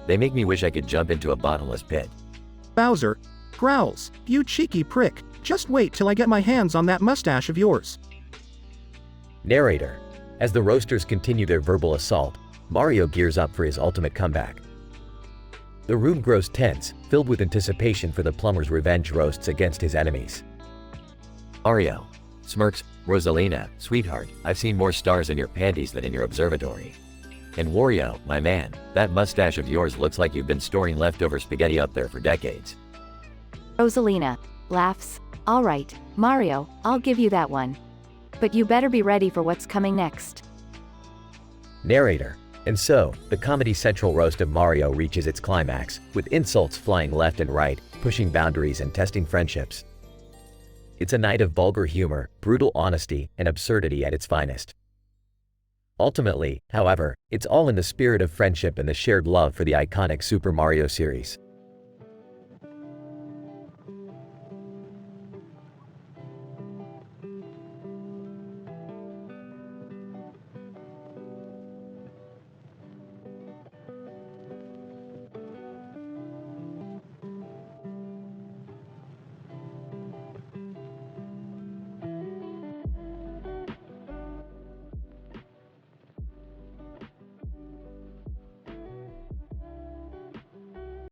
They make me wish I could jump into a bottomless pit. Bowser. Growls. You cheeky prick. Just wait till I get my hands on that mustache of yours. Narrator. As the roasters continue their verbal assault, Mario gears up for his ultimate comeback. The room grows tense, filled with anticipation for the plumber's revenge roasts against his enemies. Mario. Smirks, Rosalina, sweetheart, I've seen more stars in your panties than in your observatory. And Wario, my man, that mustache of yours looks like you've been storing leftover spaghetti up there for decades. Rosalina laughs. All right, Mario, I'll give you that one. But you better be ready for what's coming next. Narrator. And so, the Comedy Central roast of Mario reaches its climax, with insults flying left and right, pushing boundaries and testing friendships. It's a night of vulgar humor, brutal honesty, and absurdity at its finest. Ultimately, however, it's all in the spirit of friendship and the shared love for the iconic Super Mario series.